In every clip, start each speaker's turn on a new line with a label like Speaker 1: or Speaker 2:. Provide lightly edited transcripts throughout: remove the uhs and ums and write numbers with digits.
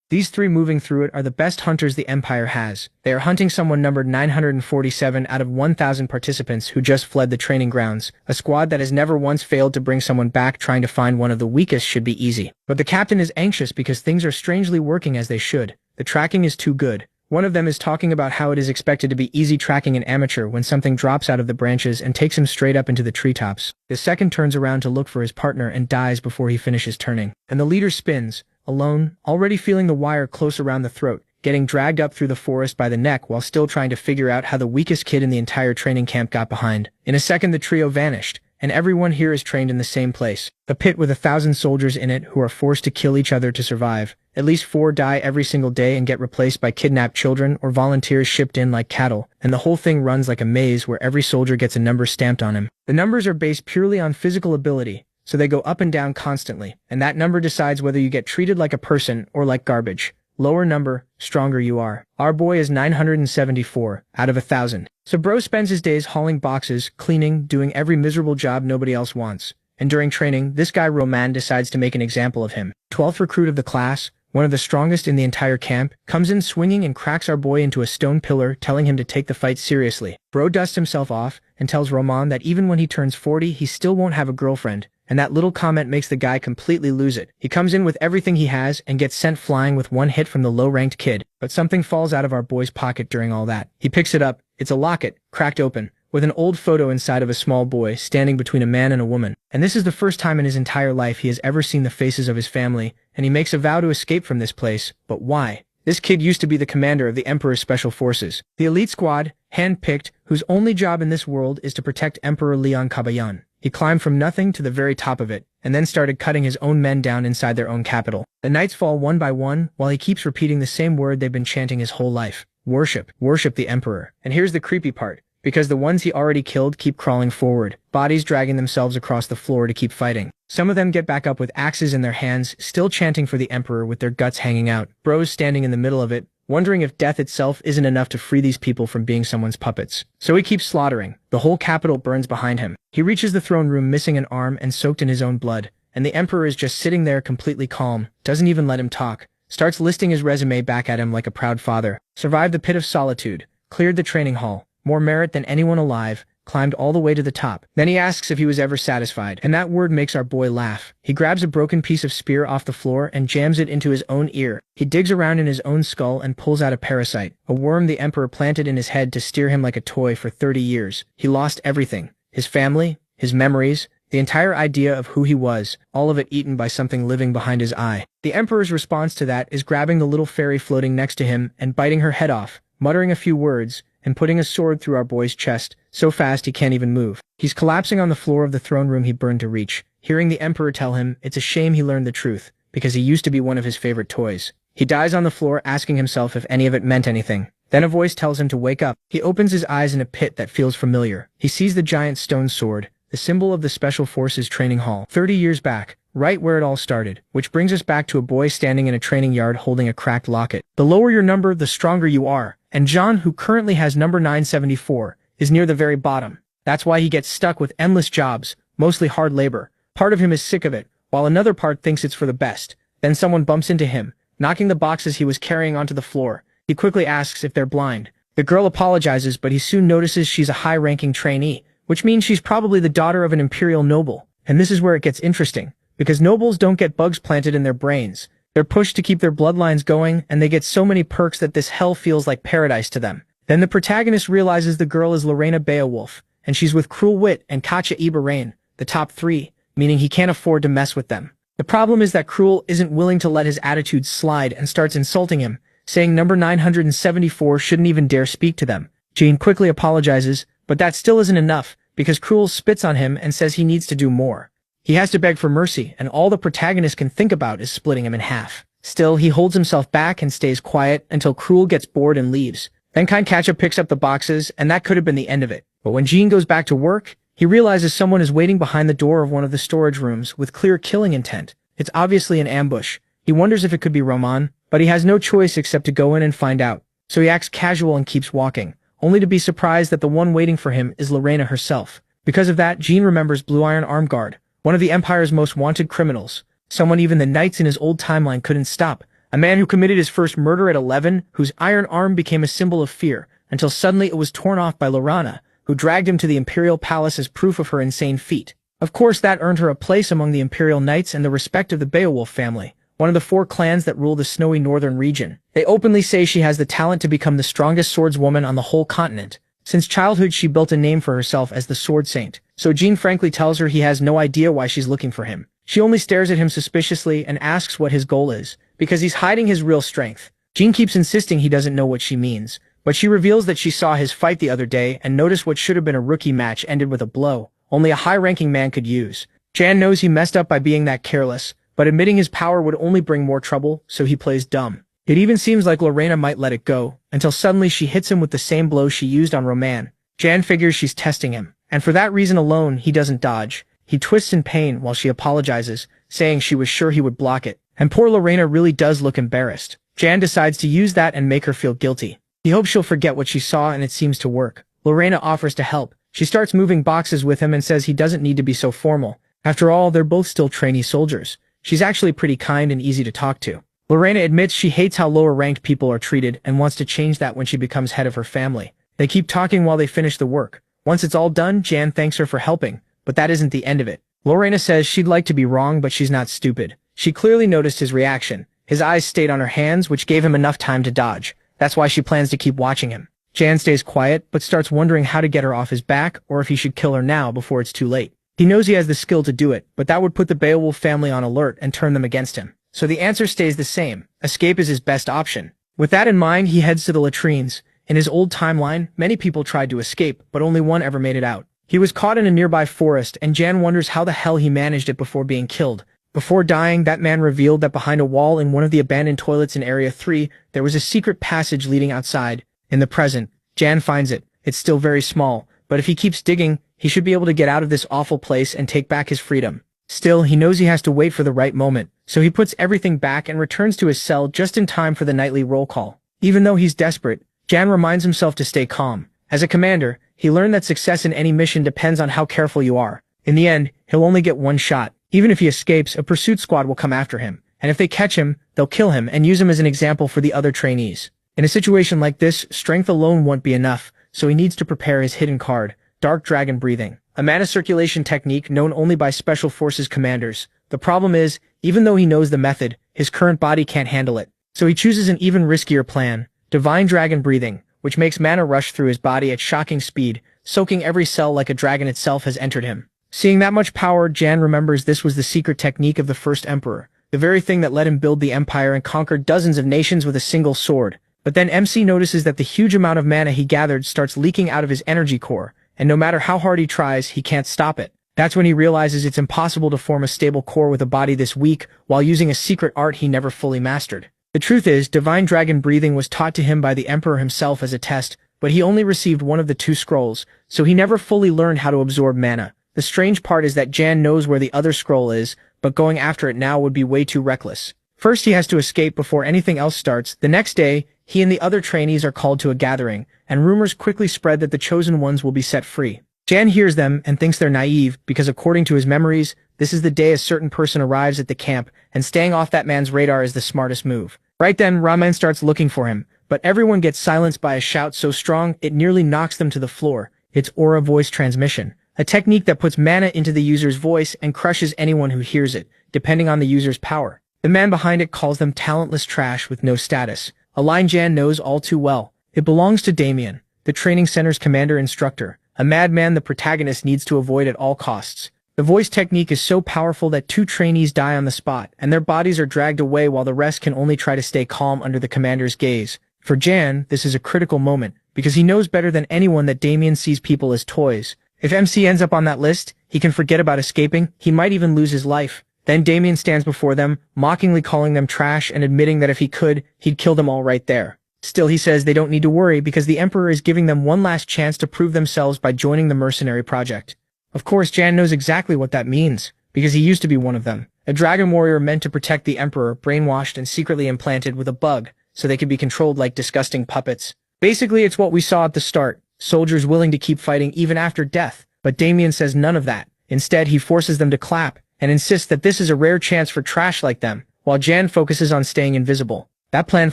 Speaker 1: These three moving through it are the best hunters the Empire has. They are hunting someone numbered 947 out of 1,000 participants who just fled the training grounds. A squad that has never once failed to bring someone back. Trying to find one of the weakest should be easy. But the captain is anxious because things are strangely working as they should. The tracking is too good. One of them is talking about how it is expected to be easy tracking an amateur when something drops out of the branches and takes him straight up into the treetops. The second turns around to look for his partner and dies before he finishes turning. And the leader spins, alone, already feeling the wire close around the throat, getting dragged up through the forest by the neck while still trying to figure out how the weakest kid in the entire training camp got behind. In a second the trio vanished, and everyone here is trained in the same place. A pit with 1,000 soldiers in it who are forced to kill each other to survive. At least 4 die every single day and get replaced by kidnapped children or volunteers shipped in like cattle, and the whole thing runs like a maze where every soldier gets a number stamped on him. The numbers are based purely on physical ability, so they go up and down constantly, and that number decides whether you get treated like a person or like garbage. Lower number, stronger you are. Our boy is 974 out of 1,000. So bro spends his days hauling boxes, cleaning, doing every miserable job nobody else wants. And during training, this guy Roman decides to make an example of him. 12th recruit of the class, one of the strongest in the entire camp, comes in swinging and cracks our boy into a stone pillar, telling him to take the fight seriously. Bro dusts himself off and tells Roman that even when he turns 40, he still won't have a girlfriend. And that little comment makes the guy completely lose it. He comes in with everything he has and gets sent flying with one hit from the low-ranked kid. But something falls out of our boy's pocket during all that. He picks it up. It's a locket, cracked open, with an old photo inside of a small boy standing between a man and a woman. And this is the first time in his entire life he has ever seen the faces of his family, and he makes a vow to escape from this place. But why? This kid used to be the commander of the Emperor's special forces. The elite squad, hand-picked, whose only job in this world is to protect Emperor Leon Kabayan. He climbed from nothing to the very top of it, and then started cutting his own men down inside their own capital. The knights fall one by one, while he keeps repeating the same word they've been chanting his whole life. Worship. Worship the Emperor. And here's the creepy part. Because the ones he already killed keep crawling forward, bodies dragging themselves across the floor to keep fighting. Some of them get back up with axes in their hands, still chanting for the Emperor with their guts hanging out. Bro's standing in the middle of it, wondering if death itself isn't enough to free these people from being someone's puppets. So he keeps slaughtering. The whole capital burns behind him. He reaches the throne room missing an arm and soaked in his own blood, and the Emperor is just sitting there completely calm, doesn't even let him talk, starts listing his resume back at him like a proud father. Survived the pit of solitude, cleared the training hall, more merit than anyone alive, climbed all the way to the top. Then he asks if he was ever satisfied, and that word makes our boy laugh. He grabs a broken piece of spear off the floor and jams it into his own ear. He digs around in his own skull and pulls out a parasite, a worm the Emperor planted in his head to steer him like a toy for 30 years. He lost everything. His family, his memories, the entire idea of who he was, all of it eaten by something living behind his eye. The Emperor's response to that is grabbing the little fairy floating next to him and biting her head off, muttering a few words, and putting a sword through our boy's chest, so fast he can't even move. He's collapsing on the floor of the throne room he burned to reach, hearing the Emperor tell him it's a shame he learned the truth, because he used to be one of his favorite toys. He dies on the floor asking himself if any of it meant anything. Then a voice tells him to wake up. He opens his eyes in a pit that feels familiar. He sees the giant stone sword, the symbol of the Special Forces training hall, 30 years back, right where it all started, which brings us back to a boy standing in a training yard holding a cracked locket. The lower your number, the stronger you are. And John, who currently has number 974, is near the very bottom. That's why he gets stuck with endless jobs, mostly hard labor. Part of him is sick of it, while another part thinks it's for the best. Then someone bumps into him, knocking the boxes he was carrying onto the floor. He quickly asks if they're blind. The girl apologizes, but he soon notices she's a high-ranking trainee, which means she's probably the daughter of an imperial noble. And this is where it gets interesting, because nobles don't get bugs planted in their brains. They're pushed to keep their bloodlines going, and they get so many perks that this hell feels like paradise to them. Then the protagonist realizes the girl is Lorena Beowulf, and she's with Cruel Wit and Katja Ibarain, the top 3, meaning he can't afford to mess with them. The problem is that Cruel isn't willing to let his attitude slide and starts insulting him, saying number 974 shouldn't even dare speak to them. Jean quickly apologizes, but that still isn't enough, because Cruel spits on him and says he needs to do more. He has to beg for mercy, and all the protagonist can think about is splitting him in half. Still, he holds himself back and stays quiet until Cruel gets bored and leaves. Then Katja picks up the boxes, and that could have been the end of it. But when Jean goes back to work, he realizes someone is waiting behind the door of one of the storage rooms with clear killing intent. It's obviously an ambush. He wonders if it could be Roman, but he has no choice except to go in and find out. So he acts casual and keeps walking, only to be surprised that the one waiting for him is Lorena herself. Because of that, Jean remembers Blue Iron Arm Guard, one of the Empire's most wanted criminals, someone even the knights in his old timeline couldn't stop, A man who committed his first murder at 11, whose iron arm became a symbol of fear, until suddenly it was torn off by Laurana, who dragged him to the imperial palace as proof of her insane feat. Of course, that earned her a place among the imperial knights and the respect of the Beowulf family, one of the 4 clans that rule the snowy northern region. They openly say she has the talent to become the strongest swordswoman on the whole continent. Since childhood, she built a name for herself as the Sword Saint, so Jean frankly tells her he has no idea why she's looking for him. She only stares at him suspiciously and asks what his goal is, because he's hiding his real strength. Jean keeps insisting he doesn't know what she means, but she reveals that she saw his fight the other day and noticed what should have been a rookie match ended with a blow only a high-ranking man could use. Jan knows he messed up by being that careless, but admitting his power would only bring more trouble, so he plays dumb. It even seems like Lorena might let it go, until suddenly she hits him with the same blow she used on Roman. Jan figures she's testing him, and for that reason alone, he doesn't dodge. He twists in pain while she apologizes, saying she was sure he would block it. And poor Lorena really does look embarrassed. Jan decides to use that and make her feel guilty. He hopes she'll forget what she saw, and it seems to work. Lorena offers to help. She starts moving boxes with him and says he doesn't need to be so formal. After all, they're both still trainee soldiers. She's actually pretty kind and easy to talk to. Lorena admits she hates how lower-ranked people are treated and wants to change that when she becomes head of her family. They keep talking while they finish the work. Once it's all done, Jan thanks her for helping, but that isn't the end of it. Lorena says she'd like to be wrong, but she's not stupid. She clearly noticed his reaction. His eyes stayed on her hands, which gave him enough time to dodge. That's why she plans to keep watching him. Jan stays quiet, but starts wondering how to get her off his back, or if he should kill her now before it's too late. He knows he has the skill to do it, but that would put the Beowulf family on alert and turn them against him. So the answer stays the same. Escape is his best option. With that in mind, he heads to the latrines. In his old timeline, many people tried to escape, but only one ever made it out. He was caught in a nearby forest, and Jan wonders how the hell he managed it before being killed. Before dying, that man revealed that behind a wall in one of the abandoned toilets in Area 3, there was a secret passage leading outside. In the present, Jan finds it. It's still very small, but if he keeps digging, he should be able to get out of this awful place and take back his freedom. Still, he knows he has to wait for the right moment, so he puts everything back and returns to his cell just in time for the nightly roll call. Even though he's desperate, Jan reminds himself to stay calm. As a commander, he learned that success in any mission depends on how careful you are. In the end, he'll only get one shot. Even if he escapes, a pursuit squad will come after him, and if they catch him, they'll kill him and use him as an example for the other trainees. In a situation like this, strength alone won't be enough, so he needs to prepare his hidden card, Dark Dragon Breathing, a mana circulation technique known only by Special Forces commanders. The problem is, even though he knows the method, his current body can't handle it. So he chooses an even riskier plan, Divine Dragon Breathing, which makes mana rush through his body at shocking speed, soaking every cell like a dragon itself has entered him. Seeing that much power, Jan remembers this was the secret technique of the first emperor, the very thing that let him build the empire and conquer dozens of nations with a single sword. But then MC notices that the huge amount of mana he gathered starts leaking out of his energy core, and no matter how hard he tries, he can't stop it. That's when he realizes it's impossible to form a stable core with a body this weak while using a secret art he never fully mastered. The truth is, Divine Dragon Breathing was taught to him by the Emperor himself as a test, but he only received one of the 2 scrolls, so he never fully learned how to absorb mana. The strange part is that Jan knows where the other scroll is, but going after it now would be way too reckless. First, he has to escape before anything else starts. The next day, he and the other trainees are called to a gathering, and rumors quickly spread that the chosen ones will be set free. Jan hears them and thinks they're naive because according to his memories, this is the day a certain person arrives at the camp, and staying off that man's radar is the smartest move. Right then, Raman starts looking for him, but everyone gets silenced by a shout so strong it nearly knocks them to the floor. It's aura voice transmission, a technique that puts mana into the user's voice and crushes anyone who hears it, depending on the user's power. The man behind it calls them talentless trash with no status, a line Jan knows all too well. It belongs to Damien, the training center's commander-instructor, a madman the protagonist needs to avoid at all costs. The voice technique is so powerful that 2 trainees die on the spot, and their bodies are dragged away while the rest can only try to stay calm under the commander's gaze. For Jan, this is a critical moment, because he knows better than anyone that Damien sees people as toys. If MC ends up on that list, he can forget about escaping, he might even lose his life. Then Damien stands before them, mockingly calling them trash and admitting that if he could, he'd kill them all right there. Still, he says they don't need to worry because the Emperor is giving them one last chance to prove themselves by joining the mercenary project. Of course, Jan knows exactly what that means, because he used to be one of them. A dragon warrior meant to protect the Emperor, brainwashed and secretly implanted with a bug, so they could be controlled like disgusting puppets. Basically, it's what we saw at the start, soldiers willing to keep fighting even after death, but Damien says none of that. Instead, he forces them to clap, and insists that this is a rare chance for trash like them, while Jan focuses on staying invisible. That plan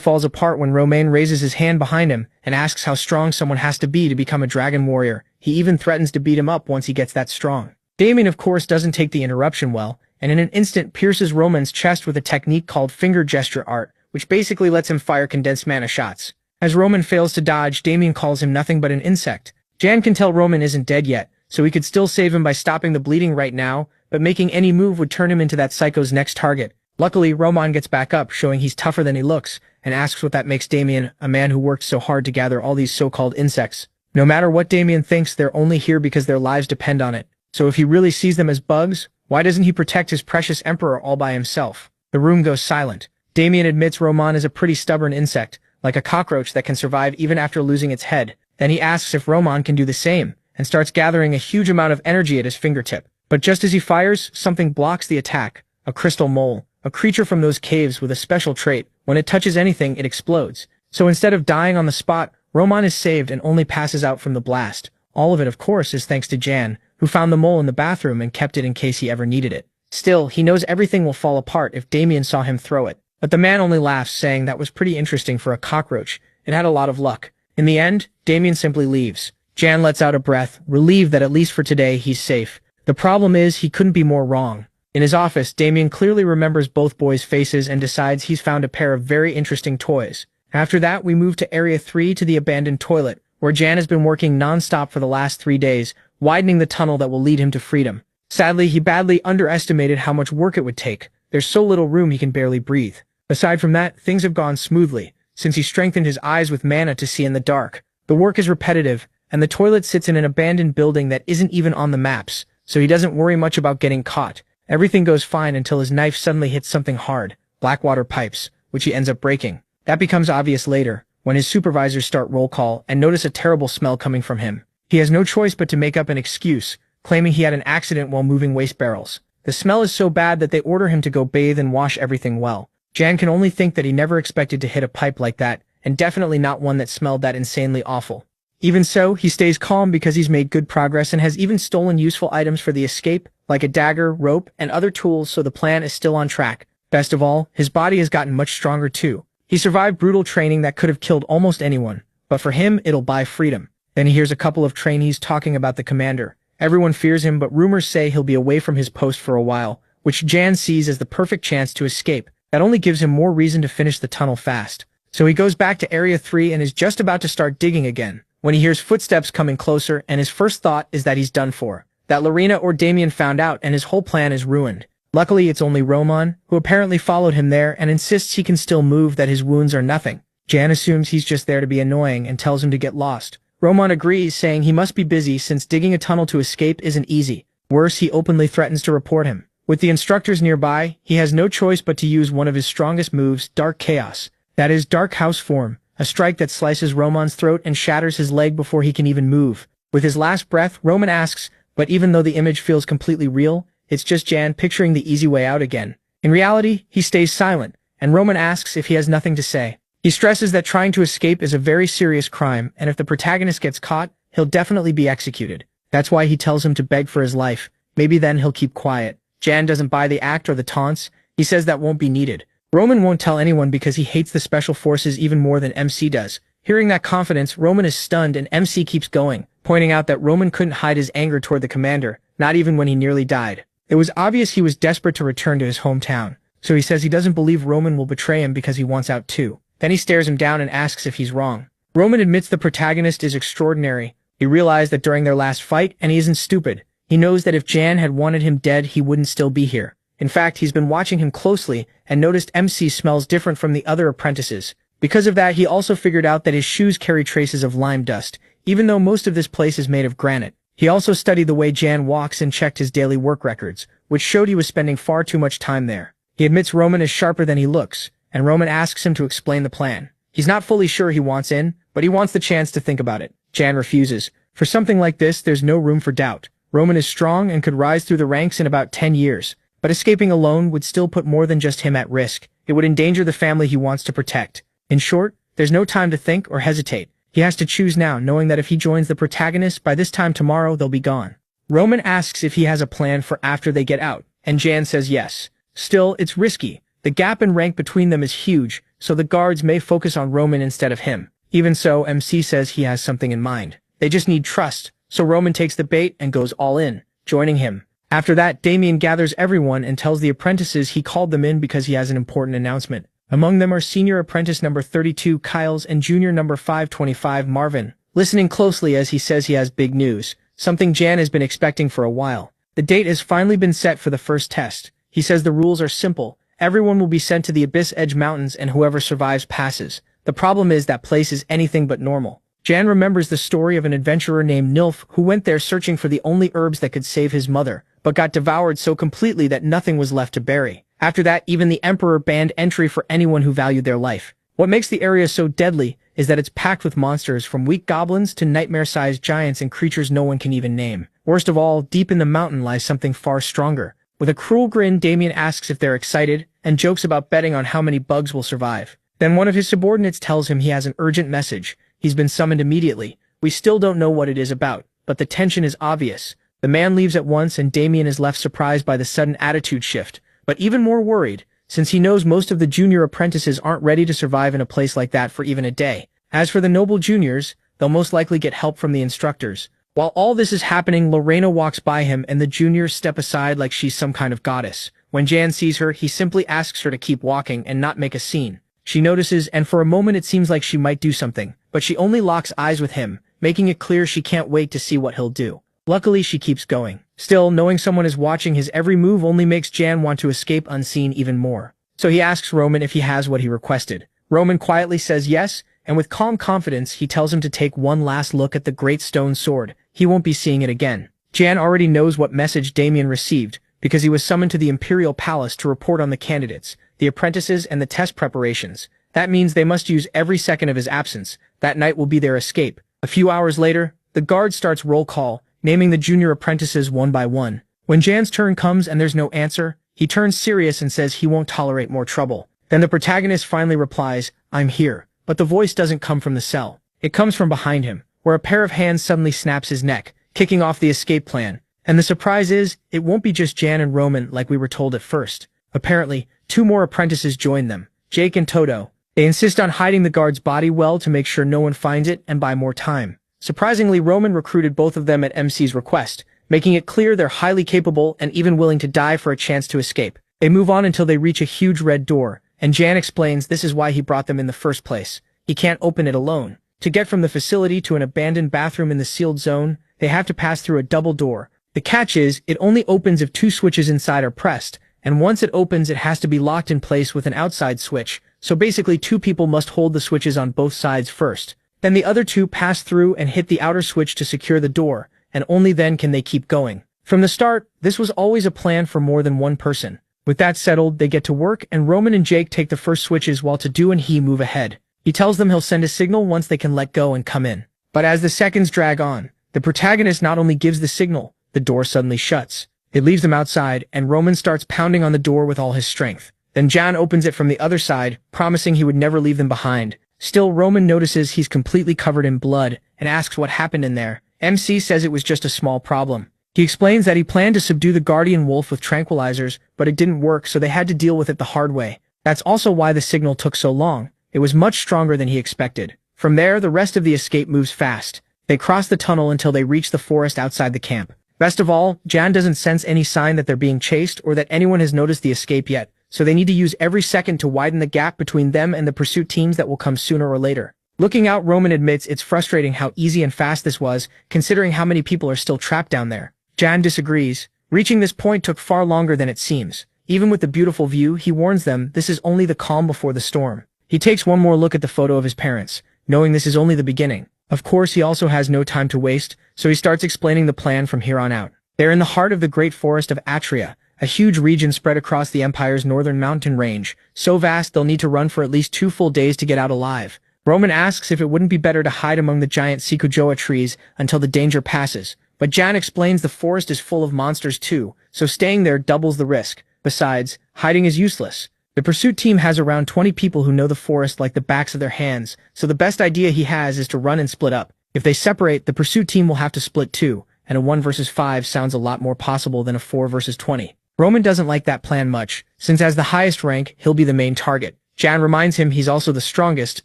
Speaker 1: falls apart when Romain raises his hand behind him and asks how strong someone has to be become a dragon warrior. He even threatens to beat him up once he gets that strong. Damien, of course, doesn't take the interruption well, and in an instant pierces Romain's chest with a technique called finger gesture art, which basically lets him fire condensed mana shots. As Romain fails to dodge, Damien calls him nothing but an insect. Jan can tell Romain isn't dead yet, so he could still save him by stopping the bleeding right now, but making any move would turn him into that psycho's next target. Luckily, Romain gets back up, showing he's tougher than he looks, and asks what that makes Damien, a man who worked so hard to gather all these so-called insects. No matter what Damien thinks, they're only here because their lives depend on it. So if he really sees them as bugs, why doesn't he protect his precious emperor all by himself? The room goes silent. Damien admits Romain is a pretty stubborn insect, like a cockroach that can survive even after losing its head. Then he asks if Romain can do the same, and starts gathering a huge amount of energy at his fingertip. But just as he fires, something blocks the attack. A crystal mole, a creature from those caves with a special trait. When it touches anything, it explodes. So instead of dying on the spot, Romain is saved and only passes out from the blast. All of it, of course, is thanks to Jan, who found the mole in the bathroom and kept it in case he ever needed it. Still, he knows everything will fall apart if Damien saw him throw it. But the man only laughs, saying that was pretty interesting for a cockroach. It had a lot of luck. In the end, Damien simply leaves. Jan lets out a breath, relieved that at least for today he's safe. The problem is he couldn't be more wrong. In his office, Damien clearly remembers both boys' faces and decides he's found a pair of very interesting toys. After that, we move to Area 3 to the abandoned toilet, where Jan has been working non-stop for the last 3 days, widening the tunnel that will lead him to freedom. Sadly, he badly underestimated how much work it would take. There's so little room he can barely breathe. Aside from that, things have gone smoothly, since he strengthened his eyes with mana to see in the dark. The work is repetitive, and the toilet sits in an abandoned building that isn't even on the maps, so he doesn't worry much about getting caught. Everything goes fine until his knife suddenly hits something hard, blackwater pipes, which he ends up breaking. That becomes obvious later, when his supervisors start roll call and notice a terrible smell coming from him. He has no choice but to make up an excuse, claiming he had an accident while moving waste barrels. The smell is so bad that they order him to go bathe and wash everything well. Jan can only think that he never expected to hit a pipe like that, and definitely not one that smelled that insanely awful. Even so, he stays calm because he's made good progress and has even stolen useful items for the escape, like a dagger, rope, and other tools, so the plan is still on track. Best of all, his body has gotten much stronger too. He survived brutal training that could have killed almost anyone, but for him, it'll buy freedom. Then he hears a couple of trainees talking about the commander. Everyone fears him, but rumors say he'll be away from his post for a while, which Jan sees as the perfect chance to escape. That only gives him more reason to finish the tunnel fast. So he goes back to Area 3 and is just about to start digging again, when he hears footsteps coming closer, and his first thought is that he's done for. That Lorena or Damien found out and his whole plan is ruined. Luckily, it's only Romain, who apparently followed him there and insists he can still move, that his wounds are nothing. Jan assumes he's just there to be annoying and tells him to get lost. Romain agrees, saying he must be busy since digging a tunnel to escape isn't easy. Worse, he openly threatens to report him. With the instructors nearby, he has no choice but to use one of his strongest moves, Dark Chaos. That is Dark House Form, a strike that slices Romain's throat and shatters his leg before he can even move. With his last breath, Romain asks, but even though the image feels completely real, it's just Jan picturing the easy way out again. In reality, he stays silent, and Romain asks if he has nothing to say. He stresses that trying to escape is a very serious crime, and if the protagonist gets caught, he'll definitely be executed. That's why he tells him to beg for his life. Maybe then he'll keep quiet. Jan doesn't buy the act or the taunts. He says that won't be needed. Romain won't tell anyone because he hates the special forces even more than MC does. Hearing that confidence, Romain is stunned and MC keeps going, pointing out that Romain couldn't hide his anger toward the commander, not even when he nearly died. It was obvious he was desperate to return to his hometown, so he says he doesn't believe Romain will betray him because he wants out too. Then he stares him down and asks if he's wrong. Romain admits the protagonist is extraordinary. He realized that during their last fight, and he isn't stupid. He knows that if Jan had wanted him dead, he wouldn't still be here. In fact, he's been watching him closely and noticed MC smells different from the other apprentices. Because of that, he also figured out that his shoes carry traces of lime dust, even though most of this place is made of granite. He also studied the way Jan walks and checked his daily work records, which showed he was spending far too much time there. He admits Romain is sharper than he looks, and Romain asks him to explain the plan. He's not fully sure he wants in, but he wants the chance to think about it. Jan refuses. For something like this, there's no room for doubt. Romain is strong and could rise through the ranks in about 10 years, but escaping alone would still put more than just him at risk. It would endanger the family he wants to protect. In short, there's no time to think or hesitate. He has to choose now, knowing that if he joins the protagonist, by this time tomorrow they'll be gone. Romain asks if he has a plan for after they get out, and Jan says yes. Still, it's risky. The gap in rank between them is huge, so the guards may focus on Roman instead of him. Even so, MC says he has something in mind. They just need trust, so Roman takes the bait and goes all in, joining him. After that, Damien gathers everyone and tells the apprentices he called them in because he has an important announcement. Among them are senior apprentice number 32 Kyles and junior number 525 Marvin, listening closely as he says he has big news, something Jan has been expecting for a while. The date has finally been set for the first test. He says the rules are simple. Everyone will be sent to the Abyss Edge Mountains and whoever survives passes. The problem is that place is anything but normal. Jan remembers the story of an adventurer named Nilf who went there searching for the only herbs that could save his mother, but got devoured so completely that nothing was left to bury. After that, even the Emperor banned entry for anyone who valued their life. What makes the area so deadly is that it's packed with monsters from weak goblins to nightmare-sized giants and creatures no one can even name. Worst of all, deep in the mountain lies something far stronger. With a cruel grin, Damien asks if they're excited and jokes about betting on how many bugs will survive. Then one of his subordinates tells him he has an urgent message. He's been summoned immediately. We still don't know what it is about, but the tension is obvious. The man leaves at once and Damien is left surprised by the sudden attitude shift, but even more worried, since he knows most of the junior apprentices aren't ready to survive in a place like that for even a day. As for the noble juniors, they'll most likely get help from the instructors. While all this is happening, Lorena walks by him and the juniors step aside like she's some kind of goddess. When Jan sees her, he simply asks her to keep walking and not make a scene. She notices, and for a moment it seems like she might do something, but she only locks eyes with him, making it clear she can't wait to see what he'll do. Luckily, she keeps going. Still, knowing someone is watching his every move only makes Jan want to escape unseen even more. So he asks Roman if he has what he requested. Roman quietly says yes, and with calm confidence, he tells him to take one last look at the great stone sword. He won't be seeing it again. Jan already knows what message Damien received, because he was summoned to the Imperial Palace to report on the candidates, the apprentices, and the test preparations. That means they must use every second of his absence. That night will be their escape. A few hours later, the guard starts roll call, naming the junior apprentices one by one. When Jan's turn comes and there's no answer, he turns serious and says he won't tolerate more trouble. Then the protagonist finally replies, "I'm here." But the voice doesn't come from the cell. It comes from behind him, where a pair of hands suddenly snaps his neck, kicking off the escape plan. And the surprise is, it won't be just Jan and Roman like we were told at first. Apparently, two more apprentices join them, Jake and Toto. They insist on hiding the guard's body well to make sure no one finds it and buy more time. Surprisingly, Roman recruited both of them at MC's request, making it clear they're highly capable and even willing to die for a chance to escape. They move on until they reach a huge red door, and Jan explains this is why he brought them in the first place. He can't open it alone. To get from the facility to an abandoned bathroom in the sealed zone, they have to pass through a double door. The catch is, it only opens if two switches inside are pressed, and once it opens it has to be locked in place with an outside switch, so basically two people must hold the switches on both sides first. Then the other two pass through and hit the outer switch to secure the door, and only then can they keep going. From the start, this was always a plan for more than one person. With that settled, they get to work and Roman and Jake take the first switches while Tadu and he move ahead. He tells them he'll send a signal once they can let go and come in. But as the seconds drag on, the protagonist not only gives the signal, the door suddenly shuts. It leaves them outside, and Roman starts pounding on the door with all his strength. Then Jan opens it from the other side, promising he would never leave them behind. Still, Roman notices he's completely covered in blood and asks what happened in there. MC says it was just a small problem. He explains that he planned to subdue the guardian wolf with tranquilizers, but it didn't work, so they had to deal with it the hard way. That's also why the signal took so long. It was much stronger than he expected. From there, the rest of the escape moves fast. They cross the tunnel until they reach the forest outside the camp. Best of all, Jan doesn't sense any sign that they're being chased or that anyone has noticed the escape yet, so they need to use every second to widen the gap between them and the pursuit teams that will come sooner or later. Looking out, Roman admits it's frustrating how easy and fast this was, considering how many people are still trapped down there. Jan disagrees. Reaching this point took far longer than it seems. Even with the beautiful view, he warns them this is only the calm before the storm. He takes one more look at the photo of his parents, knowing this is only the beginning. Of course, he also has no time to waste, so he starts explaining the plan from here on out. They're in the heart of the great forest of Atria, a huge region spread across the Empire's northern mountain range, so vast they'll need to run for at least 2 full days to get out alive. Roman asks if it wouldn't be better to hide among the giant Sikujoa trees until the danger passes, but Jan explains the forest is full of monsters too, so staying there doubles the risk. Besides, hiding is useless. The pursuit team has around 20 people who know the forest like the backs of their hands, so the best idea he has is to run and split up. If they separate, the pursuit team will have to split too, and a 1 versus 5 sounds a lot more possible than a 4 versus 20. Roman doesn't like that plan much, since as the highest rank, he'll be the main target. Jan reminds him he's also the strongest,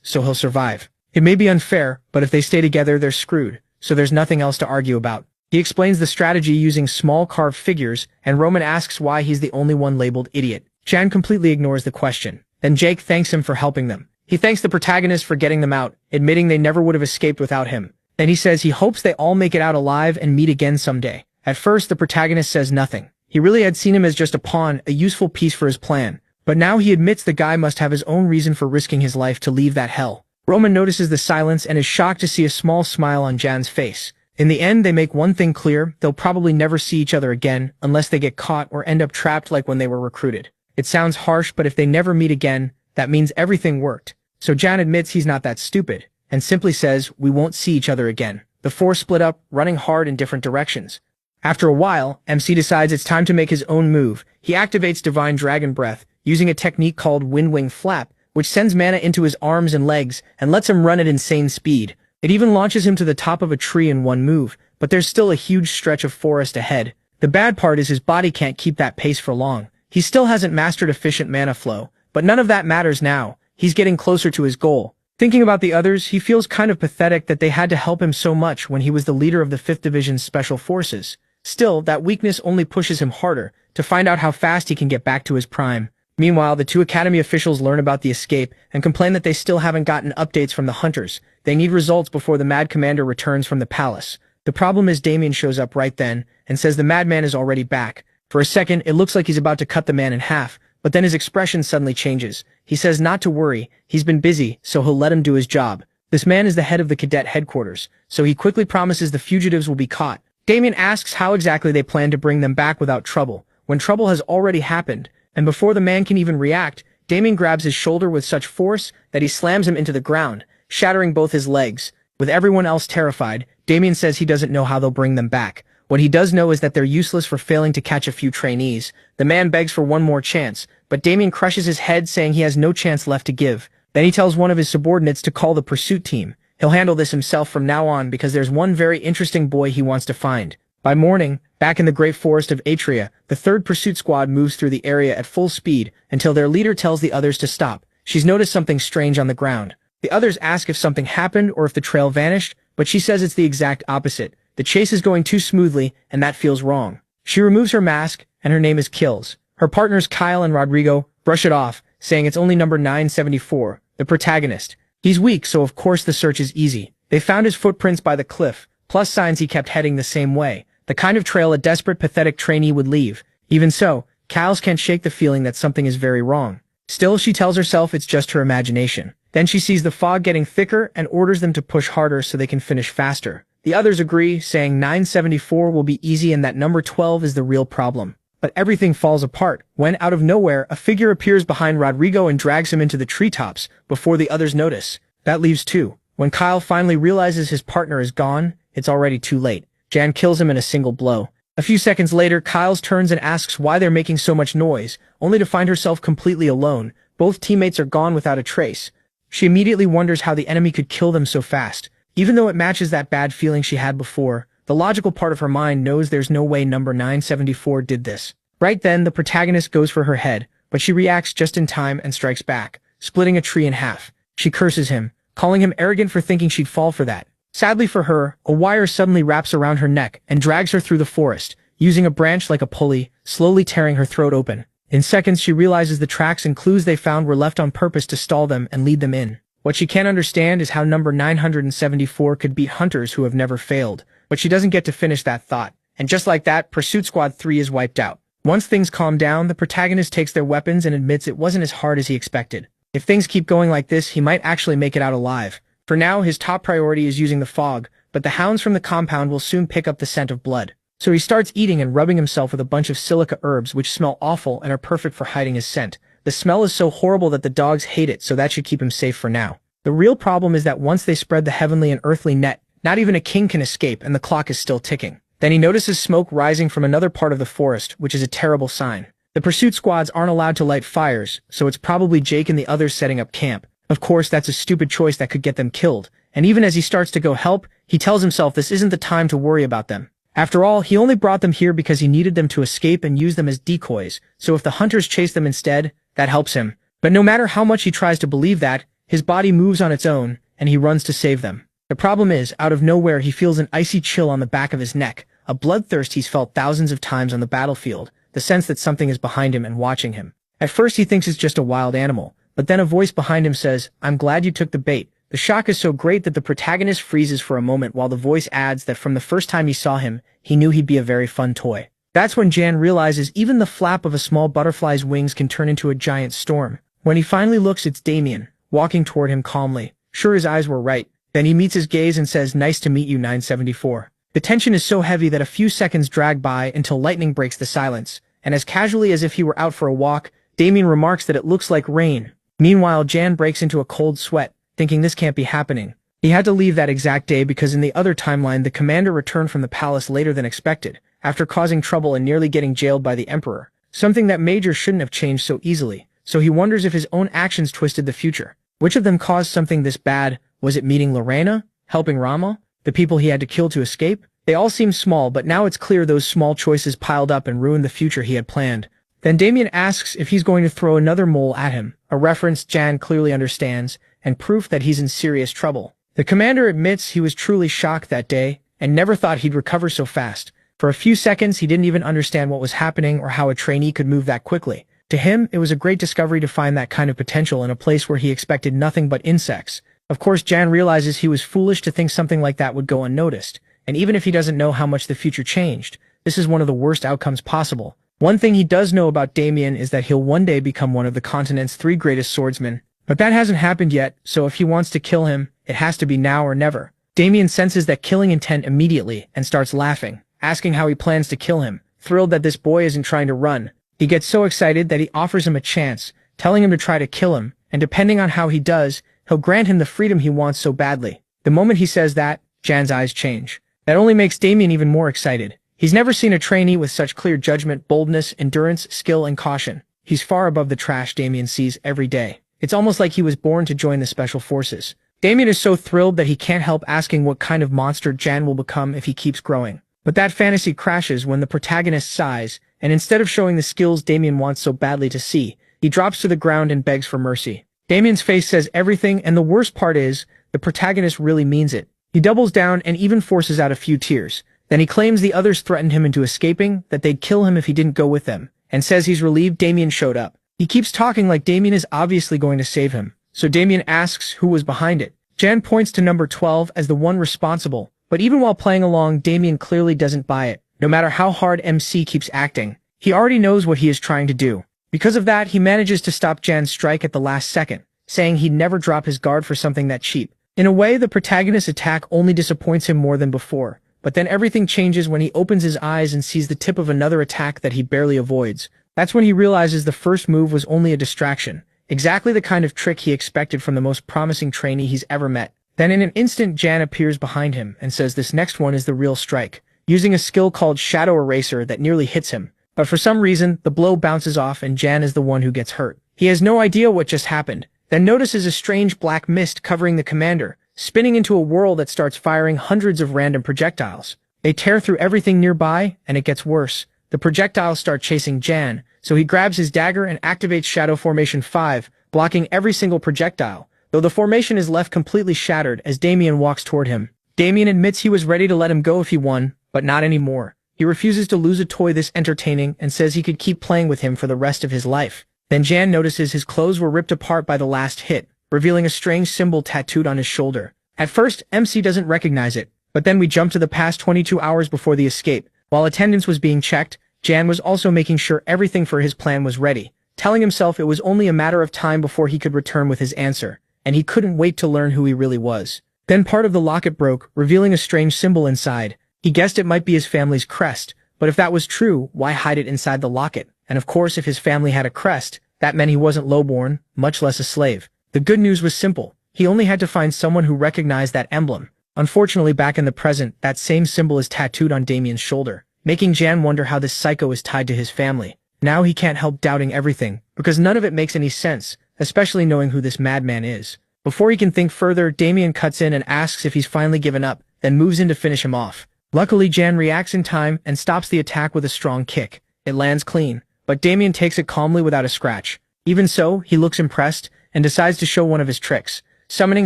Speaker 1: so he'll survive. It may be unfair, but if they stay together, they're screwed, so there's nothing else to argue about. He explains the strategy using small carved figures, and Roman asks why he's the only one labeled idiot. Jan completely ignores the question. Then Jake thanks him for helping them. He thanks the protagonist for getting them out, admitting they never would have escaped without him. Then he says he hopes they all make it out alive and meet again someday. At first, the protagonist says nothing. He really had seen him as just a pawn, a useful piece for his plan. But now he admits the guy must have his own reason for risking his life to leave that hell. Roman notices the silence and is shocked to see a small smile on Jan's face. In the end, they make one thing clear: they'll probably never see each other again unless they get caught or end up trapped like when they were recruited. It sounds harsh, but if they never meet again, that means everything worked. So Jan admits he's not that stupid, and simply says, "We won't see each other again." The four split up, running hard in different directions. After a while, MC decides it's time to make his own move. He activates Divine Dragon Breath, using a technique called Wind Wing Flap, which sends mana into his arms and legs and lets him run at insane speed. It even launches him to the top of a tree in one move, but there's still a huge stretch of forest ahead. The bad part is his body can't keep that pace for long. He still hasn't mastered efficient mana flow, but none of that matters now. He's getting closer to his goal. Thinking about the others, he feels kind of pathetic that they had to help him so much when he was the leader of the 5th Division's Special Forces. Still, that weakness only pushes him harder to find out how fast he can get back to his prime. Meanwhile, the two Academy officials learn about the escape and complain that they still haven't gotten updates from the hunters. They need results before the Mad Commander returns from the palace. The problem is Damien shows up right then and says the madman is already back. For a second, it looks like he's about to cut the man in half, but then his expression suddenly changes. He says not to worry, he's been busy, so he'll let him do his job. This man is the head of the cadet headquarters, so he quickly promises the fugitives will be caught. Damien asks how exactly they plan to bring them back without trouble, when trouble has already happened, and before the man can even react, Damien grabs his shoulder with such force that he slams him into the ground, shattering both his legs. With everyone else terrified, Damien says he doesn't know how they'll bring them back. What he does know is that they're useless for failing to catch a few trainees. The man begs for one more chance, but Damien crushes his head, saying he has no chance left to give. Then he tells one of his subordinates to call the pursuit team. He'll handle this himself from now on because there's one very interesting boy he wants to find. By morning, back in the great forest of Atria, the 3rd Pursuit Squad moves through the area at full speed until their leader tells the others to stop. She's noticed something strange on the ground. The others ask if something happened or if the trail vanished, but she says it's the exact opposite. The chase is going too smoothly, and that feels wrong. She removes her mask, and her name is Kills. Her partners Kyle and Rodrigo brush it off, saying it's only number 974, the protagonist. He's weak, so of course the search is easy. They found his footprints by the cliff, plus signs he kept heading the same way, the kind of trail a desperate, pathetic trainee would leave. Even so, Kyles can't shake the feeling that something is very wrong. Still, she tells herself it's just her imagination. Then she sees the fog getting thicker and orders them to push harder so they can finish faster. The others agree, saying 974 will be easy and that number 12 is the real problem. But everything falls apart when, out of nowhere, a figure appears behind Rodrigo and drags him into the treetops before the others notice. That leaves 2. When Kyle finally realizes his partner is gone, it's already too late. Jan kills him in a single blow. A few seconds later, Kyles turns and asks why they're making so much noise, only to find herself completely alone. Both teammates are gone without a trace. She immediately wonders how the enemy could kill them so fast. Even though it matches that bad feeling she had before, the logical part of her mind knows there's no way number 974 did this. Right then, the protagonist goes for her head, but she reacts just in time and strikes back, splitting a tree in half. She curses him, calling him arrogant for thinking she'd fall for that. Sadly for her, a wire suddenly wraps around her neck and drags her through the forest, using a branch like a pulley, slowly tearing her throat open. In seconds, she realizes the tracks and clues they found were left on purpose to stall them and lead them in. What she can't understand is how number 974 could beat hunters who have never failed, but she doesn't get to finish that thought. And just like that, Pursuit Squad 3 is wiped out. Once things calm down, the protagonist takes their weapons and admits it wasn't as hard as he expected. If things keep going like this, he might actually make it out alive. For now, his top priority is using the fog, but the hounds from the compound will soon pick up the scent of blood. So he starts eating and rubbing himself with a bunch of silica herbs which smell awful and are perfect for hiding his scent. The smell is so horrible that the dogs hate it, so that should keep him safe for now. The real problem is that once they spread the heavenly and earthly net, not even a king can escape and the clock is still ticking. Then he notices smoke rising from another part of the forest, which is a terrible sign. The pursuit squads aren't allowed to light fires, so it's probably Jake and the others setting up camp. Of course, that's a stupid choice that could get them killed, and even as he starts to go help, he tells himself this isn't the time to worry about them. After all, he only brought them here because he needed them to escape and use them as decoys, so if the hunters chase them instead, that helps him. But no matter how much he tries to believe that, his body moves on its own, and he runs to save them. The problem is, out of nowhere he feels an icy chill on the back of his neck, a bloodthirst he's felt thousands of times on the battlefield, the sense that something is behind him and watching him. At first he thinks it's just a wild animal, but then a voice behind him says, "I'm glad you took the bait." The shock is so great that the protagonist freezes for a moment while the voice adds that from the first time he saw him, he knew he'd be a very fun toy. That's when Jan realizes even the flap of a small butterfly's wings can turn into a giant storm. When he finally looks, it's Damien, walking toward him calmly. Sure, his eyes were right. Then he meets his gaze and says, "Nice to meet you, 974. The tension is so heavy that a few seconds drag by until lightning breaks the silence, and as casually as if he were out for a walk, Damien remarks that it looks like rain. Meanwhile, Jan breaks into a cold sweat, thinking this can't be happening. He had to leave that exact day because in the other timeline, the commander returned from the palace later than expected, after causing trouble and nearly getting jailed by the emperor, something that Major shouldn't have changed so easily, so he wonders if his own actions twisted the future. Which of them caused something this bad? Was it meeting Lorena? Helping Rama? The people he had to kill to escape? They all seem small, but now it's clear those small choices piled up and ruined the future he had planned. Then Damien asks if he's going to throw another mole at him, a reference Jan clearly understands, and proof that he's in serious trouble. The commander admits he was truly shocked that day, and never thought he'd recover so fast. For a few seconds he didn't even understand what was happening or how a trainee could move that quickly. To him, it was a great discovery to find that kind of potential in a place where he expected nothing but insects. Of course, Jan realizes he was foolish to think something like that would go unnoticed, and even if he doesn't know how much the future changed, this is one of the worst outcomes possible. One thing he does know about Damien is that he'll one day become one of the continent's 3 greatest swordsmen. But that hasn't happened yet, so if he wants to kill him, it has to be now or never. Damien senses that killing intent immediately and starts laughing, asking how he plans to kill him, thrilled that this boy isn't trying to run. He gets so excited that he offers him a chance, telling him to try to kill him, and depending on how he does, he'll grant him the freedom he wants so badly. The moment he says that, Jan's eyes change. That only makes Damien even more excited. He's never seen a trainee with such clear judgment, boldness, endurance, skill, and caution. He's far above the trash Damien sees every day. It's almost like he was born to join the special forces. Damien is so thrilled that he can't help asking what kind of monster Jan will become if he keeps growing. But that fantasy crashes when the protagonist sighs, and instead of showing the skills Damien wants so badly to see, he drops to the ground and begs for mercy. Damien's face says everything, and the worst part is, the protagonist really means it. He doubles down and even forces out a few tears. Then he claims the others threatened him into escaping, that they'd kill him if he didn't go with them, and says he's relieved Damien showed up. He keeps talking like Damien is obviously going to save him, so Damien asks who was behind it. Jan points to number 12 as the one responsible, but even while playing along, Damien clearly doesn't buy it. No matter how hard MC keeps acting, he already knows what he is trying to do. Because of that, he manages to stop Jan's strike at the last second, saying he'd never drop his guard for something that cheap. In a way, the protagonist's attack only disappoints him more than before, but then everything changes when he opens his eyes and sees the tip of another attack that he barely avoids. That's when he realizes the first move was only a distraction, exactly the kind of trick he expected from the most promising trainee he's ever met. Then in an instant, Jan appears behind him and says this next one is the real strike, using a skill called Shadow Eraser that nearly hits him. But for some reason, the blow bounces off and Jan is the one who gets hurt. He has no idea what just happened, then notices a strange black mist covering the commander, spinning into a whirl that starts firing hundreds of random projectiles. They tear through everything nearby, and it gets worse. The projectiles start chasing Jan, so he grabs his dagger and activates Shadow Formation 5, blocking every single projectile, though the formation is left completely shattered as Damien walks toward him. Damien admits he was ready to let him go if he won, but not anymore. He refuses to lose a toy this entertaining and says he could keep playing with him for the rest of his life. Then Jan notices his clothes were ripped apart by the last hit, revealing a strange symbol tattooed on his shoulder. At first, MC doesn't recognize it, but then we jump to the past 22 hours before the escape. While attendance was being checked, Jan was also making sure everything for his plan was ready, telling himself it was only a matter of time before he could return with his answer, and he couldn't wait to learn who he really was. Then part of the locket broke, revealing a strange symbol inside. He guessed it might be his family's crest, but if that was true, why hide it inside the locket? And of course, if his family had a crest, that meant he wasn't lowborn, much less a slave. The good news was simple. He only had to find someone who recognized that emblem. Unfortunately, back in the present, that same symbol is tattooed on Damien's shoulder, making Jan wonder how this psycho is tied to his family. Now he can't help doubting everything, because none of it makes any sense, especially knowing who this madman is. Before he can think further, Damien cuts in and asks if he's finally given up, then moves in to finish him off. Luckily, Jan reacts in time and stops the attack with a strong kick. It lands clean, but Damien takes it calmly without a scratch. Even so, he looks impressed and decides to show one of his tricks, summoning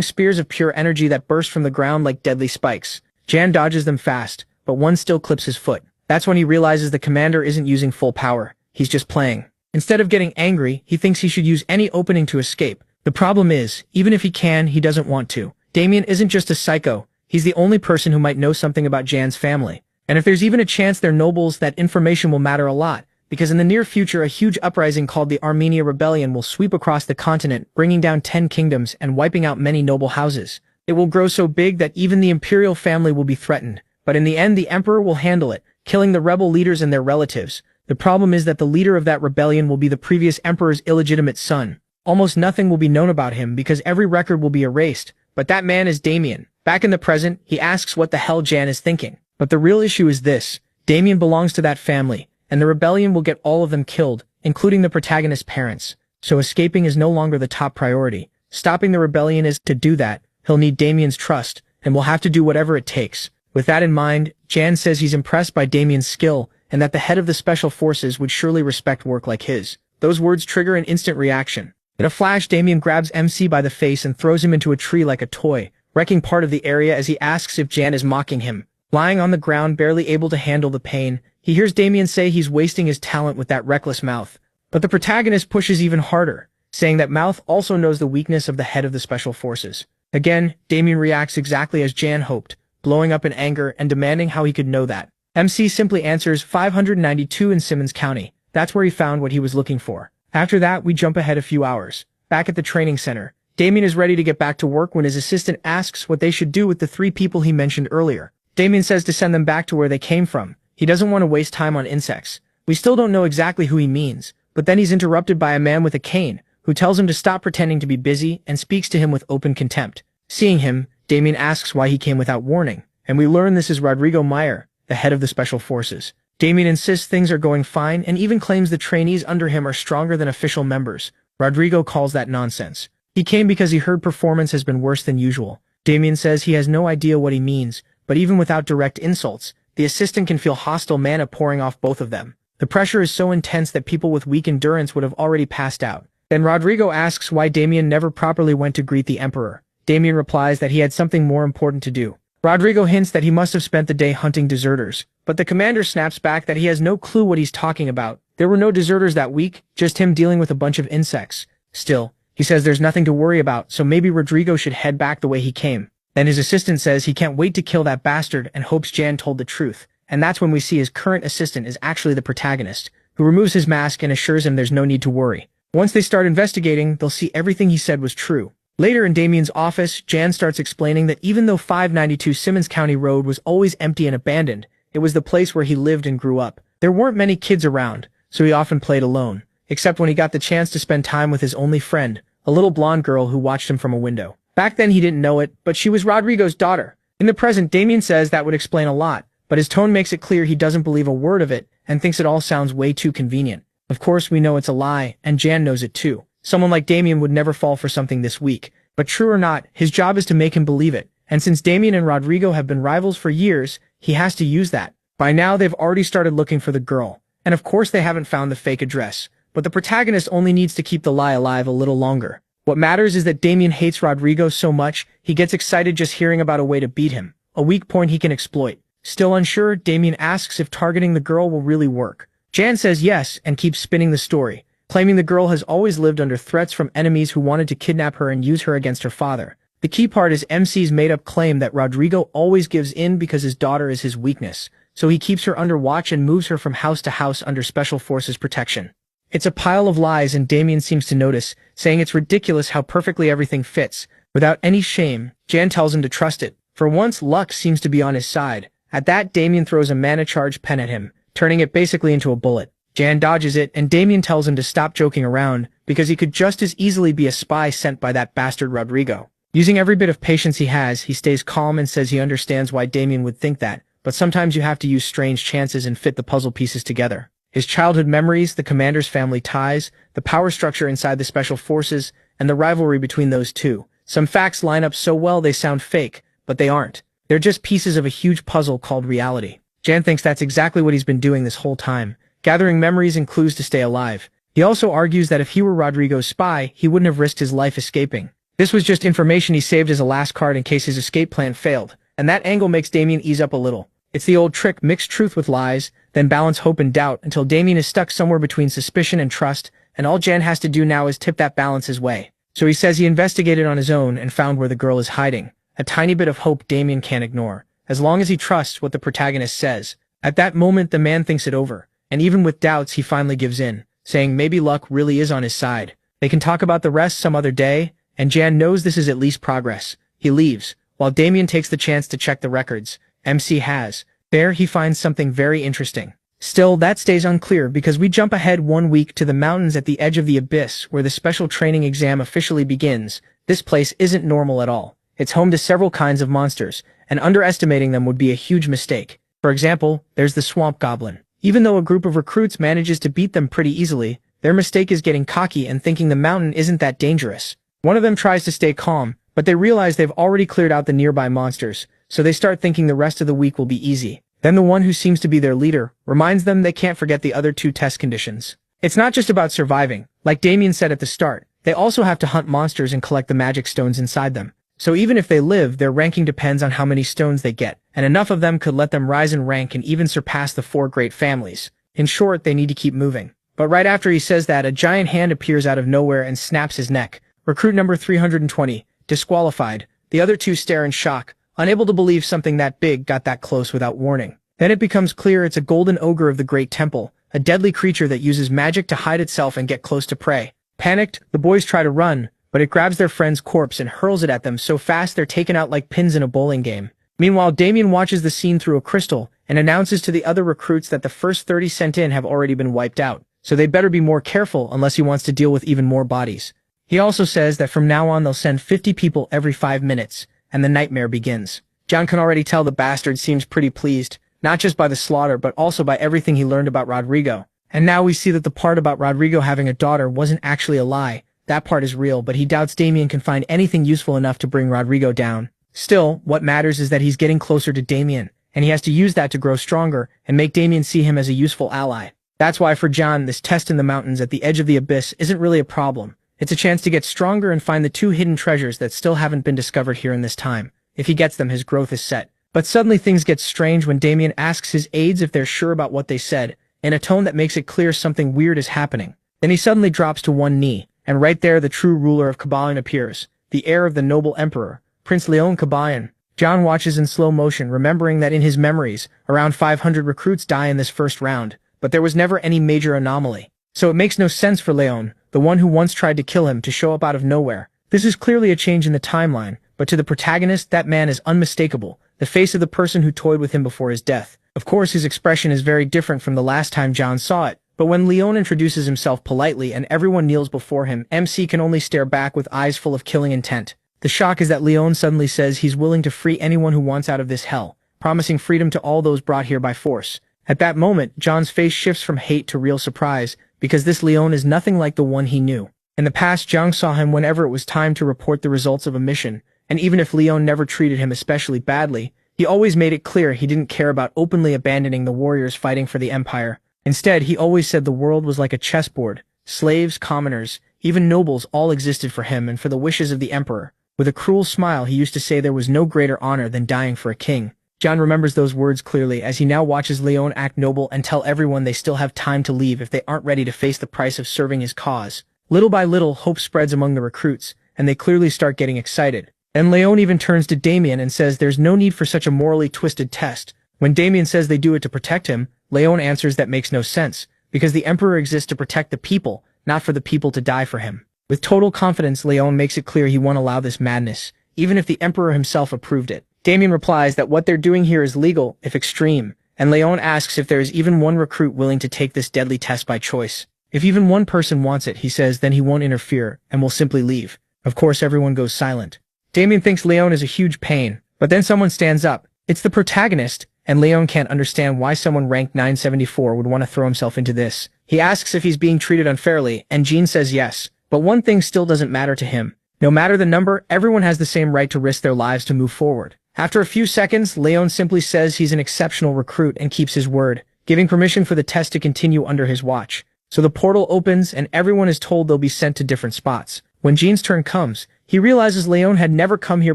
Speaker 1: spears of pure energy that burst from the ground like deadly spikes. Jan dodges them fast, but one still clips his foot. That's when he realizes the commander isn't using full power. He's just playing. Instead of getting angry, he thinks he should use any opening to escape. The problem is, even if he can, he doesn't want to. Damien isn't just a psycho. He's the only person who might know something about Jan's family. And if there's even a chance they're nobles, that information will matter a lot, because in the near future a huge uprising called the Armenia Rebellion will sweep across the continent, bringing down 10 kingdoms and wiping out many noble houses. It will grow so big that even the imperial family will be threatened. But in the end, the emperor will handle it, killing the rebel leaders and their relatives. The problem is that the leader of that rebellion will be the previous emperor's illegitimate son. Almost nothing will be known about him because every record will be erased. But that man is Damien. Back in the present, he asks what the hell Jan is thinking. But the real issue is this. Damien belongs to that family, and the rebellion will get all of them killed, including the protagonist's parents. So escaping is no longer the top priority. Stopping the rebellion is. To do that, he'll need Damien's trust, and will have to do whatever it takes. With that in mind, Jan says he's impressed by Damien's skill, and that the head of the special forces would surely respect work like his. Those words trigger an instant reaction. In a flash, Damien grabs MC by the face and throws him into a tree like a toy, wrecking part of the area as he asks if Jan is mocking him. Lying on the ground, barely able to handle the pain, he hears Damien say he's wasting his talent with that reckless mouth. But the protagonist pushes even harder, saying that Mouth also knows the weakness of the head of the special forces. Again, Damien reacts exactly as Jan hoped, blowing up in anger and demanding how he could know that. MC simply answers 592 in Simmons County. That's where he found what he was looking for. After that, we jump ahead a few hours. Back at the training center, Damien is ready to get back to work when his assistant asks what they should do with the 3 people he mentioned earlier. Damien says to send them back to where they came from. He doesn't want to waste time on insects. We still don't know exactly who he means, but then he's interrupted by a man with a cane, who tells him to stop pretending to be busy and speaks to him with open contempt. Seeing him, Damien asks why he came without warning, and we learn this is Rodrigo Meyer, the head of the special forces. Damien insists things are going fine and even claims the trainees under him are stronger than official members. Rodrigo calls that nonsense. He came because he heard performance has been worse than usual. Damien says he has no idea what he means, but even without direct insults, the assistant can feel hostile mana pouring off both of them. The pressure is so intense that people with weak endurance would have already passed out. Then Rodrigo asks why Damien never properly went to greet the emperor. Damien replies that he had something more important to do. Rodrigo hints that he must have spent the day hunting deserters, but the commander snaps back that he has no clue what he's talking about. There were no deserters that week, just him dealing with a bunch of insects. Still, he says there's nothing to worry about, so maybe Rodrigo should head back the way he came. Then his assistant says he can't wait to kill that bastard and hopes Jan told the truth. And that's when we see his current assistant is actually the protagonist, who removes his mask and assures him there's no need to worry. Once they start investigating, they'll see everything he said was true. Later in Damien's office, Jan starts explaining that even though 592 Simmons County Road was always empty and abandoned, it was the place where he lived and grew up. There weren't many kids around, so he often played alone, except when he got the chance to spend time with his only friend, a little blonde girl who watched him from a window. Back then he didn't know it, but she was Rodrigo's daughter. In the present, Damien says that would explain a lot, but his tone makes it clear he doesn't believe a word of it and thinks it all sounds way too convenient. Of course, we know it's a lie, and Jan knows it too. Someone like Damien would never fall for something this weak. But true or not, his job is to make him believe it, and since Damien and Rodrigo have been rivals for years, he has to use that. By now, they've already started looking for the girl, and of course they haven't found the fake address, but the protagonist only needs to keep the lie alive a little longer. What matters is that Damien hates Rodrigo so much, he gets excited just hearing about a way to beat him, a weak point he can exploit. Still unsure, Damien asks if targeting the girl will really work. Jan says yes and keeps spinning the story, claiming the girl has always lived under threats from enemies who wanted to kidnap her and use her against her father. The key part is MC's made-up claim that Rodrigo always gives in because his daughter is his weakness, so he keeps her under watch and moves her from house to house under Special Forces protection. It's a pile of lies and Damien seems to notice, saying it's ridiculous how perfectly everything fits. Without any shame, Jan tells him to trust it. For once, luck seems to be on his side. At that, Damien throws a mana-charged pen at him, turning it basically into a bullet. Jan dodges it, and Damien tells him to stop joking around, because he could just as easily be a spy sent by that bastard Rodrigo. Using every bit of patience he has, he stays calm and says he understands why Damien would think that, but sometimes you have to use strange chances and fit the puzzle pieces together. His childhood memories, the commander's family ties, the power structure inside the special forces, and the rivalry between those two. Some facts line up so well they sound fake, but they aren't. They're just pieces of a huge puzzle called reality. Jan thinks that's exactly what he's been doing this whole time, gathering memories and clues to stay alive. He also argues that if he were Rodrigo's spy, he wouldn't have risked his life escaping. This was just information he saved as a last card in case his escape plan failed, and that angle makes Damien ease up a little. It's the old trick, mix truth with lies, then balance hope and doubt until Damien is stuck somewhere between suspicion and trust, and all Jan has to do now is tip that balance his way. So he says he investigated on his own and found where the girl is hiding. A tiny bit of hope Damien can't ignore, as long as he trusts what the protagonist says. At that moment the man thinks it over, and even with doubts he finally gives in, saying maybe luck really is on his side. They can talk about the rest some other day, and Jan knows this is at least progress. He leaves, while Damien takes the chance to check the records MC has. There he finds something very interesting. Still, that stays unclear because we jump ahead 1 week to the mountains at the edge of the abyss where the special training exam officially begins. This place isn't normal at all. It's home to several kinds of monsters, and underestimating them would be a huge mistake. For example, there's the swamp goblin. Even though a group of recruits manages to beat them pretty easily, their mistake is getting cocky and thinking the mountain isn't that dangerous. One of them tries to stay calm, but they realize they've already cleared out the nearby monsters, so they start thinking the rest of the week will be easy. Then the one who seems to be their leader reminds them they can't forget the other 2 test conditions. It's not just about surviving. Like Damien said at the start, they also have to hunt monsters and collect the magic stones inside them. So even if they live, their ranking depends on how many stones they get, and enough of them could let them rise in rank and even surpass the 4 great families. In short, they need to keep moving. But right after he says that, a giant hand appears out of nowhere and snaps his neck. Recruit number 320, disqualified. The other 2 stare in shock, unable to believe something that big got that close without warning. Then it becomes clear it's a golden ogre of the Great Temple, a deadly creature that uses magic to hide itself and get close to prey. Panicked, the boys try to run, but it grabs their friend's corpse and hurls it at them so fast they're taken out like pins in a bowling game. Meanwhile, Damien watches the scene through a crystal and announces to the other recruits that the first 30 sent in have already been wiped out, so they better be more careful unless he wants to deal with even more bodies. He also says that from now on they'll send 50 people every 5 minutes, and the nightmare begins. John can already tell the bastard seems pretty pleased, not just by the slaughter but also by everything he learned about Rodrigo. And now we see that the part about Rodrigo having a daughter wasn't actually a lie. That part is real, but he doubts Damien can find anything useful enough to bring Rodrigo down. Still, what matters is that he's getting closer to Damien, and he has to use that to grow stronger and make Damien see him as a useful ally. That's why for John, this test in the mountains at the edge of the abyss isn't really a problem. It's a chance to get stronger and find the 2 hidden treasures that still haven't been discovered here in this time. If he gets them, his growth is set. But suddenly things get strange when Damien asks his aides if they're sure about what they said, in a tone that makes it clear something weird is happening. Then he suddenly drops to one knee, and right there the true ruler of Kabayan appears, the heir of the noble emperor, Prince Leon Kabayan. John watches in slow motion, remembering that in his memories, around 500 recruits die in this first round, but there was never any major anomaly. So it makes no sense for Leon, the one who once tried to kill him, to show up out of nowhere. This is clearly a change in the timeline, but to the protagonist, that man is unmistakable, the face of the person who toyed with him before his death. Of course, his expression is very different from the last time John saw it, but when Leon introduces himself politely and everyone kneels before him, MC can only stare back with eyes full of killing intent. The shock is that Leon suddenly says he's willing to free anyone who wants out of this hell, promising freedom to all those brought here by force. At that moment, John's face shifts from hate to real surprise, because this Leon is nothing like the one he knew. In the past, Zhang saw him whenever it was time to report the results of a mission, and even if Leon never treated him especially badly, he always made it clear he didn't care about openly abandoning the warriors fighting for the Empire. Instead, he always said the world was like a chessboard. Slaves, commoners, even nobles all existed for him and for the wishes of the Emperor. With a cruel smile, he used to say there was no greater honor than dying for a king. John remembers those words clearly as he now watches Leon act noble and tell everyone they still have time to leave if they aren't ready to face the price of serving his cause. Little by little, hope spreads among the recruits, and they clearly start getting excited. And Leon even turns to Damien and says there's no need for such a morally twisted test. When Damien says they do it to protect him, Leon answers that makes no sense, because the Emperor exists to protect the people, not for the people to die for him. With total confidence, Leon makes it clear he won't allow this madness, even if the Emperor himself approved it. Damien replies that what they're doing here is legal, if extreme, and Leon asks if there is even one recruit willing to take this deadly test by choice. If even one person wants it, he says, then he won't interfere, and will simply leave. Of course, everyone goes silent. Damien thinks Leon is a huge pain, but then someone stands up. It's the protagonist, and Leon can't understand why someone ranked 974 would want to throw himself into this. He asks if he's being treated unfairly, and Jean says yes, but one thing still doesn't matter to him. No matter the number, everyone has the same right to risk their lives to move forward. After a few seconds, Leon simply says he's an exceptional recruit and keeps his word, giving permission for the test to continue under his watch. So the portal opens and everyone is told they'll be sent to different spots. When Jean's turn comes, he realizes Leon had never come here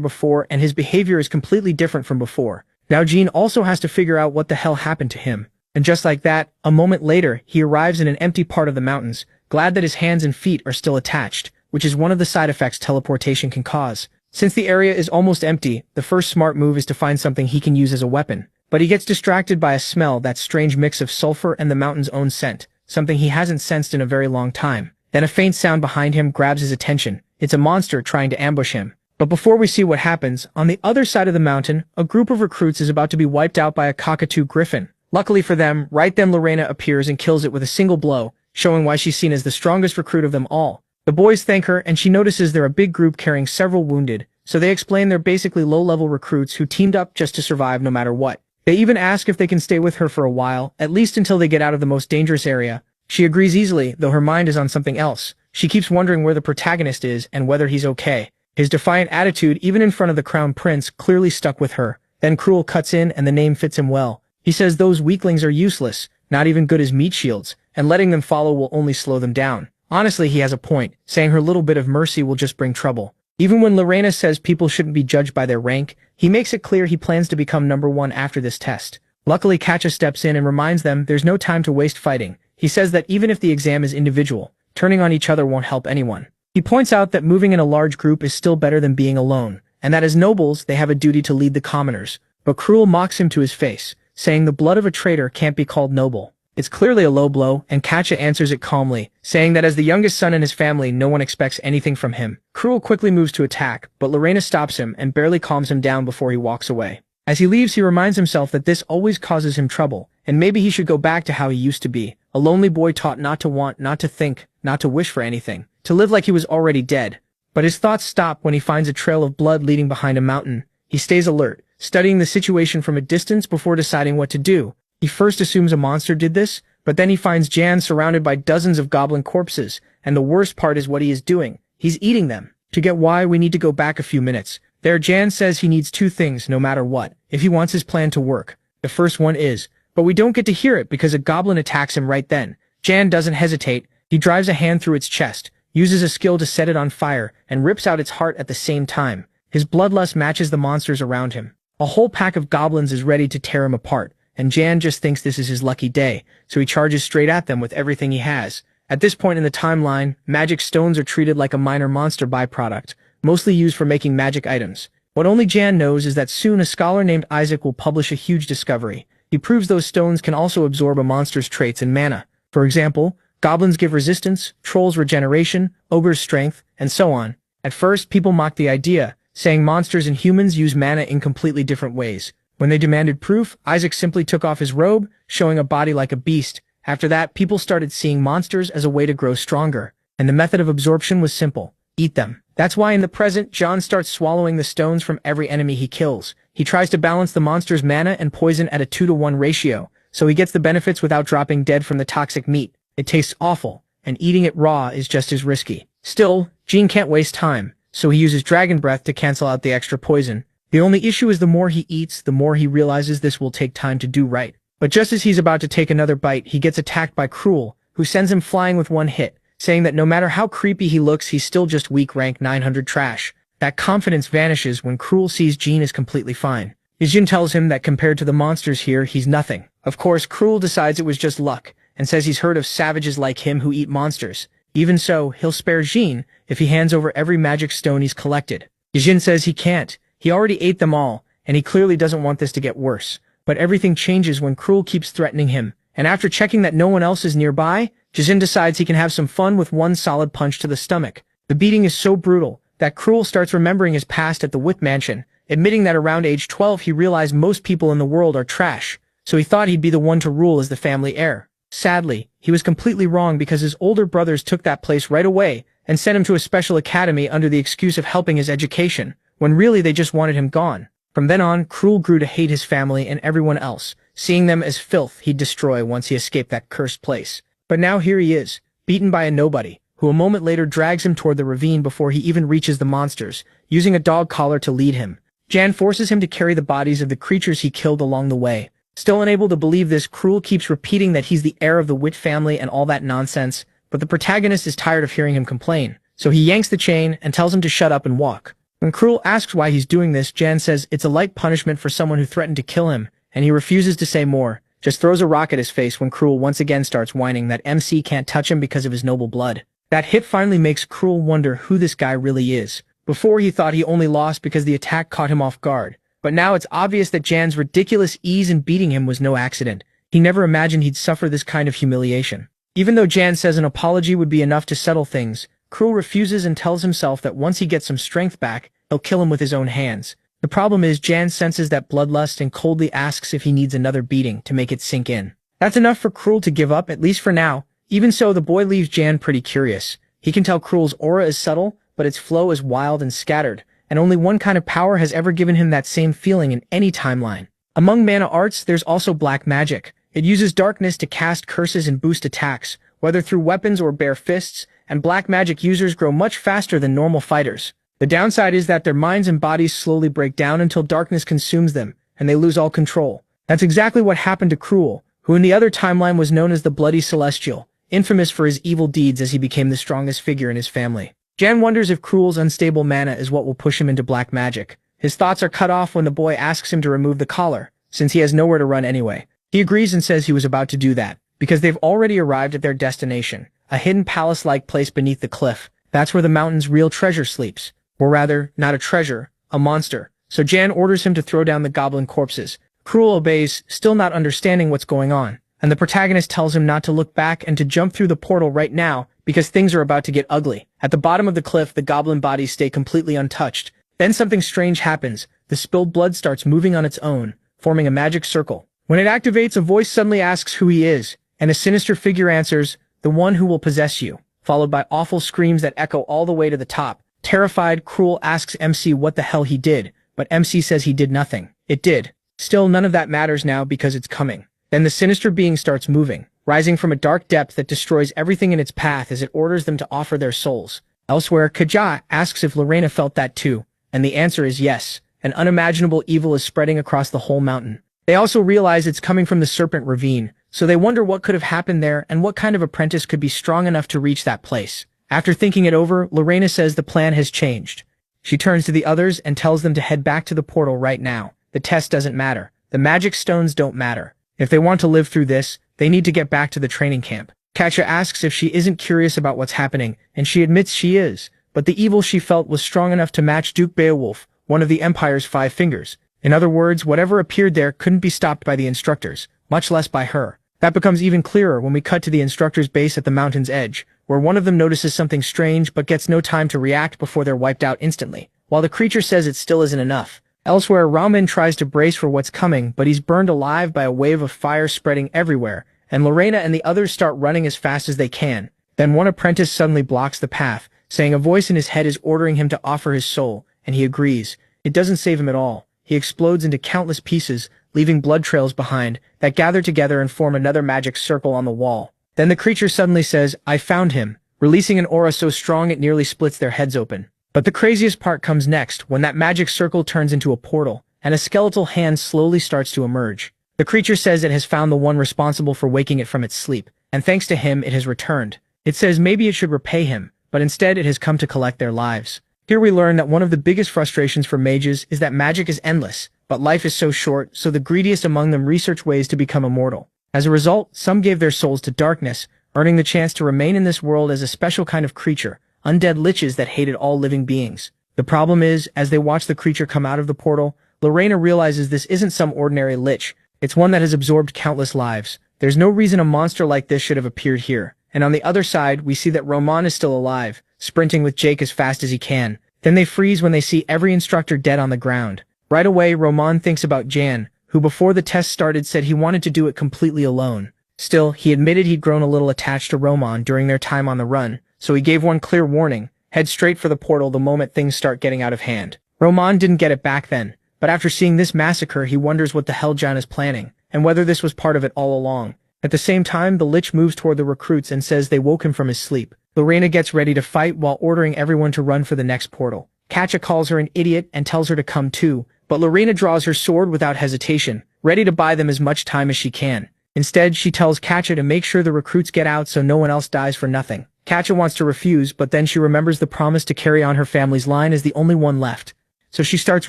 Speaker 1: before and his behavior is completely different from before. Now Jean also has to figure out what the hell happened to him. And just like that, a moment later, he arrives in an empty part of the mountains, glad that his hands and feet are still attached, which is one of the side effects teleportation can cause. Since the area is almost empty, the first smart move is to find something he can use as a weapon. But he gets distracted by a smell, that strange mix of sulfur and the mountain's own scent, something he hasn't sensed in a very long time. Then a faint sound behind him grabs his attention. It's a monster trying to ambush him. But before we see what happens, on the other side of the mountain, a group of recruits is about to be wiped out by a cockatoo griffin. Luckily for them, right then Lorena appears and kills it with a single blow, showing why she's seen as the strongest recruit of them all. The boys thank her and she notices they're a big group carrying several wounded, so they explain they're basically low-level recruits who teamed up just to survive no matter what. They even ask if they can stay with her for a while, at least until they get out of the most dangerous area. She agrees easily, though her mind is on something else. She keeps wondering where the protagonist is and whether he's okay. His defiant attitude, even in front of the crown prince, clearly stuck with her. Then Cruel cuts in and the name fits him well. He says those weaklings are useless, not even good as meat shields, and letting them follow will only slow them down. Honestly, he has a point, saying her little bit of mercy will just bring trouble. Even when Lorena says people shouldn't be judged by their rank, he makes it clear he plans to become #1 after this test. Luckily, Katja steps in and reminds them there's no time to waste fighting. He says that even if the exam is individual, turning on each other won't help anyone. He points out that moving in a large group is still better than being alone, and that as nobles, they have a duty to lead the commoners. But Cruel mocks him to his face, saying the blood of a traitor can't be called noble. It's clearly a low blow, and Katja answers it calmly, saying that as the youngest son in his family, no one expects anything from him. Cruel quickly moves to attack, but Lorena stops him and barely calms him down before he walks away. As he leaves, he reminds himself that this always causes him trouble, and maybe he should go back to how he used to be, a lonely boy taught not to want, not to think, not to wish for anything, to live like he was already dead. But his thoughts stop when he finds a trail of blood leading behind a mountain. He stays alert, studying the situation from a distance before deciding what to do. He first assumes a monster did this, but then he finds Jan surrounded by dozens of goblin corpses, and the worst part is what he is doing. He's eating them. To get why, we need to go back a few minutes. There, Jan says he needs two things no matter what, if he wants his plan to work. The first one is, but we don't get to hear it because a goblin attacks him right then. Jan doesn't hesitate. He drives a hand through its chest, uses a skill to set it on fire, and rips out its heart at the same time. His bloodlust matches the monsters around him. A whole pack of goblins is ready to tear him apart, and Jan just thinks this is his lucky day, so he charges straight at them with everything he has. At this point in the timeline, magic stones are treated like a minor monster byproduct, mostly used for making magic items. What only Jan knows is that soon a scholar named Isaac will publish a huge discovery. He proves those stones can also absorb a monster's traits and mana. For example, goblins give resistance, trolls regeneration, ogres strength, and so on. At first, people mocked the idea, saying monsters and humans use mana in completely different ways. When they demanded proof, Isaac simply took off his robe, showing a body like a beast. After that, people started seeing monsters as a way to grow stronger. And the method of absorption was simple. Eat them. That's why in the present, John starts swallowing the stones from every enemy he kills. He tries to balance the monster's mana and poison at a 2-to-1 ratio, so he gets the benefits without dropping dead from the toxic meat. It tastes awful, and eating it raw is just as risky. Still, Jean can't waste time, so he uses dragon breath to cancel out the extra poison. The only issue is the more he eats, the more he realizes this will take time to do right. But just as he's about to take another bite, he gets attacked by Cruel, who sends him flying with one hit, saying that no matter how creepy he looks, he's still just weak rank 900 trash. That confidence vanishes when Cruel sees Jean is completely fine. Jean tells him that compared to the monsters here, he's nothing. Of course, Cruel decides it was just luck, and says he's heard of savages like him who eat monsters. Even so, he'll spare Jean if he hands over every magic stone he's collected. Jean says he can't. He already ate them all, and he clearly doesn't want this to get worse. But everything changes when Cruel keeps threatening him, and after checking that no one else is nearby, Jean decides he can have some fun with one solid punch to the stomach. The beating is so brutal that Cruel starts remembering his past at the Whip Mansion, admitting that around age 12 he realized most people in the world are trash, so he thought he'd be the one to rule as the family heir. Sadly, he was completely wrong because his older brothers took that place right away and sent him to a special academy under the excuse of helping his education, when really they just wanted him gone. From then on, Cruel grew to hate his family and everyone else, seeing them as filth he'd destroy once he escaped that cursed place. But now here he is, beaten by a nobody, who a moment later drags him toward the ravine before he even reaches the monsters, using a dog collar to lead him. Jan forces him to carry the bodies of the creatures he killed along the way. Still unable to believe this, Cruel keeps repeating that he's the heir of the Wit family and all that nonsense, but the protagonist is tired of hearing him complain, so he yanks the chain and tells him to shut up and walk. When Cruel asks why he's doing this, Jan says it's a light punishment for someone who threatened to kill him, and he refuses to say more, just throws a rock at his face when Cruel once again starts whining that MC can't touch him because of his noble blood. That hit finally makes Cruel wonder who this guy really is. Before he thought he only lost because the attack caught him off guard, but now it's obvious that Jan's ridiculous ease in beating him was no accident. He never imagined he'd suffer this kind of humiliation. Even though Jan says an apology would be enough to settle things, Cruel refuses and tells himself that once he gets some strength back, he'll kill him with his own hands. The problem is Jan senses that bloodlust and coldly asks if he needs another beating to make it sink in. That's enough for Cruel to give up, at least for now. Even so, the boy leaves Jan pretty curious. He can tell Cruel's aura is subtle, but its flow is wild and scattered, and only one kind of power has ever given him that same feeling in any timeline. Among mana arts, there's also black magic. It uses darkness to cast curses and boost attacks, whether through weapons or bare fists, and black magic users grow much faster than normal fighters. The downside is that their minds and bodies slowly break down until darkness consumes them, and they lose all control. That's exactly what happened to Cruel, who in the other timeline was known as the Bloody Celestial, infamous for his evil deeds as he became the strongest figure in his family. Jan wonders if Cruel's unstable mana is what will push him into black magic. His thoughts are cut off when the boy asks him to remove the collar, since he has nowhere to run anyway. He agrees and says he was about to do that, because they've already arrived at their destination, a hidden palace-like place beneath the cliff. That's where the mountain's real treasure sleeps. Or rather, not a treasure, a monster. So Jan orders him to throw down the goblin corpses. Cruel obeys, still not understanding what's going on, and the protagonist tells him not to look back and to jump through the portal right now, because things are about to get ugly. At the bottom of the cliff, the goblin bodies stay completely untouched. Then something strange happens. The spilled blood starts moving on its own, forming a magic circle. When it activates, a voice suddenly asks who he is, and a sinister figure answers, "The one who will possess you," followed by awful screams that echo all the way to the top. Terrified, Cruel asks MC what the hell he did, but MC says he did nothing. It did. Still, none of that matters now because it's coming. Then the sinister being starts moving, rising from a dark depth that destroys everything in its path as it orders them to offer their souls. Elsewhere, Kaja asks if Lorena felt that too, and the answer is yes. An unimaginable evil is spreading across the whole mountain. They also realize it's coming from the Serpent Ravine, so they wonder what could have happened there and what kind of apprentice could be strong enough to reach that place. After thinking it over, Lorena says the plan has changed. She turns to the others and tells them to head back to the portal right now. The test doesn't matter. The magic stones don't matter. If they want to live through this, they need to get back to the training camp. Katja asks if she isn't curious about what's happening, and she admits she is, but the evil she felt was strong enough to match Duke Beowulf, one of the Empire's 5 fingers. In other words, whatever appeared there couldn't be stopped by the instructors, much less by her. That becomes even clearer when we cut to the instructor's base at the mountain's edge, where one of them notices something strange but gets no time to react before they're wiped out instantly, while the creature says it still isn't enough. Elsewhere, Ramen tries to brace for what's coming, but he's burned alive by a wave of fire spreading everywhere, and Lorena and the others start running as fast as they can. Then one apprentice suddenly blocks the path, saying a voice in his head is ordering him to offer his soul, and he agrees. It doesn't save him at all. He explodes into countless pieces, leaving blood trails behind, that gather together and form another magic circle on the wall. Then the creature suddenly says, "I found him," releasing an aura so strong it nearly splits their heads open. But the craziest part comes next, when that magic circle turns into a portal, and a skeletal hand slowly starts to emerge. The creature says it has found the one responsible for waking it from its sleep, and thanks to him it has returned. It says maybe it should repay him, but instead it has come to collect their lives. Here we learn that one of the biggest frustrations for mages is that magic is endless, but life is so short, so the greediest among them research ways to become immortal. As a result, some gave their souls to darkness, earning the chance to remain in this world as a special kind of creature, undead liches that hated all living beings. The problem is, as they watch the creature come out of the portal, Lorena realizes this isn't some ordinary lich, it's one that has absorbed countless lives. There's no reason a monster like this should have appeared here. And on the other side, we see that Roman is still alive, sprinting with Jake as fast as he can. Then they freeze when they see every instructor dead on the ground. Right away, Roman thinks about Jan, who before the test started said he wanted to do it completely alone. Still, he admitted he'd grown a little attached to Roman during their time on the run, so he gave one clear warning: head straight for the portal the moment things start getting out of hand. Roman didn't get it back then, but after seeing this massacre he wonders what the hell Jan is planning, and whether this was part of it all along. At the same time, the lich moves toward the recruits and says they woke him from his sleep. Lorena gets ready to fight while ordering everyone to run for the next portal. Katja calls her an idiot and tells her to come too, but Lorena draws her sword without hesitation, ready to buy them as much time as she can. Instead, she tells Katja to make sure the recruits get out so no one else dies for nothing. Katja wants to refuse, but then she remembers the promise to carry on her family's line as the only one left. So she starts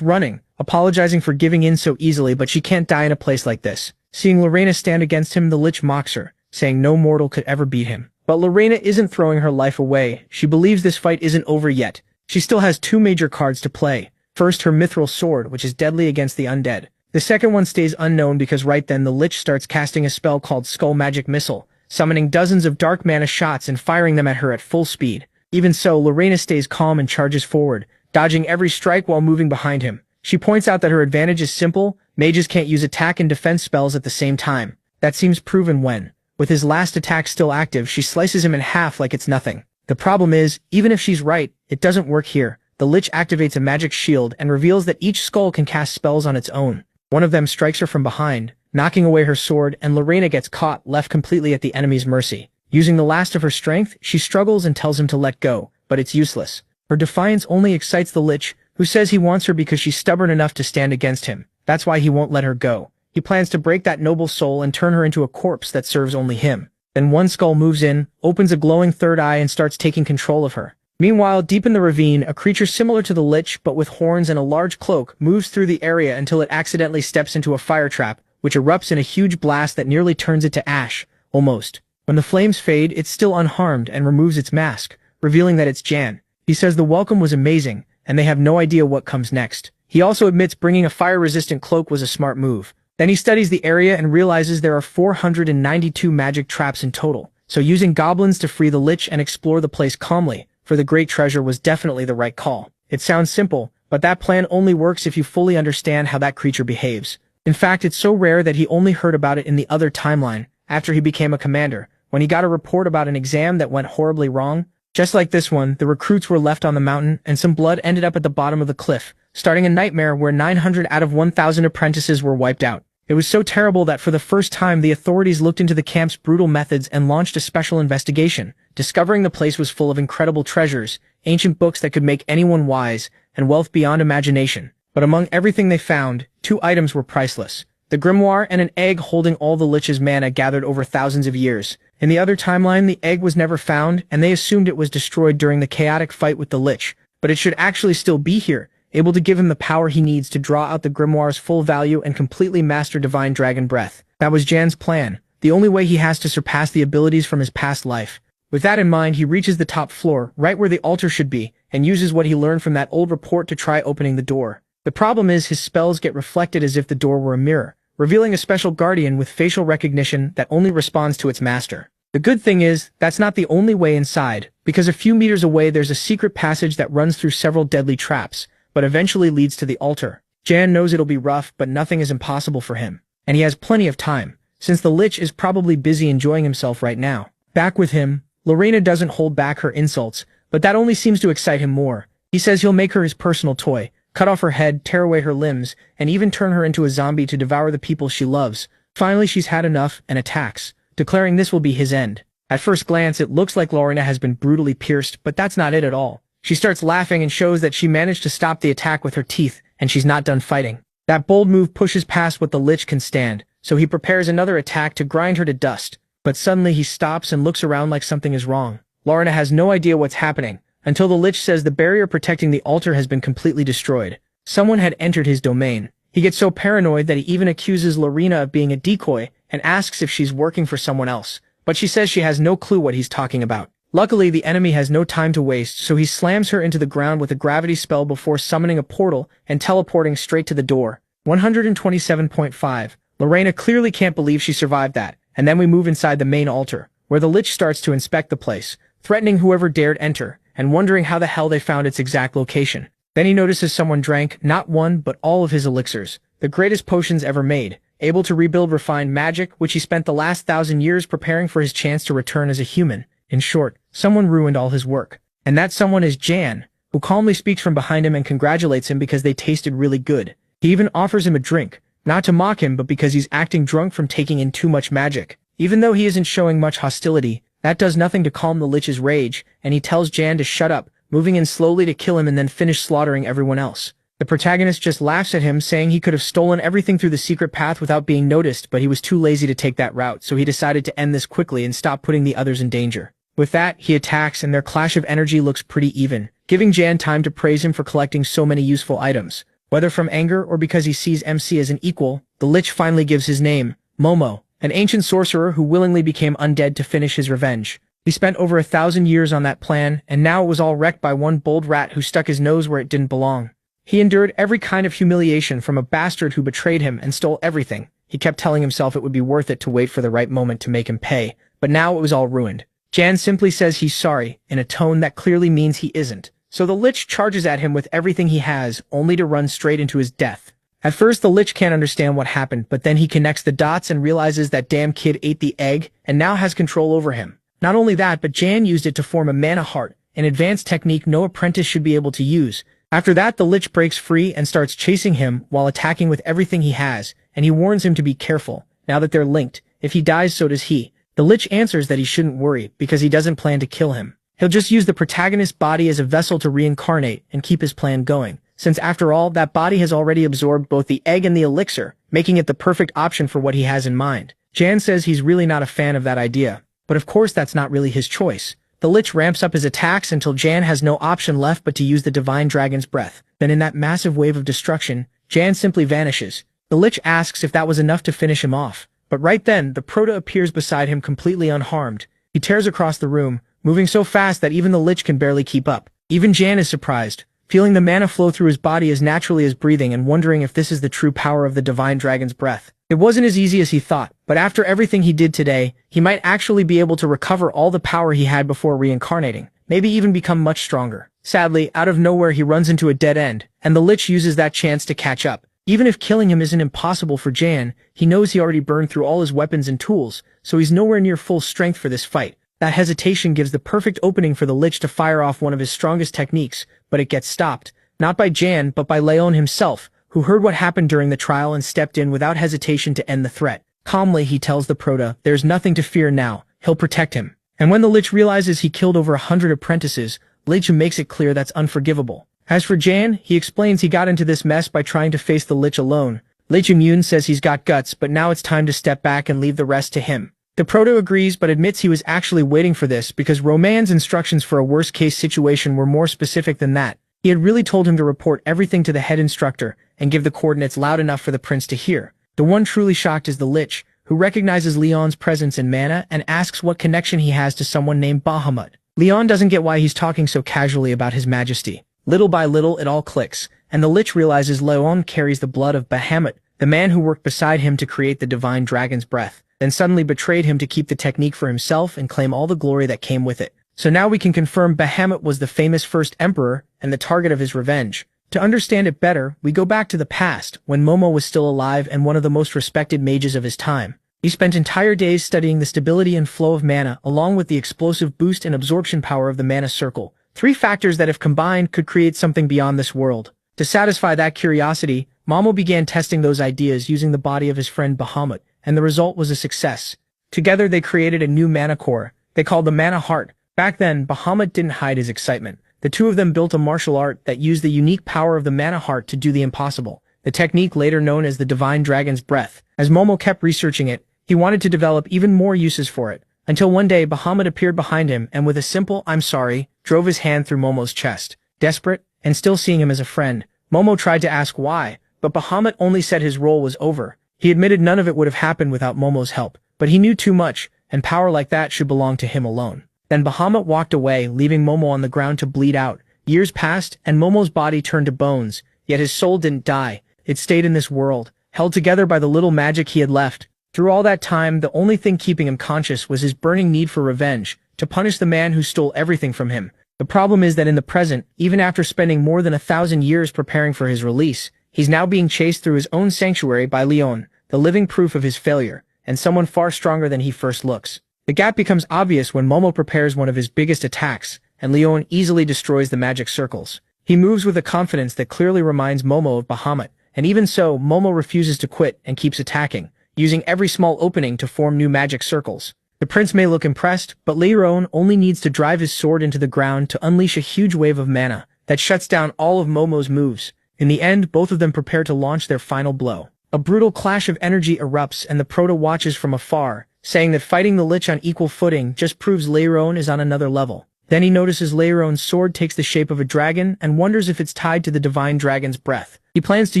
Speaker 1: running, apologizing for giving in so easily, but she can't die in a place like this. Seeing Lorena stand against him, the Lich mocks her, saying no mortal could ever beat him. But Lorena isn't throwing her life away. She believes this fight isn't over yet. She still has two major cards to play. First, her mithril sword, which is deadly against the undead. The second one stays unknown because right then the Lich starts casting a spell called Skull Magic Missile, summoning dozens of dark mana shots and firing them at her at full speed. Even so, Lorena stays calm and charges forward, dodging every strike while moving behind him. She points out that her advantage is simple: mages can't use attack and defense spells at the same time. That seems proven when, with his last attack still active, she slices him in half like it's nothing. The problem is, even if she's right, it doesn't work here. The Lich activates a magic shield and reveals that each skull can cast spells on its own. One of them strikes her from behind, knocking away her sword, and Lorena gets caught, left completely at the enemy's mercy. Using the last of her strength, she struggles and tells him to let go, but it's useless. Her defiance only excites the Lich, who says he wants her because she's stubborn enough to stand against him. That's why he won't let her go. He plans to break that noble soul and turn her into a corpse that serves only him. Then one skull moves in, opens a glowing third eye, and starts taking control of her. Meanwhile, deep in the ravine, a creature similar to the Lich but with horns and a large cloak moves through the area until it accidentally steps into a fire trap, which erupts in a huge blast that nearly turns it to ash, almost. When the flames fade, it's still unharmed and removes its mask, revealing that it's Jan. He says the welcome was amazing, and they have no idea what comes next. He also admits bringing a fire-resistant cloak was a smart move. Then he studies the area and realizes there are 492 magic traps in total, so using goblins to free the Lich and explore the place calmly for the great treasure was definitely the right call. It sounds simple, but that plan only works if you fully understand how that creature behaves. In fact, it's so rare that he only heard about it in the other timeline, after he became a commander, when he got a report about an exam that went horribly wrong. Just like this one, the recruits were left on the mountain, and some blood ended up at the bottom of the cliff, starting a nightmare where 900 out of 1,000 apprentices were wiped out. It was so terrible that for the first time the authorities looked into the camp's brutal methods and launched a special investigation, discovering the place was full of incredible treasures, ancient books that could make anyone wise, and wealth beyond imagination. But among everything they found, two items were priceless: the grimoire and an egg holding all the Lich's mana gathered over thousands of years. In the other timeline, the egg was never found, and they assumed it was destroyed during the chaotic fight with the Lich, but it should actually still be here, able to give him the power he needs to draw out the grimoire's full value and completely master divine dragon breath. That was Jan's plan, the only way he has to surpass the abilities from his past life. With that in mind, he reaches the top floor, right where the altar should be, and uses what he learned from that old report to try opening the door. The problem is his spells get reflected as if the door were a mirror, revealing a special guardian with facial recognition that only responds to its master. The good thing is, that's not the only way inside, because a few meters away there's a secret passage that runs through several deadly traps, but eventually leads to the altar. Jan knows it'll be rough, but nothing is impossible for him. And he has plenty of time, since the Lich is probably busy enjoying himself right now. Back with him, Lorena doesn't hold back her insults, but that only seems to excite him more. He says he'll make her his personal toy, cut off her head, tear away her limbs, and even turn her into a zombie to devour the people she loves. Finally, she's had enough and attacks, declaring this will be his end. At first glance, it looks like Lorena has been brutally pierced, but that's not it at all. She starts laughing and shows that she managed to stop the attack with her teeth, and she's not done fighting. That bold move pushes past what the Lich can stand, so he prepares another attack to grind her to dust. But suddenly he stops and looks around like something is wrong. Lorena has no idea what's happening, until the Lich says the barrier protecting the altar has been completely destroyed. Someone had entered his domain. He gets so paranoid that he even accuses Lorena of being a decoy and asks if she's working for someone else, but she says she has no clue what he's talking about. Luckily, the enemy has no time to waste, so he slams her into the ground with a gravity spell before summoning a portal and teleporting straight to the door. 127.5. Lorena clearly can't believe she survived that, and then we move inside the main altar, where the Lich starts to inspect the place, threatening whoever dared enter, and wondering how the hell they found its exact location. Then he notices someone drank not one but all of his elixirs, the greatest potions ever made, able to rebuild refined magic, which he spent the last 1,000 years preparing for his chance to return as a human. In short, someone ruined all his work. And that someone is Jan, who calmly speaks from behind him and congratulates him because they tasted really good. He even offers him a drink, not to mock him but because he's acting drunk from taking in too much magic. Even though he isn't showing much hostility, that does nothing to calm the Lich's rage, and he tells Jan to shut up, moving in slowly to kill him and then finish slaughtering everyone else. The protagonist just laughs at him, saying he could have stolen everything through the secret path without being noticed, but he was too lazy to take that route, so he decided to end this quickly and stop putting the others in danger. With that, he attacks and their clash of energy looks pretty even, giving Jan time to praise him for collecting so many useful items. Whether from anger or because he sees MC as an equal, the Lich finally gives his name, Momo, an ancient sorcerer who willingly became undead to finish his revenge. He spent over 1,000 years on that plan, and now it was all wrecked by one bold rat who stuck his nose where it didn't belong. He endured every kind of humiliation from a bastard who betrayed him and stole everything. He kept telling himself it would be worth it to wait for the right moment to make him pay, but now it was all ruined. Jan simply says he's sorry, in a tone that clearly means he isn't. So the Lich charges at him with everything he has, only to run straight into his death. At first the Lich can't understand what happened, but then he connects the dots and realizes that damn kid ate the egg and now has control over him. Not only that, but Jan used it to form a mana heart, an advanced technique no apprentice should be able to use. After that, the Lich breaks free and starts chasing him while attacking with everything he has, and he warns him to be careful. Now that they're linked, if he dies so does he. The Lich answers that he shouldn't worry, because he doesn't plan to kill him. He'll just use the protagonist's body as a vessel to reincarnate and keep his plan going, since after all, that body has already absorbed both the egg and the elixir, making it the perfect option for what he has in mind. Jan says he's really not a fan of that idea, but of course that's not really his choice. The Lich ramps up his attacks until Jan has no option left but to use the Divine Dragon's Breath. Then in that massive wave of destruction, Jan simply vanishes. The Lich asks if that was enough to finish him off, but right then, the Proto appears beside him completely unharmed. He tears across the room, moving so fast that even the Lich can barely keep up. Even Jan is surprised, feeling the mana flow through his body as naturally as breathing and wondering if this is the true power of the Divine Dragon's Breath. It wasn't as easy as he thought, but after everything he did today, he might actually be able to recover all the power he had before reincarnating, maybe even become much stronger. Sadly, out of nowhere he runs into a dead end, and the Lich uses that chance to catch up. Even if killing him isn't impossible for Jan, he knows he already burned through all his weapons and tools, so he's nowhere near full strength for this fight. That hesitation gives the perfect opening for the Lich to fire off one of his strongest techniques, but it gets stopped, not by Jan but by Leon himself, who heard what happened during the trial and stepped in without hesitation to end the threat. Calmly he tells the Proto, there's nothing to fear now, he'll protect him. And when the Lich realizes he killed over 100 apprentices, Lich makes it clear that's unforgivable. As for Jan, he explains he got into this mess by trying to face the Lich alone. Lich Immune says he's got guts, but now it's time to step back and leave the rest to him. The Proto agrees but admits he was actually waiting for this because Roman's instructions for a worst-case situation were more specific than that. He had really told him to report everything to the head instructor and give the coordinates loud enough for the prince to hear. The one truly shocked is the Lich, who recognizes Leon's presence in mana and asks what connection he has to someone named Bahamut. Leon doesn't get why he's talking so casually about his majesty. Little by little it all clicks, and the Lich realizes Leon carries the blood of Bahamut, the man who worked beside him to create the Divine Dragon's Breath, then suddenly betrayed him to keep the technique for himself and claim all the glory that came with it. So now we can confirm Bahamut was the famous first emperor and the target of his revenge. To understand it better, we go back to the past, when Momo was still alive and one of the most respected mages of his time. He spent entire days studying the stability and flow of mana along with the explosive boost and absorption power of the mana circle, 3 factors that if combined could create something beyond this world. To satisfy that curiosity, Momo began testing those ideas using the body of his friend Bahamut, and the result was a success. Together they created a new mana core, they called the Mana Heart. Back then, Bahamut didn't hide his excitement. The two of them built a martial art that used the unique power of the Mana Heart to do the impossible, the technique later known as the Divine Dragon's Breath. As Momo kept researching it, he wanted to develop even more uses for it, until one day Bahamut appeared behind him and with a simple "I'm sorry," drove his hand through Momo's chest. Desperate, and still seeing him as a friend, Momo tried to ask why, but Bahamut only said his role was over. He admitted none of it would have happened without Momo's help, but he knew too much, and power like that should belong to him alone. Then Bahamut walked away, leaving Momo on the ground to bleed out. Years passed, and Momo's body turned to bones, yet his soul didn't die. It stayed in this world, held together by the little magic he had left. Through all that time, the only thing keeping him conscious was his burning need for revenge, to punish the man who stole everything from him. The problem is that in the present, even after spending more than 1,000 years preparing for his release, he's now being chased through his own sanctuary by Leon, the living proof of his failure, and someone far stronger than he first looks. The gap becomes obvious when Momo prepares one of his biggest attacks, and Leon easily destroys the magic circles. He moves with a confidence that clearly reminds Momo of Bahamut, and even so, Momo refuses to quit and keeps attacking, using every small opening to form new magic circles. The prince may look impressed, but Leon only needs to drive his sword into the ground to unleash a huge wave of mana that shuts down all of Momo's moves. In the end, both of them prepare to launch their final blow. A brutal clash of energy erupts and the Proto watches from afar, saying that fighting the Lich on equal footing just proves Leiron is on another level. Then he notices Leiron's sword takes the shape of a dragon and wonders if it's tied to the divine dragon's breath. He plans to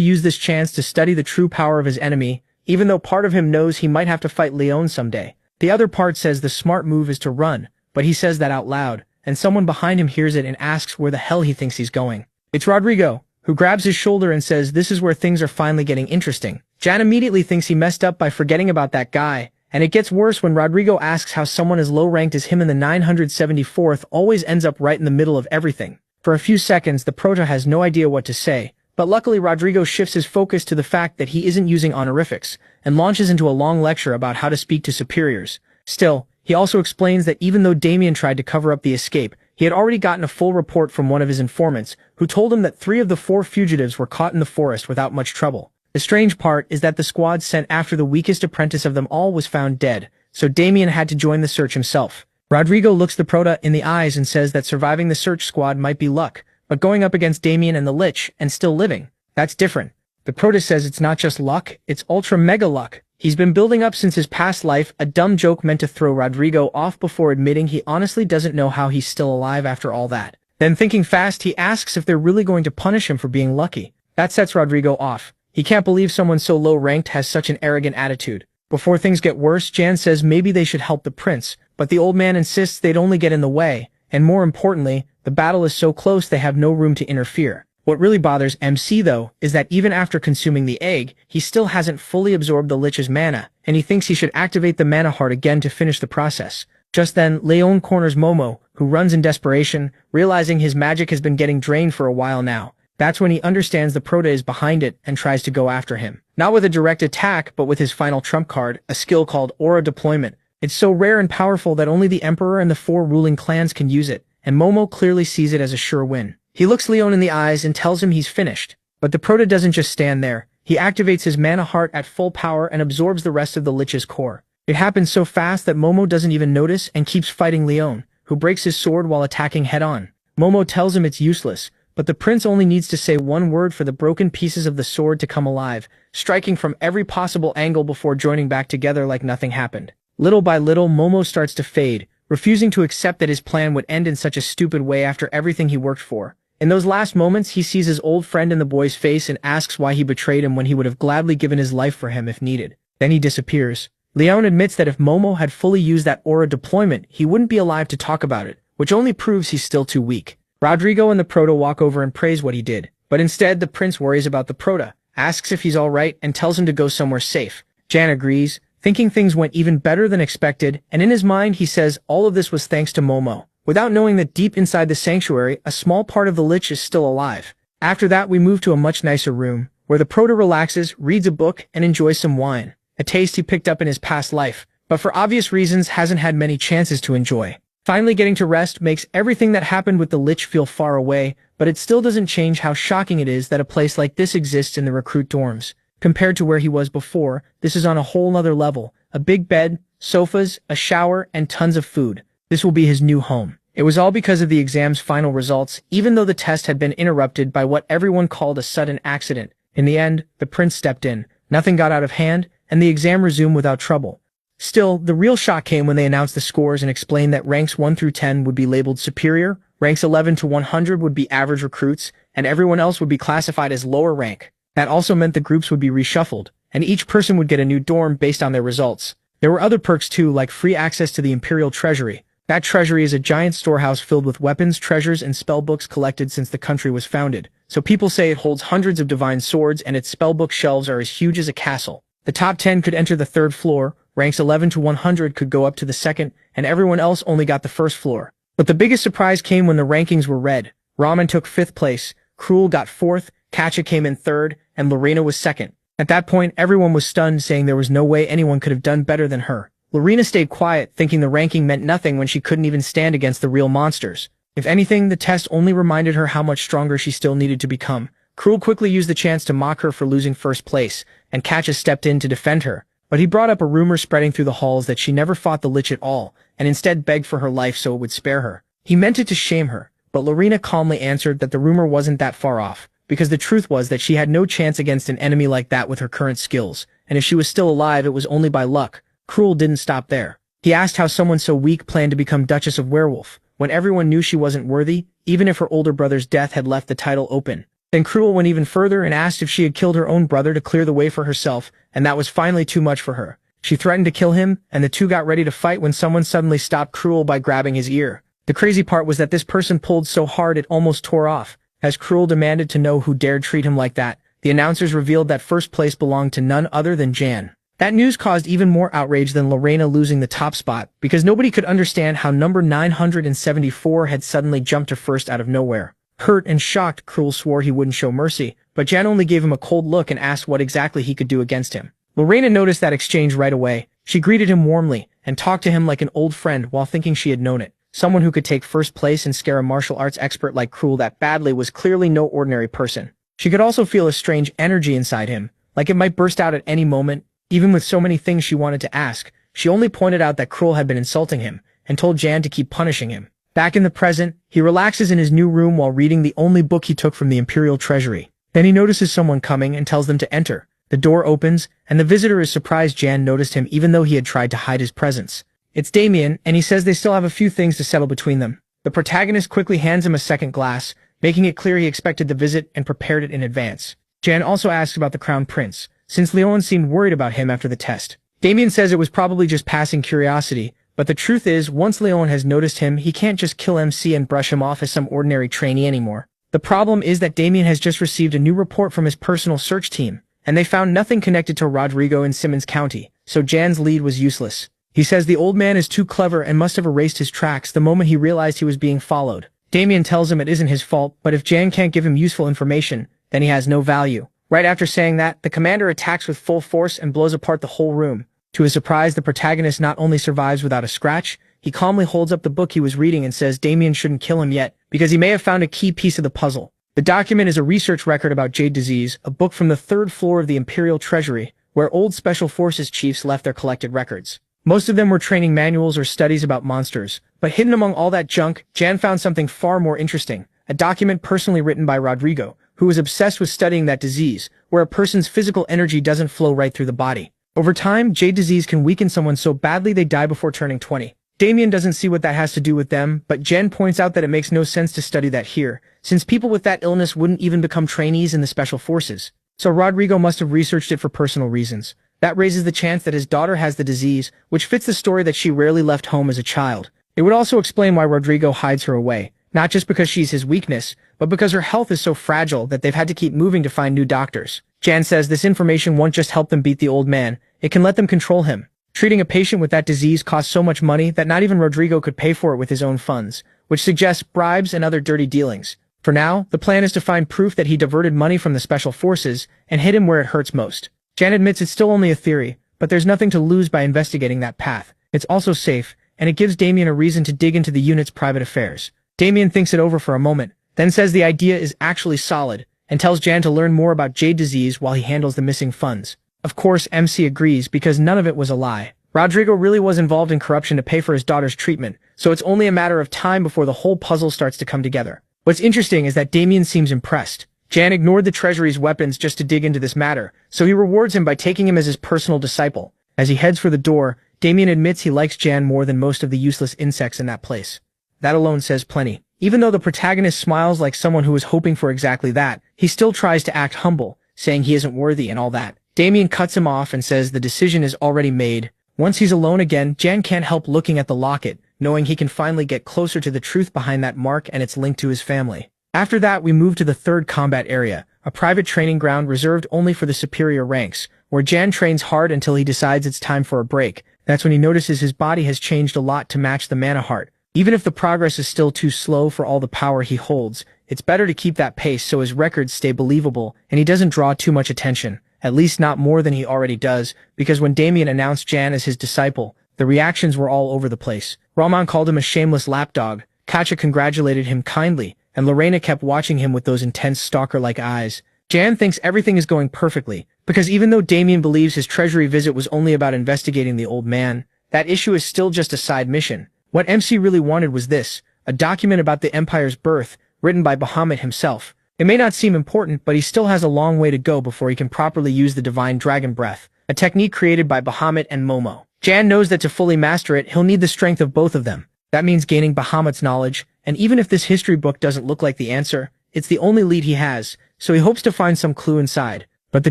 Speaker 1: use this chance to study the true power of his enemy, even though part of him knows he might have to fight Leon someday. The other part says the smart move is to run, but he says that out loud, and someone behind him hears it and asks where the hell he thinks he's going. It's Rodrigo, who grabs his shoulder and says this is where things are finally getting interesting. Jan immediately thinks he messed up by forgetting about that guy, and it gets worse when Rodrigo asks how someone as low-ranked as him in the 974th always ends up right in the middle of everything. For a few seconds, the Proto has no idea what to say, but luckily Rodrigo shifts his focus to the fact that he isn't using honorifics, and launches into a long lecture about how to speak to superiors. Still, he also explains that even though Damien tried to cover up the escape, he had already gotten a full report from one of his informants, who told him that 3 of the 4 fugitives were caught in the forest without much trouble. The strange part is that the squad sent after the weakest apprentice of them all was found dead, so Damien had to join the search himself. Rodrigo looks the Proto in the eyes and says that surviving the search squad might be luck, but going up against Damien and the Lich and still living, that's different. The Proto says it's not just luck, it's ultra-mega luck. He's been building up since his past life, a dumb joke meant to throw Rodrigo off before admitting he honestly doesn't know how he's still alive after all that. Then thinking fast, he asks if they're really going to punish him for being lucky. That sets Rodrigo off. He can't believe someone so low-ranked has such an arrogant attitude. Before things get worse, Jan says maybe they should help the prince, but the old man insists they'd only get in the way, and more importantly, the battle is so close they have no room to interfere. What really bothers MC though, is that even after consuming the egg, he still hasn't fully absorbed the Lich's mana, and he thinks he should activate the mana heart again to finish the process. Just then, Leon corners Momo, who runs in desperation, realizing his magic has been getting drained for a while now. That's when he understands the Proto is behind it and tries to go after him. Not with a direct attack, but with his final trump card, a skill called Aura Deployment. It's so rare and powerful that only the Emperor and the 4 ruling clans can use it, and Momo clearly sees it as a sure win. He looks Leon in the eyes and tells him he's finished. But the Proto doesn't just stand there. He activates his mana heart at full power and absorbs the rest of the Lich's core. It happens so fast that Momo doesn't even notice and keeps fighting Leon, who breaks his sword while attacking head-on. Momo tells him it's useless, but the prince only needs to say one word for the broken pieces of the sword to come alive, striking from every possible angle before joining back together like nothing happened. Little by little, Momo starts to fade, refusing to accept that his plan would end in such a stupid way after everything he worked for. In those last moments, he sees his old friend in the boy's face and asks why he betrayed him when he would have gladly given his life for him if needed. Then he disappears. Leon admits that if Momo had fully used that aura deployment, he wouldn't be alive to talk about it, which only proves he's still too weak. Rodrigo and the Proto walk over and praise what he did, but instead the prince worries about the Proto, asks if he's alright, and tells him to go somewhere safe. Jan agrees, thinking things went even better than expected, and in his mind he says all of this was thanks to Momo, without knowing that deep inside the sanctuary, a small part of the Lich is still alive. After that, we move to a much nicer room, where the Proto relaxes, reads a book, and enjoys some wine, a taste he picked up in his past life, but for obvious reasons hasn't had many chances to enjoy. Finally getting to rest makes everything that happened with the Lich feel far away, but it still doesn't change how shocking it is that a place like this exists in the recruit dorms. Compared to where he was before, this is on a whole nother level. A big bed, sofas, a shower, and tons of food. This will be his new home. It was all because of the exam's final results, even though the test had been interrupted by what everyone called a sudden accident. In the end, the prince stepped in. Nothing got out of hand, and the exam resumed without trouble. Still, the real shock came when they announced the scores and explained that ranks 1 through 10 would be labeled superior, ranks 11 to 100 would be average recruits, and everyone else would be classified as lower rank. That also meant the groups would be reshuffled, and each person would get a new dorm based on their results. There were other perks too, like free access to the Imperial Treasury. That treasury is a giant storehouse filled with weapons, treasures, and spellbooks collected since the country was founded. So people say it holds hundreds of divine swords, and its spellbook shelves are as huge as a castle. The top 10 could enter the 3rd floor, ranks 11 to 100 could go up to the 2nd, and everyone else only got the 1st floor. But the biggest surprise came when the rankings were read. Ramen took 5th place, Cruel got 4th, Katja came in 3rd, and Lorena was 2nd. At that point, everyone was stunned, saying there was no way anyone could have done better than her. Lorena stayed quiet, thinking the ranking meant nothing when she couldn't even stand against the real monsters. If anything, the test only reminded her how much stronger she still needed to become. Cruel quickly used the chance to mock her for losing 1st place, and Katja stepped in to defend her. But he brought up a rumor spreading through the halls that she never fought the Lich at all, and instead begged for her life so it would spare her. He meant it to shame her, but Lorena calmly answered that the rumor wasn't that far off, because the truth was that she had no chance against an enemy like that with her current skills, and if she was still alive it was only by luck. Cruel didn't stop there. He asked how someone so weak planned to become Duchess of Werewolf, when everyone knew she wasn't worthy, even if her older brother's death had left the title open. Then Cruel went even further and asked if she had killed her own brother to clear the way for herself, and that was finally too much for her. She threatened to kill him, and the two got ready to fight when someone suddenly stopped Cruel by grabbing his ear. The crazy part was that this person pulled so hard it almost tore off. As Cruel demanded to know who dared treat him like that, the announcers revealed that first place belonged to none other than Jan. That news caused even more outrage than Lorena losing the top spot, because nobody could understand how number 974 had suddenly jumped to first out of nowhere. Hurt and shocked, Cruel swore he wouldn't show mercy, but Jan only gave him a cold look and asked what exactly he could do against him. Lorena noticed that exchange right away. She greeted him warmly, and talked to him like an old friend while thinking she had known it. Someone who could take first place and scare a martial arts expert like Cruel that badly was clearly no ordinary person. She could also feel a strange energy inside him, like it might burst out at any moment. Even with so many things she wanted to ask, she only pointed out that Cruel had been insulting him, and told Jan to keep punishing him. Back in the present, he relaxes in his new room while reading the only book he took from the Imperial Treasury. Then he notices someone coming and tells them to enter. The door opens, and the visitor is surprised Jan noticed him even though he had tried to hide his presence. It's Damien, and he says they still have a few things to settle between them. The protagonist quickly hands him a second glass, making it clear he expected the visit and prepared it in advance. Jan also asks about the Crown Prince, since Leon seemed worried about him after the test. Damien says it was probably just passing curiosity, but the truth is, once Leon has noticed him, he can't just kill MC and brush him off as some ordinary trainee anymore. The problem is that Damien has just received a new report from his personal search team, and they found nothing connected to Rodrigo in Simmons County, so Jan's lead was useless. He says the old man is too clever and must have erased his tracks the moment he realized he was being followed. Damien tells him it isn't his fault, but if Jan can't give him useful information, then he has no value. Right after saying that, the commander attacks with full force and blows apart the whole room. To his surprise, the protagonist not only survives without a scratch, he calmly holds up the book he was reading and says Damien shouldn't kill him yet, because he may have found a key piece of the puzzle. The document is a research record about jade disease, a book from the 3rd floor of the Imperial Treasury, where old Special Forces chiefs left their collected records. Most of them were training manuals or studies about monsters, but hidden among all that junk, Jan found something far more interesting, a document personally written by Rodrigo, who was obsessed with studying that disease, where a person's physical energy doesn't flow right through the body. Over time, jade disease can weaken someone so badly they die before turning 20. Damien doesn't see what that has to do with them, but Jen points out that it makes no sense to study that here, since people with that illness wouldn't even become trainees in the Special Forces. So Rodrigo must have researched it for personal reasons. That raises the chance that his daughter has the disease, which fits the story that she rarely left home as a child. It would also explain why Rodrigo hides her away, not just because she's his weakness, but because her health is so fragile that they've had to keep moving to find new doctors. Jan says this information won't just help them beat the old man, it can let them control him. Treating a patient with that disease costs so much money that not even Rodrigo could pay for it with his own funds, which suggests bribes and other dirty dealings. For now, the plan is to find proof that he diverted money from the Special Forces and hit him where it hurts most. Jan admits it's still only a theory, but there's nothing to lose by investigating that path. It's also safe, and it gives Damien a reason to dig into the unit's private affairs. Damien thinks it over for a moment, then says the idea is actually solid, and tells Jan to learn more about jade disease while he handles the missing funds. Of course, MC agrees because none of it was a lie. Rodrigo really was involved in corruption to pay for his daughter's treatment, so it's only a matter of time before the whole puzzle starts to come together. What's interesting is that Damien seems impressed. Jan ignored the Treasury's weapons just to dig into this matter, so he rewards him by taking him as his personal disciple. As he heads for the door, Damien admits he likes Jan more than most of the useless insects in that place. That alone says plenty. Even though the protagonist smiles like someone who was hoping for exactly that, he still tries to act humble, saying he isn't worthy and all that. Damien cuts him off and says the decision is already made. Once he's alone again, Jan can't help looking at the locket, knowing he can finally get closer to the truth behind that mark and its link to his family. After that, we move to the 3rd combat area, a private training ground reserved only for the superior ranks, where Jan trains hard until he decides it's time for a break. That's when he notices his body has changed a lot to match the mana heart. Even if the progress is still too slow for all the power he holds, it's better to keep that pace so his records stay believable and he doesn't draw too much attention. At least not more than he already does, because when Damien announced Jan as his disciple, the reactions were all over the place. Rahman called him a shameless lapdog, Katja congratulated him kindly, and Lorena kept watching him with those intense stalker-like eyes. Jan thinks everything is going perfectly, because even though Damien believes his treasury visit was only about investigating the old man, that issue is still just a side mission. What MC really wanted was this, a document about the Empire's birth, written by Bahamut himself. It may not seem important, but he still has a long way to go before he can properly use the divine dragon breath, a technique created by Bahamut and Momo. Jan knows that to fully master it, he'll need the strength of both of them. That means gaining Bahamut's knowledge, and even if this history book doesn't look like the answer, it's the only lead he has, so he hopes to find some clue inside. But the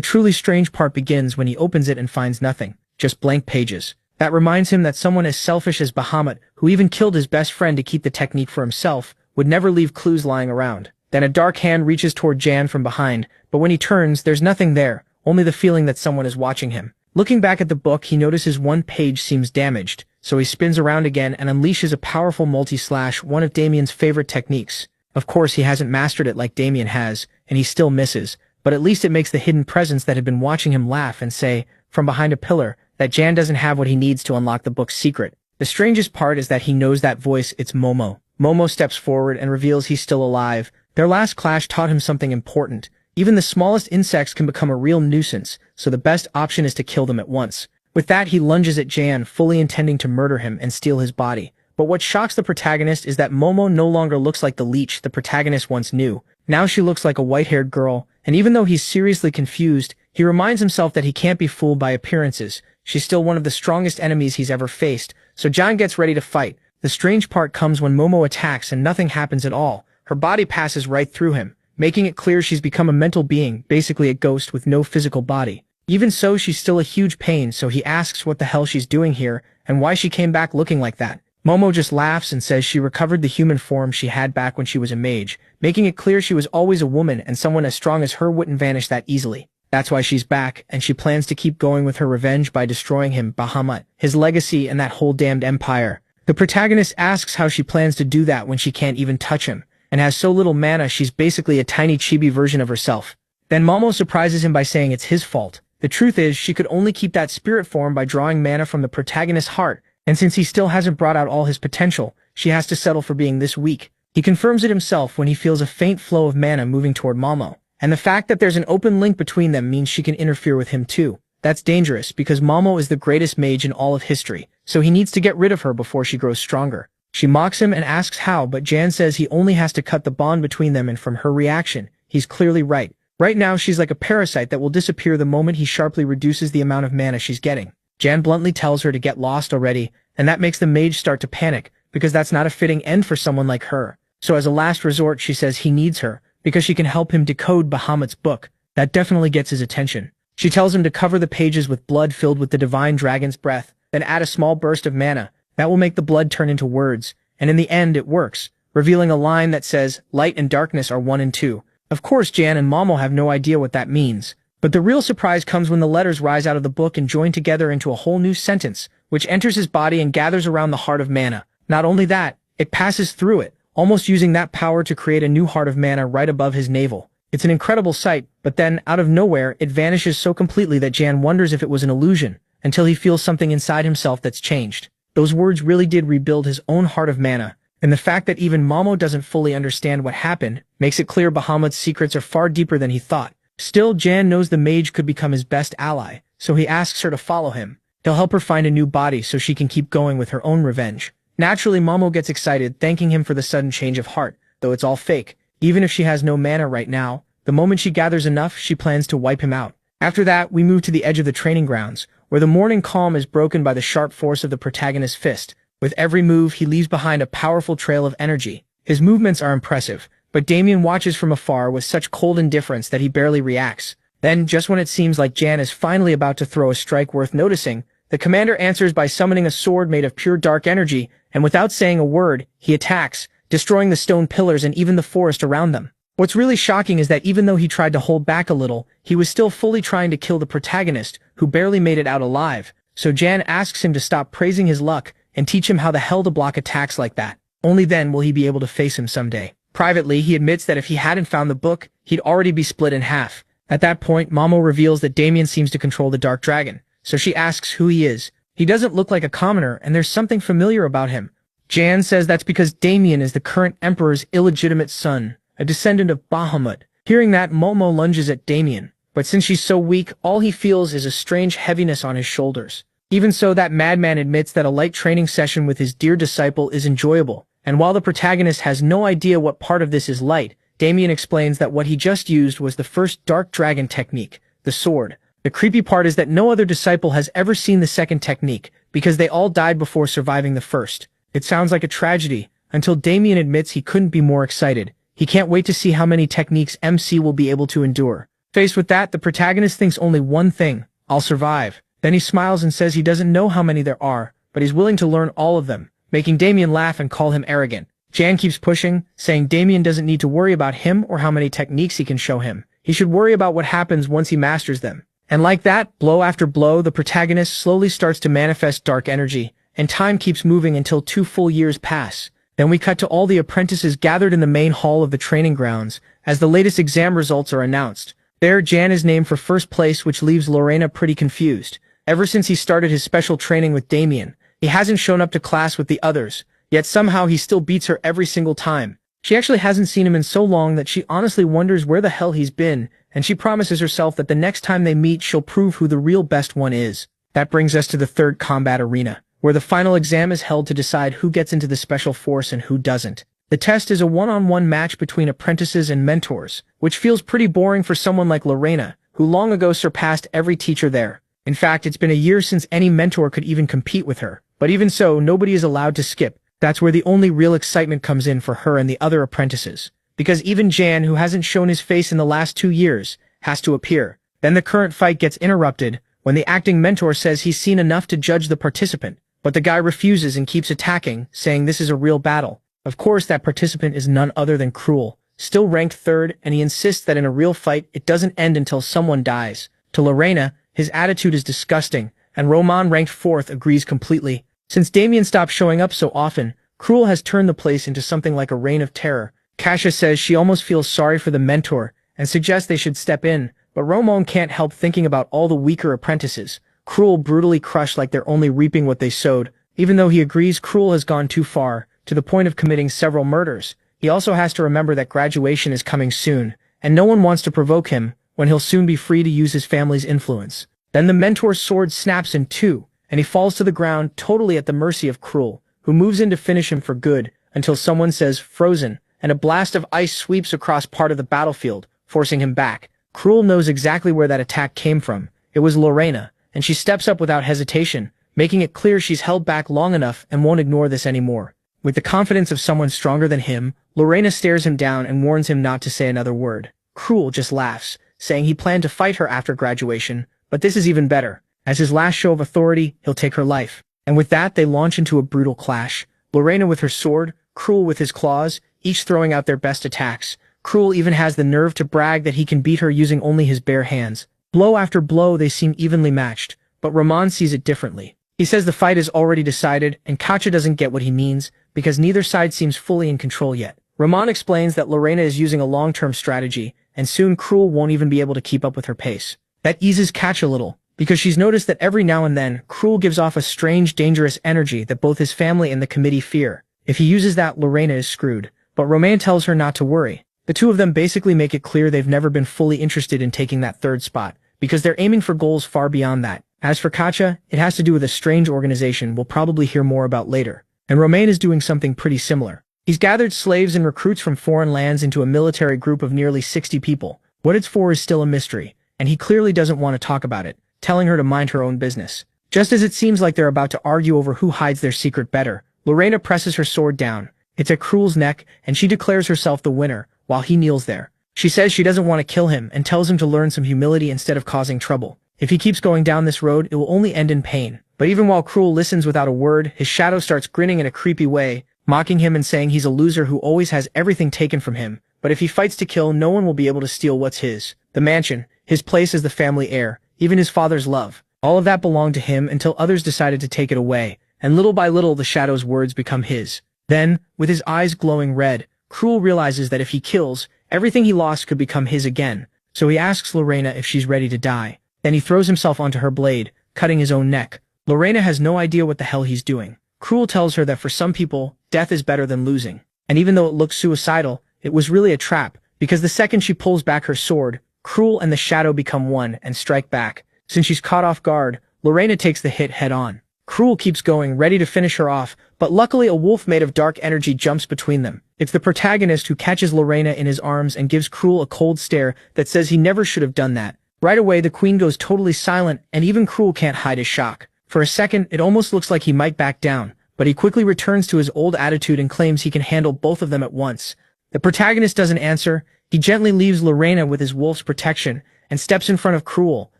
Speaker 1: truly strange part begins when he opens it and finds nothing, just blank pages. That reminds him that someone as selfish as Bahamut, who even killed his best friend to keep the technique for himself, would never leave clues lying around. Then a dark hand reaches toward Jan from behind, but when he turns, there's nothing there, only the feeling that someone is watching him. Looking back at the book, he notices one page seems damaged, so he spins around again and unleashes a powerful multi-slash, one of Damien's favorite techniques. Of course, he hasn't mastered it like Damien has, and he still misses, but at least it makes the hidden presence that had been watching him laugh and say, from behind a pillar, that Jan doesn't have what he needs to unlock the book's secret. The strangest part is that he knows that voice, it's Momo. Momo steps forward and reveals he's still alive. Their last clash taught him something important. Even the smallest insects can become a real nuisance, so the best option is to kill them at once. With that, he lunges at Jan, fully intending to murder him and steal his body. But what shocks the protagonist is that Momo no longer looks like the leech the protagonist once knew. Now she looks like a white-haired girl, and even though he's seriously confused, he reminds himself that he can't be fooled by appearances. She's still one of the strongest enemies he's ever faced, so Jan gets ready to fight. The strange part comes when Momo attacks and nothing happens at all. Her body passes right through him, making it clear she's become a mental being, basically a ghost with no physical body. Even so, she's still a huge pain, so he asks what the hell she's doing here, and why she came back looking like that. Momo just laughs and says she recovered the human form she had back when she was a mage, making it clear she was always a woman and someone as strong as her wouldn't vanish that easily. That's why she's back, and she plans to keep going with her revenge by destroying him, Bahamut, his legacy, and that whole damned empire. The protagonist asks how she plans to do that when she can't even touch him, and has so little mana she's basically a tiny chibi version of herself. Then Momo surprises him by saying it's his fault. The truth is, she could only keep that spirit form by drawing mana from the protagonist's heart, and since he still hasn't brought out all his potential, she has to settle for being this weak. He confirms it himself when he feels a faint flow of mana moving toward Momo, and the fact that there's an open link between them means she can interfere with him too. That's dangerous because Momo is the greatest mage in all of history, so he needs to get rid of her before she grows stronger. She mocks him and asks how, but Jan says he only has to cut the bond between them, and from her reaction, he's clearly right. Right now, she's like a parasite that will disappear the moment he sharply reduces the amount of mana she's getting. Jan bluntly tells her to get lost already, and that makes the mage start to panic, because that's not a fitting end for someone like her. So as a last resort, she says he needs her, because she can help him decode Bahamut's book. That definitely gets his attention. She tells him to cover the pages with blood filled with the divine dragon's breath, then add a small burst of mana. That will make the blood turn into words, and in the end it works, revealing a line that says, "Light and darkness are one and two." Of course, Jan and Momo have no idea what that means. But the real surprise comes when the letters rise out of the book and join together into a whole new sentence, which enters his body and gathers around the heart of mana. Not only that, it passes through it, almost using that power to create a new heart of mana right above his navel. It's an incredible sight, but then, out of nowhere, it vanishes so completely that Jan wonders if it was an illusion, until he feels something inside himself that's changed. Those words really did rebuild his own heart of mana, and the fact that even Momo doesn't fully understand what happened makes it clear Bahamut's secrets are far deeper than he thought. Still, Jan knows the mage could become his best ally, so he asks her to follow him. He'll help her find a new body so she can keep going with her own revenge. Naturally, Momo gets excited, thanking him for the sudden change of heart, though it's all fake. Even if she has no mana right now, the moment she gathers enough, she plans to wipe him out. After that, we move to the edge of the training grounds, where the morning calm is broken by the sharp force of the protagonist's fist. With every move, he leaves behind a powerful trail of energy. His movements are impressive, but Damien watches from afar with such cold indifference that he barely reacts. Then, just when it seems like Jan is finally about to throw a strike worth noticing, the commander answers by summoning a sword made of pure dark energy, and without saying a word, he attacks, destroying the stone pillars and even the forest around them. What's really shocking is that even though he tried to hold back a little, he was still fully trying to kill the protagonist, who barely made it out alive. So Jan asks him to stop praising his luck and teach him how the hell to block attacks like that. Only then will he be able to face him someday. Privately, he admits that if he hadn't found the book, he'd already be split in half. At that point, Momo reveals that Damien seems to control the Dark Dragon, so she asks who he is. He doesn't look like a commoner, and there's something familiar about him. Jan says that's because Damien is the current emperor's illegitimate son, a descendant of Bahamut. Hearing that, Momo lunges at Damien, but since she's so weak, all he feels is a strange heaviness on his shoulders. Even so, that madman admits that a light training session with his dear disciple is enjoyable, and while the protagonist has no idea what part of this is light, Damien explains that what he just used was the first dark dragon technique, the sword. The creepy part is that no other disciple has ever seen the second technique, because they all died before surviving the first. It sounds like a tragedy, until Damien admits he couldn't be more excited. He can't wait to see how many techniques MC will be able to endure. Faced with that, the protagonist thinks only one thing: I'll survive. Then he smiles and says he doesn't know how many there are, but he's willing to learn all of them, making Damien laugh and call him arrogant. Jan keeps pushing, saying Damien doesn't need to worry about him or how many techniques he can show him. He should worry about what happens once he masters them. And like that, blow after blow, the protagonist slowly starts to manifest dark energy, and time keeps moving until 2 full years pass. Then we cut to all the apprentices gathered in the main hall of the training grounds, as the latest exam results are announced. There, Jan is named for first place, which leaves Lorena pretty confused. Ever since he started his special training with Damien, he hasn't shown up to class with the others, yet somehow he still beats her every single time. She actually hasn't seen him in so long that she honestly wonders where the hell he's been, and she promises herself that the next time they meet she'll prove who the real best one is. That brings us to the third combat arena, where the final exam is held to decide who gets into the special force and who doesn't. The test is a one-on-one match between apprentices and mentors, which feels pretty boring for someone like Lorena, who long ago surpassed every teacher there. In fact, it's been a year since any mentor could even compete with her. But even so, nobody is allowed to skip. That's where the only real excitement comes in for her and the other apprentices. Because even Jan, who hasn't shown his face in the last 2 years, has to appear. Then the current fight gets interrupted when the acting mentor says he's seen enough to judge the participant. But the guy refuses and keeps attacking, saying this is a real battle. Of course, that participant is none other than Cruel, still ranked 3rd, and he insists that in a real fight, it doesn't end until someone dies. To Lorena, his attitude is disgusting, and Roman, ranked 4th, agrees completely. Since Damien stopped showing up so often, Cruel has turned the place into something like a reign of terror. Kasia says she almost feels sorry for the mentor, and suggests they should step in, but Roman can't help thinking about all the weaker apprentices. Cruel brutally crushed like they're only reaping what they sowed. Even though he agrees Cruel has gone too far, to the point of committing several murders, he also has to remember that graduation is coming soon, and no one wants to provoke him, when he'll soon be free to use his family's influence. Then the mentor's sword snaps in 2, and he falls to the ground totally at the mercy of Cruel, who moves in to finish him for good, until someone says frozen, and a blast of ice sweeps across part of the battlefield, forcing him back. Cruel knows exactly where that attack came from. It was Lorena, and she steps up without hesitation, making it clear she's held back long enough and won't ignore this anymore. With the confidence of someone stronger than him, Lorena stares him down and warns him not to say another word. Cruel just laughs, saying he planned to fight her after graduation, but this is even better. As his last show of authority, he'll take her life. And with that, they launch into a brutal clash. Lorena with her sword, Cruel with his claws, each throwing out their best attacks. Cruel even has the nerve to brag that he can beat her using only his bare hands. Blow after blow, they seem evenly matched, but Roman sees it differently. He says the fight is already decided, and Kasia doesn't get what he means, because neither side seems fully in control yet. Roman explains that Lorena is using a long-term strategy, and soon Cruel won't even be able to keep up with her pace. That eases Kasia a little, because she's noticed that every now and then, Cruel gives off a strange, dangerous energy that both his family and the committee fear. If he uses that, Lorena is screwed. But Roman tells her not to worry. The two of them basically make it clear they've never been fully interested in taking that 3rd spot, because they're aiming for goals far beyond that. As for Kasia, it has to do with a strange organization we'll probably hear more about later. And Roman is doing something pretty similar. He's gathered slaves and recruits from foreign lands into a military group of nearly 60 people. What it's for is still a mystery, and he clearly doesn't want to talk about it, telling her to mind her own business. Just as it seems like they're about to argue over who hides their secret better, Lorena presses her sword down. It's at Cruel's neck, and she declares herself the winner, while he kneels there. She says she doesn't want to kill him and tells him to learn some humility instead of causing trouble. If he keeps going down this road, it will only end in pain. But even while Cruel listens without a word, his shadow starts grinning in a creepy way, mocking him and saying he's a loser who always has everything taken from him. But if he fights to kill, no one will be able to steal what's his. The mansion, his place as the family heir, even his father's love. All of that belonged to him until others decided to take it away, and little by little the shadow's words become his. Then, with his eyes glowing red, Cruel realizes that if he kills, everything he lost could become his again. So he asks Lorena if she's ready to die. Then he throws himself onto her blade, cutting his own neck. Lorena has no idea what the hell he's doing. Cruel tells her that for some people, death is better than losing. And even though it looks suicidal, it was really a trap, because the second she pulls back her sword, Cruel and the shadow become one and strike back. Since she's caught off guard, Lorena takes the hit head on. Cruel keeps going, ready to finish her off, but luckily a wolf made of dark energy jumps between them. It's the protagonist who catches Lorena in his arms and gives Cruel a cold stare that says he never should have done that. Right away, the queen goes totally silent, and even Cruel can't hide his shock. For a second, it almost looks like he might back down, but he quickly returns to his old attitude and claims he can handle both of them at once. The protagonist doesn't answer. He gently leaves Lorena with his wolf's protection and steps in front of Cruel,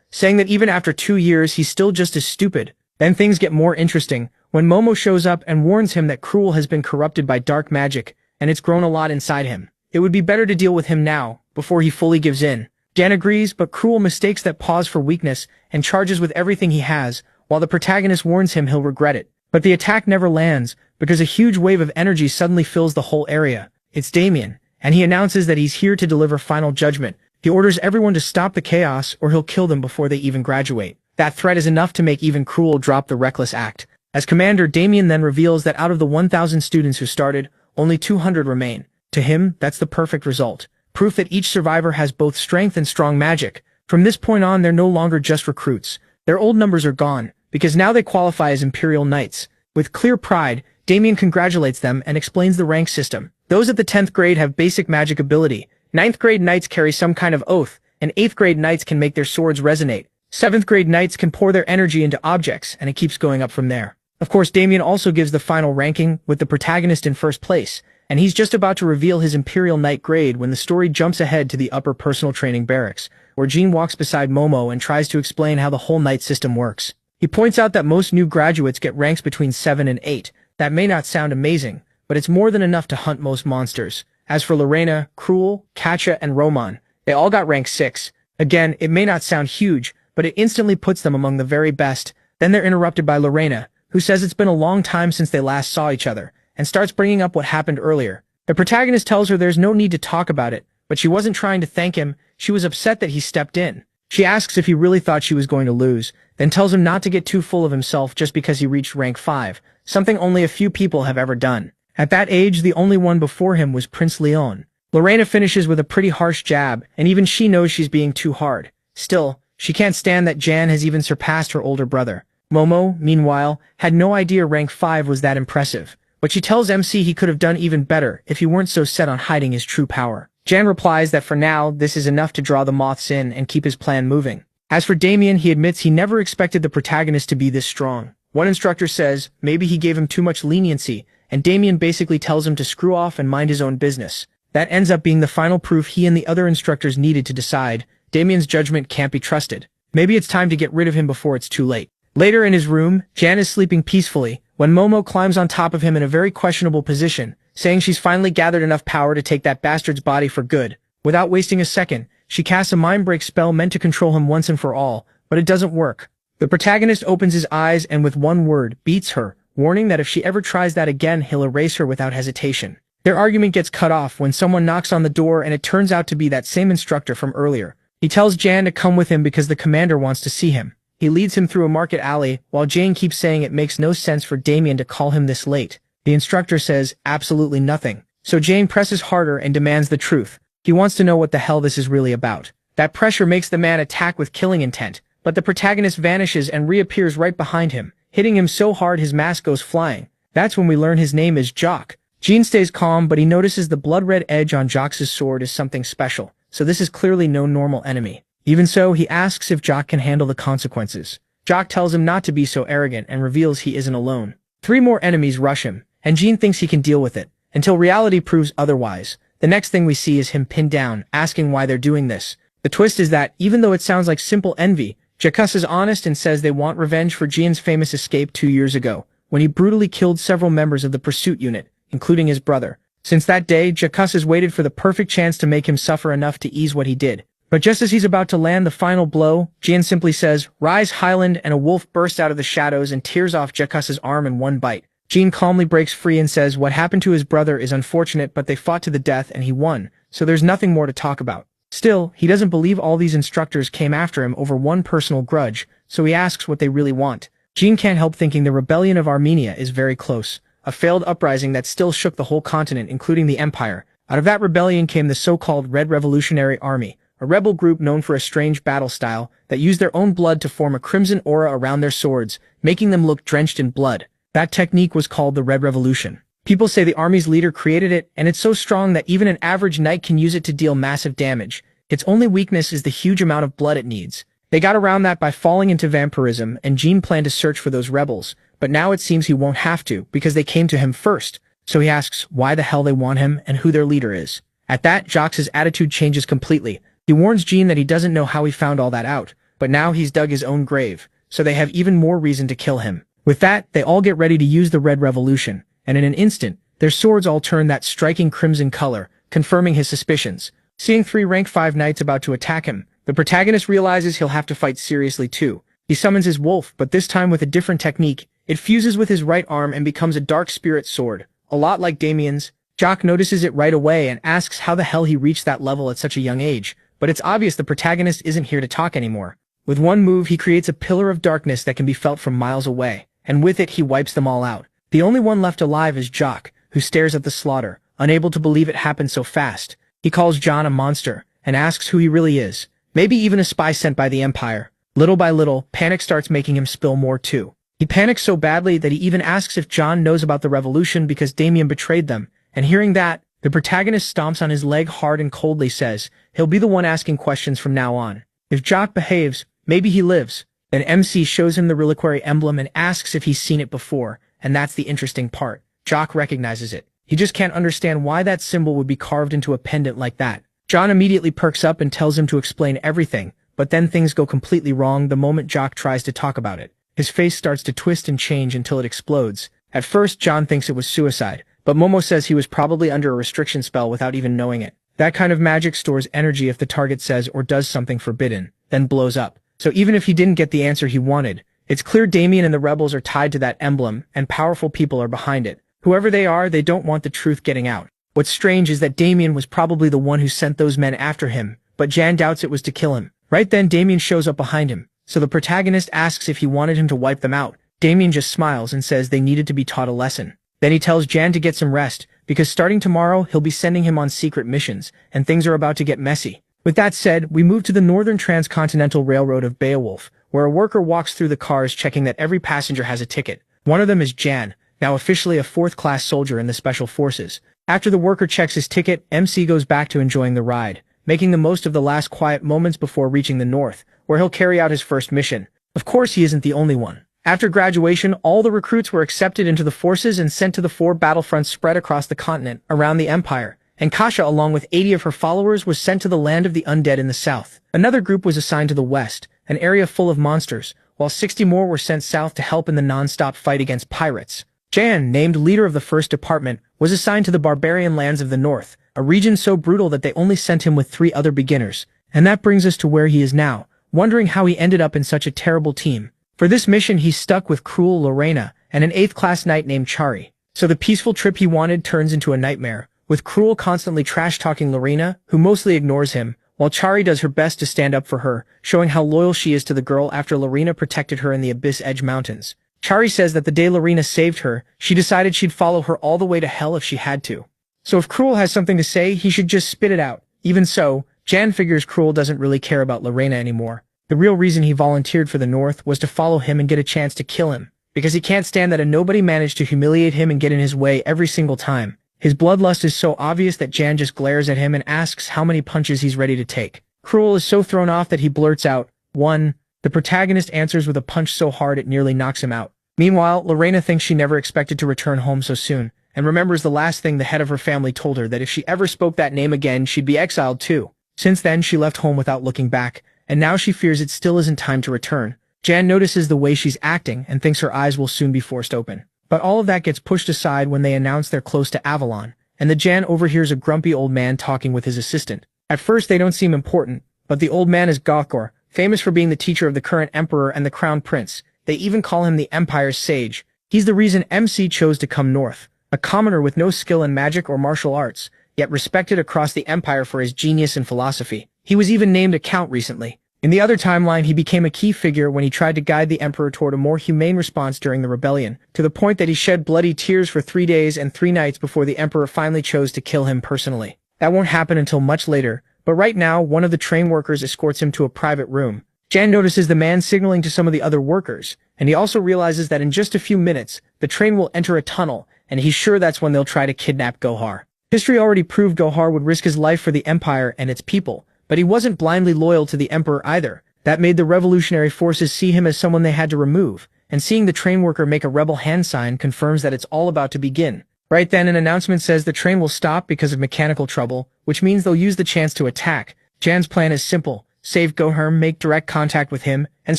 Speaker 1: saying that even after 2 years, he's still just as stupid. Then things get more interesting when Momo shows up and warns him that Cruel has been corrupted by dark magic, and it's grown a lot inside him. It would be better to deal with him now, before he fully gives in. Jan agrees, but Cruel mistakes that pause for weakness and charges with everything he has, while the protagonist warns him he'll regret it. But the attack never lands, because a huge wave of energy suddenly fills the whole area. It's Damien, and he announces that he's here to deliver final judgment. He orders everyone to stop the chaos, or he'll kill them before they even graduate. That threat is enough to make even Cruel drop the reckless act. As commander, Damien then reveals that out of the 1,000 students who started, only 200 remain. To him, that's the perfect result. Proof that each survivor has both strength and strong magic. From this point on, they're no longer just recruits. Their old numbers are gone, because now they qualify as Imperial Knights. With clear pride, Damien congratulates them and explains the rank system. Those at the 10th grade have basic magic ability. 9th grade knights carry some kind of oath, and 8th grade knights can make their swords resonate. 7th grade knights can pour their energy into objects, and it keeps going up from there. Of course, Damien also gives the final ranking, with the protagonist in first place, and he's just about to reveal his Imperial Knight grade when the story jumps ahead to the upper personal training barracks, where Jean walks beside Momo and tries to explain how the whole knight system works. He points out that most new graduates get ranks between 7 and 8. That may not sound amazing, but it's more than enough to hunt most monsters. As for Lorena, Cruel, Katja, and Roman, they all got rank 6. Again, it may not sound huge, but it instantly puts them among the very best. Then they're interrupted by Lorena, who says it's been a long time since they last saw each other, and starts bringing up what happened earlier. The protagonist tells her there's no need to talk about it, but she wasn't trying to thank him, she was upset that he stepped in. She asks if he really thought she was going to lose, then tells him not to get too full of himself just because he reached rank 5, something only a few people have ever done. At that age, the only one before him was Prince Leon. Lorena finishes with a pretty harsh jab, and even she knows she's being too hard. Still, she can't stand that Jan has even surpassed her older brother. Momo, meanwhile, had no idea rank 5 was that impressive, but she tells MC he could have done even better if he weren't so set on hiding his true power. Jan replies that for now, this is enough to draw the moths in and keep his plan moving. As for Damien, he admits he never expected the protagonist to be this strong. One instructor says maybe he gave him too much leniency, and Damien basically tells him to screw off and mind his own business. That ends up being the final proof he and the other instructors needed to decide Damien's judgment can't be trusted. Maybe it's time to get rid of him before it's too late. Later in his room, Jan is sleeping peacefully when Momo climbs on top of him in a very questionable position, saying she's finally gathered enough power to take that bastard's body for good. Without wasting a second, she casts a mind break spell meant to control him once and for all, but it doesn't work. The protagonist opens his eyes and with one word, beats her, warning that if she ever tries that again, he'll erase her without hesitation. Their argument gets cut off when someone knocks on the door and it turns out to be that same instructor from earlier. He tells Jan to come with him because the commander wants to see him. He leads him through a market alley, while Jane keeps saying it makes no sense for Damien to call him this late. The instructor says absolutely nothing, so Jane presses harder and demands the truth. He wants to know what the hell this is really about. That pressure makes the man attack with killing intent, but the protagonist vanishes and reappears right behind him, hitting him so hard his mask goes flying. That's when we learn his name is Jock. Jean stays calm, but he notices the blood-red edge on Jock's sword is something special, so this is clearly no normal enemy. Even so, he asks if Jock can handle the consequences. Jock tells him not to be so arrogant and reveals he isn't alone. 3 more enemies rush him, and Jean thinks he can deal with it, until reality proves otherwise. The next thing we see is him pinned down, asking why they're doing this. The twist is that, even though it sounds like simple envy, Jacques is honest and says they want revenge for Jean's famous escape 2 years ago, when he brutally killed several members of the pursuit unit, including his brother. Since that day, Jacques has waited for the perfect chance to make him suffer enough to ease what he did. But just as he's about to land the final blow, Jean simply says, "Rise, Highland," and a wolf bursts out of the shadows and tears off Jacques' arm in one bite. Jean calmly breaks free and says what happened to his brother is unfortunate, but they fought to the death and he won, so there's nothing more to talk about. Still, he doesn't believe all these instructors came after him over one personal grudge, so he asks what they really want. Jean can't help thinking the rebellion of Armenia is very close, a failed uprising that still shook the whole continent, including the Empire. Out of that rebellion came the so-called Red Revolutionary Army, a rebel group known for a strange battle style that used their own blood to form a crimson aura around their swords, making them look drenched in blood. That technique was called the Red Revolution. People say the army's leader created it, and it's so strong that even an average knight can use it to deal massive damage. Its only weakness is the huge amount of blood it needs. They got around that by falling into vampirism, and Jean planned to search for those rebels, but now it seems he won't have to, because they came to him first. So he asks why the hell they want him and who their leader is. At that, Jacques' attitude changes completely. He warns Jean that he doesn't know how he found all that out, but now he's dug his own grave, so they have even more reason to kill him. With that, they all get ready to use the Red Revolution, and in an instant, their swords all turn that striking crimson color, confirming his suspicions. Seeing 3 rank 5 knights about to attack him, the protagonist realizes he'll have to fight seriously too. He summons his wolf, but this time with a different technique. It fuses with his right arm and becomes a dark spirit sword, a lot like Damien's. Jacques notices it right away and asks how the hell he reached that level at such a young age, but it's obvious the protagonist isn't here to talk anymore. With one move, he creates a pillar of darkness that can be felt from miles away, and with it he wipes them all out. The only one left alive is Jacques, who stares at the slaughter, unable to believe it happened so fast. He calls John a monster, and asks who he really is, maybe even a spy sent by the Empire. Little by little, panic starts making him spill more too. He panics so badly that he even asks if John knows about the revolution because Damien betrayed them, and hearing that, the protagonist stomps on his leg hard and coldly says he'll be the one asking questions from now on. If Jacques behaves, maybe he lives. Then MC shows him the reliquary emblem and asks if he's seen it before, and that's the interesting part. Jacques recognizes it. He just can't understand why that symbol would be carved into a pendant like that. John immediately perks up and tells him to explain everything, but then things go completely wrong the moment Jacques tries to talk about it. His face starts to twist and change until it explodes. At first, John thinks it was suicide, but Momo says he was probably under a restriction spell without even knowing it. That kind of magic stores energy if the target says or does something forbidden, then blows up. So even if he didn't get the answer he wanted, it's clear Damien and the rebels are tied to that emblem, and powerful people are behind it. Whoever they are, they don't want the truth getting out. What's strange is that Damien was probably the one who sent those men after him, but Jan doubts it was to kill him. Right then, Damien shows up behind him, so the protagonist asks if he wanted him to wipe them out. Damien just smiles and says they needed to be taught a lesson. Then he tells Jan to get some rest, because starting tomorrow, he'll be sending him on secret missions, and things are about to get messy. With that said, we move to the Northern Transcontinental Railroad of Beowulf, where a worker walks through the cars checking that every passenger has a ticket. One of them is Jan, now officially a 4th-class soldier in the Special Forces. After the worker checks his ticket, MC goes back to enjoying the ride, making the most of the last quiet moments before reaching the North, where he'll carry out his first mission. Of course, he isn't the only one. After graduation, all the recruits were accepted into the forces and sent to the 4 battlefronts spread across the continent, around the Empire, and Kasha, along with 80 of her followers, was sent to the land of the undead in the south. Another group was assigned to the west, an area full of monsters, while 60 more were sent south to help in the non-stop fight against pirates. Jan, named leader of the 1st Department, was assigned to the barbarian lands of the north, a region so brutal that they only sent him with 3 other beginners. And that brings us to where he is now, wondering how he ended up in such a terrible team. For this mission, he's stuck with cruel Lorena and an 8th-class knight named Chari. So the peaceful trip he wanted turns into a nightmare, with Cruel constantly trash-talking Lorena, who mostly ignores him, while Chari does her best to stand up for her, showing how loyal she is to the girl after Lorena protected her in the Abyss Edge Mountains. Chari says that the day Lorena saved her, she decided she'd follow her all the way to hell if she had to. So if Cruel has something to say, he should just spit it out. Even so, Jan figures Cruel doesn't really care about Lorena anymore. The real reason he volunteered for the North was to follow him and get a chance to kill him, because he can't stand that a nobody managed to humiliate him and get in his way every single time. His bloodlust is so obvious that Jan just glares at him and asks how many punches he's ready to take. Cruel is so thrown off that he blurts out, 1. The protagonist answers with a punch so hard it nearly knocks him out. Meanwhile, Lorena thinks she never expected to return home so soon, and remembers the last thing the head of her family told her, that if she ever spoke that name again, she'd be exiled too. Since then, she left home without looking back, and now she fears it still isn't time to return. Jan notices the way she's acting and thinks her eyes will soon be forced open. But all of that gets pushed aside when they announce they're close to Avalon, and the Jan overhears a grumpy old man talking with his assistant. At first they don't seem important, but the old man is Gothgor, famous for being the teacher of the current emperor and the crown prince. They even call him the Empire's sage. He's the reason MC chose to come north, a commoner with no skill in magic or martial arts, yet respected across the Empire for his genius and philosophy. He was even named a count recently. In the other timeline, he became a key figure when he tried to guide the Emperor toward a more humane response during the rebellion, to the point that he shed bloody tears for 3 days and 3 nights before the Emperor finally chose to kill him personally. That won't happen until much later, but right now, one of the train workers escorts him to a private room. Jan notices the man signaling to some of the other workers, and he also realizes that in just a few minutes, the train will enter a tunnel, and he's sure that's when they'll try to kidnap Gohar. History already proved Gohar would risk his life for the Empire and its people, but he wasn't blindly loyal to the Emperor either. That made the revolutionary forces see him as someone they had to remove, and seeing the train worker make a rebel hand sign confirms that it's all about to begin. Right then, an announcement says the train will stop because of mechanical trouble, which means they'll use the chance to attack. Jan's plan is simple: save Gohar, make direct contact with him, and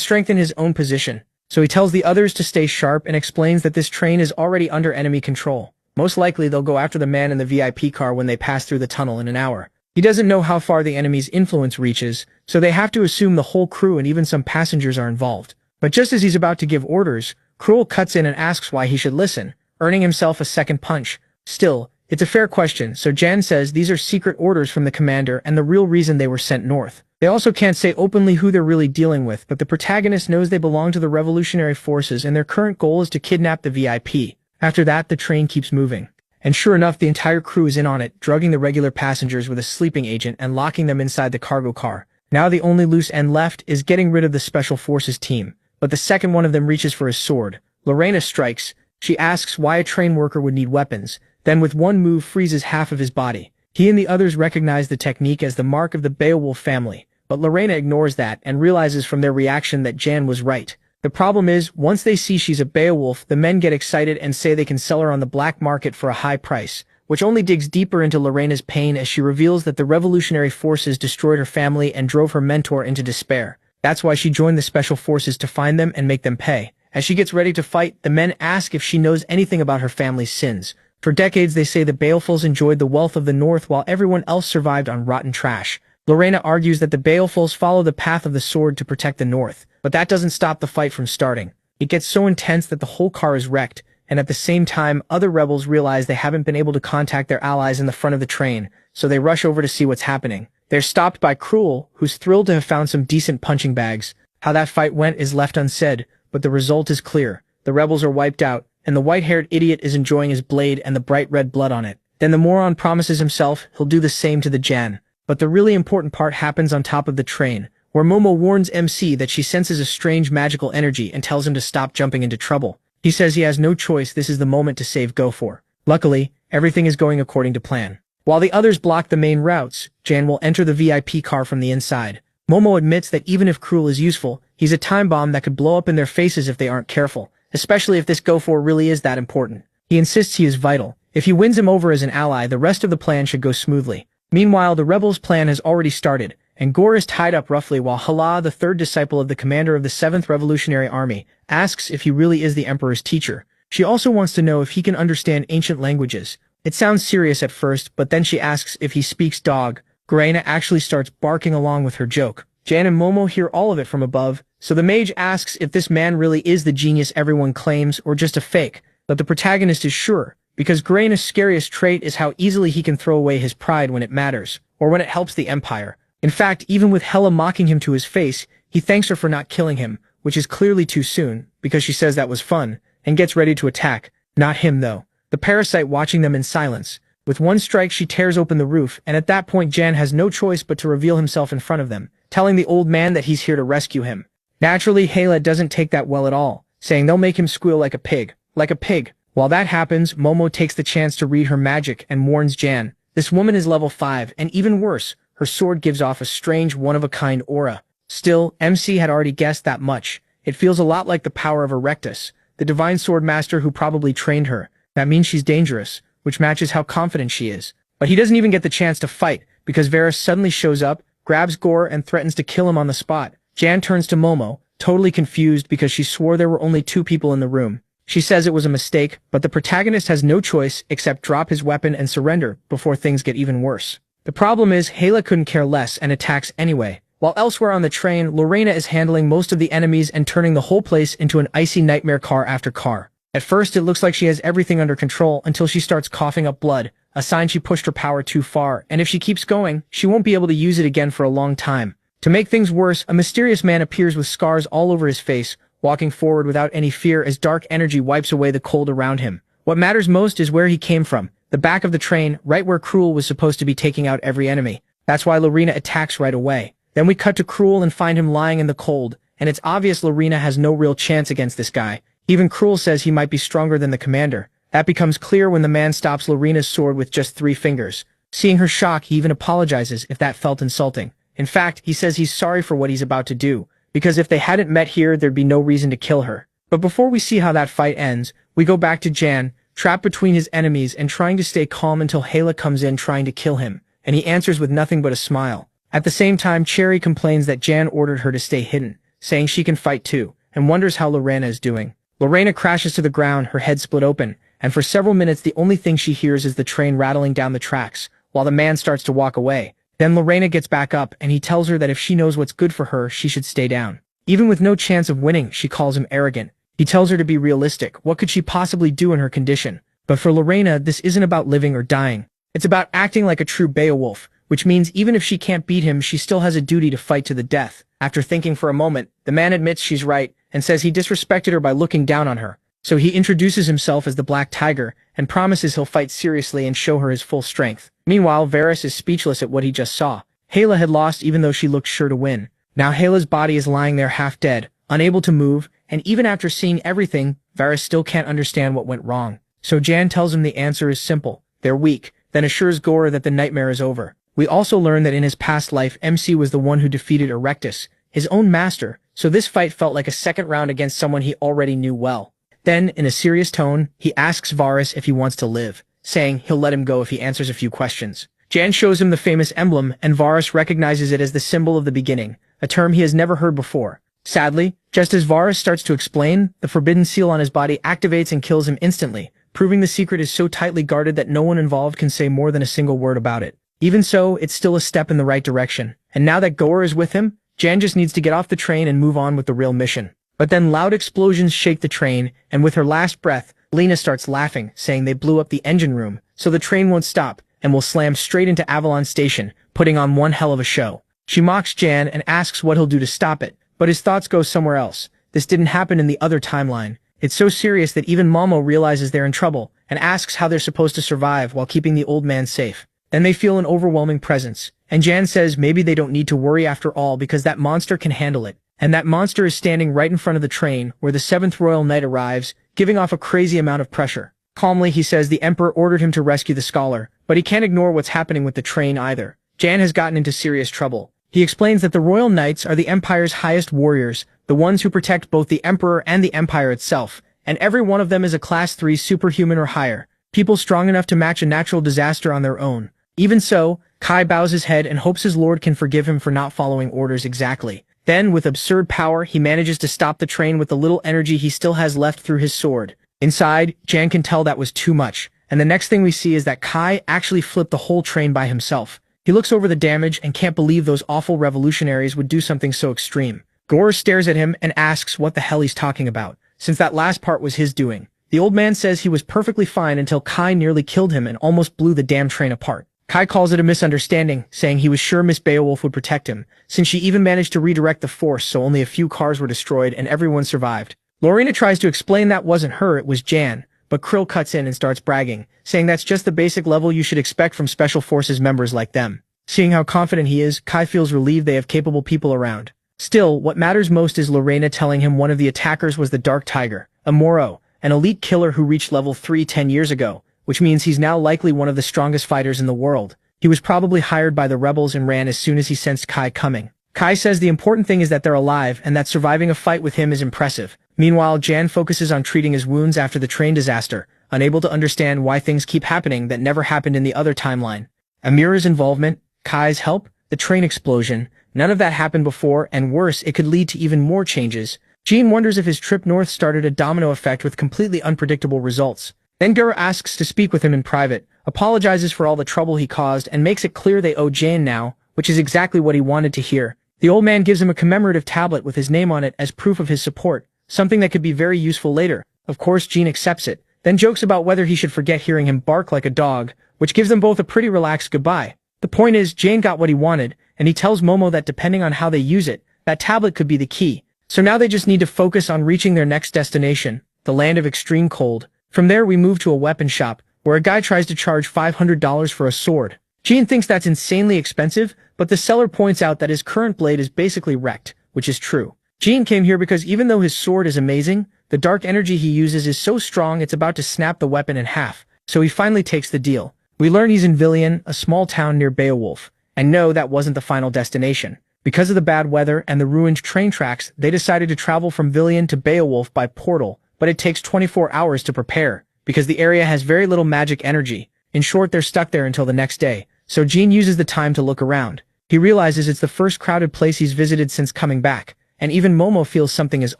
Speaker 1: strengthen his own position. So he tells the others to stay sharp and explains that this train is already under enemy control. Most likely they'll go after the man in the VIP car when they pass through the tunnel in an hour. He doesn't know how far the enemy's influence reaches, so they have to assume the whole crew and even some passengers are involved. But just as he's about to give orders, Cruel cuts in and asks why he should listen, earning himself a second punch. Still, it's a fair question, so Jan says these are secret orders from the commander and the real reason they were sent north. They also can't say openly who they're really dealing with, but the protagonist knows they belong to the revolutionary forces and their current goal is to kidnap the VIP. After that, the train keeps moving. And sure enough, the entire crew is in on it, drugging the regular passengers with a sleeping agent and locking them inside the cargo car. Now the only loose end left is getting rid of the Special Forces team. But the second one of them reaches for his sword. Lorena strikes. She asks why a train worker would need weapons, then with one move freezes half of his body. He and the others recognize the technique as the mark of the Beowulf family, but Lorena ignores that and realizes from their reaction that Jan was right. The problem is, once they see she's a Beowulf, the men get excited and say they can sell her on the black market for a high price, which only digs deeper into Lorena's pain as she reveals that the revolutionary forces destroyed her family and drove her mentor into despair. That's why she joined the Special Forces to find them and make them pay. As she gets ready to fight, the men ask if she knows anything about her family's sins. For decades they say the Beowulfs enjoyed the wealth of the north while everyone else survived on rotten trash. Lorena argues that the Beowulfs follow the path of the sword to protect the north, but that doesn't stop the fight from starting. It gets so intense that the whole car is wrecked, and at the same time, other rebels realize they haven't been able to contact their allies in the front of the train, so they rush over to see what's happening. They're stopped by Cruel, who's thrilled to have found some decent punching bags. How that fight went is left unsaid, but the result is clear. The rebels are wiped out, and the white-haired idiot is enjoying his blade and the bright red blood on it. Then the moron promises himself he'll do the same to the Jan. But the really important part happens on top of the train, where Momo warns MC that she senses a strange magical energy and tells him to stop jumping into trouble. He says he has no choice, this is the moment to save Gofor. Luckily, everything is going according to plan. While the others block the main routes, Jan will enter the VIP car from the inside. Momo admits that even if Cruel is useful, he's a time bomb that could blow up in their faces if they aren't careful, especially if this Gofor really is that important. He insists he is vital. If he wins him over as an ally, the rest of the plan should go smoothly. Meanwhile, the rebels' plan has already started, and Gore is tied up roughly while Hala, the third disciple of the commander of the 7th Revolutionary Army, asks if he really is the Emperor's teacher. She also wants to know if he can understand ancient languages. It sounds serious at first, but then she asks if he speaks dog. Garena actually starts barking along with her joke. Jan and Momo hear all of it from above, so the mage asks if this man really is the genius everyone claims or just a fake, but the protagonist is sure, because Garena's scariest trait is how easily he can throw away his pride when it matters, or when it helps the Empire. In fact, even with Hela mocking him to his face, he thanks her for not killing him, which is clearly too soon, because she says that was fun, and gets ready to attack. Not him though. The parasite watching them in silence. With one strike she tears open the roof, and at that point Jan has no choice but to reveal himself in front of them, telling the old man that he's here to rescue him. Naturally, Hela doesn't take that well at all, saying they'll make him squeal like a pig. Like a pig. While that happens, Momo takes the chance to read her magic and warns Jan. This woman is level 5, and even worse, her sword gives off a strange one-of-a-kind aura. Still, MC had already guessed that much. It feels a lot like the power of Erectus, the divine sword master who probably trained her. That means she's dangerous, which matches how confident she is. But he doesn't even get the chance to fight, because Varys suddenly shows up, grabs Gore, and threatens to kill him on the spot. Jan turns to Momo, totally confused because she swore there were only 2 people in the room. She says it was a mistake, but the protagonist has no choice except drop his weapon and surrender before things get even worse. The problem is, Hela couldn't care less and attacks anyway. While elsewhere on the train, Lorena is handling most of the enemies and turning the whole place into an icy nightmare car after car. At first, it looks like she has everything under control until she starts coughing up blood, a sign she pushed her power too far, and if she keeps going, she won't be able to use it again for a long time. To make things worse, a mysterious man appears with scars all over his face, walking forward without any fear as dark energy wipes away the cold around him. What matters most is where he came from, the back of the train, right where Cruel was supposed to be taking out every enemy. That's why Lorena attacks right away. Then we cut to Cruel and find him lying in the cold, and it's obvious Lorena has no real chance against this guy. Even Cruel says he might be stronger than the commander. That becomes clear when the man stops Lorena's sword with just 3 fingers. Seeing her shock, he even apologizes if that felt insulting. In fact, he says he's sorry for what he's about to do, because if they hadn't met here, there'd be no reason to kill her. But before we see how that fight ends, we go back to Jan, trapped between his enemies and trying to stay calm until Hala comes in trying to kill him, and he answers with nothing but a smile. At the same time, Cherry complains that Jan ordered her to stay hidden, saying she can fight too, and wonders how Lorena is doing. Lorena crashes to the ground, her head split open, and for several minutes the only thing she hears is the train rattling down the tracks, while the man starts to walk away. Then Lorena gets back up, and he tells her that if she knows what's good for her, she should stay down. Even with no chance of winning, she calls him arrogant. He tells her to be realistic. What could she possibly do in her condition? But for Lorena, this isn't about living or dying. It's about acting like a true Beowulf, which means even if she can't beat him, she still has a duty to fight to the death. After thinking for a moment, the man admits she's right, and says he disrespected her by looking down on her. So he introduces himself as the Black Tiger, and promises he'll fight seriously and show her his full strength. Meanwhile, Varys is speechless at what he just saw. Hala had lost even though she looked sure to win. Now Hala's body is lying there half dead, unable to move, and even after seeing everything, Varys still can't understand what went wrong. So Jan tells him the answer is simple. They're weak, then assures Gora that the nightmare is over. We also learn that in his past life, MC was the one who defeated Erectus, his own master, so this fight felt like a second round against someone he already knew well. Then, in a serious tone, he asks Varys if he wants to live, saying he'll let him go if he answers a few questions. Jan shows him the famous emblem, and Varys recognizes it as the symbol of the beginning, a term he has never heard before. Sadly, just as Varys starts to explain, the forbidden seal on his body activates and kills him instantly, proving the secret is so tightly guarded that no one involved can say more than a single word about it. Even so, it's still a step in the right direction, and now that Gora is with him, Jan just needs to get off the train and move on with the real mission. But then loud explosions shake the train, and with her last breath, Lena starts laughing, saying they blew up the engine room, so the train won't stop, and will slam straight into Avalon Station, putting on one hell of a show. She mocks Jan and asks what he'll do to stop it, but his thoughts go somewhere else. This didn't happen in the other timeline. It's so serious that even Momo realizes they're in trouble, and asks how they're supposed to survive while keeping the old man safe. Then they feel an overwhelming presence, and Jan says maybe they don't need to worry after all because that monster can handle it. And that monster is standing right in front of the train, where the 7th Royal Knight arrives, giving off a crazy amount of pressure. Calmly, he says the Emperor ordered him to rescue the scholar, but he can't ignore what's happening with the train either. Jan has gotten into serious trouble. He explains that the Royal Knights are the Empire's highest warriors, the ones who protect both the Emperor and the Empire itself, and every one of them is a Class 3 superhuman or higher, people strong enough to match a natural disaster on their own. Even so, Kai bows his head and hopes his lord can forgive him for not following orders exactly. Then, with absurd power, he manages to stop the train with the little energy he still has left through his sword. Inside, Jan can tell that was too much, and the next thing we see is that Kai actually flipped the whole train by himself. He looks over the damage and can't believe those awful revolutionaries would do something so extreme. Gora stares at him and asks what the hell he's talking about, since that last part was his doing. The old man says he was perfectly fine until Kai nearly killed him and almost blew the damn train apart. Kai calls it a misunderstanding, saying he was sure Miss Beowulf would protect him, since she even managed to redirect the force so only a few cars were destroyed and everyone survived. Lorena tries to explain that wasn't her, it was Jan, but Krill cuts in and starts bragging, saying that's just the basic level you should expect from Special Forces members like them. Seeing how confident he is, Kai feels relieved they have capable people around. Still, what matters most is Lorena telling him one of the attackers was the Dark Tiger, a Moro, an elite killer who reached level 3 10 years ago, which means he's now likely one of the strongest fighters in the world. He was probably hired by the rebels and ran as soon as he sensed Kai coming. Kai says the important thing is that they're alive and that surviving a fight with him is impressive. Meanwhile, Jan focuses on treating his wounds after the train disaster, unable to understand why things keep happening that never happened in the other timeline. Amira's involvement, Kai's help, the train explosion, none of that happened before, and worse, it could lead to even more changes. Jean wonders if his trip north started a domino effect with completely unpredictable results. Then Gura asks to speak with him in private, apologizes for all the trouble he caused, and makes it clear they owe Jane now, which is exactly what he wanted to hear. The old man gives him a commemorative tablet with his name on it as proof of his support, something that could be very useful later. Of course, Jean accepts it, then jokes about whether he should forget hearing him bark like a dog, which gives them both a pretty relaxed goodbye. The point is, Jane got what he wanted, and he tells Momo that depending on how they use it, that tablet could be the key. So now they just need to focus on reaching their next destination, the land of extreme cold. From there we move to a weapon shop, where a guy tries to charge $500 for a sword. Jean thinks that's insanely expensive, but the seller points out that his current blade is basically wrecked, which is true. Jean came here because even though his sword is amazing, The dark energy he uses is so strong it's about to snap the weapon in half, so he finally takes the deal. We learn he's in Villian, a small town near Beowulf, and no, that wasn't the final destination. Because of the bad weather and the ruined train tracks, they decided to travel from Villian to Beowulf by portal, but it takes 24 hours to prepare, because the area has very little magic energy. In short, they're stuck there until the next day, so Jean uses the time to look around. He realizes it's the first crowded place he's visited since coming back, and even Momo feels something is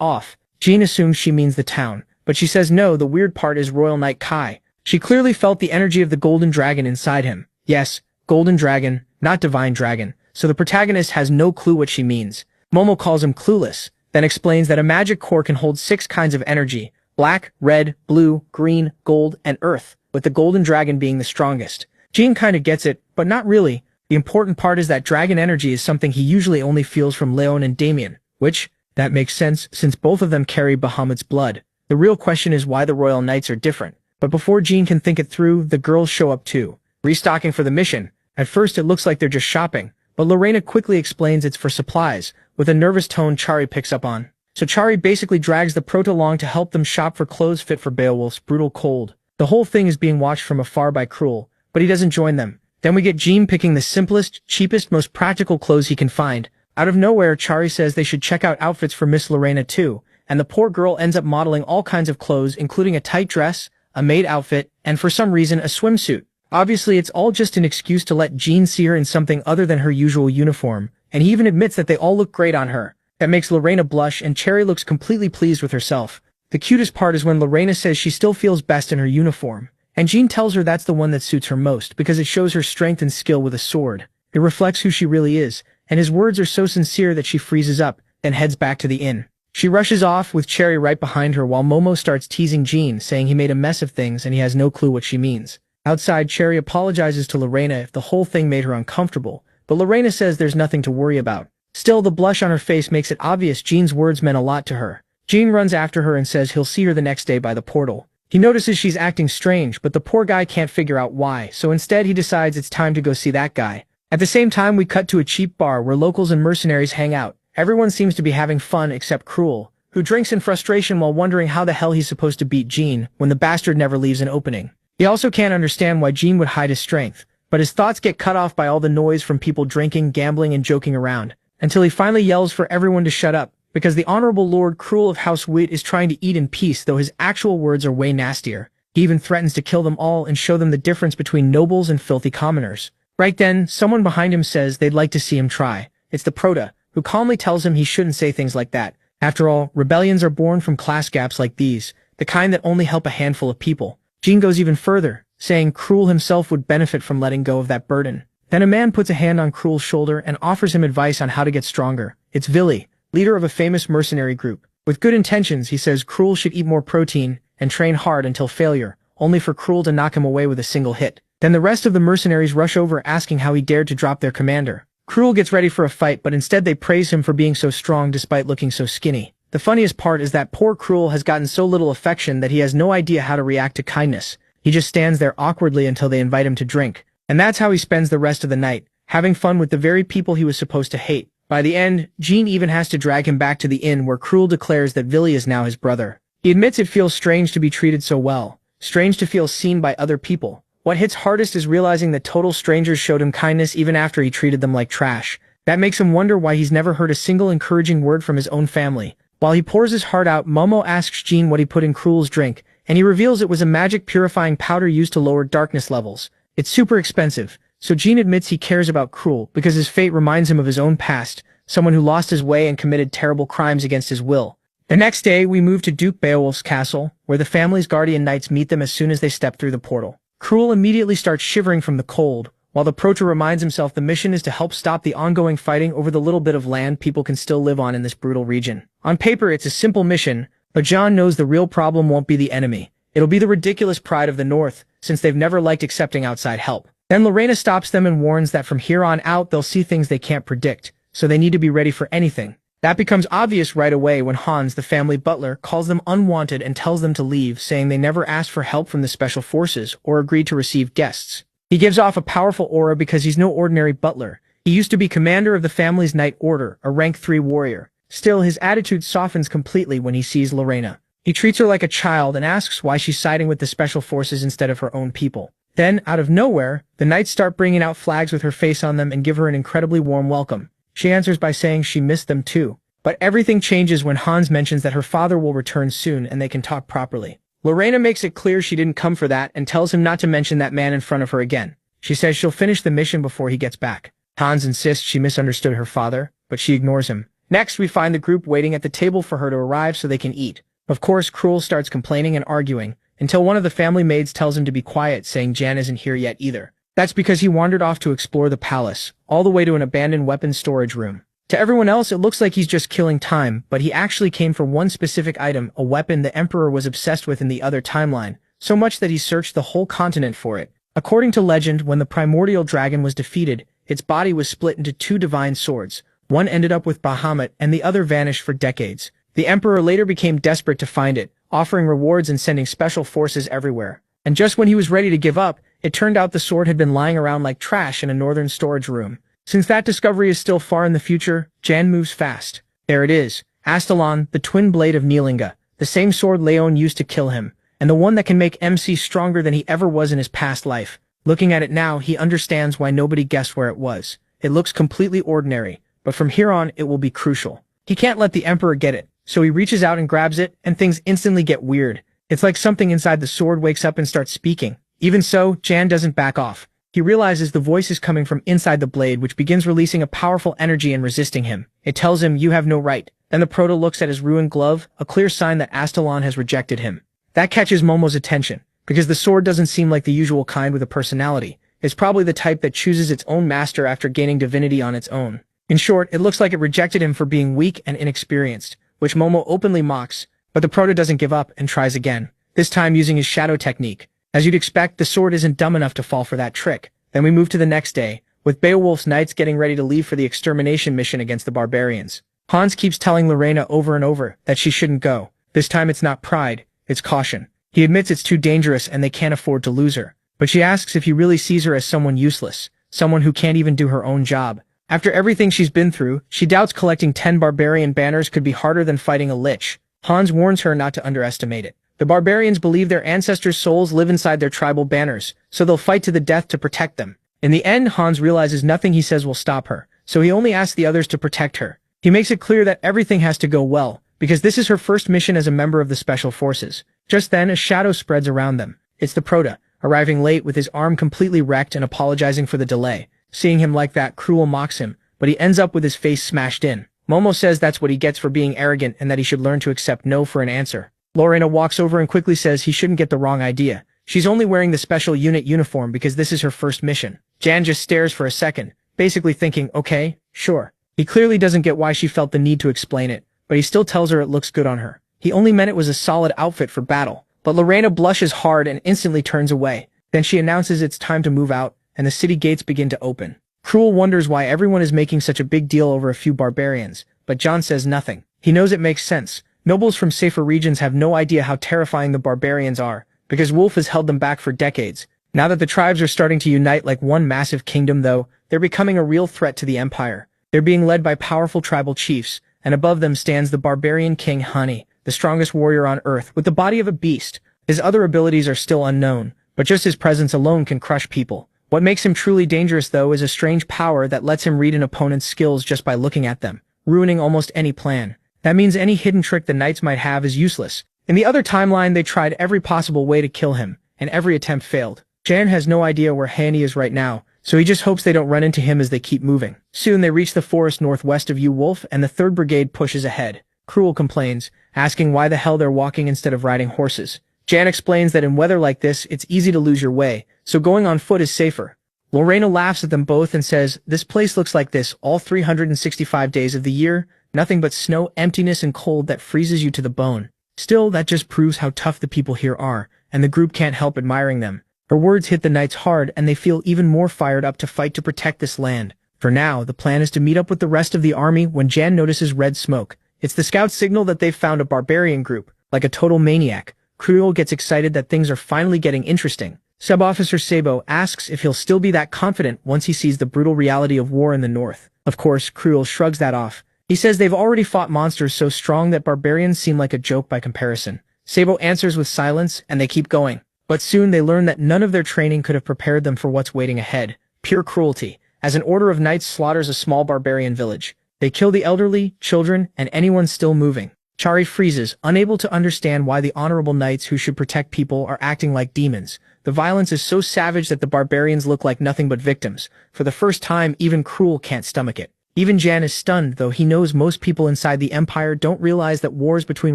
Speaker 1: off. Jean assumes she means the town, but she says no, the weird part is Royal Knight Kai. She clearly felt the energy of the golden dragon inside him. Yes, golden dragon, not divine dragon, so the protagonist has no clue what she means. Momo calls him clueless, then explains that a magic core can hold 6 kinds of energy: black, red, blue, green, gold, and earth, with the golden dragon being the strongest. Jean kinda gets it, but not really. The important part is that dragon energy is something he usually only feels from Leon and Damien, which, that makes sense since both of them carry Bahamut's blood. The real question is why the Royal Knights are different. But before Jean can think it through, the girls show up too, restocking for the mission. At first it looks like they're just shopping, but Lorena quickly explains it's for supplies, with a nervous tone Chari picks up on. So Chari basically drags the Proto along to help them shop for clothes fit for Beowulf's brutal cold. The whole thing is being watched from afar by Cruel, but he doesn't join them. Then we get Jean picking the simplest, cheapest, most practical clothes he can find. Out of nowhere, Chari says they should check out outfits for Miss Lorena too, and the poor girl ends up modeling all kinds of clothes including a tight dress, a maid outfit, and for some reason a swimsuit. Obviously it's all just an excuse to let Jean see her in something other than her usual uniform, and he even admits that they all look great on her. That makes Lorena blush and Cherry looks completely pleased with herself. The cutest part is when Lorena says she still feels best in her uniform, and Jean tells her that's the one that suits her most because it shows her strength and skill with a sword. It reflects who she really is, and his words are so sincere that she freezes up, then heads back to the inn. She rushes off with Cherry right behind her while Momo starts teasing Jean, saying he made a mess of things and he has no clue what she means. Outside, Cherry apologizes to Lorena if the whole thing made her uncomfortable, but Lorena says there's nothing to worry about. Still, the blush on her face makes it obvious Jean's words meant a lot to her. Jean runs after her and says he'll see her the next day by the portal. He notices she's acting strange, but the poor guy can't figure out why, so instead he decides it's time to go see that guy. At the same time, we cut to a cheap bar where locals and mercenaries hang out. Everyone seems to be having fun except Cruel, who drinks in frustration while wondering how the hell he's supposed to beat Jean when the bastard never leaves an opening. He also can't understand why Jean would hide his strength, but his thoughts get cut off by all the noise from people drinking, gambling, and joking around, until he finally yells for everyone to shut up, because the Honorable Lord Cruel of House Wit is trying to eat in peace, though his actual words are way nastier. He even threatens to kill them all and show them the difference between nobles and filthy commoners. Right then, someone behind him says they'd like to see him try. It's the Prota, who calmly tells him he shouldn't say things like that. After all, rebellions are born from class gaps like these, the kind that only help a handful of people. Jean goes even further, saying Cruel himself would benefit from letting go of that burden. Then a man puts a hand on Cruel's shoulder and offers him advice on how to get stronger. It's Villy, leader of a famous mercenary group. With good intentions, he says Cruel should eat more protein and train hard until failure, only for Cruel to knock him away with a single hit. Then the rest of the mercenaries rush over asking how he dared to drop their commander. Cruel gets ready for a fight, but instead they praise him for being so strong despite looking so skinny. The funniest part is that poor Cruel has gotten so little affection that he has no idea how to react to kindness. He just stands there awkwardly until they invite him to drink. And that's how he spends the rest of the night, having fun with the very people he was supposed to hate. By the end, Jean even has to drag him back to the inn where Cruel declares that Villy is now his brother. He admits it feels strange to be treated so well, strange to feel seen by other people. What hits hardest is realizing that total strangers showed him kindness even after he treated them like trash. That makes him wonder why he's never heard a single encouraging word from his own family. While he pours his heart out, Momo asks Jean what he put in Cruel's drink, and he reveals it was a magic purifying powder used to lower darkness levels. It's super expensive, so Jean admits he cares about Cruel because his fate reminds him of his own past, someone who lost his way and committed terrible crimes against his will. The next day, we move to Duke Beowulf's castle, where the family's guardian knights meet them as soon as they step through the portal. Cruel immediately starts shivering from the cold, while the Proto reminds himself the mission is to help stop the ongoing fighting over the little bit of land people can still live on in this brutal region. On paper, it's a simple mission, but John knows the real problem won't be the enemy. It'll be the ridiculous pride of the North, since they've never liked accepting outside help. Then Lorena stops them and warns that from here on out they'll see things they can't predict, so they need to be ready for anything. That becomes obvious right away when Hans, the family butler, calls them unwanted and tells them to leave, saying they never asked for help from the special forces or agreed to receive guests. He gives off a powerful aura because he's no ordinary butler. He used to be commander of the family's Knight Order, a rank 3 warrior. Still, his attitude softens completely when he sees Lorena. He treats her like a child and asks why she's siding with the special forces instead of her own people. Then, out of nowhere, the knights start bringing out flags with her face on them and give her an incredibly warm welcome. She answers by saying she missed them too. But everything changes when Hans mentions that her father will return soon and they can talk properly. Lorena makes it clear she didn't come for that and tells him not to mention that man in front of her again. She says she'll finish the mission before he gets back. Hans insists she misunderstood her father, but she ignores him. Next, we find the group waiting at the table for her to arrive so they can eat. Of course, Cruel starts complaining and arguing, until one of the family maids tells him to be quiet, saying Jan isn't here yet either. That's because he wandered off to explore the palace, all the way to an abandoned weapons storage room. To everyone else, it looks like he's just killing time, but he actually came for one specific item, a weapon the Emperor was obsessed with in the other timeline, so much that he searched the whole continent for it. According to legend, when the primordial dragon was defeated, its body was split into two divine swords. One ended up with Bahamut and the other vanished for decades. The Emperor later became desperate to find it, offering rewards and sending special forces everywhere. And just when he was ready to give up, it turned out the sword had been lying around like trash in a northern storage room. Since that discovery is still far in the future, Jan moves fast. There it is, Astalon, the twin blade of Nilinga, the same sword Leon used to kill him, and the one that can make MC stronger than he ever was in his past life. Looking at it now, he understands why nobody guessed where it was. It looks completely ordinary, but from here on, it will be crucial. He can't let the Emperor get it, so he reaches out and grabs it, and things instantly get weird. It's like something inside the sword wakes up and starts speaking. Even so, Jan doesn't back off. He realizes the voice is coming from inside the blade, which begins releasing a powerful energy and resisting him. It tells him, "You have no right." Then the Proto looks at his ruined glove, a clear sign that Astalon has rejected him. That catches Momo's attention, because the sword doesn't seem like the usual kind with a personality. It's probably the type that chooses its own master after gaining divinity on its own. In short, it looks like it rejected him for being weak and inexperienced, which Momo openly mocks, but the Proto doesn't give up and tries again, this time using his shadow technique. As you'd expect, the sword isn't dumb enough to fall for that trick. Then we move to the next day, with Beowulf's knights getting ready to leave for the extermination mission against the barbarians. Hans keeps telling Lorena over and over that she shouldn't go. This time it's not pride, it's caution. He admits it's too dangerous and they can't afford to lose her. But she asks if he really sees her as someone useless, someone who can't even do her own job. After everything she's been through, she doubts collecting 10 barbarian banners could be harder than fighting a lich. Hans warns her not to underestimate it. The barbarians believe their ancestors' souls live inside their tribal banners, so they'll fight to the death to protect them. In the end, Hans realizes nothing he says will stop her, so he only asks the others to protect her. He makes it clear that everything has to go well, because this is her first mission as a member of the Special Forces. Just then, a shadow spreads around them. It's the Proto, arriving late with his arm completely wrecked and apologizing for the delay. Seeing him like that, Cruel mocks him, but he ends up with his face smashed in. Momo says that's what he gets for being arrogant and that he should learn to accept no for an answer. Lorena walks over and quickly says he shouldn't get the wrong idea. She's only wearing the special unit uniform because this is her first mission. Jan just stares for a second, basically thinking, okay, sure. He clearly doesn't get why she felt the need to explain it, but he still tells her it looks good on her. He only meant it was a solid outfit for battle. But Lorena blushes hard and instantly turns away. Then she announces it's time to move out, and the city gates begin to open. Cruel wonders why everyone is making such a big deal over a few barbarians, but John says nothing. He knows it makes sense. Nobles from safer regions have no idea how terrifying the barbarians are, because Wolf has held them back for decades. Now that the tribes are starting to unite like one massive kingdom though, they're becoming a real threat to the empire. They're being led by powerful tribal chiefs, and above them stands the barbarian king Hani, the strongest warrior on earth, with the body of a beast. His other abilities are still unknown, but just his presence alone can crush people. What makes him truly dangerous though is a strange power that lets him read an opponent's skills just by looking at them, ruining almost any plan. That means any hidden trick the knights might have is useless. In the other timeline, they tried every possible way to kill him, and every attempt failed. Jan has no idea where Hani is right now, so he just hopes they don't run into him as they keep moving. Soon they reach the forest northwest of Wolf, and the 3rd Brigade pushes ahead. Cruel complains, asking why the hell they're walking instead of riding horses. Jan explains that in weather like this, it's easy to lose your way, so going on foot is safer. Lorena laughs at them both and says, this place looks like this all 365 days of the year, nothing but snow, emptiness, and cold that freezes you to the bone. Still, that just proves how tough the people here are, and the group can't help admiring them. Her words hit the knights hard, and they feel even more fired up to fight to protect this land. For now, the plan is to meet up with the rest of the army when Jan notices red smoke. It's the scout's signal that they've found a barbarian group, like a total maniac. Cruel gets excited that things are finally getting interesting. Sub-Officer Sabo asks if he'll still be that confident once he sees the brutal reality of war in the north. Of course, Cruel shrugs that off. He says they've already fought monsters so strong that barbarians seem like a joke by comparison. Sabo answers with silence, and they keep going. But soon they learn that none of their training could have prepared them for what's waiting ahead. Pure cruelty. As an order of knights slaughters a small barbarian village. They kill the elderly, children, and anyone still moving. Chari freezes, unable to understand why the honorable knights who should protect people are acting like demons. The violence is so savage that the barbarians look like nothing but victims. For the first time, even Cruel can't stomach it. Even Jan is stunned, though he knows most people inside the Empire don't realize that wars between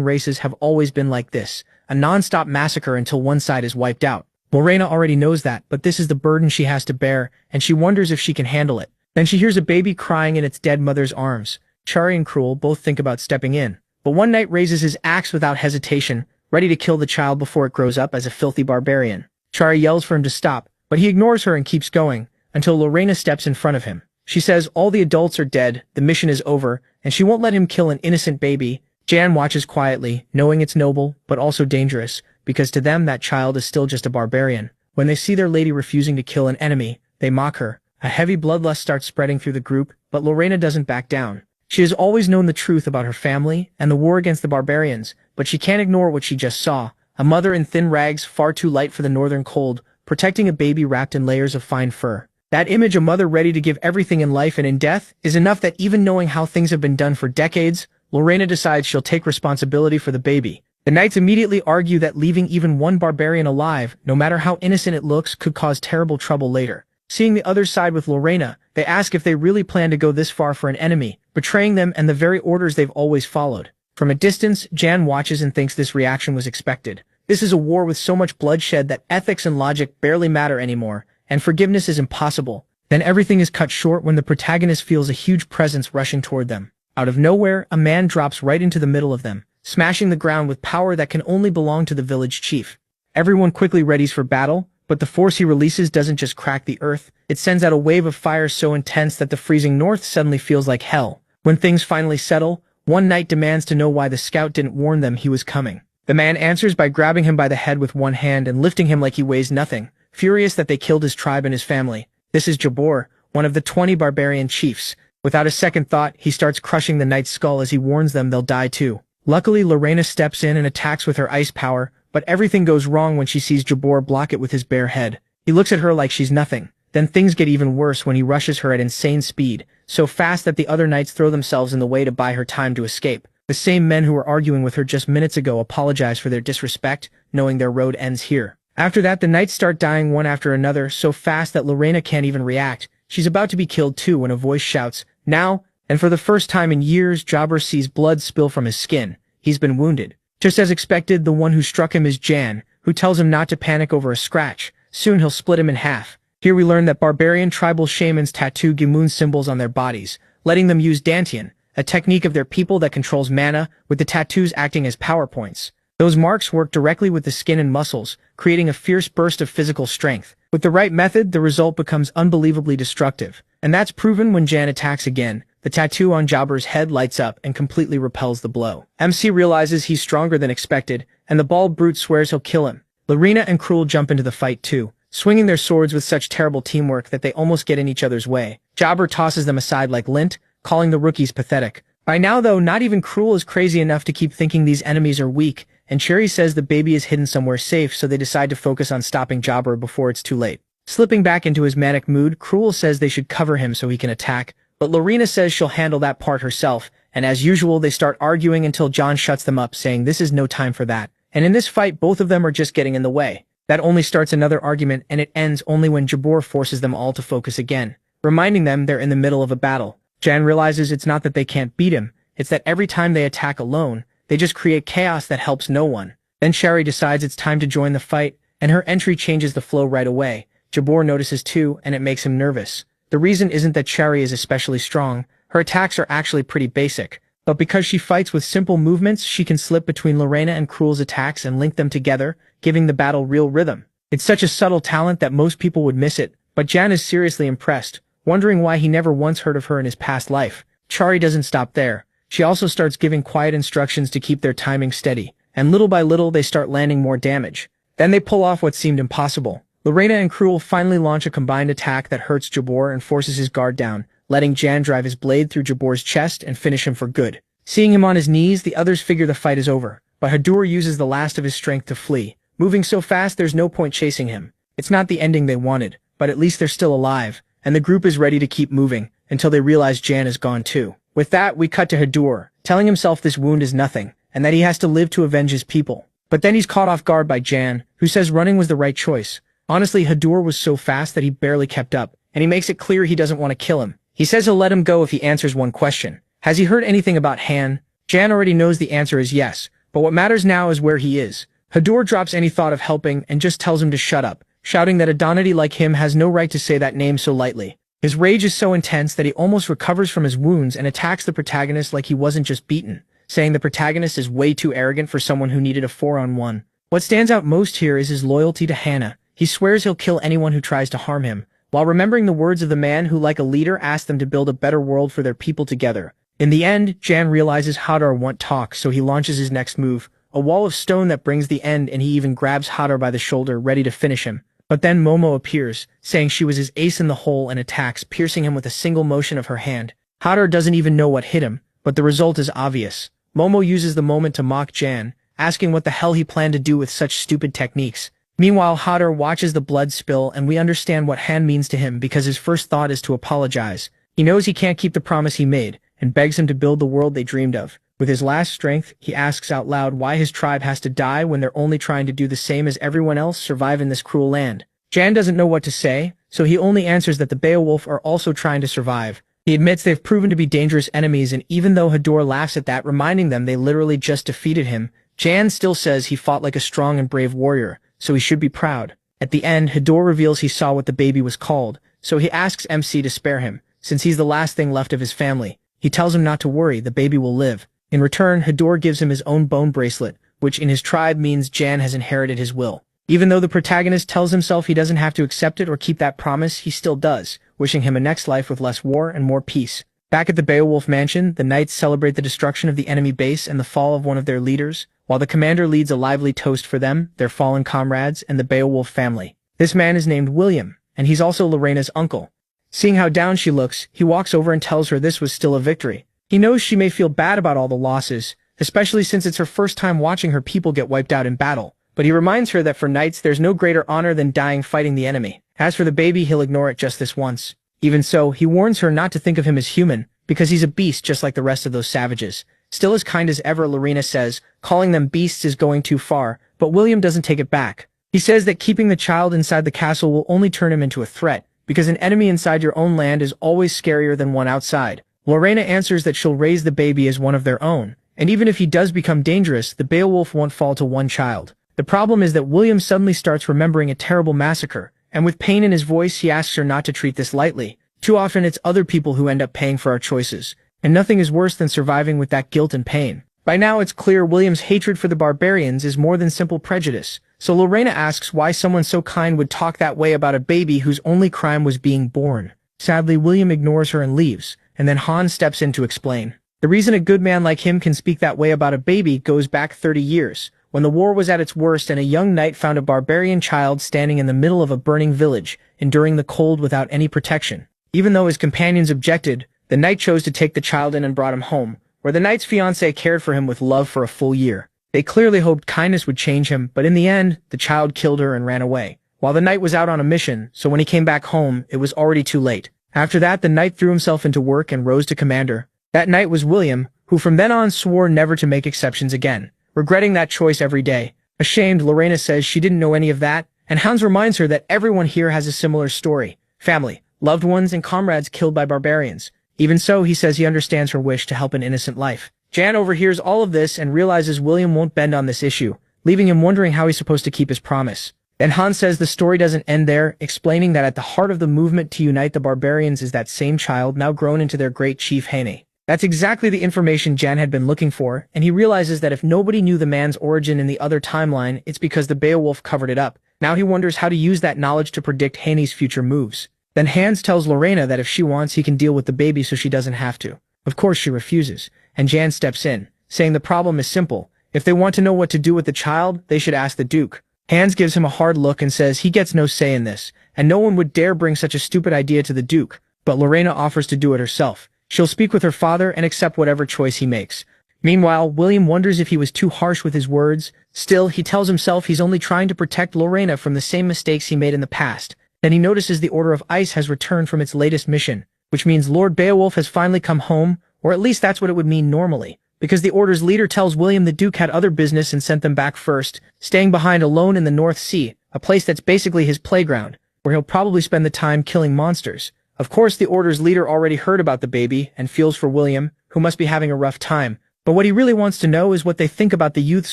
Speaker 1: races have always been like this. A non-stop massacre until one side is wiped out. Lorena already knows that, but this is the burden she has to bear, and she wonders if she can handle it. Then she hears a baby crying in its dead mother's arms. Chari and Cruel both think about stepping in. But one knight raises his axe without hesitation, ready to kill the child before it grows up as a filthy barbarian. Chari yells for him to stop, but he ignores her and keeps going, until Lorena steps in front of him. She says all the adults are dead, the mission is over, and she won't let him kill an innocent baby. Jan watches quietly, knowing it's noble, but also dangerous, because to them that child is still just a barbarian. When they see their lady refusing to kill an enemy, they mock her. A heavy bloodlust starts spreading through the group, but Lorena doesn't back down. She has always known the truth about her family and the war against the barbarians, but she can't ignore what she just saw. A mother in thin rags, far too light for the northern cold, protecting a baby wrapped in layers of fine fur. That image, a mother ready to give everything in life and in death, is enough that even knowing how things have been done for decades, Lorena decides she'll take responsibility for the baby. The knights immediately argue that leaving even one barbarian alive, no matter how innocent it looks, could cause terrible trouble later. Seeing the other side with Lorena, they ask if they really plan to go this far for an enemy, betraying them and the very orders they've always followed. From a distance, Jan watches and thinks this reaction was expected. This is a war with so much bloodshed that ethics and logic barely matter anymore, and forgiveness is impossible. Then everything is cut short when the protagonist feels a huge presence rushing toward them. Out of nowhere, a man drops right into the middle of them, smashing the ground with power that can only belong to the village chief. Everyone quickly readies for battle, but the force he releases doesn't just crack the earth, it sends out a wave of fire so intense that the freezing north suddenly feels like hell. When things finally settle, one knight demands to know why the scout didn't warn them he was coming. The man answers by grabbing him by the head with one hand and lifting him like he weighs nothing, furious that they killed his tribe and his family. This is Jabor, one of the 20 barbarian chiefs. Without a second thought, he starts crushing the knight's skull as he warns them they'll die too. Luckily, Lorena steps in and attacks with her ice power, but everything goes wrong when she sees Jabor block it with his bare head. He looks at her like she's nothing. Then things get even worse when he rushes her at insane speed, so fast that the other knights throw themselves in the way to buy her time to escape. The same men who were arguing with her just minutes ago apologize for their disrespect, knowing their road ends here. After that, the knights start dying one after another so fast that Lorena can't even react. She's about to be killed too when a voice shouts, "Now!" And for the first time in years, Jabber sees blood spill from his skin. He's been wounded. Just as expected, the one who struck him is Jan, who tells him not to panic over a scratch. Soon he'll split him in half. Here we learn that barbarian tribal shamans tattoo Gimun symbols on their bodies, letting them use Dantian, a technique of their people that controls mana, with the tattoos acting as power points. Those marks work directly with the skin and muscles, creating a fierce burst of physical strength. With the right method, the result becomes unbelievably destructive. And that's proven when Jan attacks again. The tattoo on Jabber's head lights up and completely repels the blow. MC realizes he's stronger than expected, and the bald brute swears he'll kill him. Lorena and Cruel jump into the fight too, swinging their swords with such terrible teamwork that they almost get in each other's way. Jabber tosses them aside like lint, calling the rookies pathetic. By now though, not even Cruel is crazy enough to keep thinking these enemies are weak, and Cherry says the baby is hidden somewhere safe, so they decide to focus on stopping Jabber before it's too late. Slipping back into his manic mood, Cruel says they should cover him so he can attack, but Lorena says she'll handle that part herself, and as usual they start arguing until John shuts them up, saying this is no time for that. And in this fight, both of them are just getting in the way. That only starts another argument, and it ends only when Jabor forces them all to focus again, reminding them they're in the middle of a battle. Jan realizes it's not that they can't beat him, it's that every time they attack alone, they just create chaos that helps no one. Then Sherry decides it's time to join the fight, and her entry changes the flow right away. Jabor notices too, and it makes him nervous. The reason isn't that Cherry is especially strong, her attacks are actually pretty basic, but because she fights with simple movements, she can slip between Lorena and Cruel's attacks and link them together, giving the battle real rhythm. It's such a subtle talent that most people would miss it, but Jan is seriously impressed, wondering why he never once heard of her in his past life. Chari doesn't stop there. She also starts giving quiet instructions to keep their timing steady, and little by little they start landing more damage. Then they pull off what seemed impossible. Lorena and Cruel finally launch a combined attack that hurts Jabor and forces his guard down, letting Jan drive his blade through Jabor's chest and finish him for good. Seeing him on his knees, the others figure the fight is over. but Hadur uses the last of his strength to flee, moving so fast there's no point chasing him. It's not the ending they wanted, but at least they're still alive, and the group is ready to keep moving, until they realize Jan is gone too. With that, we cut to Hadur, telling himself this wound is nothing, and that he has to live to avenge his people. But then he's caught off guard by Jan, who says running was the right choice. Honestly, Hadur was so fast that he barely kept up, and he makes it clear he doesn't want to kill him. He says he'll let him go if he answers one question. Has he heard anything about Han? Jan already knows the answer is yes, but what matters now is where he is. Hadur drops any thought of helping and just tells him to shut up, shouting that a Donati like him has no right to say that name so lightly. His rage is so intense that he almost recovers from his wounds and attacks the protagonist like he wasn't just beaten, saying the protagonist is way too arrogant for someone who needed a 4-on-1. What stands out most here is his loyalty to Hannah. He swears he'll kill anyone who tries to harm him, while remembering the words of the man who like a leader asked them to build a better world for their people together. In the end, Jan realizes Hadar won't talk, so he launches his next move, a wall of stone that brings the end, and he even grabs Hadar by the shoulder, ready to finish him. But then Momo appears, saying she was his ace in the hole, and attacks, piercing him with a single motion of her hand. Hadar doesn't even know what hit him, but the result is obvious. Momo uses the moment to mock Jan, asking what the hell he planned to do with such stupid techniques. Meanwhile, Hadar watches the blood spill, and we understand what Han means to him because his first thought is to apologize. He knows he can't keep the promise he made, and begs him to build the world they dreamed of. With his last strength, he asks out loud why his tribe has to die when they're only trying to do the same as everyone else, survive in this cruel land. Jan doesn't know what to say, so he only answers that the Beowulf are also trying to survive. He admits they've proven to be dangerous enemies, and even though Hadur laughs at that, reminding them they literally just defeated him, Jan still says he fought like a strong and brave warrior, so he should be proud. At the end, Hadur reveals he saw what the baby was called, so he asks MC to spare him, since he's the last thing left of his family. He tells him not to worry, the baby will live. In return, Hadur gives him his own bone bracelet, which in his tribe means Jan has inherited his will. Even though the protagonist tells himself he doesn't have to accept it or keep that promise, he still does, wishing him a next life with less war and more peace. Back at the Beowulf mansion, the knights celebrate the destruction of the enemy base and the fall of one of their leaders, while the commander leads a lively toast for them, their fallen comrades, and the Beowulf family. This man is named William, and he's also Lorena's uncle. Seeing how down she looks, he walks over and tells her this was still a victory. He knows she may feel bad about all the losses, especially since it's her first time watching her people get wiped out in battle. But he reminds her that for knights there's no greater honor than dying fighting the enemy. As for the baby, he'll ignore it just this once. Even so, he warns her not to think of him as human, because he's a beast just like the rest of those savages. Still as kind as ever, Lorena says, calling them beasts is going too far, but William doesn't take it back. He says that keeping the child inside the castle will only turn him into a threat, because an enemy inside your own land is always scarier than one outside. Lorena answers that she'll raise the baby as one of their own, and even if he does become dangerous, the Beowulf won't fall to one child. The problem is that William suddenly starts remembering a terrible massacre, and with pain in his voice he asks her not to treat this lightly. Too often it's other people who end up paying for our choices, and nothing is worse than surviving with that guilt and pain. By now it's clear William's hatred for the barbarians is more than simple prejudice, so Lorena asks why someone so kind would talk that way about a baby whose only crime was being born. Sadly, William ignores her and leaves, and then Hans steps in to explain. The reason a good man like him can speak that way about a baby goes back 30 years. When the war was at its worst and a young knight found a barbarian child standing in the middle of a burning village, enduring the cold without any protection. Even though his companions objected, the knight chose to take the child in and brought him home, where the knight's fiancée cared for him with love for a full year. They clearly hoped kindness would change him, but in the end, the child killed her and ran away. While the knight was out on a mission, so when he came back home, it was already too late. After that, the knight threw himself into work and rose to commander. That knight was William, who from then on swore never to make exceptions again, regretting that choice every day. Ashamed, Lorena says she didn't know any of that, and Hans reminds her that everyone here has a similar story. Family, loved ones, and comrades killed by barbarians. Even so, he says he understands her wish to help an innocent life. Jan overhears all of this and realizes William won't bend on this issue, leaving him wondering how he's supposed to keep his promise. Then Hans says the story doesn't end there, explaining that at the heart of the movement to unite the barbarians is that same child now grown into their great chief Hane. That's exactly the information Jan had been looking for, and he realizes that if nobody knew the man's origin in the other timeline, it's because the Beowulf covered it up. Now he wonders how to use that knowledge to predict Hane's future moves. Then Hans tells Lorena that if she wants, he can deal with the baby so she doesn't have to. Of course she refuses, and Jan steps in, saying the problem is simple. If they want to know what to do with the child, they should ask the Duke. Hans gives him a hard look and says he gets no say in this, and no one would dare bring such a stupid idea to the Duke, but Lorena offers to do it herself. She'll speak with her father and accept whatever choice he makes. Meanwhile, William wonders if he was too harsh with his words. Still, he tells himself he's only trying to protect Lorena from the same mistakes he made in the past. Then he notices the Order of Ice has returned from its latest mission, which means Lord Beowulf has finally come home, or at least that's what it would mean normally, because the Order's leader tells William the Duke had other business and sent them back first, staying behind alone in the North Sea, a place that's basically his playground, where he'll probably spend the time killing monsters. Of course, the Order's leader already heard about the baby and feels for William, who must be having a rough time. But what he really wants to know is what they think about the youths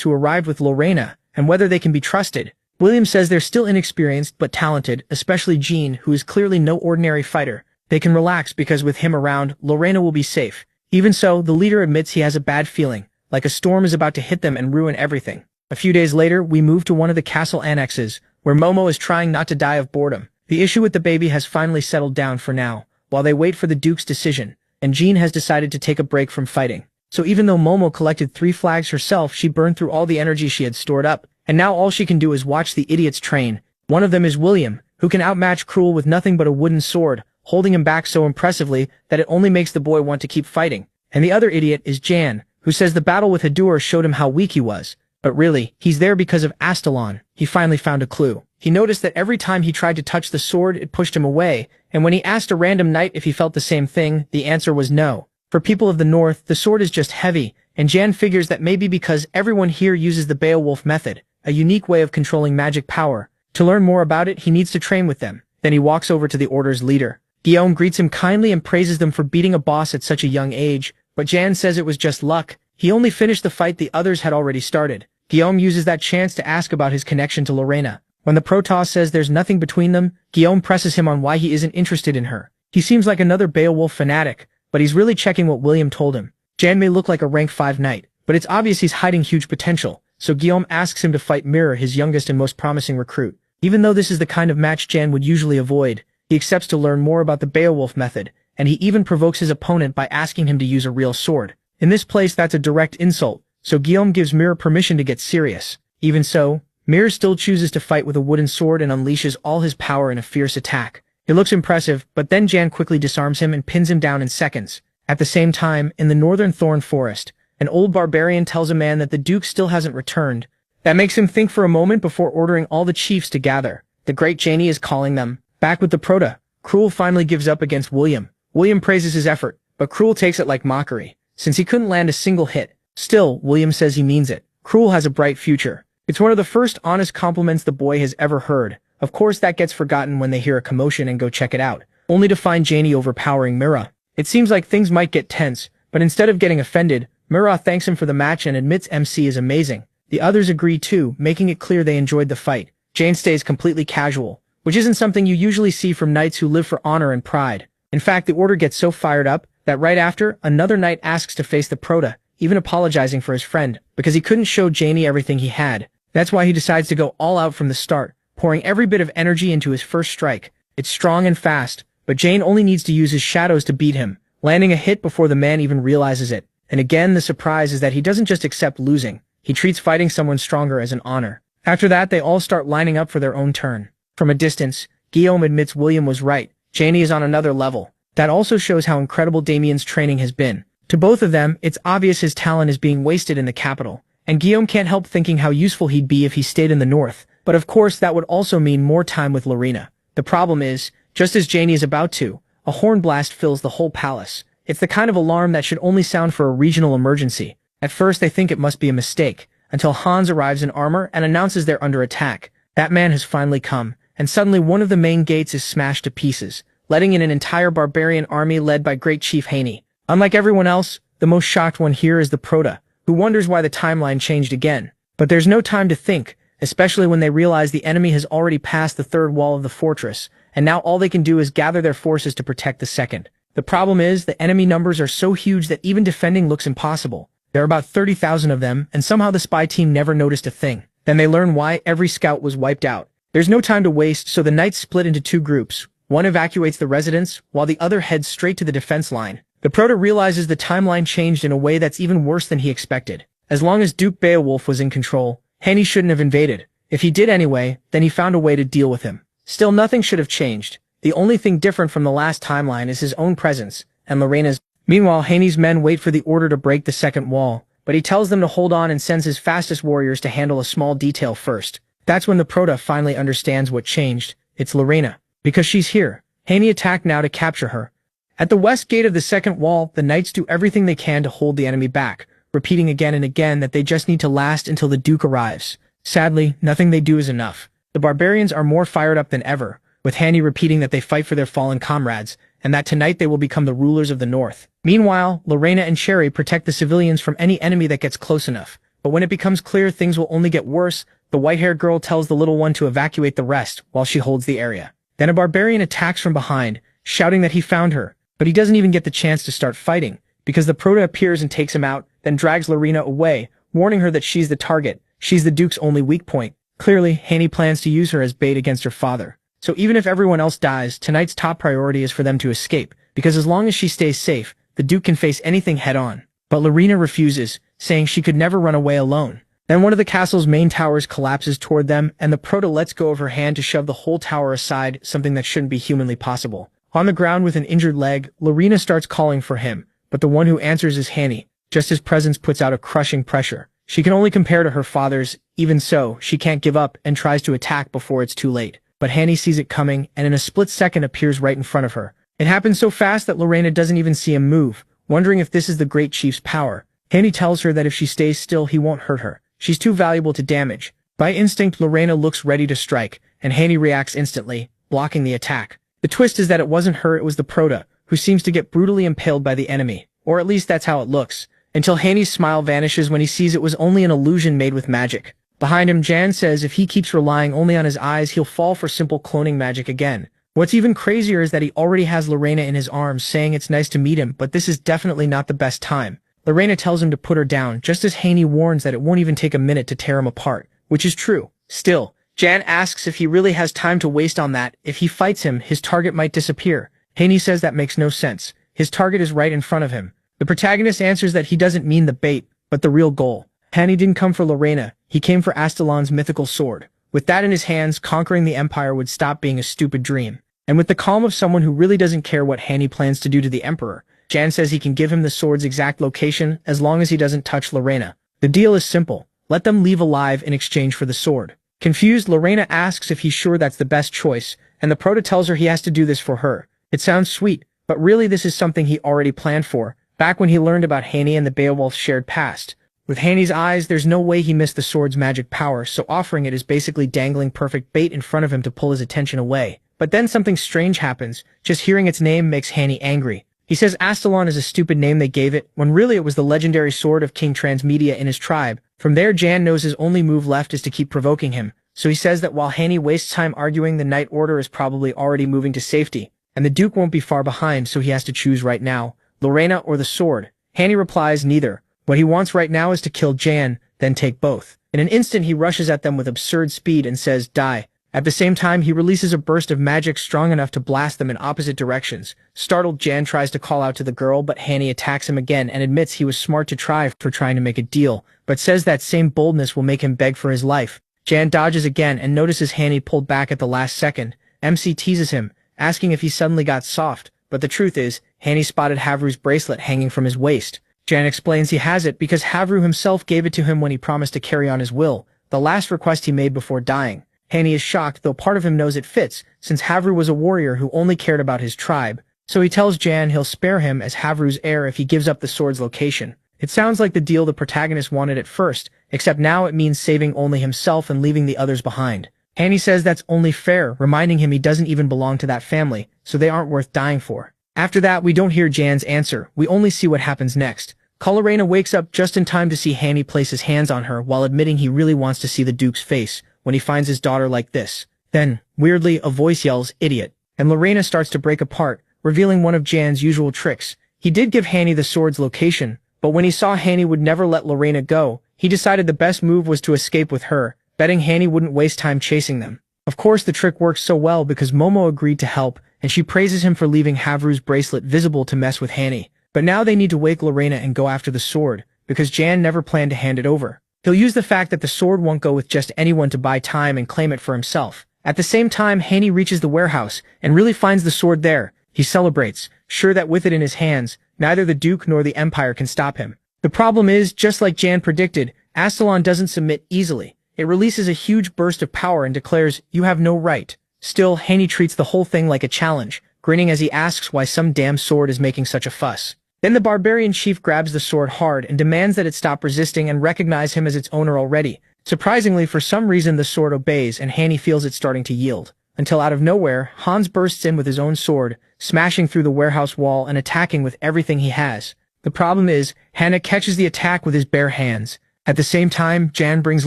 Speaker 1: who arrived with Lorena, and whether they can be trusted. William says they're still inexperienced but talented, especially Jean, who is clearly no ordinary fighter. They can relax because with him around, Lorena will be safe. Even so, the leader admits he has a bad feeling, like a storm is about to hit them and ruin everything. A few days later, we move to one of the castle annexes, where Momo is trying not to die of boredom. The issue with the baby has finally settled down for now, while they wait for the Duke's decision, and Jean has decided to take a break from fighting. So even though Momo collected 3 flags herself, she burned through all the energy she had stored up, and now all she can do is watch the idiots train. One of them is William, who can outmatch Cruel with nothing but a wooden sword, holding him back so impressively that it only makes the boy want to keep fighting. And the other idiot is Jan, who says the battle with Hadur showed him how weak he was. But really, he's there because of Astalon. He finally found a clue. He noticed that every time he tried to touch the sword, it pushed him away, and when he asked a random knight if he felt the same thing, the answer was no. For people of the North, the sword is just heavy, and Jan figures that maybe because everyone here uses the Beowulf method, a unique way of controlling magic power. To learn more about it, he needs to train with them. Then he walks over to the Order's leader. Guillaume greets him kindly and praises them for beating a boss at such a young age, but Jan says it was just luck. He only finished the fight the others had already started. Guillaume uses that chance to ask about his connection to Lorena. When the Protoss says there's nothing between them, Guillaume presses him on why he isn't interested in her. He seems like another Beowulf fanatic, but he's really checking what William told him. Jan may look like a rank 5 knight, but it's obvious he's hiding huge potential, so Guillaume asks him to fight Mirror, his youngest and most promising recruit. Even though this is the kind of match Jan would usually avoid, he accepts to learn more about the Beowulf method, and he even provokes his opponent by asking him to use a real sword. In this place, that's a direct insult, so Guillaume gives Mirror permission to get serious. Even so, Mirror still chooses to fight with a wooden sword and unleashes all his power in a fierce attack. It looks impressive, but then Jan quickly disarms him and pins him down in seconds. At the same time, in the northern thorn forest, an old barbarian tells a man that the Duke still hasn't returned. That makes him think for a moment before ordering all the chiefs to gather. The great Janey is calling them. Back with the Prota, Cruel finally gives up against William. William praises his effort, but Cruel takes it like mockery, since he couldn't land a single hit. Still, William says he means it. Cruel has a bright future. It's one of the first honest compliments the boy has ever heard. Of course, that gets forgotten when they hear a commotion and go check it out, only to find Janey overpowering Mira. It seems like things might get tense, but instead of getting offended, Mira thanks him for the match and admits MC is amazing. The others agree too, making it clear they enjoyed the fight. Jane stays completely casual, which isn't something you usually see from knights who live for honor and pride. In fact, the Order gets so fired up that right after, another knight asks to face the Prota, even apologizing for his friend, because he couldn't show Janey everything he had. That's why he decides to go all out from the start, pouring every bit of energy into his first strike. It's strong and fast, but Jane only needs to use his shadows to beat him, landing a hit before the man even realizes it. And again, the surprise is that he doesn't just accept losing. He treats fighting someone stronger as an honor. After that, they all start lining up for their own turn. From a distance, Guillaume admits William was right. Janey is on another level. That also shows how incredible Damien's training has been. To both of them, it's obvious his talent is being wasted in the capital, and Guillaume can't help thinking how useful he'd be if he stayed in the north. But of course, that would also mean more time with Lorena. The problem is, just as Janey is about to, a horn blast fills the whole palace. It's the kind of alarm that should only sound for a regional emergency. At first, they think it must be a mistake, until Hans arrives in armor and announces they're under attack. That man has finally come, and suddenly one of the main gates is smashed to pieces, letting in an entire barbarian army led by Great Chief Haney. Unlike everyone else, the most shocked one here is the Prota, who wonders why the timeline changed again. But there's no time to think, especially when they realize the enemy has already passed the third wall of the fortress, and now all they can do is gather their forces to protect the second. The problem is, the enemy numbers are so huge that even defending looks impossible. There are about 30,000 of them, and somehow the spy team never noticed a thing. Then they learn why every scout was wiped out. There's no time to waste, so the knights split into 2 groups. One evacuates the residence, while the other heads straight to the defense line. The Prota realizes the timeline changed in a way that's even worse than he expected. As long as Duke Beowulf was in control, Haney shouldn't have invaded. If he did anyway, then he found a way to deal with him. Still, nothing should have changed. The only thing different from the last timeline is his own presence, and Lorena's. Meanwhile, Haney's men wait for the order to break the second wall, but he tells them to hold on and sends his fastest warriors to handle a small detail first. That's when the Proto finally understands what changed. It's Lorena. Because she's here. Haney attacked now to capture her. At the west gate of the second wall, the knights do everything they can to hold the enemy back, repeating again and again that they just need to last until the Duke arrives. Sadly, nothing they do is enough. The barbarians are more fired up than ever, with Haney repeating that they fight for their fallen comrades, and that tonight they will become the rulers of the north. Meanwhile, Lorena and Sherry protect the civilians from any enemy that gets close enough. But when it becomes clear things will only get worse, the white-haired girl tells the little one to evacuate the rest while she holds the area. Then a barbarian attacks from behind, shouting that he found her, but he doesn't even get the chance to start fighting, because the Proto appears and takes him out, then drags Lorena away, warning her that she's the target. She's the Duke's only weak point. Clearly, Haney plans to use her as bait against her father. So even if everyone else dies, tonight's top priority is for them to escape, because as long as she stays safe, the Duke can face anything head-on. But Lorena refuses, saying she could never run away alone. Then one of the castle's main towers collapses toward them, and the Proto lets go of her hand to shove the whole tower aside, something that shouldn't be humanly possible. On the ground with an injured leg, Lorena starts calling for him, but the one who answers is Haney. Just his presence puts out a crushing pressure. She can only compare to her father's. Even so, she can't give up and tries to attack before it's too late. But Haney sees it coming and in a split second appears right in front of her. It happens so fast that Lorena doesn't even see him move, wondering if this is the Great Chief's power. Haney tells her that if she stays still he won't hurt her. She's too valuable to damage. By instinct, Lorena looks ready to strike, and Haney reacts instantly, blocking the attack. The twist is that it wasn't her, it was the Proto, who seems to get brutally impaled by the enemy. Or at least that's how it looks. Until Haney's smile vanishes when he sees it was only an illusion made with magic. Behind him, Jan says if he keeps relying only on his eyes, he'll fall for simple cloning magic again. What's even crazier is that he already has Lorena in his arms, saying it's nice to meet him, but this is definitely not the best time. Lorena tells him to put her down, just as Haney warns that it won't even take a minute to tear him apart, which is true. Still, Jan asks if he really has time to waste on that. If he fights him, his target might disappear. Haney says that makes no sense. His target is right in front of him. The protagonist answers that he doesn't mean the bait, but the real goal. Haney didn't come for Lorena, he came for Astalon's mythical sword. With that in his hands, conquering the Empire would stop being a stupid dream. And with the calm of someone who really doesn't care what Haney plans to do to the Emperor, Jan says he can give him the sword's exact location as long as he doesn't touch Lorena. The deal is simple. Let them leave alive in exchange for the sword. Confused, Lorena asks if he's sure that's the best choice, and the Proto tells her he has to do this for her. It sounds sweet, but really this is something he already planned for, back when he learned about Haney and the Beowulf's shared past. With Haney's eyes, there's no way he missed the sword's magic power, so offering it is basically dangling perfect bait in front of him to pull his attention away. But then something strange happens. Just hearing its name makes Haney angry. He says Astalon is a stupid name they gave it, when really it was the legendary sword of King Transmedia in his tribe. From there, Jan knows his only move left is to keep provoking him, so he says that while Haney wastes time arguing, the Knight Order is probably already moving to safety, and the Duke won't be far behind, so he has to choose right now, Lorena or the sword. Haney replies neither. What he wants right now is to kill Jan, then take both. In an instant, he rushes at them with absurd speed and says, die. At the same time, he releases a burst of magic strong enough to blast them in opposite directions. Startled, Jan tries to call out to the girl, but Haney attacks him again and admits he was smart to try for trying to make a deal, but says that same boldness will make him beg for his life. Jan dodges again and notices Haney pulled back at the last second. MC teases him, asking if he suddenly got soft, but the truth is, Haney spotted Havru's bracelet hanging from his waist. Jan explains he has it because Havru himself gave it to him when he promised to carry on his will, the last request he made before dying. Haney is shocked, though part of him knows it fits, since Havru was a warrior who only cared about his tribe, so he tells Jan he'll spare him as Havru's heir if he gives up the sword's location. It sounds like the deal the protagonist wanted at first, except now it means saving only himself and leaving the others behind. Haney says that's only fair, reminding him he doesn't even belong to that family, so they aren't worth dying for. After that, we don't hear Jan's answer, we only see what happens next. Lorena wakes up just in time to see Haney place his hands on her while admitting he really wants to see the Duke's face when he finds his daughter like this. Then, weirdly, a voice yells, idiot, and Lorena starts to break apart, revealing one of Jan's usual tricks. He did give Haney the sword's location, but when he saw Haney would never let Lorena go, he decided the best move was to escape with her, betting Haney wouldn't waste time chasing them. Of course, the trick works so well because Momo agreed to help, and she praises him for leaving Havru's bracelet visible to mess with Haney. But now they need to wake Lorena and go after the sword, because Jan never planned to hand it over. He'll use the fact that the sword won't go with just anyone to buy time and claim it for himself. At the same time, Haney reaches the warehouse and really finds the sword there. He celebrates, sure that with it in his hands, neither the Duke nor the Empire can stop him. The problem is, just like Jan predicted, Astalon doesn't submit easily. It releases a huge burst of power and declares, "You have no right." Still, Haney treats the whole thing like a challenge, grinning as he asks why some damn sword is making such a fuss. Then the barbarian chief grabs the sword hard and demands that it stop resisting and recognize him as its owner already. Surprisingly, for some reason the sword obeys and Haney feels it starting to yield. Until out of nowhere, Hans bursts in with his own sword, smashing through the warehouse wall and attacking with everything he has. The problem is, Hannah catches the attack with his bare hands. At the same time, Jan brings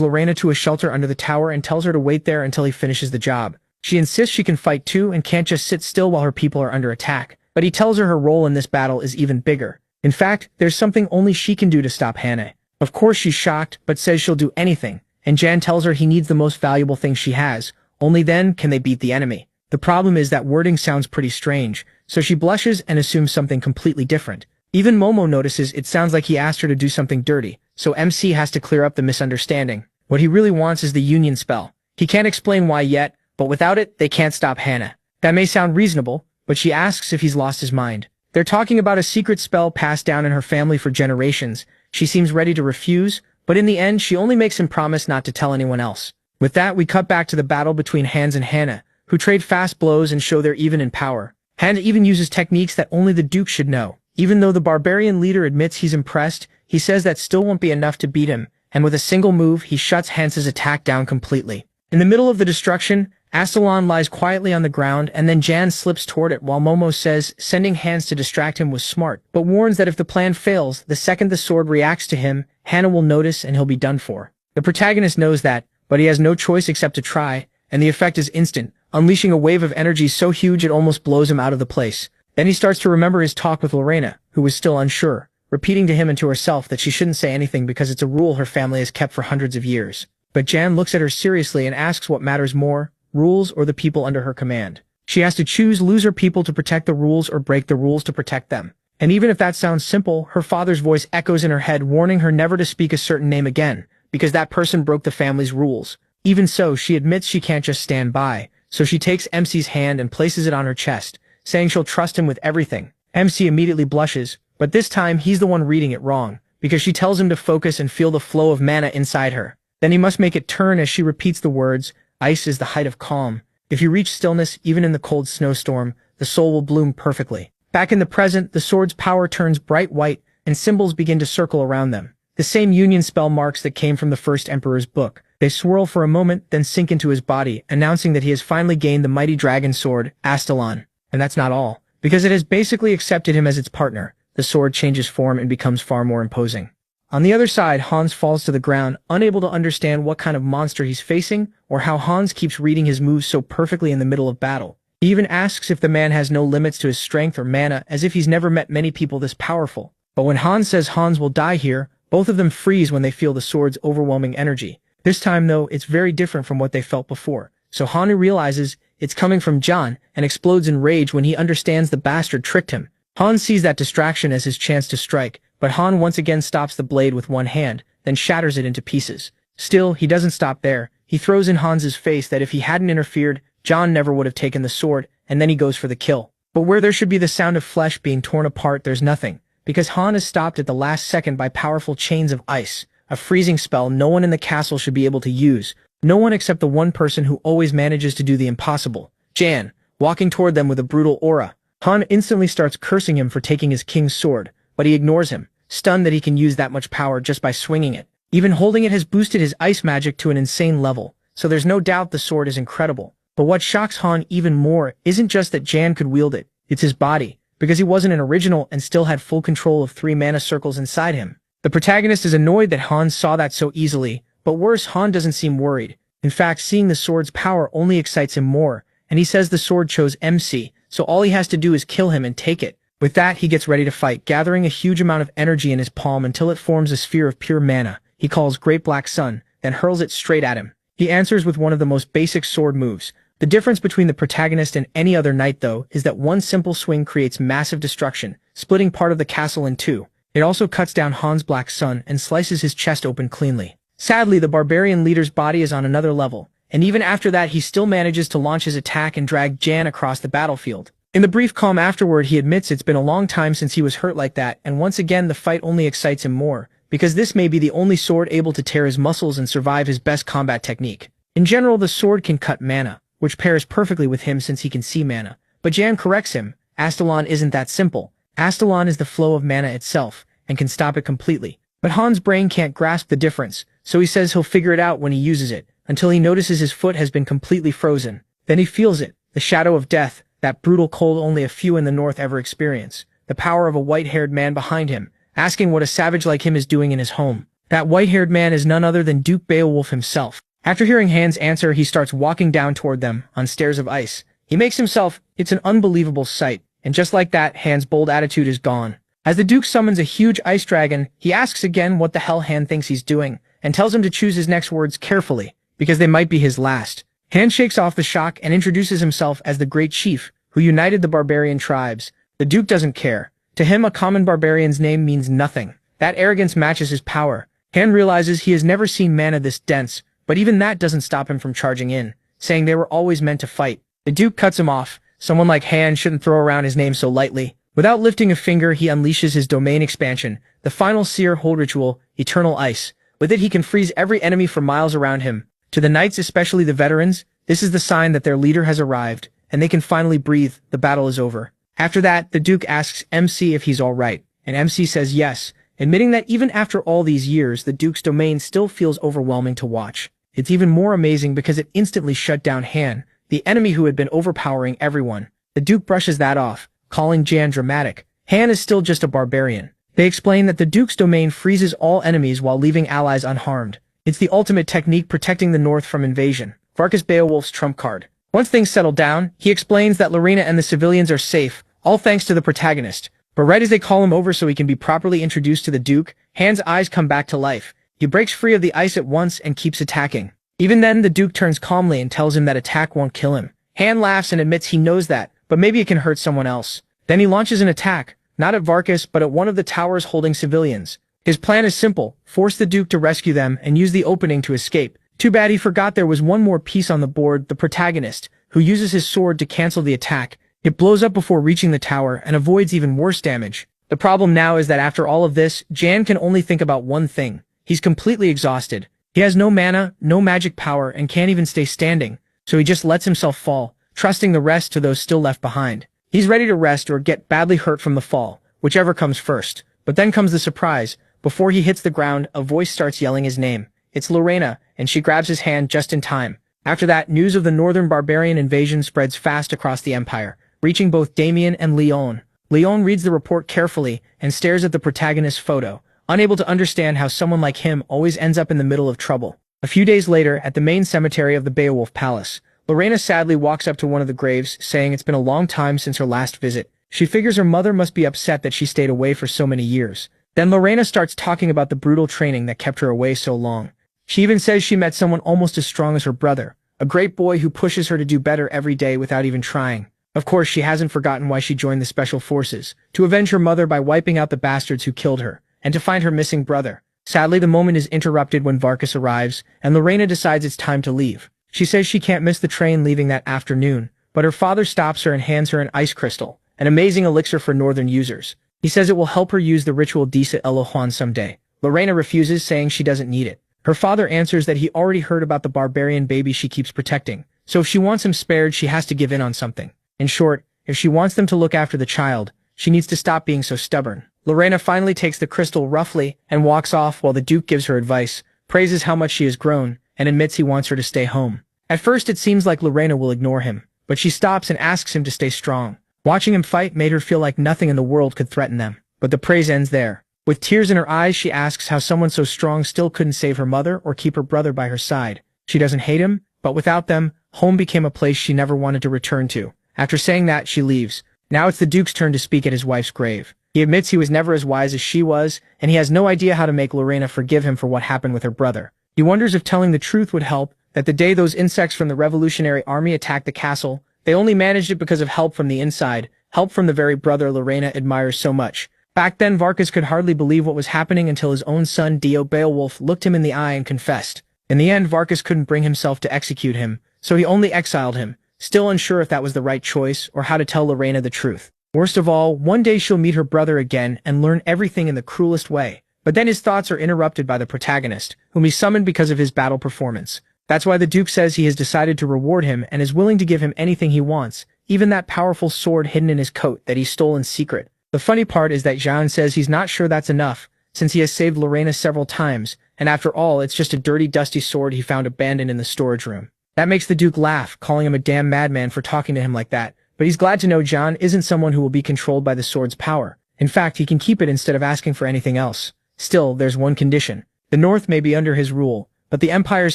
Speaker 1: Lorena to a shelter under the tower and tells her to wait there until he finishes the job. She insists she can fight too and can't just sit still while her people are under attack. But he tells her role in this battle is even bigger. In fact, there's something only she can do to stop Hannah. Of course she's shocked, but says she'll do anything. And Jan tells her he needs the most valuable thing she has. Only then can they beat the enemy. The problem is that wording sounds pretty strange, so she blushes and assumes something completely different. Even Momo notices it sounds like he asked her to do something dirty, so MC has to clear up the misunderstanding. What he really wants is the union spell. He can't explain why yet, but without it, they can't stop Hannah. That may sound reasonable, but she asks if he's lost his mind. They're talking about a secret spell passed down in her family for generations. She seems ready to refuse, but in the end, she only makes him promise not to tell anyone else. With that, we cut back to the battle between Hans and Hannah, who trade fast blows and show they're even in power. Hannah even uses techniques that only the Duke should know. Even though the barbarian leader admits he's impressed, he says that still won't be enough to beat him, and with a single move, he shuts Hans's attack down completely. In the middle of the destruction, Astalon lies quietly on the ground, and then Jan slips toward it while Momo says sending Hans to distract him was smart, but warns that if the plan fails, the second the sword reacts to him, Hannah will notice and he'll be done for. The protagonist knows that, but he has no choice except to try, and the effect is instant, unleashing a wave of energy so huge it almost blows him out of the place. Then he starts to remember his talk with Lorena, who was still unsure, repeating to him and to herself that she shouldn't say anything because it's a rule her family has kept for hundreds of years. But Jan looks at her seriously and asks what matters more, rules or the people under her command. She has to lose her people to protect the rules or break the rules to protect them. And even if that sounds simple, her father's voice echoes in her head warning her never to speak a certain name again, because that person broke the family's rules. Even so, she admits she can't just stand by, so she takes MC's hand and places it on her chest, saying she'll trust him with everything. MC immediately blushes, but this time he's the one reading it wrong, because she tells him to focus and feel the flow of mana inside her. Then he must make it turn as she repeats the words, "Ice is the height of calm. If you reach stillness, even in the cold snowstorm, the soul will bloom perfectly." Back in the present, the sword's power turns bright white, and symbols begin to circle around them. The same union spell marks that came from the first Emperor's book. They swirl for a moment, then sink into his body, announcing that he has finally gained the mighty dragon sword, Astalon. And that's not all. Because it has basically accepted him as its partner, the sword changes form and becomes far more imposing. On the other side, Hans falls to the ground, unable to understand what kind of monster he's facing, or how Hans keeps reading his moves so perfectly in the middle of battle. He even asks if the man has no limits to his strength or mana, as if he's never met many people this powerful. But when Hans says Hans will die here, both of them freeze when they feel the sword's overwhelming energy. This time, though, it's very different from what they felt before. So Hanu realizes it's coming from John and explodes in rage when he understands the bastard tricked him. Han sees that distraction as his chance to strike, but Han once again stops the blade with one hand, then shatters it into pieces. Still, he doesn't stop there. He throws in Hans's face that if he hadn't interfered, John never would have taken the sword, and then he goes for the kill. But where there should be the sound of flesh being torn apart, there's nothing, because Han is stopped at the last second by powerful chains of ice, a freezing spell no one in the castle should be able to use. No one except the one person who always manages to do the impossible, Jan, walking toward them with a brutal aura. Han instantly starts cursing him for taking his king's sword, but he ignores him, stunned that he can use that much power just by swinging it. Even holding it has boosted his ice magic to an insane level, so there's no doubt the sword is incredible. But what shocks Han even more isn't just that Jan could wield it, it's his body, because he wasn't an original and still had full control of 3 mana circles inside him. The protagonist is annoyed that Han saw that so easily, but worse, Han doesn't seem worried. In fact, seeing the sword's power only excites him more, and he says the sword chose MC, so all he has to do is kill him and take it. With that, he gets ready to fight, gathering a huge amount of energy in his palm until it forms a sphere of pure mana he calls Great Black Sun, then hurls it straight at him. He answers with one of the most basic sword moves. The difference between the protagonist and any other knight, though, is that one simple swing creates massive destruction, splitting part of the castle in two. It also cuts down Han's Black Sun and slices his chest open cleanly. Sadly, the barbarian leader's body is on another level, and even after that he still manages to launch his attack and drag Jan across the battlefield. In the brief calm afterward, he admits it's been a long time since he was hurt like that, and once again the fight only excites him more, because this may be the only sword able to tear his muscles and survive his best combat technique. In general, the sword can cut mana, which pairs perfectly with him since he can see mana. But Jan corrects him. Astalon isn't that simple. Astalon is the flow of mana itself, and can stop it completely. But Han's brain can't grasp the difference, so he says he'll figure it out when he uses it, until he notices his foot has been completely frozen. Then he feels it, the shadow of death, that brutal cold only a few in the north ever experience. The power of a white-haired man behind him, asking what a savage like him is doing in his home. That white-haired man is none other than Duke Beowulf himself. After hearing Han's answer, he starts walking down toward them, on stairs of ice. He makes himself, it's an unbelievable sight, and just like that, Han's bold attitude is gone. As the Duke summons a huge ice dragon, he asks again what the hell Han thinks he's doing, and tells him to choose his next words carefully, because they might be his last. Han shakes off the shock and introduces himself as the Great Chief, who united the barbarian tribes. The Duke doesn't care. To him, a common barbarian's name means nothing. That arrogance matches his power. Han realizes he has never seen mana this dense, but even that doesn't stop him from charging in, saying they were always meant to fight. The Duke cuts him off. Someone like Han shouldn't throw around his name so lightly. Without lifting a finger, he unleashes his domain expansion, the final seer hold ritual, Eternal Ice. With it, he can freeze every enemy for miles around him. To the knights, especially the veterans, this is the sign that their leader has arrived, and they can finally breathe. The battle is over. After that, the Duke asks MC if he's all right, and MC says yes, admitting that even after all these years, the Duke's domain still feels overwhelming to watch. It's even more amazing because it instantly shut down Han, the enemy who had been overpowering everyone. The Duke brushes that off, calling Jan dramatic. Han is still just a barbarian. They explain that the Duke's domain freezes all enemies while leaving allies unharmed. It's the ultimate technique protecting the North from invasion. Varkas Beowulf's trump card. Once things settle down, he explains that Lorena and the civilians are safe, all thanks to the protagonist. But right as they call him over so he can be properly introduced to the Duke, Han's eyes come back to life. He breaks free of the ice at once and keeps attacking. Even then, the Duke turns calmly and tells him that attack won't kill him. Han laughs and admits he knows that, but maybe it can hurt someone else. Then he launches an attack, not at Varkas but at one of the towers holding civilians. His plan is simple, force the Duke to rescue them and use the opening to escape. Too bad he forgot there was one more piece on the board, the protagonist, who uses his sword to cancel the attack. It blows up before reaching the tower and avoids even worse damage. The problem now is that after all of this, Jan can only think about one thing. He's completely exhausted. He has no mana, no magic power, and can't even stay standing, so he just lets himself fall, trusting the rest to those still left behind. He's ready to rest or get badly hurt from the fall, whichever comes first. But then comes the surprise. Before he hits the ground, a voice starts yelling his name. It's Lorena, and she grabs his hand just in time. After that, news of the northern barbarian invasion spreads fast across the empire, reaching both Damien and Leon. Leon reads the report carefully and stares at the protagonist's photo, unable to understand how someone like him always ends up in the middle of trouble. A few days later, at the main cemetery of the Beowulf Palace, Lorena sadly walks up to one of the graves, saying it's been a long time since her last visit. She figures her mother must be upset that she stayed away for so many years. Then Lorena starts talking about the brutal training that kept her away so long. She even says she met someone almost as strong as her brother, a great boy who pushes her to do better every day without even trying. Of course, she hasn't forgotten why she joined the special forces, to avenge her mother by wiping out the bastards who killed her, and to find her missing brother. Sadly, the moment is interrupted when Varkas arrives, and Lorena decides it's time to leave. She says she can't miss the train leaving that afternoon, but her father stops her and hands her an ice crystal, an amazing elixir for northern users. He says it will help her use the ritual Disa Elohuan someday. Lorena refuses, saying she doesn't need it. Her father answers that he already heard about the barbarian baby she keeps protecting, so if she wants him spared, she has to give in on something. In short, if she wants them to look after the child, she needs to stop being so stubborn. Lorena finally takes the crystal roughly and walks off while the Duke gives her advice, praises how much she has grown, and admits he wants her to stay home. At first it seems like Lorena will ignore him, but she stops and asks him to stay strong. Watching him fight made her feel like nothing in the world could threaten them, but the praise ends there. With tears in her eyes, she asks how someone so strong still couldn't save her mother or keep her brother by her side. She doesn't hate him, but without them, home became a place she never wanted to return to. After saying that, she leaves. Now it's the Duke's turn to speak at his wife's grave. He admits he was never as wise as she was, and he has no idea how to make Lorena forgive him for what happened with her brother. He wonders if telling the truth would help, that the day those insects from the Revolutionary Army attacked the castle, they only managed it because of help from the inside, help from the very brother Lorena admires so much. Back then, Varkas could hardly believe what was happening until his own son Dio Beowulf looked him in the eye and confessed. In the end, Varkas couldn't bring himself to execute him, so he only exiled him, still unsure if that was the right choice or how to tell Lorena the truth. Worst of all, one day she'll meet her brother again and learn everything in the cruelest way. But then his thoughts are interrupted by the protagonist, whom he summoned because of his battle performance. That's why the Duke says he has decided to reward him and is willing to give him anything he wants, even that powerful sword hidden in his coat that he stole in secret. The funny part is that Jean says he's not sure that's enough, since he has saved Lorena several times, and after all, it's just a dirty, dusty sword he found abandoned in the storage room. That makes the Duke laugh, calling him a damn madman for talking to him like that, but he's glad to know Jean isn't someone who will be controlled by the sword's power. In fact, he can keep it instead of asking for anything else. Still, there's one condition. The North may be under his rule, but the Empire's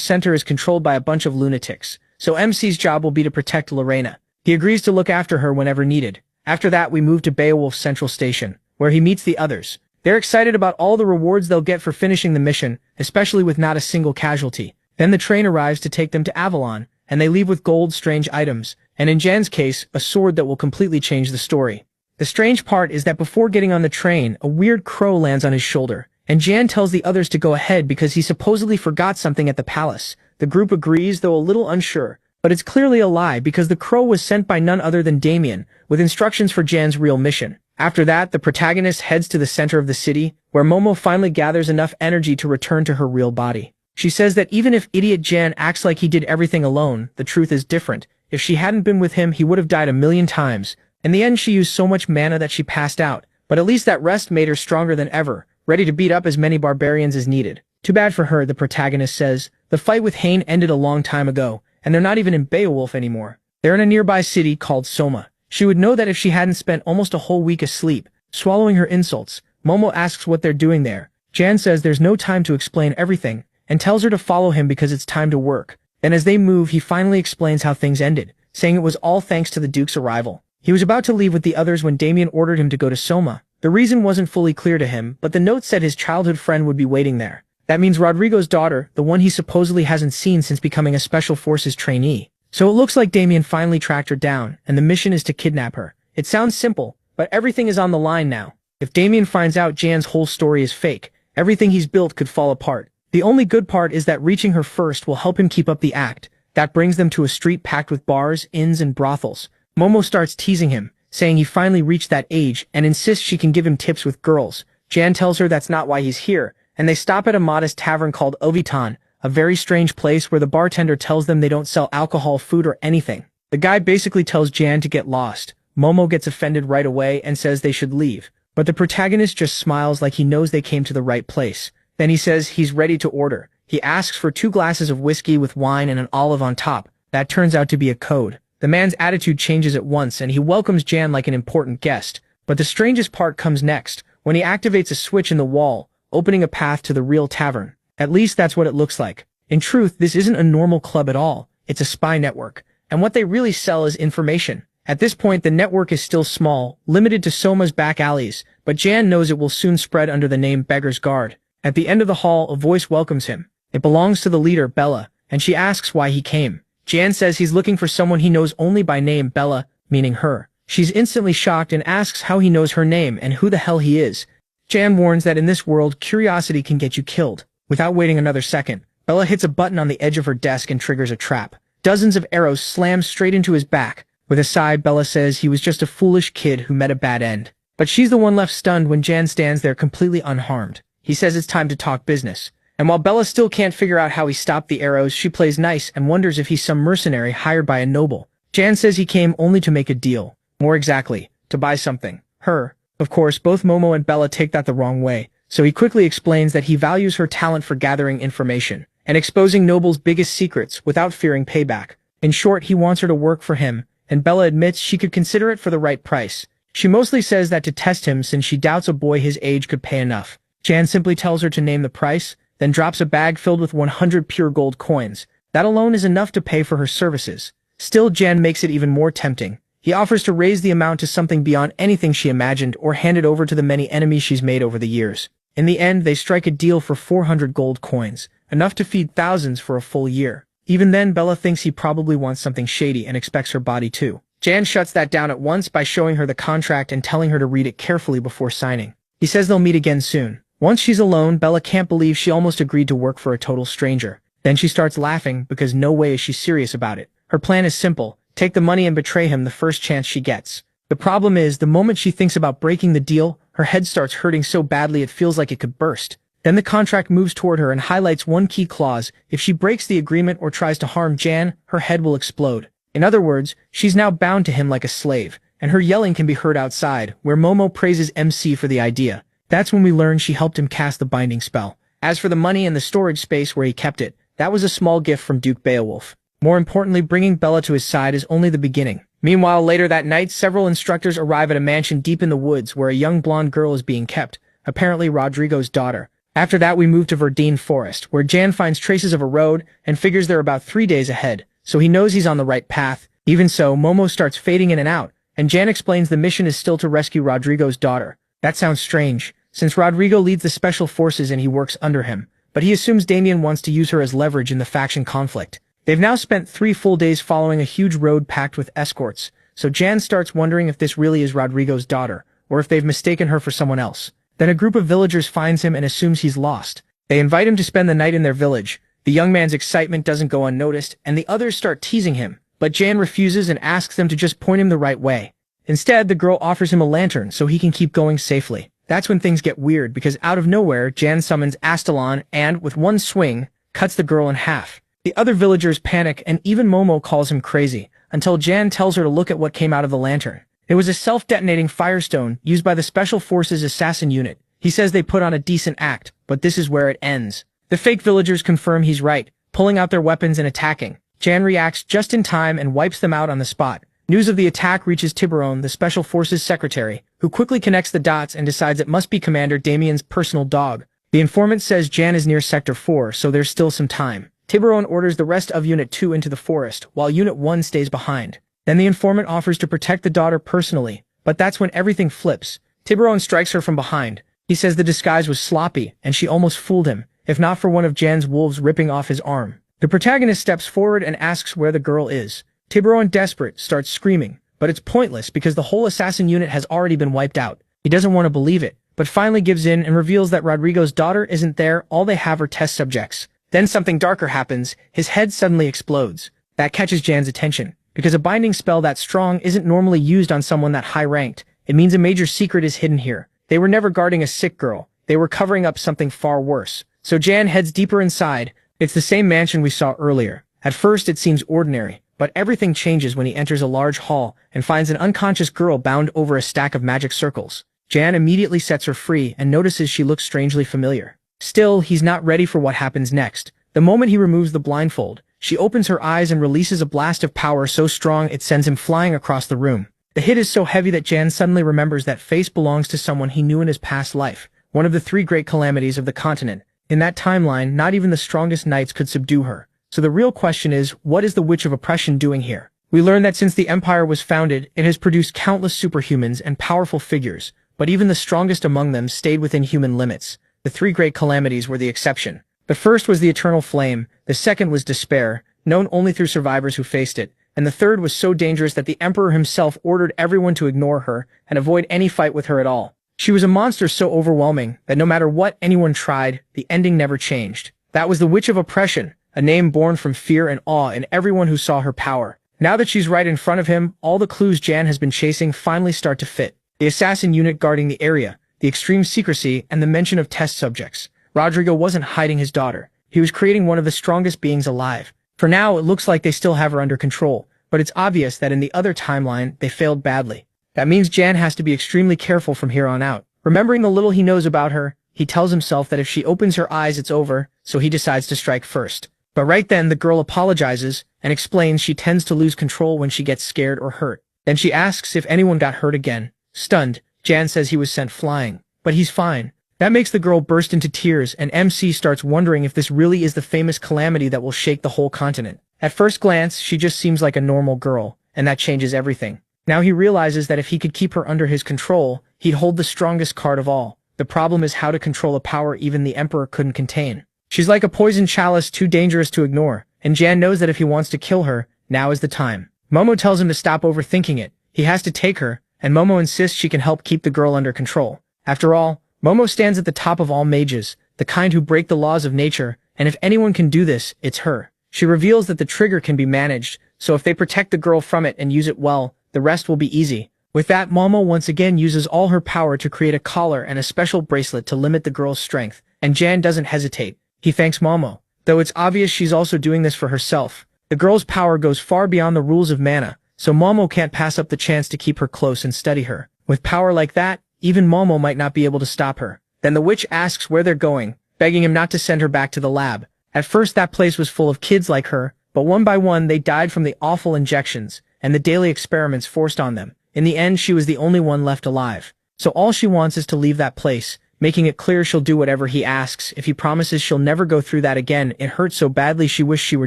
Speaker 1: center is controlled by a bunch of lunatics, so MC's job will be to protect Lorena. He agrees to look after her whenever needed. After that, we move to Beowulf's Central Station, where he meets the others. They're excited about all the rewards they'll get for finishing the mission, especially with not a single casualty. Then the train arrives to take them to Avalon, and they leave with gold, strange items, and in Jan's case, a sword that will completely change the story. The strange part is that before getting on the train, a weird crow lands on his shoulder, and Jan tells the others to go ahead because he supposedly forgot something at the palace. The group agrees, though a little unsure, but it's clearly a lie because the crow was sent by none other than Damien, with instructions for Jan's real mission. After that, the protagonist heads to the center of the city, where Momo finally gathers enough energy to return to her real body. She says that even if idiot Jan acts like he did everything alone, the truth is different. If she hadn't been with him, he would have died 1,000,000 times. In the end, she used so much mana that she passed out, but at least that rest made her stronger than ever, ready to beat up as many barbarians as needed. Too bad for her, the protagonist says. The fight with Hain ended a long time ago, and they're not even in Beowulf anymore. They're in a nearby city called Soma. She would know that if she hadn't spent almost a whole week asleep, swallowing her insults. Momo asks what they're doing there. Jan says there's no time to explain everything, and tells her to follow him because it's time to work. Then as they move, he finally explains how things ended, saying it was all thanks to the Duke's arrival. He was about to leave with the others when Damien ordered him to go to Soma. The reason wasn't fully clear to him, but the note said his childhood friend would be waiting there. That means Rodrigo's daughter, the one he supposedly hasn't seen since becoming a Special Forces trainee. So it looks like Damien finally tracked her down, and the mission is to kidnap her. It sounds simple, but everything is on the line now. If Damien finds out Jan's whole story is fake, everything he's built could fall apart. The only good part is that reaching her first will help him keep up the act. That brings them to a street packed with bars, inns, and brothels. Momo starts teasing him, saying he finally reached that age, and insists she can give him tips with girls. Jan tells her that's not why he's here, and they stop at a modest tavern called Ovitan, a very strange place where the bartender tells them they don't sell alcohol, food, or anything. The guy basically tells Jan to get lost. Momo gets offended right away and says they should leave, but the protagonist just smiles like he knows they came to the right place. Then he says he's ready to order. He asks for 2 glasses of whiskey with wine and an olive on top. That turns out to be a code. The man's attitude changes at once and he welcomes Jan like an important guest. But the strangest part comes next, when he activates a switch in the wall, opening a path to the real tavern. At least that's what it looks like. In truth, this isn't a normal club at all. It's a spy network. And what they really sell is information. At this point, the network is still small, limited to Soma's back alleys, but Jan knows it will soon spread under the name Beggar's Guard. At the end of the hall, a voice welcomes him. It belongs to the leader, Bella, and she asks why he came. Jan says he's looking for someone he knows only by name, Bella, meaning her. She's instantly shocked and asks how he knows her name and who the hell he is. Jan warns that in this world, curiosity can get you killed. Without waiting another second, Bella hits a button on the edge of her desk and triggers a trap. Dozens of arrows slam straight into his back. With a sigh, Bella says he was just a foolish kid who met a bad end. But she's the one left stunned when Jan stands there completely unharmed. He says it's time to talk business. And while Bella still can't figure out how he stopped the arrows, she plays nice and wonders if he's some mercenary hired by a noble. Jan says he came only to make a deal. More exactly, to buy something. Her. Of course, both Momo and Bella take that the wrong way, so he quickly explains that he values her talent for gathering information and exposing nobles' biggest secrets without fearing payback. In short, he wants her to work for him, and Bella admits she could consider it for the right price. She mostly says that to test him since she doubts a boy his age could pay enough. Jan simply tells her to name the price, then drops a bag filled with 100 pure gold coins. That alone is enough to pay for her services. Still, Jan makes it even more tempting. He offers to raise the amount to something beyond anything she imagined or hand it over to the many enemies she's made over the years. In the end, they strike a deal for 400 gold coins, enough to feed thousands for a full year. Even then, Bella thinks he probably wants something shady and expects her body too. Jan shuts that down at once by showing her the contract and telling her to read it carefully before signing. He says they'll meet again soon. Once she's alone, Bella can't believe she almost agreed to work for a total stranger. Then she starts laughing because no way is she serious about it. Her plan is simple, take the money and betray him the first chance she gets. The problem is, the moment she thinks about breaking the deal, her head starts hurting so badly it feels like it could burst. Then the contract moves toward her and highlights one key clause: if she breaks the agreement or tries to harm Jan, her head will explode. In other words, she's now bound to him like a slave, and her yelling can be heard outside, where Momo praises MC for the idea. That's when we learn she helped him cast the binding spell. As for the money and the storage space where he kept it, that was a small gift from Duke Beowulf. More importantly, bringing Bella to his side is only the beginning. Meanwhile, later that night, several instructors arrive at a mansion deep in the woods where a young blonde girl is being kept, apparently Rodrigo's daughter. After that, we move to Verdine Forest, where Jan finds traces of a road and figures they're about 3 days ahead, so he knows he's on the right path. Even so, Momo starts fading in and out, and Jan explains the mission is still to rescue Rodrigo's daughter. That sounds strange, since Rodrigo leads the special forces and he works under him, but he assumes Damien wants to use her as leverage in the faction conflict. They've now spent 3 full days following a huge road packed with escorts, so Jan starts wondering if this really is Rodrigo's daughter, or if they've mistaken her for someone else. Then a group of villagers finds him and assumes he's lost. They invite him to spend the night in their village. The young man's excitement doesn't go unnoticed, and the others start teasing him, but Jan refuses and asks them to just point him the right way. Instead, the girl offers him a lantern so he can keep going safely. That's when things get weird, because out of nowhere, Jan summons Astalon and, with one swing, cuts the girl in half. The other villagers panic, and even Momo calls him crazy, until Jan tells her to look at what came out of the lantern. It was a self-detonating firestone used by the Special Forces assassin unit. He says they put on a decent act, but this is where it ends. The fake villagers confirm he's right, pulling out their weapons and attacking. Jan reacts just in time and wipes them out on the spot. News of the attack reaches Tiburon, the Special Forces secretary, who quickly connects the dots and decides it must be Commander Damien's personal dog. The informant says Jan is near Sector 4, so there's still some time. Tiburon orders the rest of Unit 2 into the forest, while Unit 1 stays behind. Then the informant offers to protect the daughter personally, but that's when everything flips. Tiburon strikes her from behind. He says the disguise was sloppy, and she almost fooled him, if not for one of Jan's wolves ripping off his arm. The protagonist steps forward and asks where the girl is. Tiburon, desperate, starts screaming, but it's pointless because the whole assassin unit has already been wiped out. He doesn't want to believe it, but finally gives in and reveals that Rodrigo's daughter isn't there, all they have are test subjects. Then something darker happens, his head suddenly explodes. That catches Jan's attention, because a binding spell that strong isn't normally used on someone that high-ranked. It means a major secret is hidden here. They were never guarding a sick girl, they were covering up something far worse. So Jan heads deeper inside. It's the same mansion we saw earlier. At first it seems ordinary, but everything changes when he enters a large hall and finds an unconscious girl bound over a stack of magic circles. Jan immediately sets her free and notices she looks strangely familiar. Still, he's not ready for what happens next. The moment he removes the blindfold, she opens her eyes and releases a blast of power so strong it sends him flying across the room. The hit is so heavy that Jan suddenly remembers that face belongs to someone he knew in his past life, one of the 3 great calamities of the continent. In that timeline, not even the strongest knights could subdue her. So the real question is, what is the Witch of Oppression doing here? We learn that since the Empire was founded, it has produced countless superhumans and powerful figures, but even the strongest among them stayed within human limits. The 3 great calamities were the exception. The first was the Eternal Flame, the second was Despair, known only through survivors who faced it, and the third was so dangerous that the Emperor himself ordered everyone to ignore her and avoid any fight with her at all. She was a monster so overwhelming that no matter what anyone tried, the ending never changed. That was the Witch of Oppression, a name born from fear and awe in everyone who saw her power. Now that she's right in front of him, all the clues Jan has been chasing finally start to fit. The assassin unit guarding the area, the extreme secrecy, and the mention of test subjects. Rodrigo wasn't hiding his daughter. He was creating one of the strongest beings alive. For now, it looks like they still have her under control, but it's obvious that in the other timeline, they failed badly. That means Jan has to be extremely careful from here on out. Remembering the little he knows about her, he tells himself that if she opens her eyes, it's over, so he decides to strike first. But right then, the girl apologizes and explains she tends to lose control when she gets scared or hurt. Then she asks if anyone got hurt again. Stunned, Jan says he was sent flying, but he's fine. That makes the girl burst into tears, and MC starts wondering if this really is the famous calamity that will shake the whole continent. At first glance, she just seems like a normal girl, and that changes everything. Now he realizes that if he could keep her under his control, he'd hold the strongest card of all. The problem is how to control a power even the Emperor couldn't contain. She's like a poison chalice too dangerous to ignore, and Jan knows that if he wants to kill her, now is the time. Momo tells him to stop overthinking it. He has to take her, and Momo insists she can help keep the girl under control. After all, Momo stands at the top of all mages, the kind who break the laws of nature, and if anyone can do this, it's her. She reveals that the trigger can be managed, so if they protect the girl from it and use it well, the rest will be easy. With that, Momo once again uses all her power to create a collar and a special bracelet to limit the girl's strength, and Jan doesn't hesitate. He thanks Momo, though it's obvious she's also doing this for herself. The girl's power goes far beyond the rules of mana, so Momo can't pass up the chance to keep her close and study her. With power like that, even Momo might not be able to stop her. Then the witch asks where they're going, begging him not to send her back to the lab. At first that place was full of kids like her, but one by one they died from the awful injections and the daily experiments forced on them. In the end, she was the only one left alive. So all she wants is to leave that place, making it clear she'll do whatever he asks. If he promises she'll never go through that again, it hurts so badly she wished she were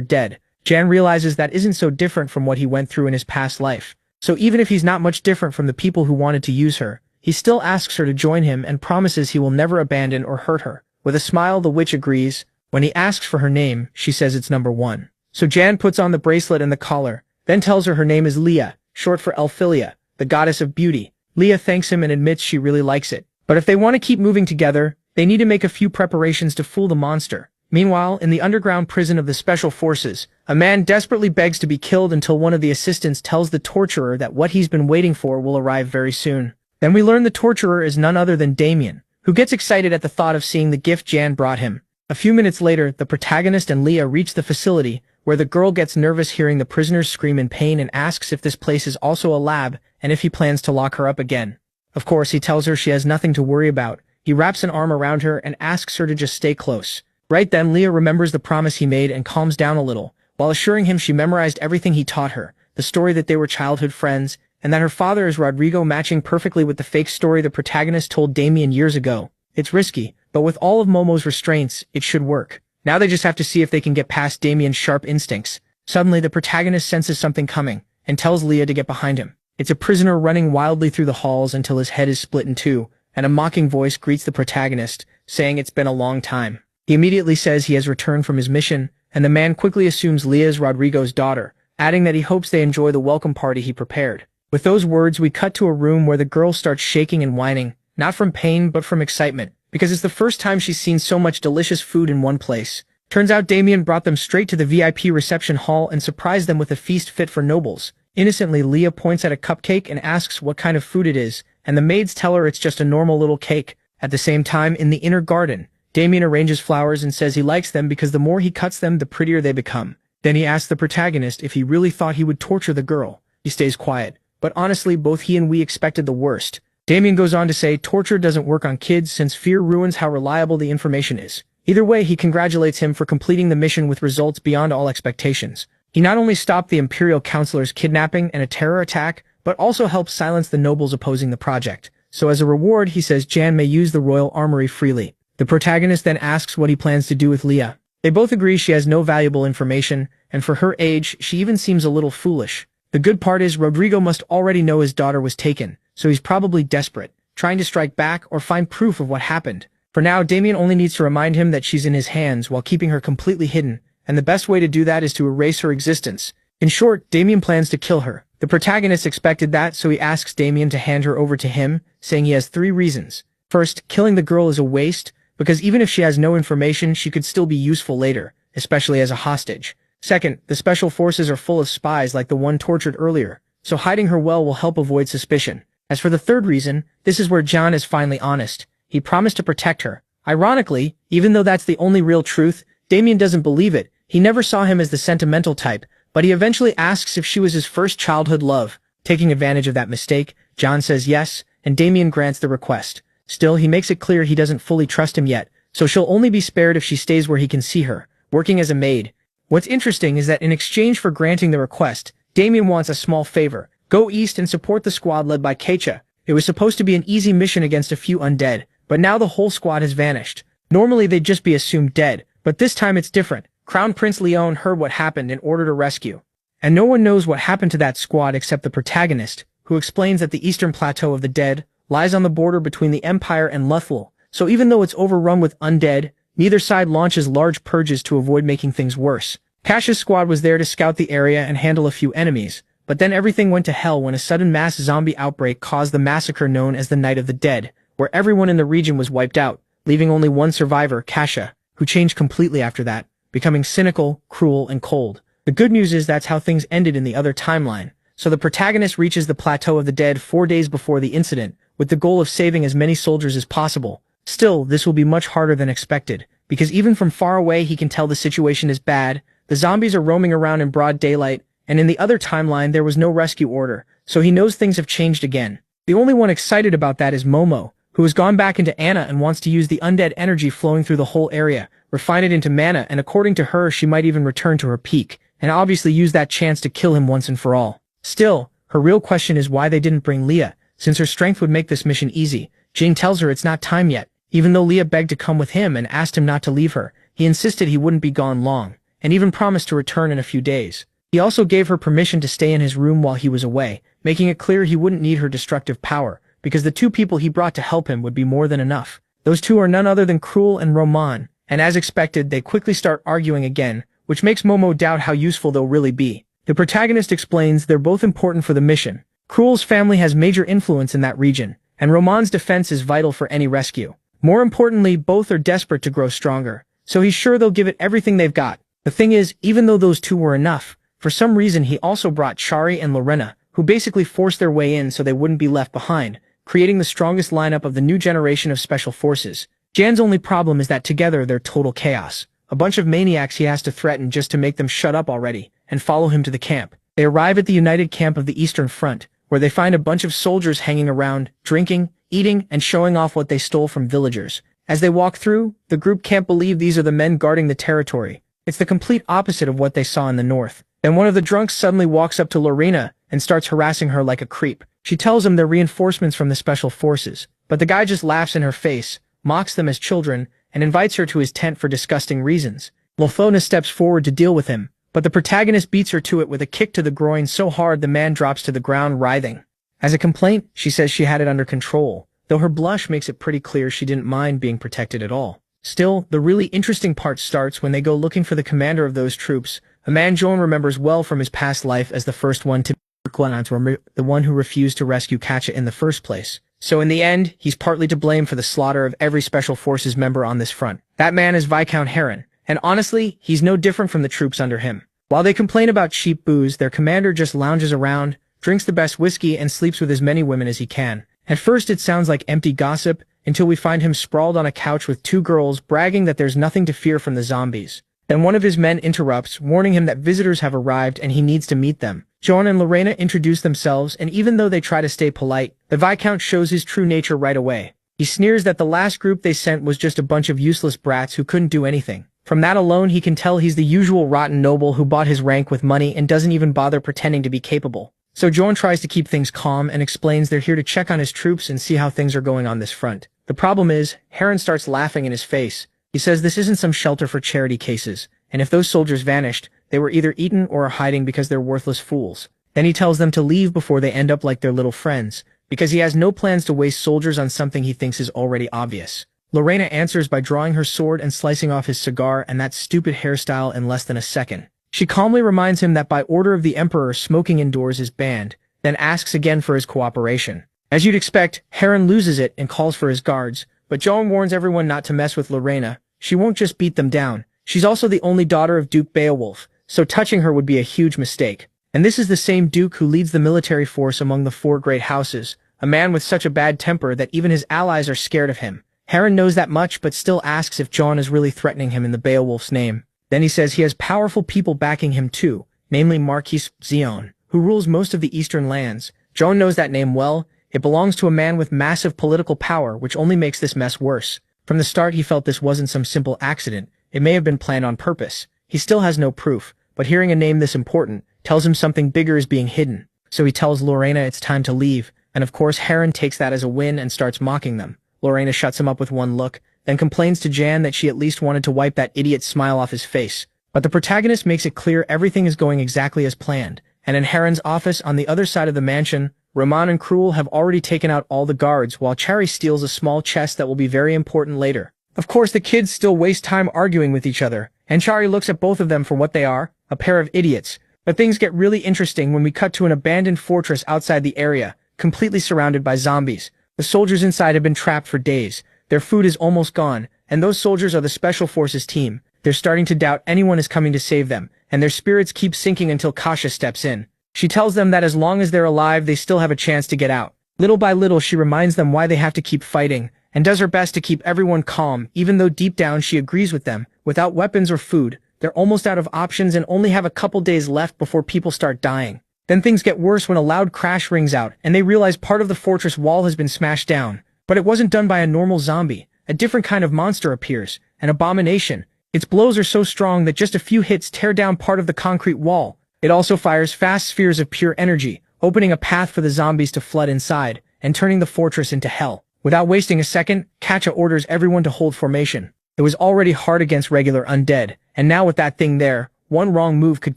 Speaker 1: dead. Jan realizes that isn't so different from what he went through in his past life. So even if he's not much different from the people who wanted to use her, he still asks her to join him and promises he will never abandon or hurt her. With a smile, the witch agrees. When he asks for her name, she says it's number 1. So Jan puts on the bracelet and the collar, then tells her name is Leah, short for Elphilia, the goddess of beauty. Leah thanks him and admits she really likes it. But if they want to keep moving together, they need to make a few preparations to fool the monster. Meanwhile, in the underground prison of the Special Forces, a man desperately begs to be killed until one of the assistants tells the torturer that what he's been waiting for will arrive very soon. Then we learn the torturer is none other than Damien, who gets excited at the thought of seeing the gift Jan brought him. A few minutes later, the protagonist and Leah reach the facility, where the girl gets nervous hearing the prisoners scream in pain and asks if this place is also a lab and if he plans to lock her up again. Of course, he tells her she has nothing to worry about. He wraps an arm around her and asks her to just stay close. Right then, Leah remembers the promise he made and calms down a little, while assuring him she memorized everything he taught her, the story that they were childhood friends, and that her father is Rodrigo, matching perfectly with the fake story the protagonist told Damien years ago. It's risky, but with all of Momo's restraints, it should work. Now they just have to see if they can get past Damien's sharp instincts. Suddenly, the protagonist senses something coming, and tells Leah to get behind him. It's a prisoner running wildly through the halls until his head is split in two, and a mocking voice greets the protagonist, saying it's been a long time. He immediately says he has returned from his mission, and the man quickly assumes Leah is Rodrigo's daughter, adding that he hopes they enjoy the welcome party he prepared. With those words, we cut to a room where the girl starts shaking and whining, not from pain but from excitement, because it's the first time she's seen so much delicious food in one place. Turns out Damien brought them straight to the VIP reception hall and surprised them with a feast fit for nobles. Innocently, Leah points at a cupcake and asks what kind of food it is, and the maids tell her it's just a normal little cake. At the same time, in the inner garden, Damien arranges flowers and says he likes them because the more he cuts them, the prettier they become. Then he asks the protagonist if he really thought he would torture the girl. He stays quiet, but honestly, both he and we expected the worst. Damien goes on to say torture doesn't work on kids since fear ruins how reliable the information is. Either way, he congratulates him for completing the mission with results beyond all expectations. He not only stopped the Imperial Counselor's kidnapping and a terror attack, but also helped silence the nobles opposing the project. So as a reward, he says Jan may use the royal armory freely. The protagonist then asks what he plans to do with Leah. They both agree she has no valuable information, and for her age, she even seems a little foolish. The good part is Rodrigo must already know his daughter was taken, so he's probably desperate, trying to strike back or find proof of what happened. For now, Damien only needs to remind him that she's in his hands while keeping her completely hidden, and the best way to do that is to erase her existence. In short, Damien plans to kill her. The protagonist expected that, so he asks Damien to hand her over to him, saying he has 3 reasons. First, killing the girl is a waste, because even if she has no information, she could still be useful later, especially as a hostage. Second, the special forces are full of spies like the one tortured earlier, so hiding her well will help avoid suspicion. As for the third reason, this is where John is finally honest. He promised to protect her. Ironically, even though that's the only real truth, Damien doesn't believe it. He never saw him as the sentimental type, but he eventually asks if she was his first childhood love. Taking advantage of that mistake, John says yes, and Damien grants the request. Still, he makes it clear he doesn't fully trust him yet, so she'll only be spared if she stays where he can see her, working as a maid. What's interesting is that in exchange for granting the request, Damien wants a small favor. Go east and support the squad led by Kecha. It was supposed to be an easy mission against a few undead, but now the whole squad has vanished. Normally they'd just be assumed dead, but this time it's different. Crown Prince Leon heard what happened and ordered a rescue. And no one knows what happened to that squad except the protagonist, who explains that the eastern plateau of the dead lies on the border between the Empire and Luthul, so even though it's overrun with undead, neither side launches large purges to avoid making things worse. Cash's squad was there to scout the area and handle a few enemies, but then everything went to hell when a sudden mass zombie outbreak caused the massacre known as the Night of the Dead, where everyone in the region was wiped out, leaving only one survivor, Kasha, who changed completely after that, becoming cynical, cruel, and cold. The good news is that's how things ended in the other timeline. So the protagonist reaches the Plateau of the Dead 4 days before the incident, with the goal of saving as many soldiers as possible. Still, this will be much harder than expected, because even from far away he can tell the situation is bad. The zombies are roaming around in broad daylight, and in the other timeline there was no rescue order, so he knows things have changed again. The only one excited about that is Momo, who has gone back into Anna and wants to use the undead energy flowing through the whole area, refine it into mana, and according to her she might even return to her peak, and obviously use that chance to kill him once and for all. Still, her real question is why they didn't bring Leah, since her strength would make this mission easy. Jane tells her it's not time yet. Even though Leah begged to come with him and asked him not to leave her, he insisted he wouldn't be gone long, and even promised to return in a few days. He also gave her permission to stay in his room while he was away, making it clear he wouldn't need her destructive power, because the 2 people he brought to help him would be more than enough. Those 2 are none other than Cruel and Roman, and as expected, they quickly start arguing again, which makes Momo doubt how useful they'll really be. The protagonist explains they're both important for the mission. Cruel's family has major influence in that region, and Roman's defense is vital for any rescue. More importantly, both are desperate to grow stronger, so he's sure they'll give it everything they've got. The thing is, even though those 2 were enough, for some reason he also brought Shari and Lorena, who basically forced their way in so they wouldn't be left behind, creating the strongest lineup of the new generation of special forces. Jan's only problem is that together they're total chaos. A bunch of maniacs he has to threaten just to make them shut up already, and follow him to the camp. They arrive at the United Camp of the Eastern Front, where they find a bunch of soldiers hanging around, drinking, eating, and showing off what they stole from villagers. As they walk through, the group can't believe these are the men guarding the territory. It's the complete opposite of what they saw in the north. Then one of the drunks suddenly walks up to Lorena and starts harassing her like a creep. She tells him they're reinforcements from the special forces, but the guy just laughs in her face, mocks them as children, and invites her to his tent for disgusting reasons. Lothona steps forward to deal with him, but the protagonist beats her to it with a kick to the groin so hard the man drops to the ground writhing. As a complaint, she says she had it under control, though her blush makes it pretty clear she didn't mind being protected at all. Still, the really interesting part starts when they go looking for the commander of those troops, a man Joan remembers well from his past life as the first one to the one who refused to rescue Katja in the first place. So in the end, he's partly to blame for the slaughter of every Special Forces member on this front. That man is Viscount Heron, and honestly, he's no different from the troops under him. While they complain about cheap booze, their commander just lounges around, drinks the best whiskey, and sleeps with as many women as he can. At first it sounds like empty gossip, until we find him sprawled on a couch with 2 girls bragging that there's nothing to fear from the zombies. Then one of his men interrupts, warning him that visitors have arrived and he needs to meet them. Joan and Lorena introduce themselves, and even though they try to stay polite, the Viscount shows his true nature right away. He sneers that the last group they sent was just a bunch of useless brats who couldn't do anything. From that alone he can tell he's the usual rotten noble who bought his rank with money and doesn't even bother pretending to be capable. So Joan tries to keep things calm and explains they're here to check on his troops and see how things are going on this front. The problem is, Heron starts laughing in his face. He says this isn't some shelter for charity cases, and if those soldiers vanished, they were either eaten or are hiding because they're worthless fools. Then he tells them to leave before they end up like their little friends, because he has no plans to waste soldiers on something he thinks is already obvious. Lorena answers by drawing her sword and slicing off his cigar and that stupid hairstyle in less than a second. She calmly reminds him that by order of the Emperor smoking indoors is banned, then asks again for his cooperation. As you'd expect, Heron loses it and calls for his guards, but Joan warns everyone not to mess with Lorena. She won't just beat them down. She's also the only daughter of Duke Beowulf, so touching her would be a huge mistake. And this is the same Duke who leads the military force among the 4 great houses, a man with such a bad temper that even his allies are scared of him. Heron knows that much but still asks if Joan is really threatening him in the Beowulf's name. Then he says he has powerful people backing him too, namely Marquis Zion, who rules most of the eastern lands. Joan knows that name well. It belongs to a man with massive political power, which only makes this mess worse. From the start he felt this wasn't some simple accident. It may have been planned on purpose. He still has no proof, but hearing a name this important tells him something bigger is being hidden. So he tells Lorena it's time to leave, and of course Heron takes that as a win and starts mocking them. Lorena shuts him up with one look, then complains to Jan that she at least wanted to wipe that idiot's smile off his face. But the protagonist makes it clear everything is going exactly as planned, and in Heron's office on the other side of the mansion, Roman and Cruel have already taken out all the guards while Chari steals a small chest that will be very important later. Of course the kids still waste time arguing with each other, and Chari looks at both of them for what they are, a pair of idiots. But things get really interesting when we cut to an abandoned fortress outside the area, completely surrounded by zombies. The soldiers inside have been trapped for days. Their food is almost gone, and those soldiers are the Special Forces team. They're starting to doubt anyone is coming to save them, and their spirits keep sinking until Kasha steps in. She tells them that as long as they're alive, they still have a chance to get out. Little by little, she reminds them why they have to keep fighting, and does her best to keep everyone calm, even though deep down she agrees with them. Without weapons or food, they're almost out of options and only have a couple days left before people start dying. Then things get worse when a loud crash rings out, and they realize part of the fortress wall has been smashed down. But it wasn't done by a normal zombie. A different kind of monster appears, an abomination. Its blows are so strong that just a few hits tear down part of the concrete wall. It also fires fast spheres of pure energy, opening a path for the zombies to flood inside, and turning the fortress into hell. Without wasting a second, Katja orders everyone to hold formation. It was already hard against regular undead, and now with that thing there, one wrong move could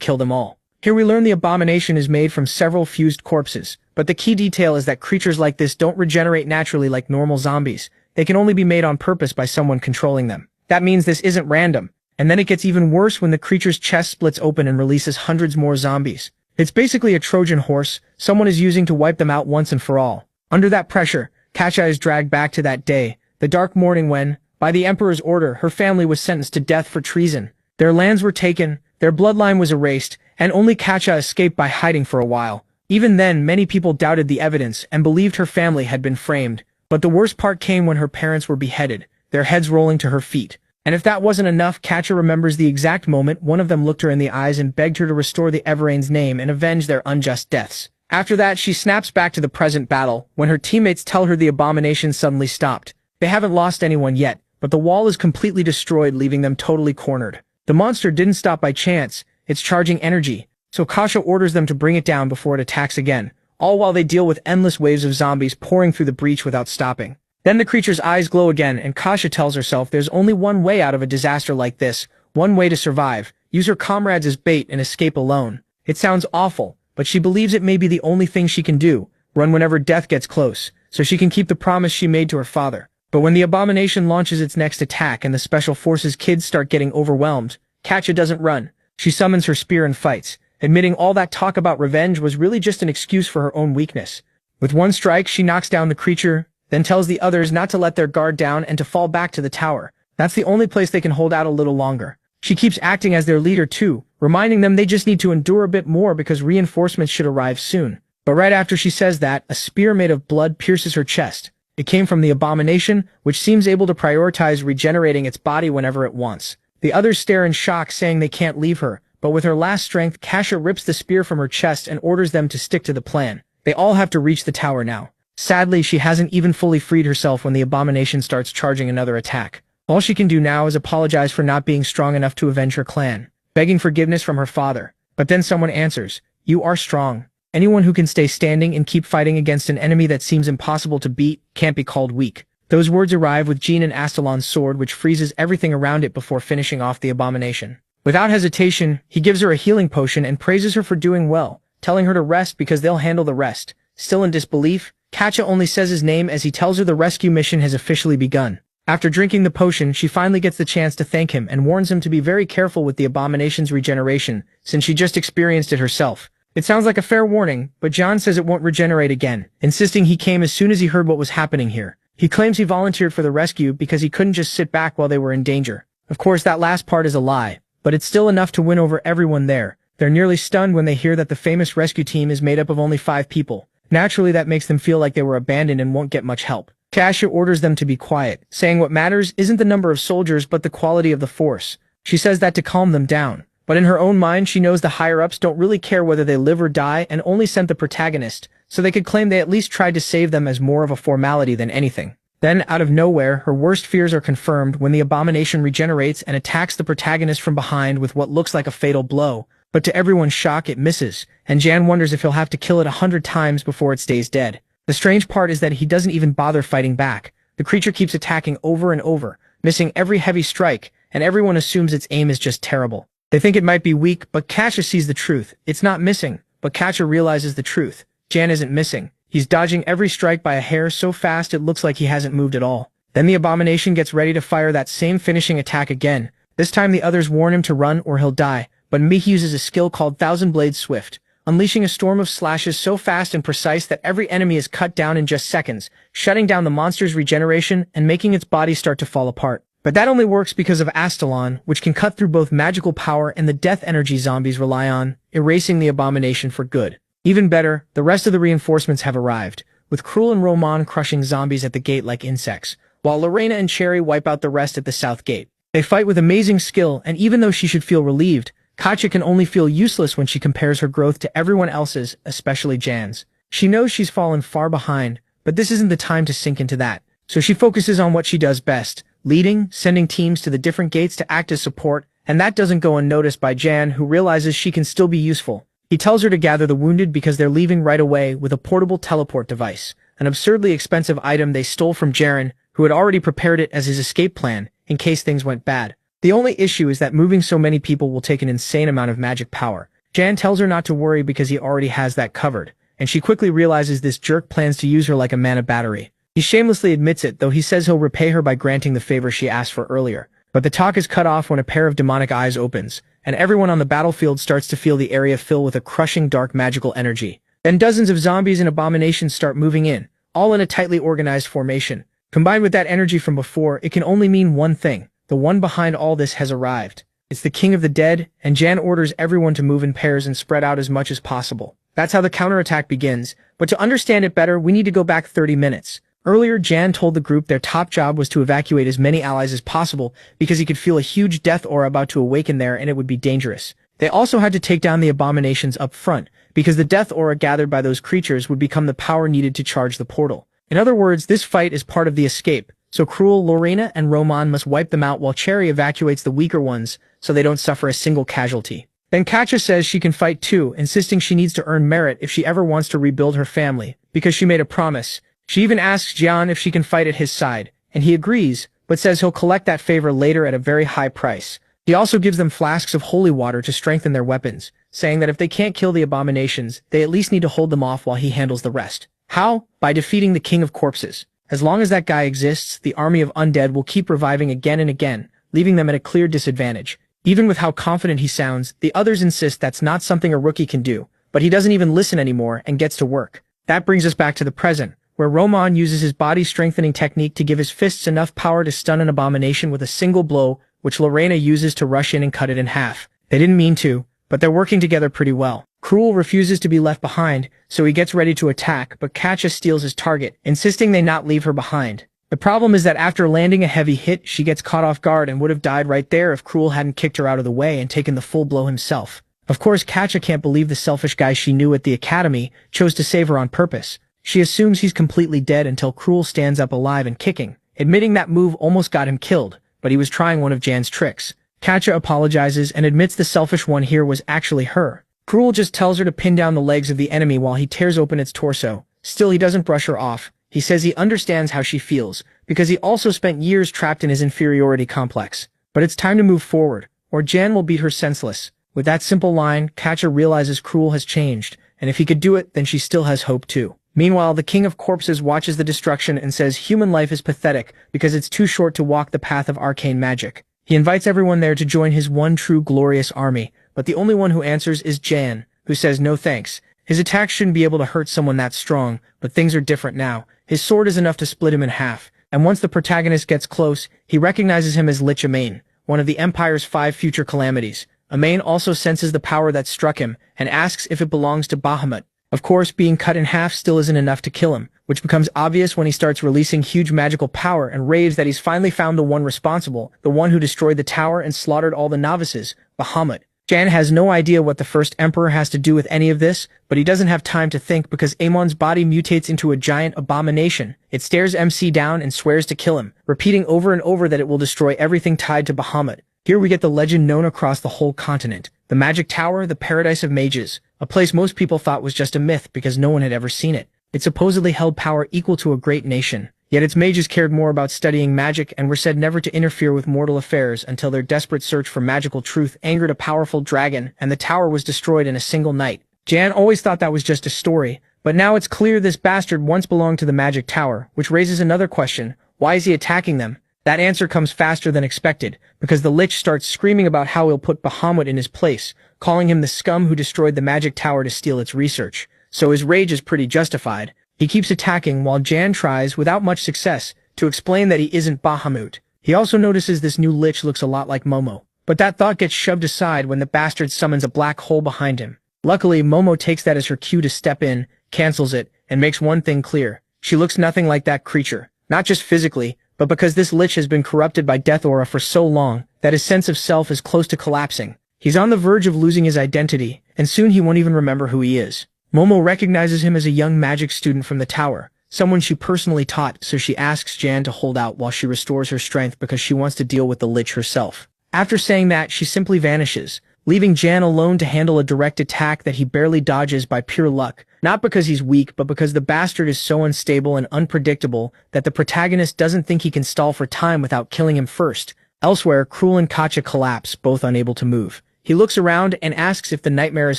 Speaker 1: kill them all. Here we learn the abomination is made from several fused corpses, but the key detail is that creatures like this don't regenerate naturally like normal zombies. They can only be made on purpose by someone controlling them. That means this isn't random. And then it gets even worse when the creature's chest splits open and releases hundreds more zombies. It's basically a Trojan horse someone is using to wipe them out once and for all. Under that pressure, Katja is dragged back to that day, the dark morning when, by the Emperor's order, her family was sentenced to death for treason. Their lands were taken, their bloodline was erased, and only Katja escaped by hiding for a while. Even then, many people doubted the evidence and believed her family had been framed. But the worst part came when her parents were beheaded, their heads rolling to her feet. And if that wasn't enough, Katja remembers the exact moment one of them looked her in the eyes and begged her to restore the Everain's name and avenge their unjust deaths. After that, she snaps back to the present battle, when her teammates tell her the abomination suddenly stopped. They haven't lost anyone yet, but the wall is completely destroyed, leaving them totally cornered. The monster didn't stop by chance, it's charging energy, so Kasha orders them to bring it down before it attacks again, all while they deal with endless waves of zombies pouring through the breach without stopping. Then the creature's eyes glow again, and Kasha tells herself there's only one way out of a disaster like this, one way to survive: use her comrades as bait and escape alone. It sounds awful, but she believes it may be the only thing she can do, run whenever death gets close, so she can keep the promise she made to her father. But when the abomination launches its next attack and the Special Forces kids start getting overwhelmed, Katja doesn't run. She summons her spear and fights, admitting all that talk about revenge was really just an excuse for her own weakness. With one strike, she knocks down the creature, then tells the others not to let their guard down and to fall back to the tower. That's the only place they can hold out a little longer. She keeps acting as their leader too, reminding them they just need to endure a bit more because reinforcements should arrive soon. But right after she says that, a spear made of blood pierces her chest. It came from the abomination, which seems able to prioritize regenerating its body whenever it wants. The others stare in shock, saying they can't leave her, but with her last strength, Kasha rips the spear from her chest and orders them to stick to the plan. They all have to reach the tower now. Sadly, she hasn't even fully freed herself when the abomination starts charging another attack. All she can do now is apologize for not being strong enough to avenge her clan, begging forgiveness from her father. But then someone answers, "You are strong. Anyone who can stay standing and keep fighting against an enemy that seems impossible to beat can't be called weak." Those words arrive with Jean and Astalon's sword, which freezes everything around it before finishing off the abomination. Without hesitation, he gives her a healing potion and praises her for doing well, telling her to rest because they'll handle the rest. Still in disbelief, Katja only says his name as he tells her the rescue mission has officially begun. After drinking the potion, she finally gets the chance to thank him and warns him to be very careful with the abomination's regeneration, since she just experienced it herself. It sounds like a fair warning, but John says it won't regenerate again, insisting he came as soon as he heard what was happening here. He claims he volunteered for the rescue because he couldn't just sit back while they were in danger. Of course, that last part is a lie, but it's still enough to win over everyone there. They're nearly stunned when they hear that the famous rescue team is made up of only 5 people. Naturally, that makes them feel like they were abandoned and won't get much help. Kasha orders them to be quiet, saying what matters isn't the number of soldiers but the quality of the force. She says that to calm them down. But in her own mind, she knows the higher-ups don't really care whether they live or die and only sent the protagonist, so they could claim they at least tried to save them as more of a formality than anything. Then, out of nowhere, her worst fears are confirmed when the abomination regenerates and attacks the protagonist from behind with what looks like a fatal blow. But to everyone's shock, it misses, and Jan wonders if he'll have to kill it 100 times before it stays dead. The strange part is that he doesn't even bother fighting back. The creature keeps attacking over and over, missing every heavy strike, and everyone assumes its aim is just terrible. They think it might be weak, but Katja sees the truth. It's not missing, but Katja realizes the truth. Jan isn't missing. He's dodging every strike by a hair so fast it looks like he hasn't moved at all. Then the abomination gets ready to fire that same finishing attack again. This time the others warn him to run or he'll die, but Mihi uses a skill called Thousand Blade Swift, unleashing a storm of slashes so fast and precise that every enemy is cut down in just seconds, shutting down the monster's regeneration and making its body start to fall apart. But that only works because of Astalon, which can cut through both magical power and the death energy zombies rely on, erasing the abomination for good. Even better, the rest of the reinforcements have arrived, with Cruel and Roman crushing zombies at the gate like insects, while Lorena and Cherry wipe out the rest at the south gate. They fight with amazing skill, and even though she should feel relieved, Katya can only feel useless when she compares her growth to everyone else's, especially Jan's. She knows she's fallen far behind, but this isn't the time to sink into that, so she focuses on what she does best, leading, sending teams to the different gates to act as support, and that doesn't go unnoticed by Jan, who realizes she can still be useful. He tells her to gather the wounded because they're leaving right away with a portable teleport device, an absurdly expensive item they stole from Jaren, who had already prepared it as his escape plan, in case things went bad. The only issue is that moving so many people will take an insane amount of magic power. Jan tells her not to worry because he already has that covered, and she quickly realizes this jerk plans to use her like a mana battery. He shamelessly admits it, though he says he'll repay her by granting the favor she asked for earlier. But the talk is cut off when a pair of demonic eyes opens, and everyone on the battlefield starts to feel the area fill with a crushing dark magical energy. Then dozens of zombies and abominations start moving in, all in a tightly organized formation. Combined with that energy from before, it can only mean one thing. The one behind all this has arrived. It's the King of the Dead, and Jan orders everyone to move in pairs and spread out as much as possible. That's how the counterattack begins, but to understand it better, we need to go back 30 minutes. Earlier, Jan told the group their top job was to evacuate as many allies as possible because he could feel a huge death aura about to awaken there and it would be dangerous. They also had to take down the abominations up front because the death aura gathered by those creatures would become the power needed to charge the portal. In other words, this fight is part of the escape, so Cruel, Lorena, and Roman must wipe them out while Cherry evacuates the weaker ones so they don't suffer a single casualty. Then Katya says she can fight too, insisting she needs to earn merit if she ever wants to rebuild her family, because she made a promise. She even asks Jian if she can fight at his side, and he agrees, but says he'll collect that favor later at a very high price. He also gives them flasks of holy water to strengthen their weapons, saying that if they can't kill the abominations, they at least need to hold them off while he handles the rest. How? By defeating the King of Corpses. As long as that guy exists, the army of undead will keep reviving again and again, leaving them at a clear disadvantage. Even with how confident he sounds, the others insist that's not something a rookie can do, but he doesn't even listen anymore and gets to work. That brings us back to the present, where Roman uses his body-strengthening technique to give his fists enough power to stun an abomination with a single blow, which Lorena uses to rush in and cut it in half. They didn't mean to, but they're working together pretty well. Cruel refuses to be left behind, so he gets ready to attack, but Katya steals his target, insisting they not leave her behind. The problem is that after landing a heavy hit, she gets caught off guard and would have died right there if Cruel hadn't kicked her out of the way and taken the full blow himself. Of course, Katya can't believe the selfish guy she knew at the academy chose to save her on purpose. She assumes he's completely dead until Cruel stands up alive and kicking, admitting that move almost got him killed, but he was trying one of Jan's tricks. Katya apologizes and admits the selfish one here was actually her. Cruel just tells her to pin down the legs of the enemy while he tears open its torso. Still, he doesn't brush her off. He says he understands how she feels, because he also spent years trapped in his inferiority complex. But it's time to move forward, or Jan will beat her senseless. With that simple line, Katya realizes Cruel has changed, and if he could do it, then she still has hope too. Meanwhile, the King of Corpses watches the destruction and says human life is pathetic because it's too short to walk the path of arcane magic. He invites everyone there to join his one true glorious army, but the only one who answers is Jan, who says no thanks. His attack shouldn't be able to hurt someone that strong, but things are different now. His sword is enough to split him in half, and once the protagonist gets close, he recognizes him as Lich Amain, one of the Empire's 5 future calamities. Amain also senses the power that struck him, and asks if it belongs to Bahamut. Of course, being cut in half still isn't enough to kill him, which becomes obvious when he starts releasing huge magical power and raves that he's finally found the one responsible, the one who destroyed the tower and slaughtered all the novices, Bahamut. Jan has no idea what the first emperor has to do with any of this, but he doesn't have time to think because Amon's body mutates into a giant abomination. It stares MC down and swears to kill him, repeating over and over that it will destroy everything tied to Bahamut. Here we get the legend known across the whole continent. The Magic Tower, the Paradise of Mages, a place most people thought was just a myth because no one had ever seen it. It supposedly held power equal to a great nation. Yet its mages cared more about studying magic and were said never to interfere with mortal affairs until their desperate search for magical truth angered a powerful dragon and the tower was destroyed in a single night. Jan always thought that was just a story, but now it's clear this bastard once belonged to the Magic Tower, which raises another question. Why is he attacking them? That answer comes faster than expected, because the Lich starts screaming about how he'll put Bahamut in his place, calling him the scum who destroyed the Magic Tower to steal its research. So his rage is pretty justified. He keeps attacking while Jan tries, without much success, to explain that he isn't Bahamut. He also notices this new lich looks a lot like Momo. But that thought gets shoved aside when the bastard summons a black hole behind him. Luckily, Momo takes that as her cue to step in, cancels it, and makes one thing clear. She looks nothing like that creature. Not just physically, but because this lich has been corrupted by death aura for so long that his sense of self is close to collapsing. He's on the verge of losing his identity, and soon he won't even remember who he is. Momo recognizes him as a young magic student from the tower, someone she personally taught, so she asks Jan to hold out while she restores her strength because she wants to deal with the lich herself. After saying that, she simply vanishes, leaving Jan alone to handle a direct attack that he barely dodges by pure luck, not because he's weak but because the bastard is so unstable and unpredictable that the protagonist doesn't think he can stall for time without killing him first. Elsewhere, Krul and Katja collapse, both unable to move. He looks around and asks if the nightmare is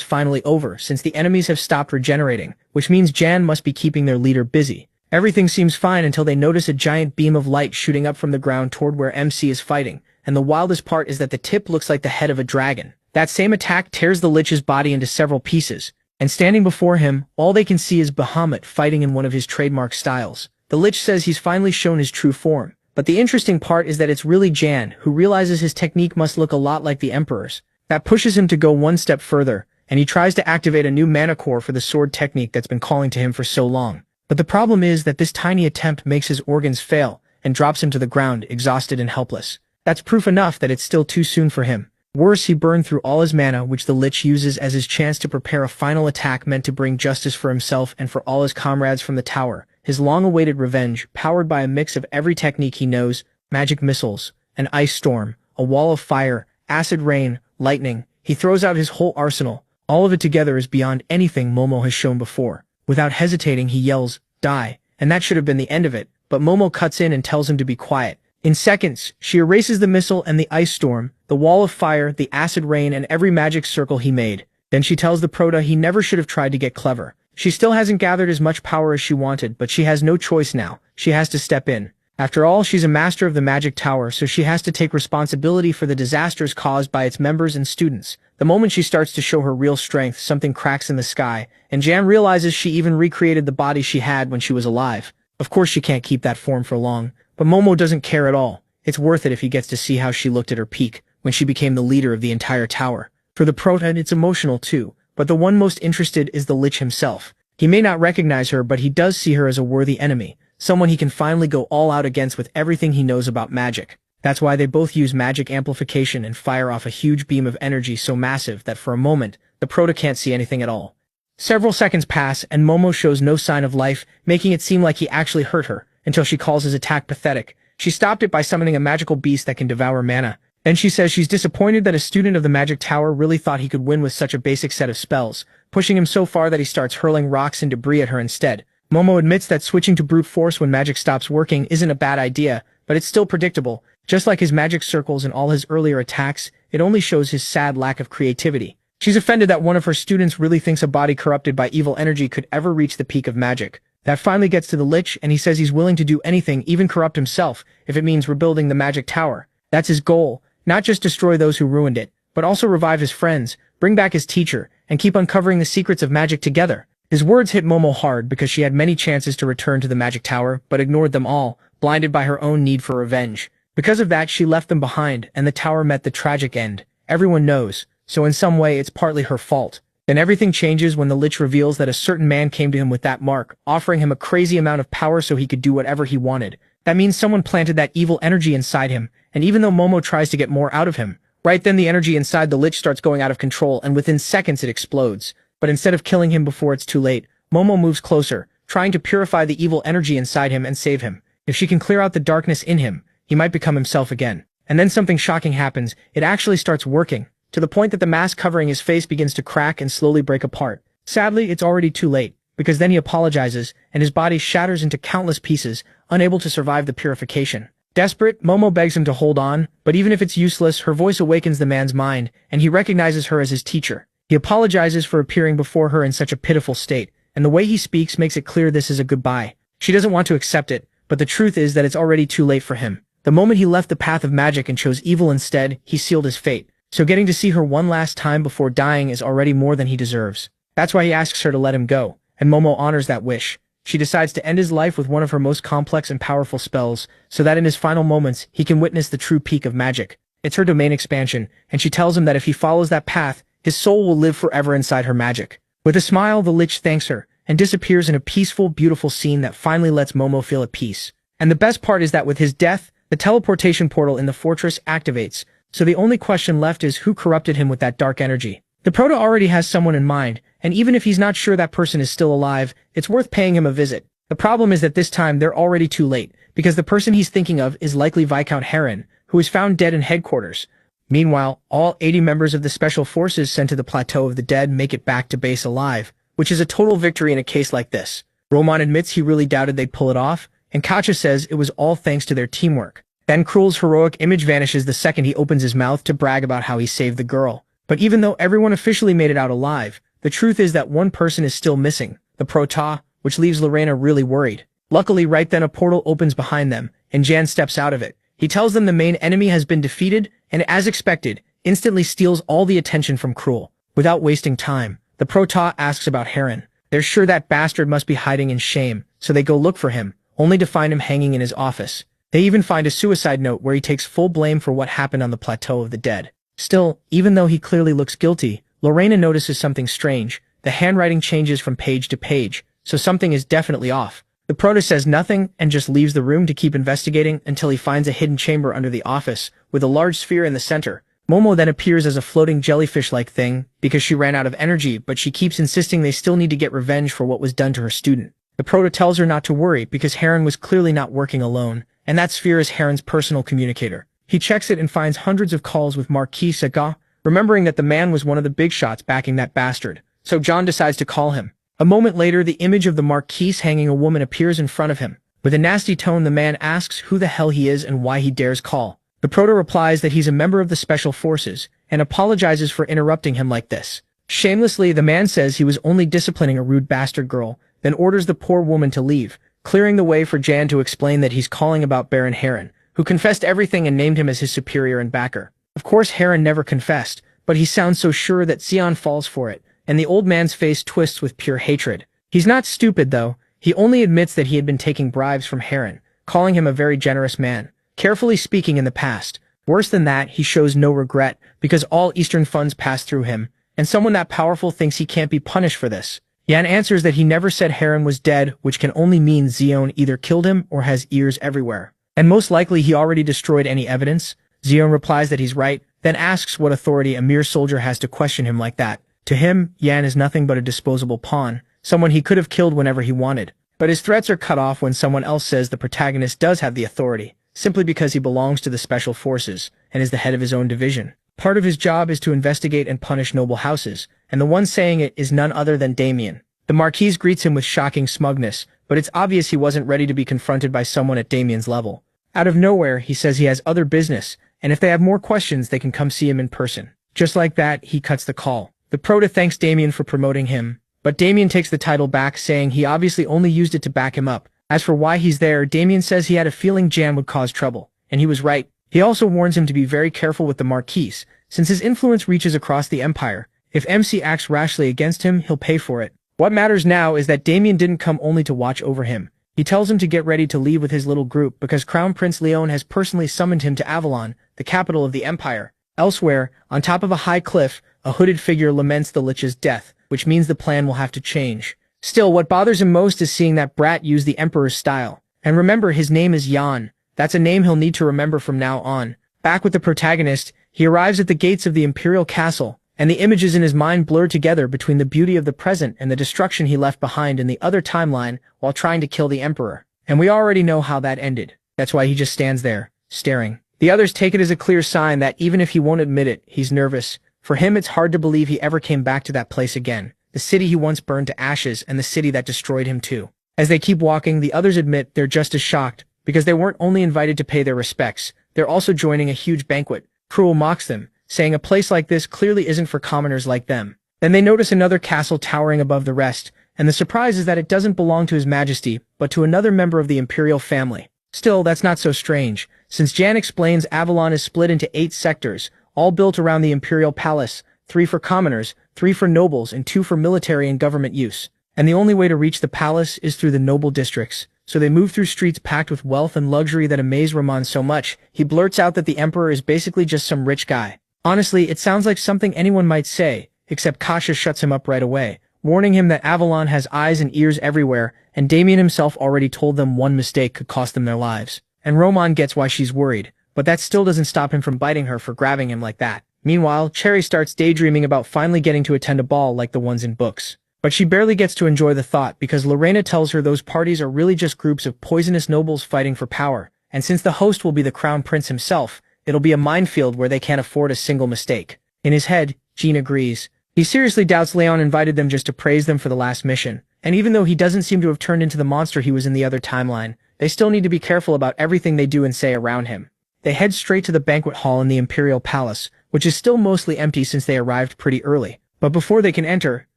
Speaker 1: finally over since the enemies have stopped regenerating, which means Jan must be keeping their leader busy. Everything seems fine until they notice a giant beam of light shooting up from the ground toward where MC is fighting, and the wildest part is that the tip looks like the head of a dragon. That same attack tears the lich's body into several pieces, and standing before him, all they can see is Bahamut fighting in one of his trademark styles. The lich says he's finally shown his true form, but the interesting part is that it's really Jan who realizes his technique must look a lot like the Emperor's. That pushes him to go one step further, and he tries to activate a new mana core for the sword technique that's been calling to him for so long. But the problem is that this tiny attempt makes his organs fail, and drops him to the ground, exhausted and helpless. That's proof enough that it's still too soon for him. Worse, he burned through all his mana, which the lich uses as his chance to prepare a final attack meant to bring justice for himself and for all his comrades from the tower. His long-awaited revenge, powered by a mix of every technique he knows, magic missiles, an ice storm, a wall of fire, acid rain, lightning. He throws out his whole arsenal. All of it together is beyond anything Momo has shown before. Without hesitating, he yells, "Die," and that should have been the end of it, but Momo cuts in and tells him to be quiet. In seconds, she erases the missile and the ice storm, the wall of fire, the acid rain, and every magic circle he made. Then she tells the Prota he never should have tried to get clever. She still hasn't gathered as much power as she wanted, but she has no choice now. She has to step in. After all, she's a master of the magic tower, so she has to take responsibility for the disasters caused by its members and students. The moment she starts to show her real strength, something cracks in the sky, and Jan realizes she even recreated the body she had when she was alive. Of course she can't keep that form for long, but Momo doesn't care at all. It's worth it if he gets to see how she looked at her peak, when she became the leader of the entire tower. For the Prota, it's emotional too, but the one most interested is the lich himself. He may not recognize her, but he does see her as a worthy enemy. Someone he can finally go all out against with everything he knows about magic. That's why they both use magic amplification and fire off a huge beam of energy so massive that for a moment, the Prota can't see anything at all. Several seconds pass, and Momo shows no sign of life, making it seem like he actually hurt her, until she calls his attack pathetic. She stopped it by summoning a magical beast that can devour mana. Then she says she's disappointed that a student of the magic tower really thought he could win with such a basic set of spells, pushing him so far that he starts hurling rocks and debris at her instead. Momo admits that switching to brute force when magic stops working isn't a bad idea, but it's still predictable. Just like his magic circles and all his earlier attacks, it only shows his sad lack of creativity. She's offended that one of her students really thinks a body corrupted by evil energy could ever reach the peak of magic. That finally gets to the lich, and he says he's willing to do anything, even corrupt himself, if it means rebuilding the magic tower. That's his goal, not just destroy those who ruined it, but also revive his friends, bring back his teacher, and keep uncovering the secrets of magic together. His words hit Momo hard because she had many chances to return to the magic tower, but ignored them all, blinded by her own need for revenge. Because of that, she left them behind, and the tower met the tragic end. Everyone knows, so in some way it's partly her fault. Then everything changes when the lich reveals that a certain man came to him with that mark, offering him a crazy amount of power so he could do whatever he wanted. That means someone planted that evil energy inside him, and even though Momo tries to get more out of him, right then the energy inside the lich starts going out of control, and within seconds it explodes. But instead of killing him before it's too late, Momo moves closer, trying to purify the evil energy inside him and save him. If she can clear out the darkness in him, he might become himself again. And then something shocking happens. It actually starts working, to the point that the mask covering his face begins to crack and slowly break apart. Sadly, it's already too late, because then he apologizes, and his body shatters into countless pieces, unable to survive the purification. Desperate, Momo begs him to hold on, but even if it's useless, her voice awakens the man's mind, and he recognizes her as his teacher. He apologizes for appearing before her in such a pitiful state, and the way he speaks makes it clear this is a goodbye. She doesn't want to accept it, but the truth is that it's already too late for him. The moment he left the path of magic and chose evil instead, he sealed his fate. So getting to see her one last time before dying is already more than he deserves. That's why he asks her to let him go, and Momo honors that wish. she decides to end his life with one of her most complex and powerful spells, so that in his final moments, he can witness the true peak of magic. It's her domain expansion, and she tells him that if he follows that path, his soul will live forever inside her magic. With a smile, the lich thanks her, and disappears in a peaceful, beautiful scene that finally lets Momo feel at peace. And the best part is that with his death, the teleportation portal in the fortress activates, so the only question left is who corrupted him with that dark energy. The Proto already has someone in mind, and even if he's not sure that person is still alive, it's worth paying him a visit. The problem is that this time they're already too late, because the person he's thinking of is likely Viscount Heron, who was found dead in headquarters. Meanwhile, all 80 members of the Special Forces sent to the Plateau of the Dead make it back to base alive, which is a total victory in a case like this. Roman admits he really doubted they'd pull it off, and Katja says it was all thanks to their teamwork. Then Krul's heroic image vanishes the second he opens his mouth to brag about how he saved the girl. But even though everyone officially made it out alive, the truth is that one person is still missing, the Prota, which leaves Lorena really worried. Luckily, right then a portal opens behind them, and Jan steps out of it. He tells them the main enemy has been defeated, and as expected, instantly steals all the attention from Krul. Without wasting time, the Prota asks about Heron. They're sure that bastard must be hiding in shame, so they go look for him, only to find him hanging in his office. They even find a suicide note where he takes full blame for what happened on the Plateau of the Dead. Still, even though he clearly looks guilty, Lorena notices something strange. The handwriting changes from page to page, so something is definitely off. The Proto says nothing and just leaves the room to keep investigating until he finds a hidden chamber under the office, with a large sphere in the center. Momo then appears as a floating jellyfish-like thing, because she ran out of energy, but she keeps insisting they still need to get revenge for what was done to her student. The Proto tells her not to worry because Heron was clearly not working alone, and that sphere is Heron's personal communicator. He checks it and finds hundreds of calls with Marquis Saga, remembering that the man was one of the big shots backing that bastard. So John decides to call him. A moment later, the image of the Marquis hanging a woman appears in front of him. With a nasty tone, the man asks who the hell he is and why he dares call. The Proto replies that he's a member of the Special Forces, and apologizes for interrupting him like this. Shamelessly, the man says he was only disciplining a rude bastard girl, then orders the poor woman to leave, clearing the way for Jan to explain that he's calling about Baron Heron, who confessed everything and named him as his superior and backer. Of course, Heron never confessed, but he sounds so sure that Sion falls for it, and the old man's face twists with pure hatred. He's not stupid, though. He only admits that he had been taking bribes from Heron, calling him a very generous man, carefully speaking in the past. Worse than that, he shows no regret, because all Eastern funds pass through him, and someone that powerful thinks he can't be punished for this. Jan answers that he never said Heron was dead, which can only mean Xion either killed him or has ears everywhere. And most likely he already destroyed any evidence. Xion replies that he's right, then asks what authority a mere soldier has to question him like that. To him, Jan is nothing but a disposable pawn, someone he could have killed whenever he wanted. But his threats are cut off when someone else says the protagonist does have the authority, simply because he belongs to the Special Forces and is the head of his own division. Part of his job is to investigate and punish noble houses, and the one saying it is none other than Damien. The Marquis greets him with shocking smugness, but it's obvious he wasn't ready to be confronted by someone at Damien's level. Out of nowhere, he says he has other business, and if they have more questions, they can come see him in person. Just like that, he cuts the call. The Proto thanks Damien for promoting him, but Damien takes the title back, saying he obviously only used it to back him up. As for why he's there, Damien says he had a feeling Jan would cause trouble, and he was right. He also warns him to be very careful with the Marquis, since his influence reaches across the Empire. If MC acts rashly against him, he'll pay for it. What matters now is that Damien didn't come only to watch over him. He tells him to get ready to leave with his little group because Crown Prince Leon has personally summoned him to Avalon, the capital of the Empire. Elsewhere, on top of a high cliff, a hooded figure laments the Lich's death, which means the plan will have to change. Still, what bothers him most is seeing that brat use the Emperor's style. And remember, his name is Jan. That's a name he'll need to remember from now on. Back with the protagonist, he arrives at the gates of the Imperial Castle, and the images in his mind blur together between the beauty of the present and the destruction he left behind in the other timeline while trying to kill the Emperor. And we already know how that ended. That's why he just stands there, staring. The others take it as a clear sign that even if he won't admit it, he's nervous. For him, it's hard to believe he ever came back to that place again. The city he once burned to ashes and the city that destroyed him too. As they keep walking, the others admit they're just as shocked, because they weren't only invited to pay their respects, they're also joining a huge banquet. Cruel mocks them, saying a place like this clearly isn't for commoners like them. Then they notice another castle towering above the rest, and the surprise is that it doesn't belong to His Majesty, but to another member of the imperial family. Still, that's not so strange, since Jan explains Avalon is split into 8 sectors, all built around the imperial palace, 3 for commoners, 3 for nobles, and 2 for military and government use. and the only way to reach the palace is through the noble districts. So they move through streets packed with wealth and luxury that amaze Roman so much, he blurts out that the emperor is basically just some rich guy. Honestly, it sounds like something anyone might say, except Kasha shuts him up right away, warning him that Avalon has eyes and ears everywhere, and Damien himself already told them one mistake could cost them their lives. And Roman gets why she's worried, but that still doesn't stop him from biting her for grabbing him like that. Meanwhile, Cherry starts daydreaming about finally getting to attend a ball like the ones in books. But she barely gets to enjoy the thought because Lorena tells her those parties are really just groups of poisonous nobles fighting for power, and since the host will be the crown prince himself, it'll be a minefield where they can't afford a single mistake. In his head, Jean agrees. He seriously doubts Leon invited them just to praise them for the last mission, and even though he doesn't seem to have turned into the monster he was in the other timeline, they still need to be careful about everything they do and say around him. They head straight to the banquet hall in the Imperial Palace, which is still mostly empty since they arrived pretty early. But before they can enter,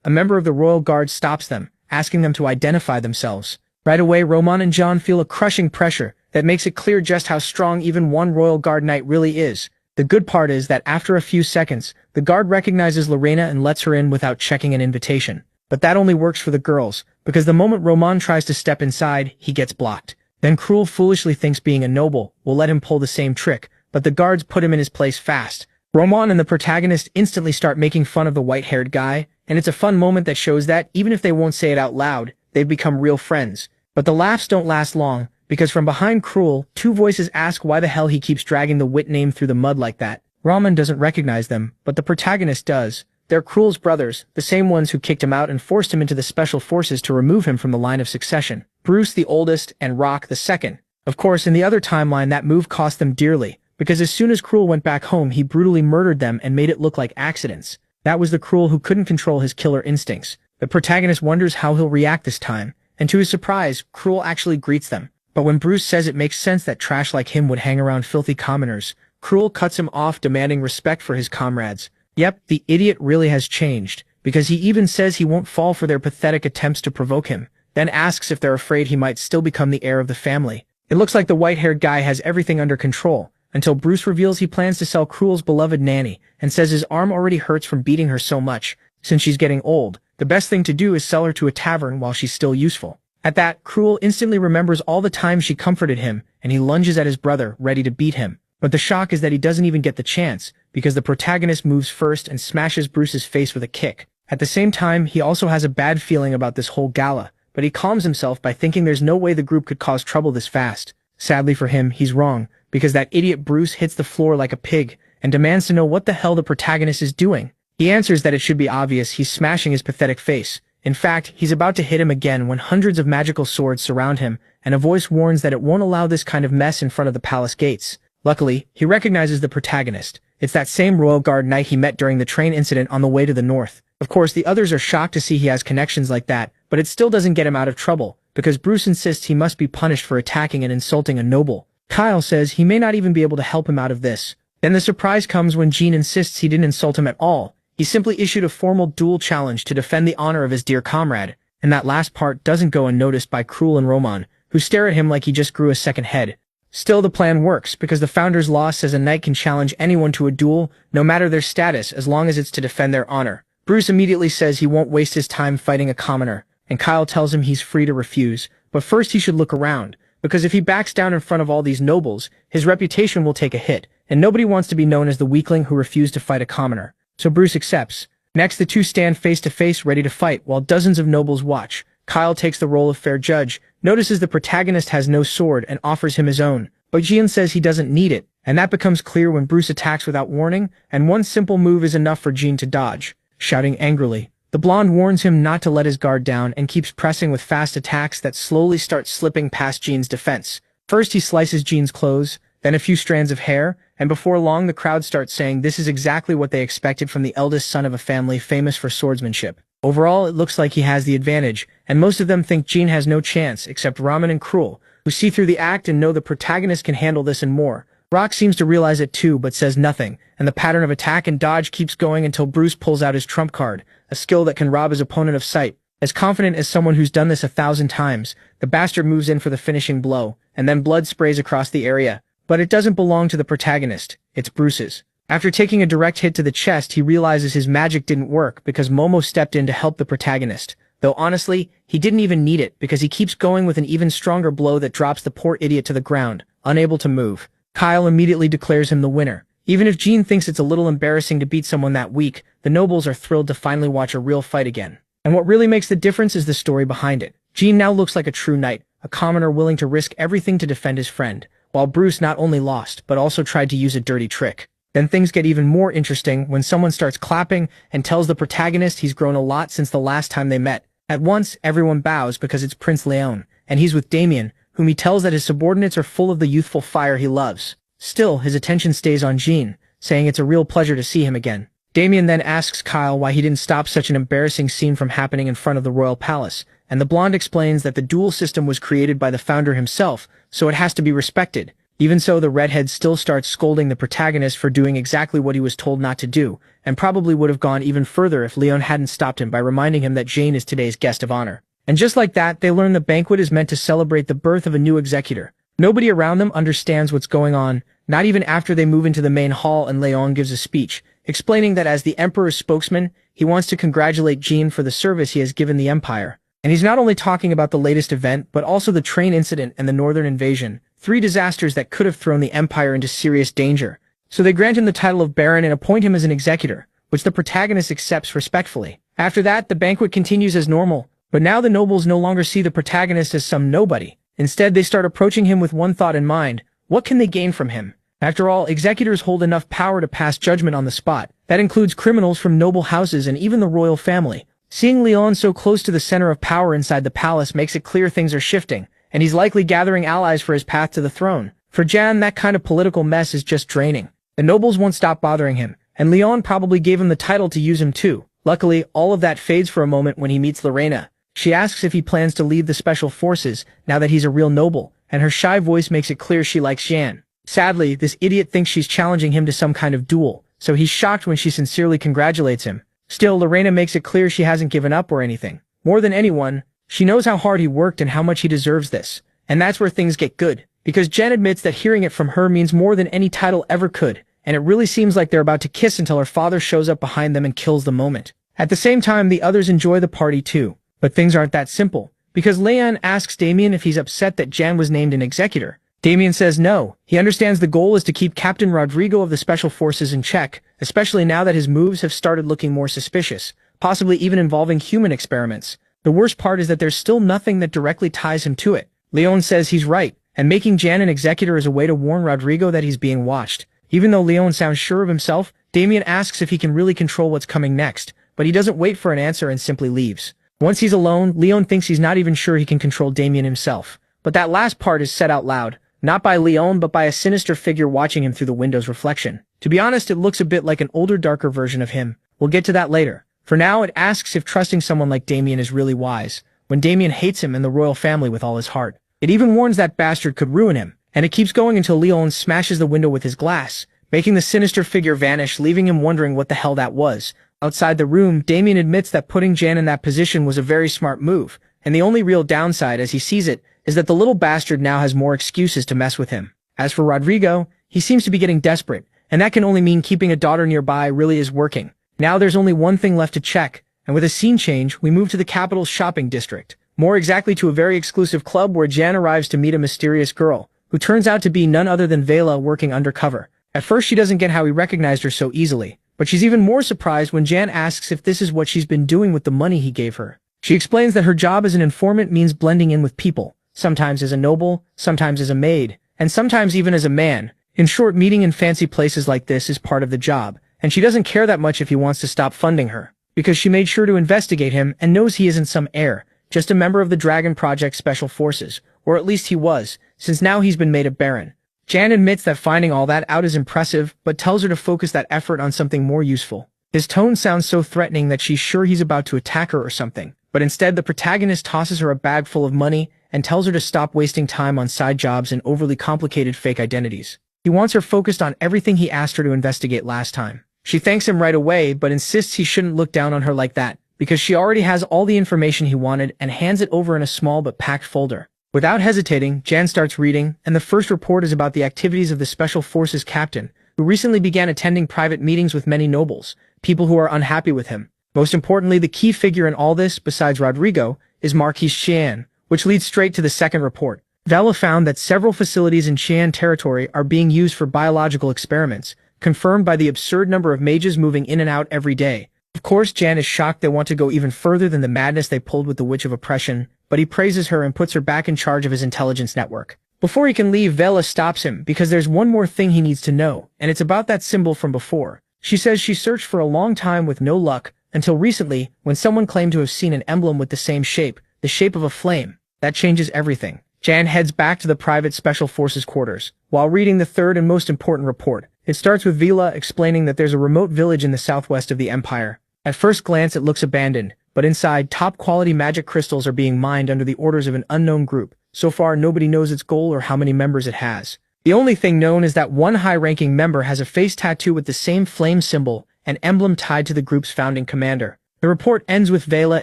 Speaker 1: a member of the royal guard stops them, asking them to identify themselves. Right away, Roman and John feel a crushing pressure that makes it clear just how strong even one royal guard knight really is. The good part is that after a few seconds, the guard recognizes Lorena and lets her in without checking an invitation. But that only works for the girls, because the moment Roman tries to step inside, he gets blocked. Then Cruel foolishly thinks being a noble will let him pull the same trick, but the guards put him in his place fast. Roman and the protagonist instantly start making fun of the white-haired guy, and it's a fun moment that shows that, even if they won't say it out loud, they've become real friends. But the laughs don't last long, because from behind Cruel, two voices ask why the hell he keeps dragging the wit name through the mud like that. Roman doesn't recognize them, but the protagonist does. They're Cruel's brothers, the same ones who kicked him out and forced him into the special forces to remove him from the line of succession. Bruce the oldest, and Rock the second. Of course, in the other timeline that move cost them dearly, because as soon as Cruel went back home he brutally murdered them and made it look like accidents. That was the Cruel who couldn't control his killer instincts. The protagonist wonders how he'll react this time, and to his surprise, Cruel actually greets them. But when Bruce says it makes sense that trash like him would hang around filthy commoners, Cruel cuts him off, demanding respect for his comrades. Yep, the idiot really has changed, because he even says he won't fall for their pathetic attempts to provoke him, then asks if they're afraid he might still become the heir of the family. It looks like the white-haired guy has everything under control, until Bruce reveals he plans to sell Cruel's beloved nanny, and says his arm already hurts from beating her so much. Since she's getting old, the best thing to do is sell her to a tavern while she's still useful. At that, Cruel instantly remembers all the times she comforted him, and he lunges at his brother, ready to beat him. But the shock is that he doesn't even get the chance, because the protagonist moves first and smashes Bruce's face with a kick. At the same time, he also has a bad feeling about this whole gala, but he calms himself by thinking there's no way the group could cause trouble this fast. Sadly for him, he's wrong, because that idiot Bruce hits the floor like a pig, and demands to know what the hell the protagonist is doing. He answers that it should be obvious he's smashing his pathetic face. In fact, he's about to hit him again when hundreds of magical swords surround him, and a voice warns that it won't allow this kind of mess in front of the palace gates. Luckily, he recognizes the protagonist. It's that same royal guard knight he met during the train incident on the way to the north. Of course, the others are shocked to see he has connections like that, but it still doesn't get him out of trouble, because Bruce insists he must be punished for attacking and insulting a noble. Kyle says he may not even be able to help him out of this. Then the surprise comes when Jean insists he didn't insult him at all. He simply issued a formal duel challenge to defend the honor of his dear comrade, and that last part doesn't go unnoticed by Cruel and Roman, who stare at him like he just grew a second head. Still, the plan works, because the Founder's Law says a knight can challenge anyone to a duel, no matter their status, as long as it's to defend their honor. Bruce immediately says he won't waste his time fighting a commoner, and Kyle tells him he's free to refuse, but first he should look around, because if he backs down in front of all these nobles, his reputation will take a hit, and nobody wants to be known as the weakling who refused to fight a commoner. So Bruce accepts. Next, the two stand face to face ready to fight, while dozens of nobles watch. Kyle takes the role of fair judge, notices the protagonist has no sword, and offers him his own. But Jean says he doesn't need it, and that becomes clear when Bruce attacks without warning, and one simple move is enough for Jean to dodge. Shouting angrily, the blonde warns him not to let his guard down and keeps pressing with fast attacks that slowly start slipping past Jean's defense. First he slices Jean's clothes, then a few strands of hair, and before long the crowd starts saying this is exactly what they expected from the eldest son of a family famous for swordsmanship. Overall, it looks like he has the advantage, and most of them think Jean has no chance, except Ramen and Cruel, who see through the act and know the protagonist can handle this and more. Rock seems to realize it too, but says nothing, and the pattern of attack and dodge keeps going until Bruce pulls out his trump card, a skill that can rob his opponent of sight. As confident as someone who's done this 1,000 times, the bastard moves in for the finishing blow, and then blood sprays across the area. But it doesn't belong to the protagonist, it's Bruce's. After taking a direct hit to the chest, he realizes his magic didn't work because Momo stepped in to help the protagonist. though honestly, he didn't even need it because he keeps going with an even stronger blow that drops the poor idiot to the ground, unable to move. Kyle immediately declares him the winner. Even if Jean thinks it's a little embarrassing to beat someone that weak, the nobles are thrilled to finally watch a real fight again. And what really makes the difference is the story behind it. Jean now looks like a true knight, a commoner willing to risk everything to defend his friend, while Bruce not only lost, but also tried to use a dirty trick. Then things get even more interesting when someone starts clapping and tells the protagonist he's grown a lot since the last time they met. At once, everyone bows because it's Prince Leon, and he's with Damien, whom he tells that his subordinates are full of the youthful fire he loves. Still, his attention stays on Jean, saying it's a real pleasure to see him again. Damien then asks Kyle why he didn't stop such an embarrassing scene from happening in front of the royal palace, and the blonde explains that the duel system was created by the founder himself, so it has to be respected. Even so, the redhead still starts scolding the protagonist for doing exactly what he was told not to do, and probably would have gone even further if Leon hadn't stopped him by reminding him that Jane is today's guest of honor. And just like that, they learn the banquet is meant to celebrate the birth of a new executor. Nobody around them understands what's going on, not even after they move into the main hall and Leon gives a speech, explaining that as the Emperor's spokesman, he wants to congratulate Jean for the service he has given the Empire. And he's not only talking about the latest event, but also the train incident and the Northern Invasion, 3 disasters that could have thrown the Empire into serious danger. So they grant him the title of Baron and appoint him as an executor, which the protagonist accepts respectfully. After that, the banquet continues as normal, but now the nobles no longer see the protagonist as some nobody. Instead, they start approaching him with one thought in mind: what can they gain from him? After all, executors hold enough power to pass judgment on the spot. That includes criminals from noble houses and even the royal family. Seeing Leon so close to the center of power inside the palace makes it clear things are shifting, and he's likely gathering allies for his path to the throne. For Jan, that kind of political mess is just draining. The nobles won't stop bothering him, and Leon probably gave him the title to use him too. Luckily, all of that fades for a moment when he meets Lorena. She asks if he plans to leave the special forces now that he's a real noble, and her shy voice makes it clear she likes Jan. Sadly, this idiot thinks she's challenging him to some kind of duel, so he's shocked when she sincerely congratulates him. Still, Lorena makes it clear she hasn't given up or anything. More than anyone, she knows how hard he worked and how much he deserves this. And that's where things get good, because Jen admits that hearing it from her means more than any title ever could, and it really seems like they're about to kiss until her father shows up behind them and kills the moment. At the same time, the others enjoy the party too. But things aren't that simple, because Leon asks Damien if he's upset that Jan was named an executor. Damien says no. He understands the goal is to keep Captain Rodrigo of the Special Forces in check, especially now that his moves have started looking more suspicious, possibly even involving human experiments. The worst part is that there's still nothing that directly ties him to it. Leon says he's right, and making Jan an executor is a way to warn Rodrigo that he's being watched. Even though Leon sounds sure of himself, Damien asks if he can really control what's coming next, but he doesn't wait for an answer and simply leaves. Once he's alone, Leon thinks he's not even sure he can control Damien himself. But that last part is said out loud. Not by Leon, but by a sinister figure watching him through the window's reflection. To be honest, it looks a bit like an older, darker version of him. We'll get to that later. For now, it asks if trusting someone like Damien is really wise, when Damien hates him and the royal family with all his heart. It even warns that bastard could ruin him, and it keeps going until Leon smashes the window with his glass, making the sinister figure vanish, leaving him wondering what the hell that was. Outside the room, Damien admits that putting Jan in that position was a very smart move, and the only real downside, as he sees it, is that the little bastard now has more excuses to mess with him. As for Rodrigo, he seems to be getting desperate, and that can only mean keeping a daughter nearby really is working. Now there's only one thing left to check, and with a scene change, we move to the capital's shopping district. More exactly to a very exclusive club where Jan arrives to meet a mysterious girl, who turns out to be none other than Vela working undercover. At first she doesn't get how he recognized her so easily, but she's even more surprised when Jan asks if this is what she's been doing with the money he gave her. She explains that her job as an informant means blending in with people. Sometimes as a noble, sometimes as a maid, and sometimes even as a man. In short, meeting in fancy places like this is part of the job, and she doesn't care that much if he wants to stop funding her, because she made sure to investigate him and knows he isn't some heir, just a member of the Dragon Project Special Forces, or at least he was, since now he's been made a baron. Jan admits that finding all that out is impressive, but tells her to focus that effort on something more useful. His tone sounds so threatening that she's sure he's about to attack her or something, but instead the protagonist tosses her a bag full of money and tells her to stop wasting time on side jobs and overly complicated fake identities. He wants her focused on everything he asked her to investigate last time. She thanks him right away, but insists he shouldn't look down on her like that, because she already has all the information he wanted and hands it over in a small but packed folder. Without hesitating, Jan starts reading, and the first report is about the activities of the Special Forces captain, who recently began attending private meetings with many nobles, people who are unhappy with him. Most importantly, the key figure in all this, besides Rodrigo, is Marquis Qian, which leads straight to the second report. Vela found that several facilities in Qian territory are being used for biological experiments, confirmed by the absurd number of mages moving in and out every day. Of course, Jan is shocked they want to go even further than the madness they pulled with the Witch of Oppression, but he praises her and puts her back in charge of his intelligence network. Before he can leave, Vela stops him because there's one more thing he needs to know, and it's about that symbol from before. She says she searched for a long time with no luck, until recently, when someone claimed to have seen an emblem with the same shape, the shape of a flame. That changes everything. Jan heads back to the private Special Forces quarters, while reading the third and most important report. It starts with Vela explaining that there's a remote village in the southwest of the Empire. At first glance it looks abandoned, but inside, top-quality magic crystals are being mined under the orders of an unknown group. So far, nobody knows its goal or how many members it has. The only thing known is that one high-ranking member has a face tattoo with the same flame symbol, an emblem tied to the group's founding commander. The report ends with Vela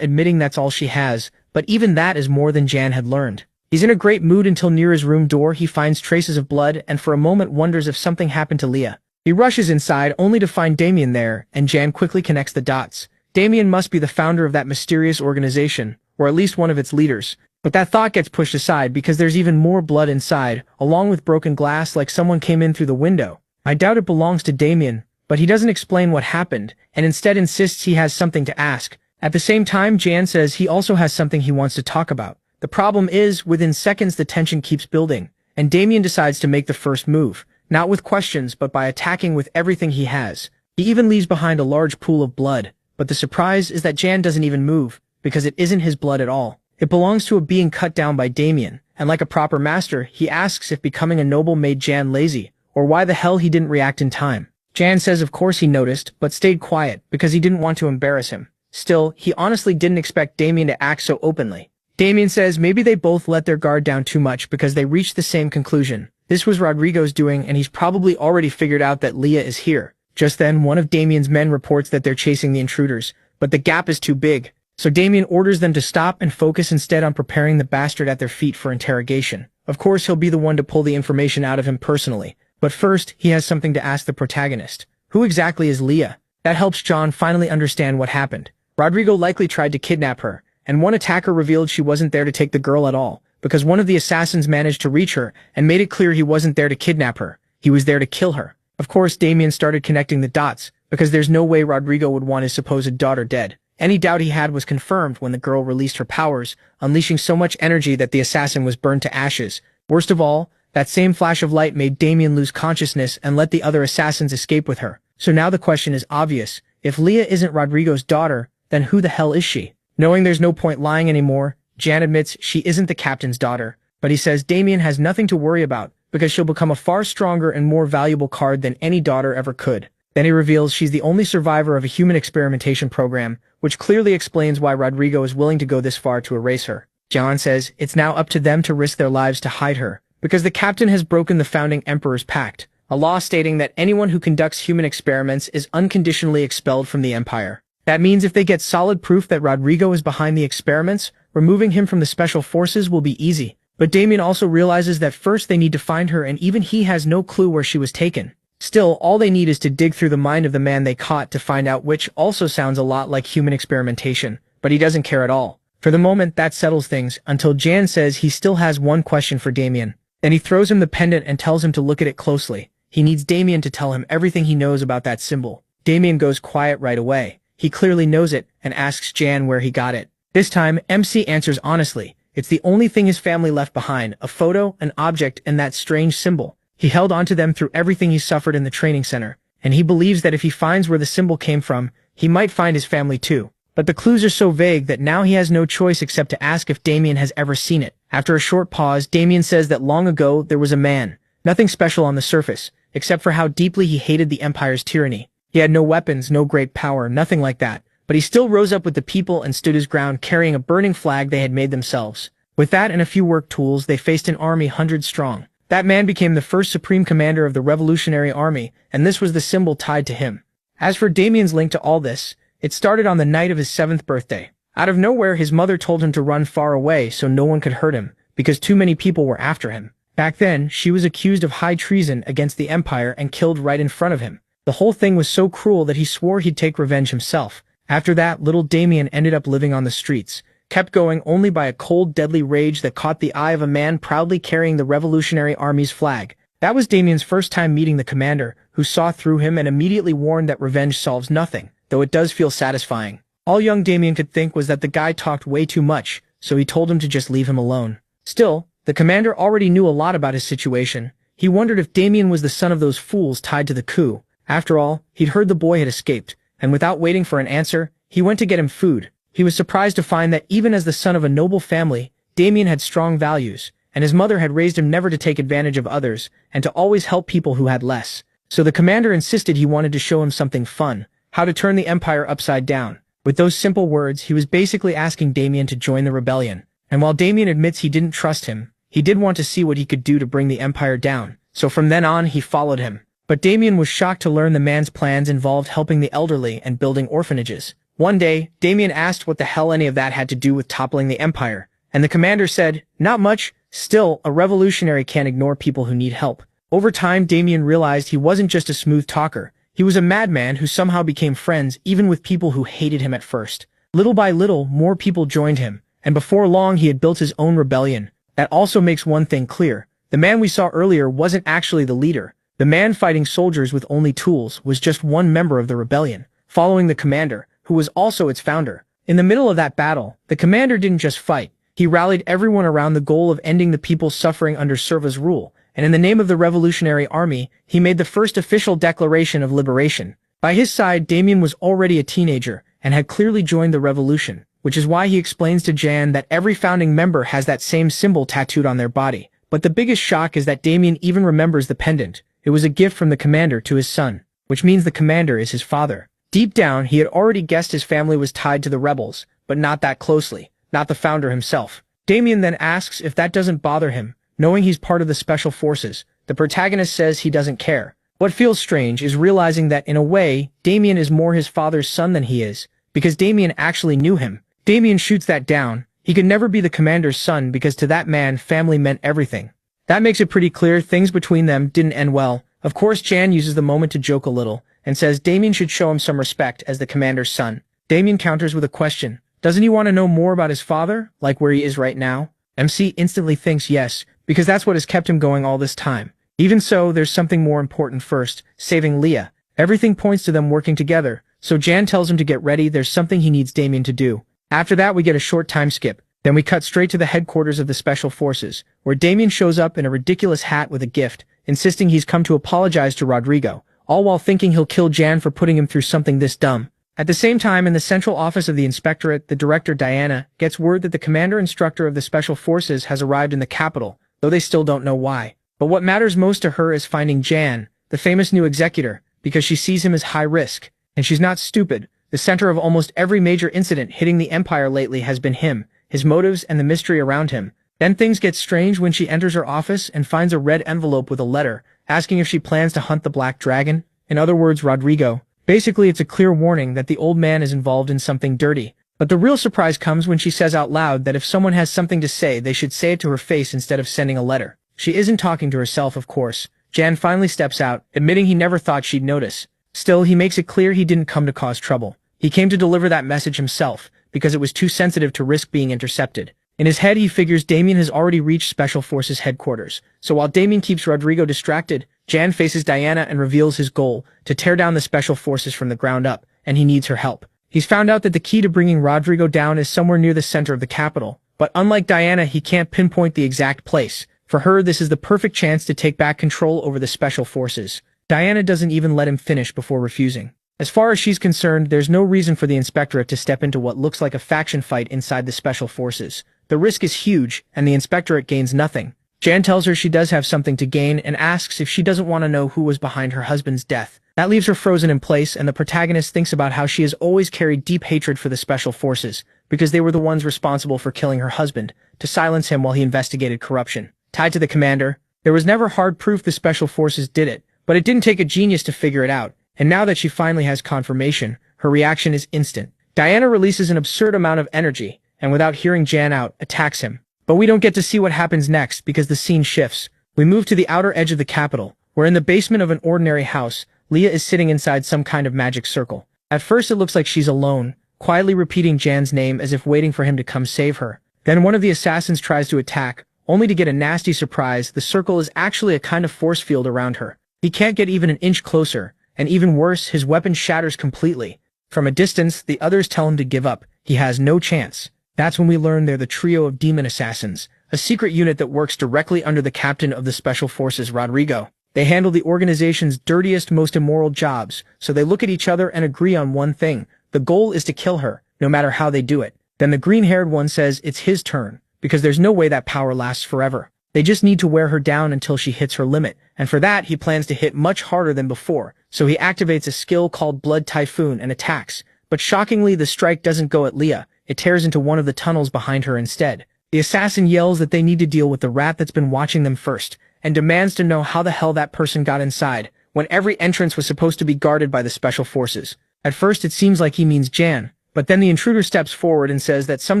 Speaker 1: admitting that's all she has, but even that is more than Jan had learned. He's in a great mood until near his room door he finds traces of blood and for a moment wonders if something happened to Leah. He rushes inside only to find Damien there, and Jan quickly connects the dots. Damien must be the founder of that mysterious organization, or at least one of its leaders. But that thought gets pushed aside because there's even more blood inside, along with broken glass like someone came in through the window. I doubt it belongs to Damien, but he doesn't explain what happened, and instead insists he has something to ask. At the same time, Jan says he also has something he wants to talk about. The problem is, within seconds the tension keeps building, and Damien decides to make the first move, not with questions but by attacking with everything he has. He even leaves behind a large pool of blood, but the surprise is that Jan doesn't even move, because it isn't his blood at all. It belongs to a being cut down by Damien, and like a proper master, he asks if becoming a noble made Jan lazy, or why the hell he didn't react in time. Jan says of course he noticed, but stayed quiet, because he didn't want to embarrass him. Still, he honestly didn't expect Damien to act so openly. Damien says maybe they both let their guard down too much because they reached the same conclusion. This was Rodrigo's doing, and he's probably already figured out that Leah is here. Just then, one of Damien's men reports that they're chasing the intruders, but the gap is too big. So Damien orders them to stop and focus instead on preparing the bastard at their feet for interrogation. Of course, he'll be the one to pull the information out of him personally. But first, he has something to ask the protagonist. Who exactly is Leah? That helps John finally understand what happened. Rodrigo likely tried to kidnap her, and one attacker revealed she wasn't there to take the girl at all, because one of the assassins managed to reach her and made it clear he wasn't there to kidnap her. He was there to kill her. Of course, Damien started connecting the dots, because there's no way Rodrigo would want his supposed daughter dead. Any doubt he had was confirmed when the girl released her powers, unleashing so much energy that the assassin was burned to ashes. Worst of all, that same flash of light made Damien lose consciousness and let the other assassins escape with her. So now the question is obvious. If Leah isn't Rodrigo's daughter, then who the hell is she? Knowing there's no point lying anymore, Jan admits she isn't the captain's daughter, but he says Damien has nothing to worry about, because she'll become a far stronger and more valuable card than any daughter ever could. Then he reveals she's the only survivor of a human experimentation program, which clearly explains why Rodrigo is willing to go this far to erase her. John says it's now up to them to risk their lives to hide her, because the captain has broken the founding emperor's pact, a law stating that anyone who conducts human experiments is unconditionally expelled from the empire. That means if they get solid proof that Rodrigo is behind the experiments, removing him from the special forces will be easy. But Damien also realizes that first they need to find her, and even he has no clue where she was taken. Still, all they need is to dig through the mind of the man they caught to find out, which also sounds a lot like human experimentation, but he doesn't care at all. For the moment, that settles things, until Jan says he still has one question for Damien. Then he throws him the pendant and tells him to look at it closely. He needs Damien to tell him everything he knows about that symbol. Damien goes quiet right away. He clearly knows it, and asks Jan where he got it. This time, MC answers honestly. It's the only thing his family left behind, a photo, an object, and that strange symbol. He held onto them through everything he suffered in the training center, and he believes that if he finds where the symbol came from, he might find his family too. But the clues are so vague that now he has no choice except to ask if Damien has ever seen it. After a short pause, Damien says that long ago there was a man. Nothing special on the surface, except for how deeply he hated the Empire's tyranny. He had no weapons, no great power, nothing like that. But he still rose up with the people and stood his ground, carrying a burning flag they had made themselves. With that and a few work tools, they faced an army 100 strong. That man became the first supreme commander of the Revolutionary Army, and this was the symbol tied to him. As for Damien's link to all this, it started on the night of his 7th birthday. Out of nowhere, his mother told him to run far away so no one could hurt him, because too many people were after him. Back then, she was accused of high treason against the Empire and killed right in front of him. The whole thing was so cruel that he swore he'd take revenge himself. After that, little Damien ended up living on the streets, kept going only by a cold, deadly rage that caught the eye of a man proudly carrying the Revolutionary Army's flag. That was Damien's first time meeting the commander, who saw through him and immediately warned that revenge solves nothing, though it does feel satisfying. All young Damien could think was that the guy talked way too much, so he told him to just leave him alone. Still, the commander already knew a lot about his situation. He wondered if Damien was the son of those fools tied to the coup. After all, he'd heard the boy had escaped, and without waiting for an answer, he went to get him food. He was surprised to find that even as the son of a noble family, Damien had strong values, and his mother had raised him never to take advantage of others, and to always help people who had less. So the commander insisted he wanted to show him something fun, how to turn the empire upside down. With those simple words, he was basically asking Damien to join the rebellion. And while Damien admits he didn't trust him, he did want to see what he could do to bring the empire down. So from then on, he followed him. But Damien was shocked to learn the man's plans involved helping the elderly and building orphanages. One day, Damien asked what the hell any of that had to do with toppling the empire, and the commander said, "Not much. Still, a revolutionary can't ignore people who need help." Over time, Damien realized he wasn't just a smooth talker. He was a madman who somehow became friends even with people who hated him at first. Little by little, more people joined him, and before long he had built his own rebellion. That also makes one thing clear. The man we saw earlier wasn't actually the leader. The man fighting soldiers with only tools was just one member of the rebellion, following the commander, who was also its founder. In the middle of that battle, the commander didn't just fight. He rallied everyone around the goal of ending the people suffering under Serva's rule, and in the name of the Revolutionary Army, he made the first official declaration of liberation. By his side, Damien was already a teenager, and had clearly joined the revolution, which is why he explains to Jan that every founding member has that same symbol tattooed on their body. But the biggest shock is that Damien even remembers the pendant. It was a gift from the commander to his son, which means the commander is his father. Deep down, he had already guessed his family was tied to the rebels, but not that closely, not the founder himself. Damien then asks if that doesn't bother him, knowing he's part of the special forces. The protagonist says he doesn't care. What feels strange is realizing that in a way, Damien is more his father's son than he is, because Damien actually knew him. Damien shoots that down. He could never be the commander's son because to that man, family meant everything. That makes it pretty clear things between them didn't end well. Of course, Jan uses the moment to joke a little, and says Damien should show him some respect as the commander's son. Damien counters with a question. Doesn't he want to know more about his father, like where he is right now? MC instantly thinks yes, because that's what has kept him going all this time. Even so, there's something more important first, saving Leah. Everything points to them working together, so Jan tells him to get ready. There's something he needs Damien to do. After that, we get a short time skip. Then we cut straight to the headquarters of the Special Forces, where Damien shows up in a ridiculous hat with a gift, insisting he's come to apologize to Rodrigo, all while thinking he'll kill Jan for putting him through something this dumb. At the same time, in the central office of the inspectorate, the director, Diana, gets word that the commander-instructor of the Special Forces has arrived in the capital, though they still don't know why. But what matters most to her is finding Jan, the famous new executor, because she sees him as high risk. And she's not stupid. The center of almost every major incident hitting the Empire lately has been him, his motives, and the mystery around him. Then things get strange when she enters her office and finds a red envelope with a letter, asking if she plans to hunt the Black Dragon. In other words, Rodrigo. Basically, it's a clear warning that the old man is involved in something dirty. But the real surprise comes when she says out loud that if someone has something to say, they should say it to her face instead of sending a letter. She isn't talking to herself, of course. Jan finally steps out, admitting he never thought she'd notice. Still, he makes it clear he didn't come to cause trouble. He came to deliver that message himself, because it was too sensitive to risk being intercepted. In his head, he figures Damien has already reached Special Forces headquarters. So while Damien keeps Rodrigo distracted, Jan faces Diana and reveals his goal, to tear down the Special Forces from the ground up, and he needs her help. He's found out that the key to bringing Rodrigo down is somewhere near the center of the capital. But unlike Diana, he can't pinpoint the exact place. For her, this is the perfect chance to take back control over the Special Forces. Diana doesn't even let him finish before refusing. As far as she's concerned, there's no reason for the inspectorate to step into what looks like a faction fight inside the Special Forces. The risk is huge, and the inspectorate gains nothing. Jan tells her she does have something to gain and asks if she doesn't want to know who was behind her husband's death. That leaves her frozen in place, and the protagonist thinks about how she has always carried deep hatred for the Special Forces, because they were the ones responsible for killing her husband, to silence him while he investigated corruption. Tied to the commander, there was never hard proof the Special Forces did it, but it didn't take a genius to figure it out, and now that she finally has confirmation, her reaction is instant. Diana releases an absurd amount of energy, and without hearing Jan out, attacks him. But we don't get to see what happens next because the scene shifts. We move to the outer edge of the capital, where in the basement of an ordinary house, Leah is sitting inside some kind of magic circle. At first it looks like she's alone, quietly repeating Jan's name as if waiting for him to come save her. Then one of the assassins tries to attack, only to get a nasty surprise. The circle is actually a kind of force field around her. He can't get even an inch closer, and even worse, his weapon shatters completely. From a distance, the others tell him to give up. He has no chance. That's when we learn they're the trio of demon assassins, a secret unit that works directly under the captain of the Special Forces, Rodrigo. They handle the organization's dirtiest, most immoral jobs, so they look at each other and agree on one thing. The goal is to kill her, no matter how they do it. Then the green-haired one says it's his turn, because there's no way that power lasts forever. They just need to wear her down until she hits her limit, and for that he plans to hit much harder than before, so he activates a skill called Blood Typhoon and attacks. But shockingly, the strike doesn't go at Leah. It tears into one of the tunnels behind her instead. The assassin yells that they need to deal with the rat that's been watching them first, and demands to know how the hell that person got inside, when every entrance was supposed to be guarded by the Special Forces. At first it seems like he means Jan, but then the intruder steps forward and says that some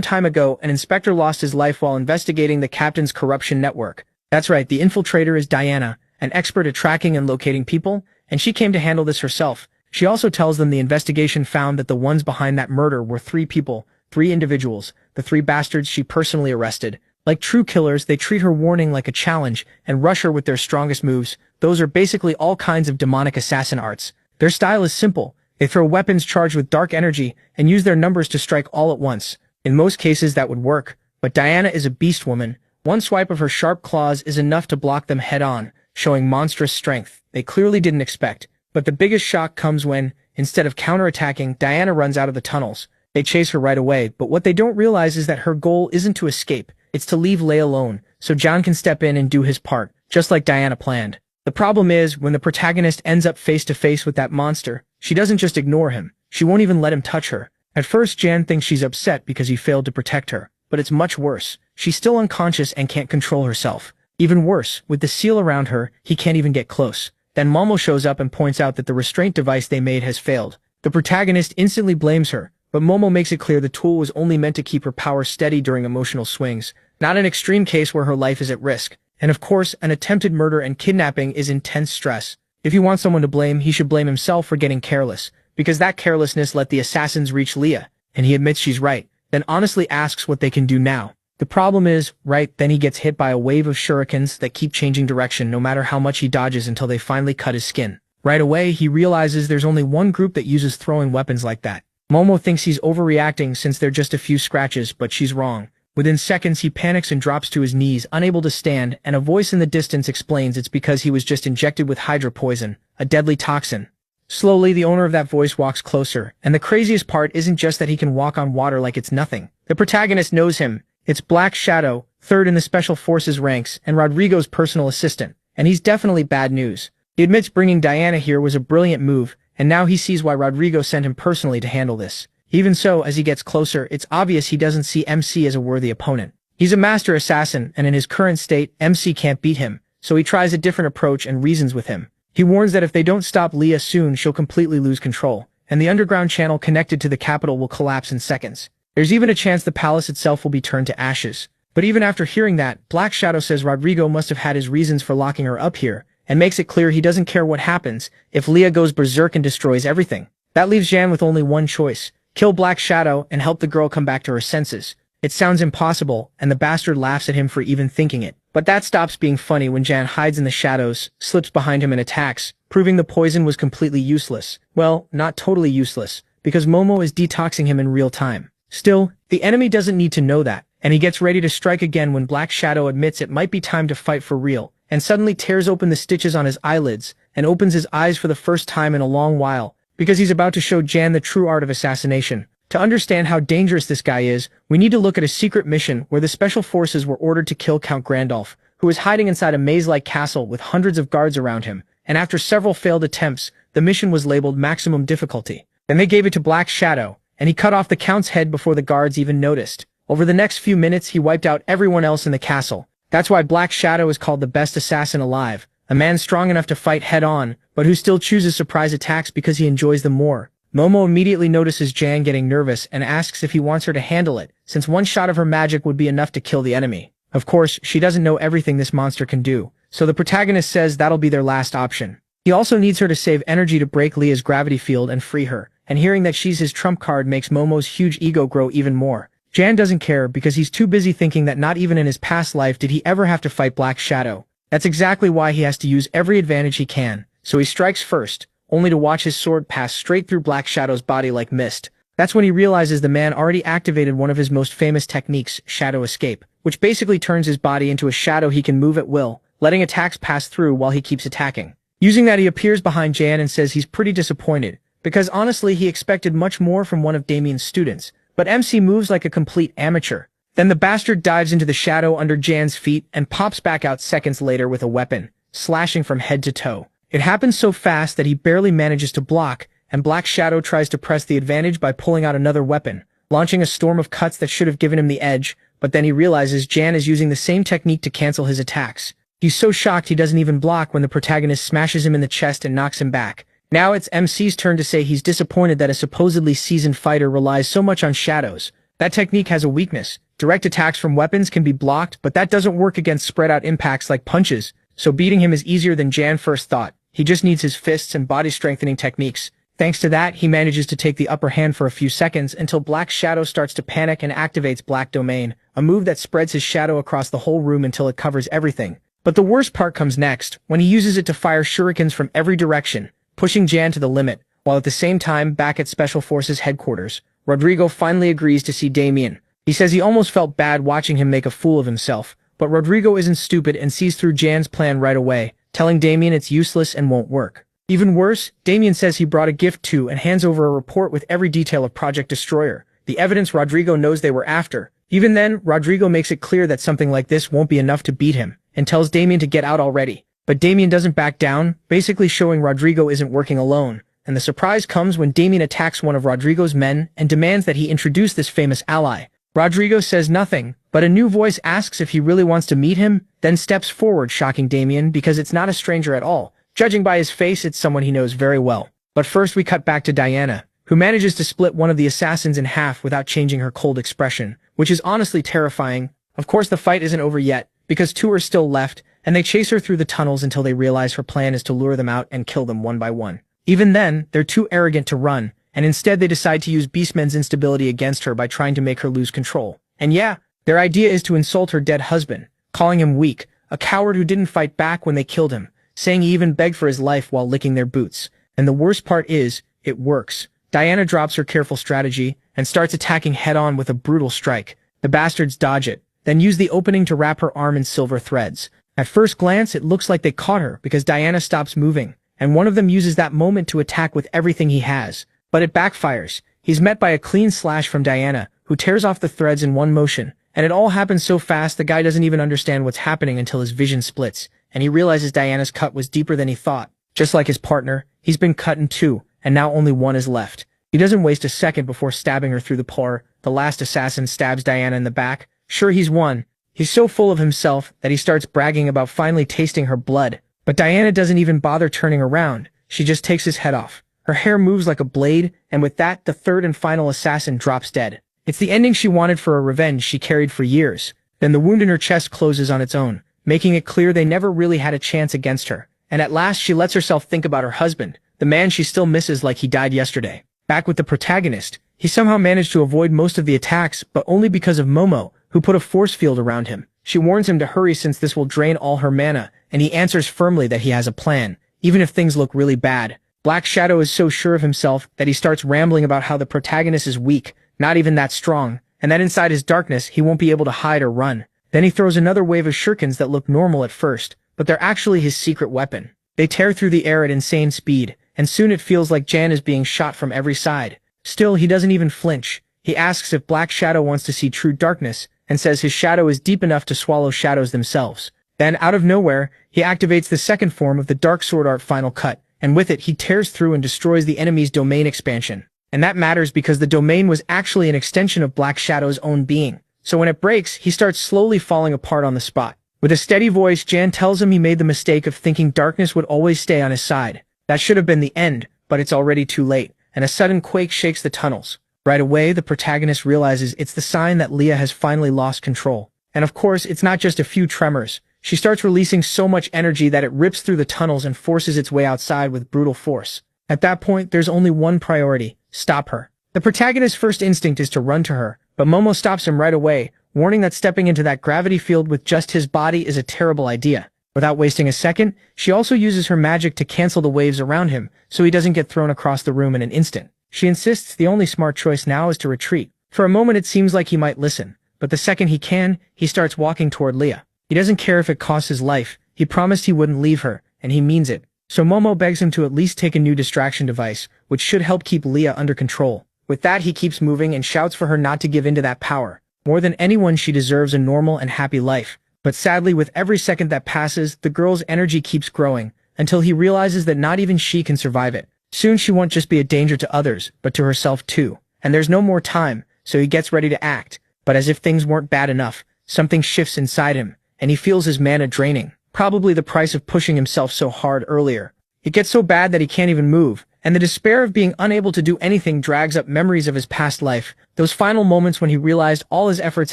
Speaker 1: time ago an inspector lost his life while investigating the captain's corruption network. That's right, the infiltrator is Diana, an expert at tracking and locating people, and she came to handle this herself. She also tells them the investigation found that the ones behind that murder were 3 people, 3 individuals, the 3 bastards she personally arrested. Like true killers, they treat her warning like a challenge and rush her with their strongest moves. Those are basically all kinds of demonic assassin arts. Their style is simple. They throw weapons charged with dark energy and use their numbers to strike all at once. In most cases that would work, but Diana is a beast woman. One swipe of her sharp claws is enough to block them head-on, showing monstrous strength they clearly didn't expect. But the biggest shock comes when, instead of counterattacking, Diana runs out of the tunnels. They chase her right away, but what they don't realize is that her goal isn't to escape, it's to leave Leia alone, so John can step in and do his part, just like Diana planned. The problem is, when the protagonist ends up face-to-face with that monster, she doesn't just ignore him, she won't even let him touch her. At first Jan thinks she's upset because he failed to protect her, but it's much worse. She's still unconscious and can't control herself. Even worse, with the seal around her, he can't even get close. Then Momo shows up and points out that the restraint device they made has failed. The protagonist instantly blames her, but Momo makes it clear the tool was only meant to keep her power steady during emotional swings, not an extreme case where her life is at risk. And of course, an attempted murder and kidnapping is intense stress. If he wants someone to blame, he should blame himself for getting careless, because that carelessness let the assassins reach Leah, and he admits she's right, then honestly asks what they can do now. The problem is, right then he gets hit by a wave of shurikens that keep changing direction no matter how much he dodges until they finally cut his skin. Right away, he realizes there's only one group that uses throwing weapons like that. Momo thinks he's overreacting since they're just a few scratches, but she's wrong. Within seconds, he panics and drops to his knees, unable to stand, and a voice in the distance explains it's because he was just injected with hydra poison, a deadly toxin. Slowly, the owner of that voice walks closer, and the craziest part isn't just that he can walk on water like it's nothing. The protagonist knows him. It's Black Shadow, 3rd in the Special Forces ranks, and Rodrigo's personal assistant, and he's definitely bad news. He admits bringing Diana here was a brilliant move, and now he sees why Rodrigo sent him personally to handle this. Even so, as he gets closer, it's obvious he doesn't see MC as a worthy opponent. He's a master assassin, and in his current state, MC can't beat him, so he tries a different approach and reasons with him. He warns that if they don't stop Leah soon, she'll completely lose control, and the underground channel connected to the capital will collapse in seconds. There's even a chance the palace itself will be turned to ashes. But even after hearing that, Black Shadow says Rodrigo must have had his reasons for locking her up here, and makes it clear he doesn't care what happens if Leah goes berserk and destroys everything. That leaves Jan with only one choice: kill Black Shadow and help the girl come back to her senses. It sounds impossible, and the bastard laughs at him for even thinking it. But that stops being funny when Jan hides in the shadows, slips behind him and attacks, proving the poison was completely useless. Well, not totally useless, because Momo is detoxing him in real time. Still, the enemy doesn't need to know that, and he gets ready to strike again when Black Shadow admits it might be time to fight for real, and suddenly tears open the stitches on his eyelids, and opens his eyes for the first time in a long while, because he's about to show Jan the true art of assassination. To understand how dangerous this guy is, we need to look at a secret mission where the Special Forces were ordered to kill Count Grandolph, who was hiding inside a maze-like castle with hundreds of guards around him, and after several failed attempts, the mission was labeled Maximum Difficulty. Then they gave it to Black Shadow, and he cut off the Count's head before the guards even noticed. Over the next few minutes, he wiped out everyone else in the castle. That's why Black Shadow is called the best assassin alive, a man strong enough to fight head-on, but who still chooses surprise attacks because he enjoys them more. Momo immediately notices Jan getting nervous and asks if he wants her to handle it, since one shot of her magic would be enough to kill the enemy. Of course, she doesn't know everything this monster can do, so the protagonist says that'll be their last option. He also needs her to save energy to break Leah's gravity field and free her, and hearing that she's his trump card makes Momo's huge ego grow even more. Jan doesn't care because he's too busy thinking that not even in his past life did he ever have to fight Black Shadow. That's exactly why he has to use every advantage he can, so he strikes first, only to watch his sword pass straight through Black Shadow's body like mist. That's when he realizes the man already activated one of his most famous techniques, Shadow Escape, which basically turns his body into a shadow he can move at will, letting attacks pass through while he keeps attacking. Using that, he appears behind Jan and says he's pretty disappointed, because honestly he expected much more from one of Damien's students, but MC moves like a complete amateur. Then the bastard dives into the shadow under Jan's feet and pops back out seconds later with a weapon, slashing from head to toe. It happens so fast that he barely manages to block, and Black Shadow tries to press the advantage by pulling out another weapon, launching a storm of cuts that should have given him the edge, but then he realizes Jan is using the same technique to cancel his attacks. He's so shocked he doesn't even block when the protagonist smashes him in the chest and knocks him back. Now it's MC's turn to say he's disappointed that a supposedly seasoned fighter relies so much on shadows. That technique has a weakness. Direct attacks from weapons can be blocked, but that doesn't work against spread-out impacts like punches, so beating him is easier than Jan first thought. He just needs his fists and body-strengthening techniques. Thanks to that, he manages to take the upper hand for a few seconds until Black Shadow starts to panic and activates Black Domain, a move that spreads his shadow across the whole room until it covers everything. But the worst part comes next, when he uses it to fire shurikens from every direction, pushing Jan to the limit, while at the same time, back at Special Forces headquarters, Rodrigo finally agrees to see Damien. He says he almost felt bad watching him make a fool of himself, but Rodrigo isn't stupid and sees through Jan's plan right away, telling Damien it's useless and won't work. Even worse, Damien says he brought a gift too and hands over a report with every detail of Project Destroyer, the evidence Rodrigo knows they were after. Even then, Rodrigo makes it clear that something like this won't be enough to beat him, and tells Damien to get out already. But Damien doesn't back down, basically showing Rodrigo isn't working alone, and the surprise comes when Damien attacks one of Rodrigo's men and demands that he introduce this famous ally. Rodrigo says nothing, but a new voice asks if he really wants to meet him, then steps forward, shocking Damien because it's not a stranger at all. Judging by his face, it's someone he knows very well. But first we cut back to Diana, who manages to split one of the assassins in half without changing her cold expression, which is honestly terrifying. Of course the fight isn't over yet, because two are still left, and they chase her through the tunnels until they realize her plan is to lure them out and kill them one by one. Even then, they're too arrogant to run, and instead they decide to use Beastman's instability against her by trying to make her lose control. And yeah, their idea is to insult her dead husband, calling him weak, a coward who didn't fight back when they killed him, saying he even begged for his life while licking their boots. And the worst part is, it works. Diana drops her careful strategy and starts attacking head-on with a brutal strike. The bastards dodge it, then use the opening to wrap her arm in silver threads. At first glance, it looks like they caught her because Diana stops moving, and one of them uses that moment to attack with everything he has. But it backfires. He's met by a clean slash from Diana, who tears off the threads in one motion, and it all happens so fast the guy doesn't even understand what's happening until his vision splits, and he realizes Diana's cut was deeper than he thought. Just like his partner, he's been cut in two, and now only one is left. He doesn't waste a second before stabbing her through the paw. The last assassin stabs Diana in the back. Sure, he's won. He's so full of himself that he starts bragging about finally tasting her blood. But Diana doesn't even bother turning around. She just takes his head off. Her hair moves like a blade, and with that, the third and final assassin drops dead. It's the ending she wanted for a revenge she carried for years. Then the wound in her chest closes on its own, making it clear they never really had a chance against her. And at last she lets herself think about her husband, the man she still misses like he died yesterday. Back with the protagonist, he somehow managed to avoid most of the attacks, but only because of Momo, who put a force field around him. She warns him to hurry since this will drain all her mana, and he answers firmly that he has a plan, even if things look really bad. Black Shadow is so sure of himself that he starts rambling about how the protagonist is weak, not even that strong, and that inside his darkness he won't be able to hide or run. Then he throws another wave of shurikens that look normal at first, but they're actually his secret weapon. They tear through the air at insane speed, and soon it feels like Jan is being shot from every side. Still, he doesn't even flinch. He asks if Black Shadow wants to see true darkness, and says his shadow is deep enough to swallow shadows themselves. Then, out of nowhere, he activates the second form of the Dark Sword Art Final Cut, and with it he tears through and destroys the enemy's domain expansion. And that matters because the domain was actually an extension of Black Shadow's own being. So when it breaks, he starts slowly falling apart on the spot. With a steady voice, Jan tells him he made the mistake of thinking darkness would always stay on his side. That should have been the end, but it's already too late, and a sudden quake shakes the tunnels. Right away, the protagonist realizes it's the sign that Leah has finally lost control. And of course, it's not just a few tremors. She starts releasing so much energy that it rips through the tunnels and forces its way outside with brutal force. At that point, there's only one priority: stop her. The protagonist's first instinct is to run to her, but Momo stops him right away, warning that stepping into that gravity field with just his body is a terrible idea. Without wasting a second, she also uses her magic to cancel the waves around him, so he doesn't get thrown across the room in an instant. She insists the only smart choice now is to retreat. For a moment it seems like he might listen, but the second he can, he starts walking toward Leah. He doesn't care if it costs his life, he promised he wouldn't leave her, and he means it. So Momo begs him to at least take a new distraction device, which should help keep Leah under control. With that he keeps moving and shouts for her not to give in to that power. More than anyone she deserves a normal and happy life. But sadly with every second that passes, the girl's energy keeps growing, until he realizes that not even she can survive it. Soon she won't just be a danger to others, but to herself too. And there's no more time, so he gets ready to act. But as if things weren't bad enough, something shifts inside him, and he feels his mana draining. Probably the price of pushing himself so hard earlier. It gets so bad that he can't even move, and the despair of being unable to do anything drags up memories of his past life, those final moments when he realized all his efforts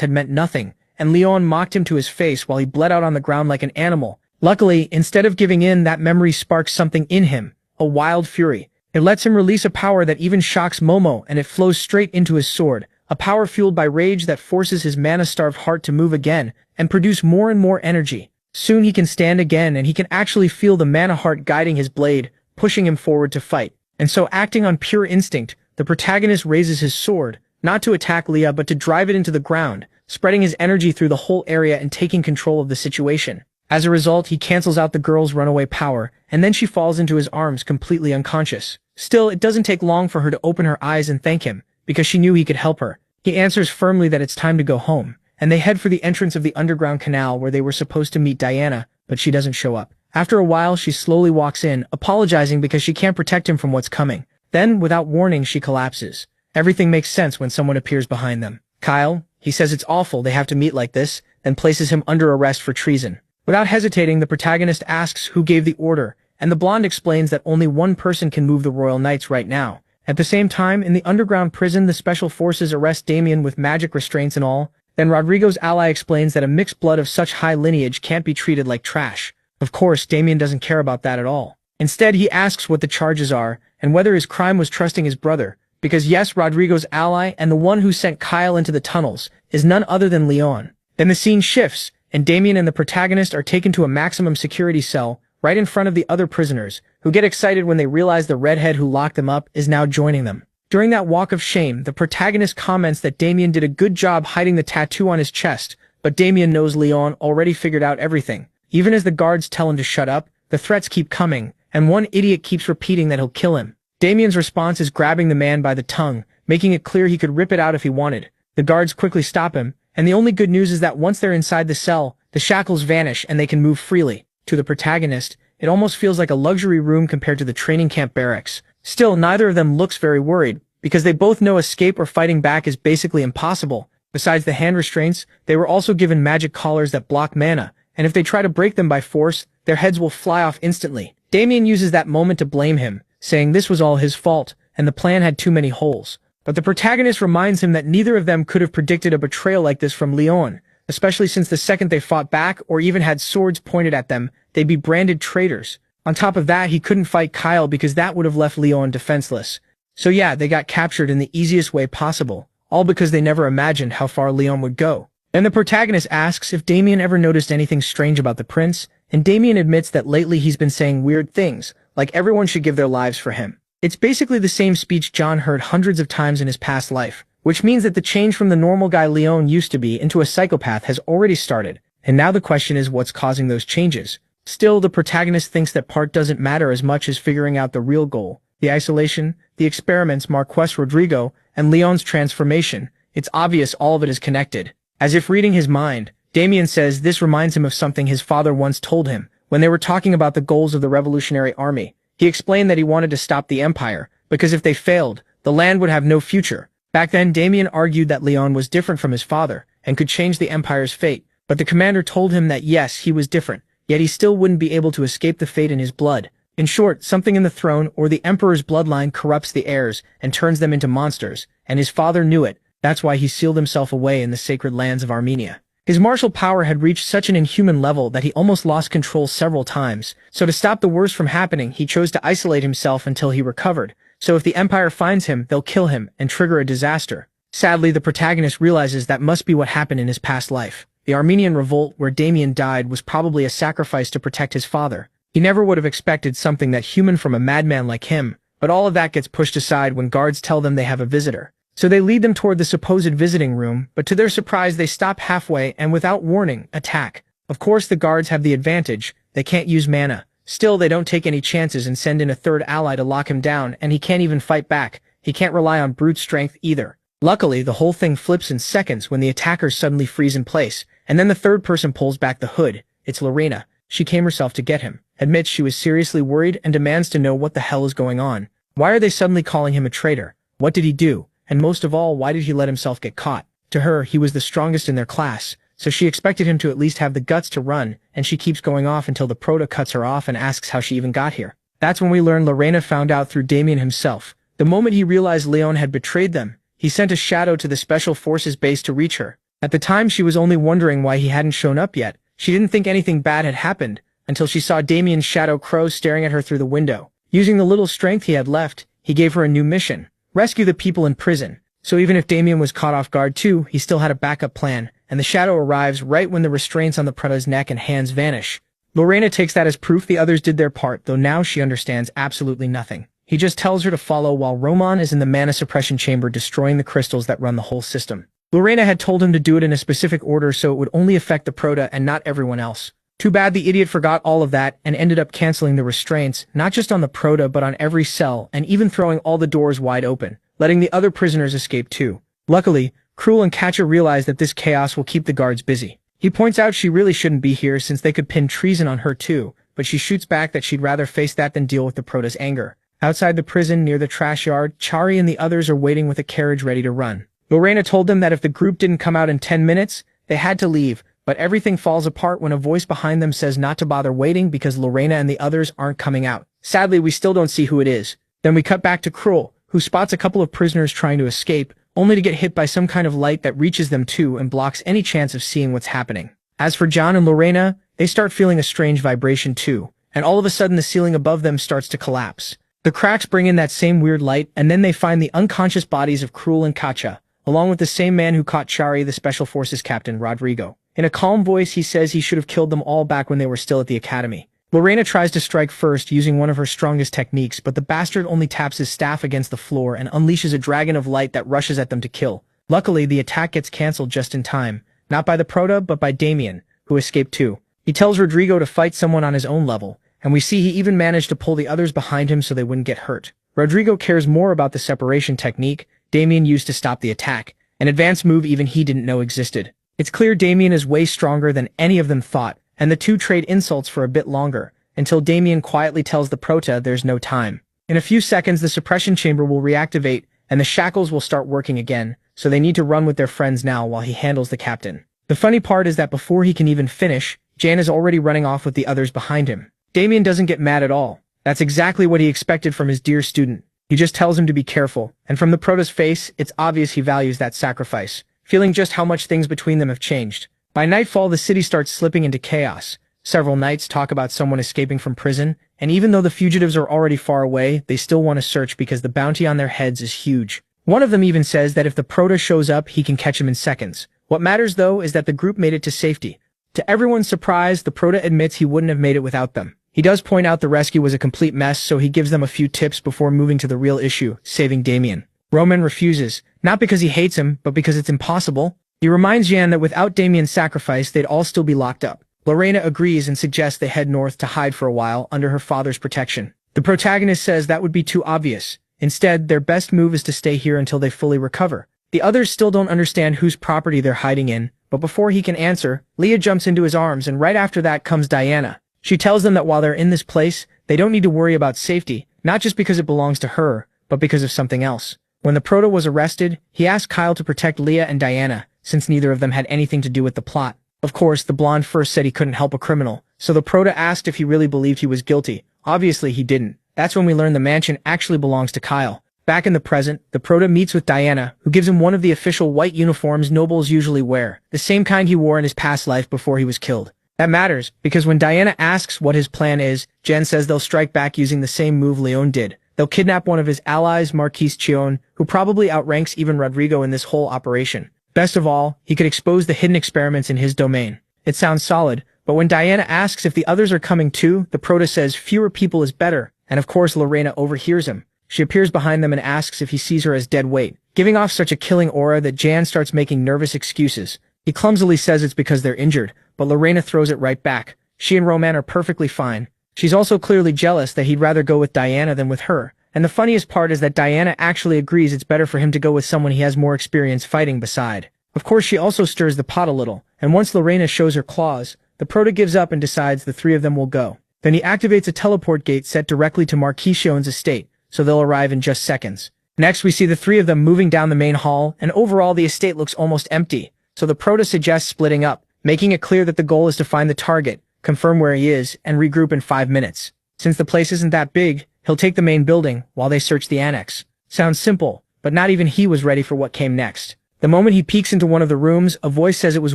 Speaker 1: had meant nothing, and Leon mocked him to his face while he bled out on the ground like an animal. Luckily, instead of giving in, that memory sparks something in him, a wild fury. It lets him release a power that even shocks Momo, and it flows straight into his sword, a power fueled by rage that forces his mana-starved heart to move again, and produce more and more energy. Soon he can stand again, and he can actually feel the mana heart guiding his blade, pushing him forward to fight. And so, acting on pure instinct, the protagonist raises his sword, not to attack Leah but to drive it into the ground, spreading his energy through the whole area and taking control of the situation. As a result, he cancels out the girl's runaway power, and then she falls into his arms completely unconscious. Still, it doesn't take long for her to open her eyes and thank him, because she knew he could help her. He answers firmly that it's time to go home, and they head for the entrance of the underground canal where they were supposed to meet Diana, but she doesn't show up. After a while, she slowly walks in, apologizing because she can't protect him from what's coming. Then, without warning, she collapses. Everything makes sense when someone appears behind them. Kyle, he says it's awful they have to meet like this, then places him under arrest for treason. Without hesitating, the protagonist asks who gave the order, and the blonde explains that only one person can move the Royal Knights right now. At the same time, in the underground prison, the special forces arrest Damien with magic restraints and all. Then Rodrigo's ally explains that a mixed blood of such high lineage can't be treated like trash. Of course, Damien doesn't care about that at all. Instead, he asks what the charges are, and whether his crime was trusting his brother, because yes, Rodrigo's ally, and the one who sent Kyle into the tunnels, is none other than Leon. Then the scene shifts, and Damien and the protagonist are taken to a maximum security cell, right in front of the other prisoners, who get excited when they realize the redhead who locked them up is now joining them. During that walk of shame, the protagonist comments that Damien did a good job hiding the tattoo on his chest, but Damien knows Leon already figured out everything. Even as the guards tell him to shut up, the threats keep coming, and one idiot keeps repeating that he'll kill him. Damien's response is grabbing the man by the tongue, making it clear he could rip it out if he wanted. The guards quickly stop him, and the only good news is that once they're inside the cell, the shackles vanish and they can move freely. To the protagonist, it almost feels like a luxury room compared to the training camp barracks. Still, neither of them looks very worried, because they both know escape or fighting back is basically impossible. Besides the hand restraints, they were also given magic collars that block mana, and if they try to break them by force, their heads will fly off instantly. Damien uses that moment to blame him, saying this was all his fault, and the plan had too many holes. But the protagonist reminds him that neither of them could have predicted a betrayal like this from Leon, especially since the second they fought back or even had swords pointed at them, they'd be branded traitors. On top of that, he couldn't fight Kyle because that would have left Leon defenseless. So yeah, they got captured in the easiest way possible, all because they never imagined how far Leon would go. Then the protagonist asks if Damien ever noticed anything strange about the prince, and Damien admits that lately he's been saying weird things, like everyone should give their lives for him. It's basically the same speech John heard hundreds of times in his past life, which means that the change from the normal guy Leon used to be into a psychopath has already started, and now the question is what's causing those changes. Still, the protagonist thinks that part doesn't matter as much as figuring out the real goal. The isolation, the experiments, Marquess Rodrigo, and Leon's transformation. It's obvious all of it is connected. As if reading his mind, Damien says this reminds him of something his father once told him, when they were talking about the goals of the Revolutionary Army. He explained that he wanted to stop the Empire, because if they failed, the land would have no future. Back then, Damien argued that Leon was different from his father, and could change the Empire's fate, but the commander told him that yes, he was different, yet he still wouldn't be able to escape the fate in his blood. In short, something in the throne or the Emperor's bloodline corrupts the heirs and turns them into monsters, and his father knew it. That's why he sealed himself away in the sacred lands of Armenia. His martial power had reached such an inhuman level that he almost lost control several times, so to stop the worst from happening, he chose to isolate himself until he recovered, so if the Empire finds him, they'll kill him and trigger a disaster. Sadly, the protagonist realizes that must be what happened in his past life. The Armenian revolt where Damien died was probably a sacrifice to protect his father. He never would have expected something that human from a madman like him, but all of that gets pushed aside when guards tell them they have a visitor. So they lead them toward the supposed visiting room, but to their surprise they stop halfway and without warning, attack. Of course the guards have the advantage, they can't use mana. Still, they don't take any chances and send in a third ally to lock him down, and he can't even fight back. He can't rely on brute strength either. Luckily, the whole thing flips in seconds when the attackers suddenly freeze in place, and then the third person pulls back the hood. It's Lorena. She came herself to get him, admits she was seriously worried, and demands to know what the hell is going on. Why are they suddenly calling him a traitor? What did he do? And most of all, why did he let himself get caught? To her, he was the strongest in their class, so she expected him to at least have the guts to run, and she keeps going off until the Proto cuts her off and asks how she even got here. That's when we learn Lorena found out through Damien himself. The moment he realized Leon had betrayed them, he sent a shadow to the Special Forces base to reach her. At the time, she was only wondering why he hadn't shown up yet. She didn't think anything bad had happened, until she saw Damien's shadow crow staring at her through the window. Using the little strength he had left, he gave her a new mission: rescue the people in prison. So even if Damien was caught off guard too, he still had a backup plan, and the shadow arrives right when the restraints on the Proto's neck and hands vanish. Lorena takes that as proof the others did their part, though now she understands absolutely nothing. He just tells her to follow while Roman is in the mana suppression chamber destroying the crystals that run the whole system. Lorena had told him to do it in a specific order so it would only affect the Proto and not everyone else. Too bad the idiot forgot all of that and ended up canceling the restraints, not just on the Proto but on every cell, and even throwing all the doors wide open, letting the other prisoners escape too. Luckily, Cruel and Katja realize that this chaos will keep the guards busy. He points out she really shouldn't be here since they could pin treason on her too, but she shoots back that she'd rather face that than deal with the Proto's anger. Outside the prison near the trash yard, Chari and the others are waiting with a carriage ready to run. Lorena told them that if the group didn't come out in 10 minutes, they had to leave, but everything falls apart when a voice behind them says not to bother waiting because Lorena and the others aren't coming out. Sadly, we still don't see who it is. Then we cut back to Cruel, who spots a couple of prisoners trying to escape, only to get hit by some kind of light that reaches them too and blocks any chance of seeing what's happening. As for John and Lorena, they start feeling a strange vibration too, and all of a sudden the ceiling above them starts to collapse. The cracks bring in that same weird light, and then they find the unconscious bodies of Cruel and Katja, along with the same man who caught Chari, the Special Forces captain, Rodrigo. In a calm voice, he says he should have killed them all back when they were still at the academy. Lorena tries to strike first using one of her strongest techniques, but the bastard only taps his staff against the floor and unleashes a dragon of light that rushes at them to kill. Luckily, the attack gets cancelled just in time, not by the Proto, but by Damien, who escaped too. He tells Rodrigo to fight someone on his own level, and we see he even managed to pull the others behind him so they wouldn't get hurt. Rodrigo cares more about the separation technique Damien used to stop the attack, an advanced move even he didn't know existed. It's clear Damien is way stronger than any of them thought, and the two trade insults for a bit longer, until Damien quietly tells the Proto there's no time. In a few seconds, the suppression chamber will reactivate, and the shackles will start working again, so they need to run with their friends now while he handles the captain. The funny part is that before he can even finish, Jan is already running off with the others behind him. Damien doesn't get mad at all. That's exactly what he expected from his dear student. He just tells him to be careful, and from the Proto's face, it's obvious he values that sacrifice, feeling just how much things between them have changed. By nightfall, the city starts slipping into chaos. Several knights talk about someone escaping from prison, and even though the fugitives are already far away, they still want to search because the bounty on their heads is huge. One of them even says that if the Proto shows up, he can catch him in seconds. What matters though is that the group made it to safety. To everyone's surprise, the Proto admits he wouldn't have made it without them. He does point out the rescue was a complete mess, so he gives them a few tips before moving to the real issue, saving Damien. Roman refuses, not because he hates him, but because it's impossible. He reminds Jan that without Damien's sacrifice, they'd all still be locked up. Lorena agrees and suggests they head north to hide for a while under her father's protection. The protagonist says that would be too obvious. Instead, their best move is to stay here until they fully recover. The others still don't understand whose property they're hiding in, but before he can answer, Leah jumps into his arms, and right after that comes Diana. She tells them that while they're in this place, they don't need to worry about safety, not just because it belongs to her, but because of something else. When the Proto was arrested, he asked Kyle to protect Leah and Diana, since neither of them had anything to do with the plot. Of course, the blonde first said he couldn't help a criminal, so the Proto asked if he really believed he was guilty. Obviously, he didn't. That's when we learn the mansion actually belongs to Kyle. Back in the present, the Proto meets with Diana, who gives him one of the official white uniforms nobles usually wear, the same kind he wore in his past life before he was killed. That matters, because when Diana asks what his plan is, Jen says they'll strike back using the same move Leon did. They'll kidnap one of his allies, Marquise Chion, who probably outranks even Rodrigo in this whole operation. Best of all, he could expose the hidden experiments in his domain. It sounds solid, but when Diana asks if the others are coming too, the Prota says fewer people is better, and of course Lorena overhears him. She appears behind them and asks if he sees her as dead weight, giving off such a killing aura that Jan starts making nervous excuses. He clumsily says it's because they're injured, but Lorena throws it right back. She and Roman are perfectly fine. She's also clearly jealous that he'd rather go with Diana than with her, and the funniest part is that Diana actually agrees it's better for him to go with someone he has more experience fighting beside. Of course, she also stirs the pot a little, and once Lorena shows her claws, the Prota gives up and decides the three of them will go. Then he activates a teleport gate set directly to Marquishion's estate, so they'll arrive in just seconds. Next, we see the three of them moving down the main hall, and overall the estate looks almost empty, so the Prota suggests splitting up, making it clear that the goal is to find the target, confirm where he is, and regroup in 5 minutes. Since the place isn't that big, he'll take the main building while they search the annex. Sounds simple, but not even he was ready for what came next. The moment he peeks into one of the rooms, a voice says it was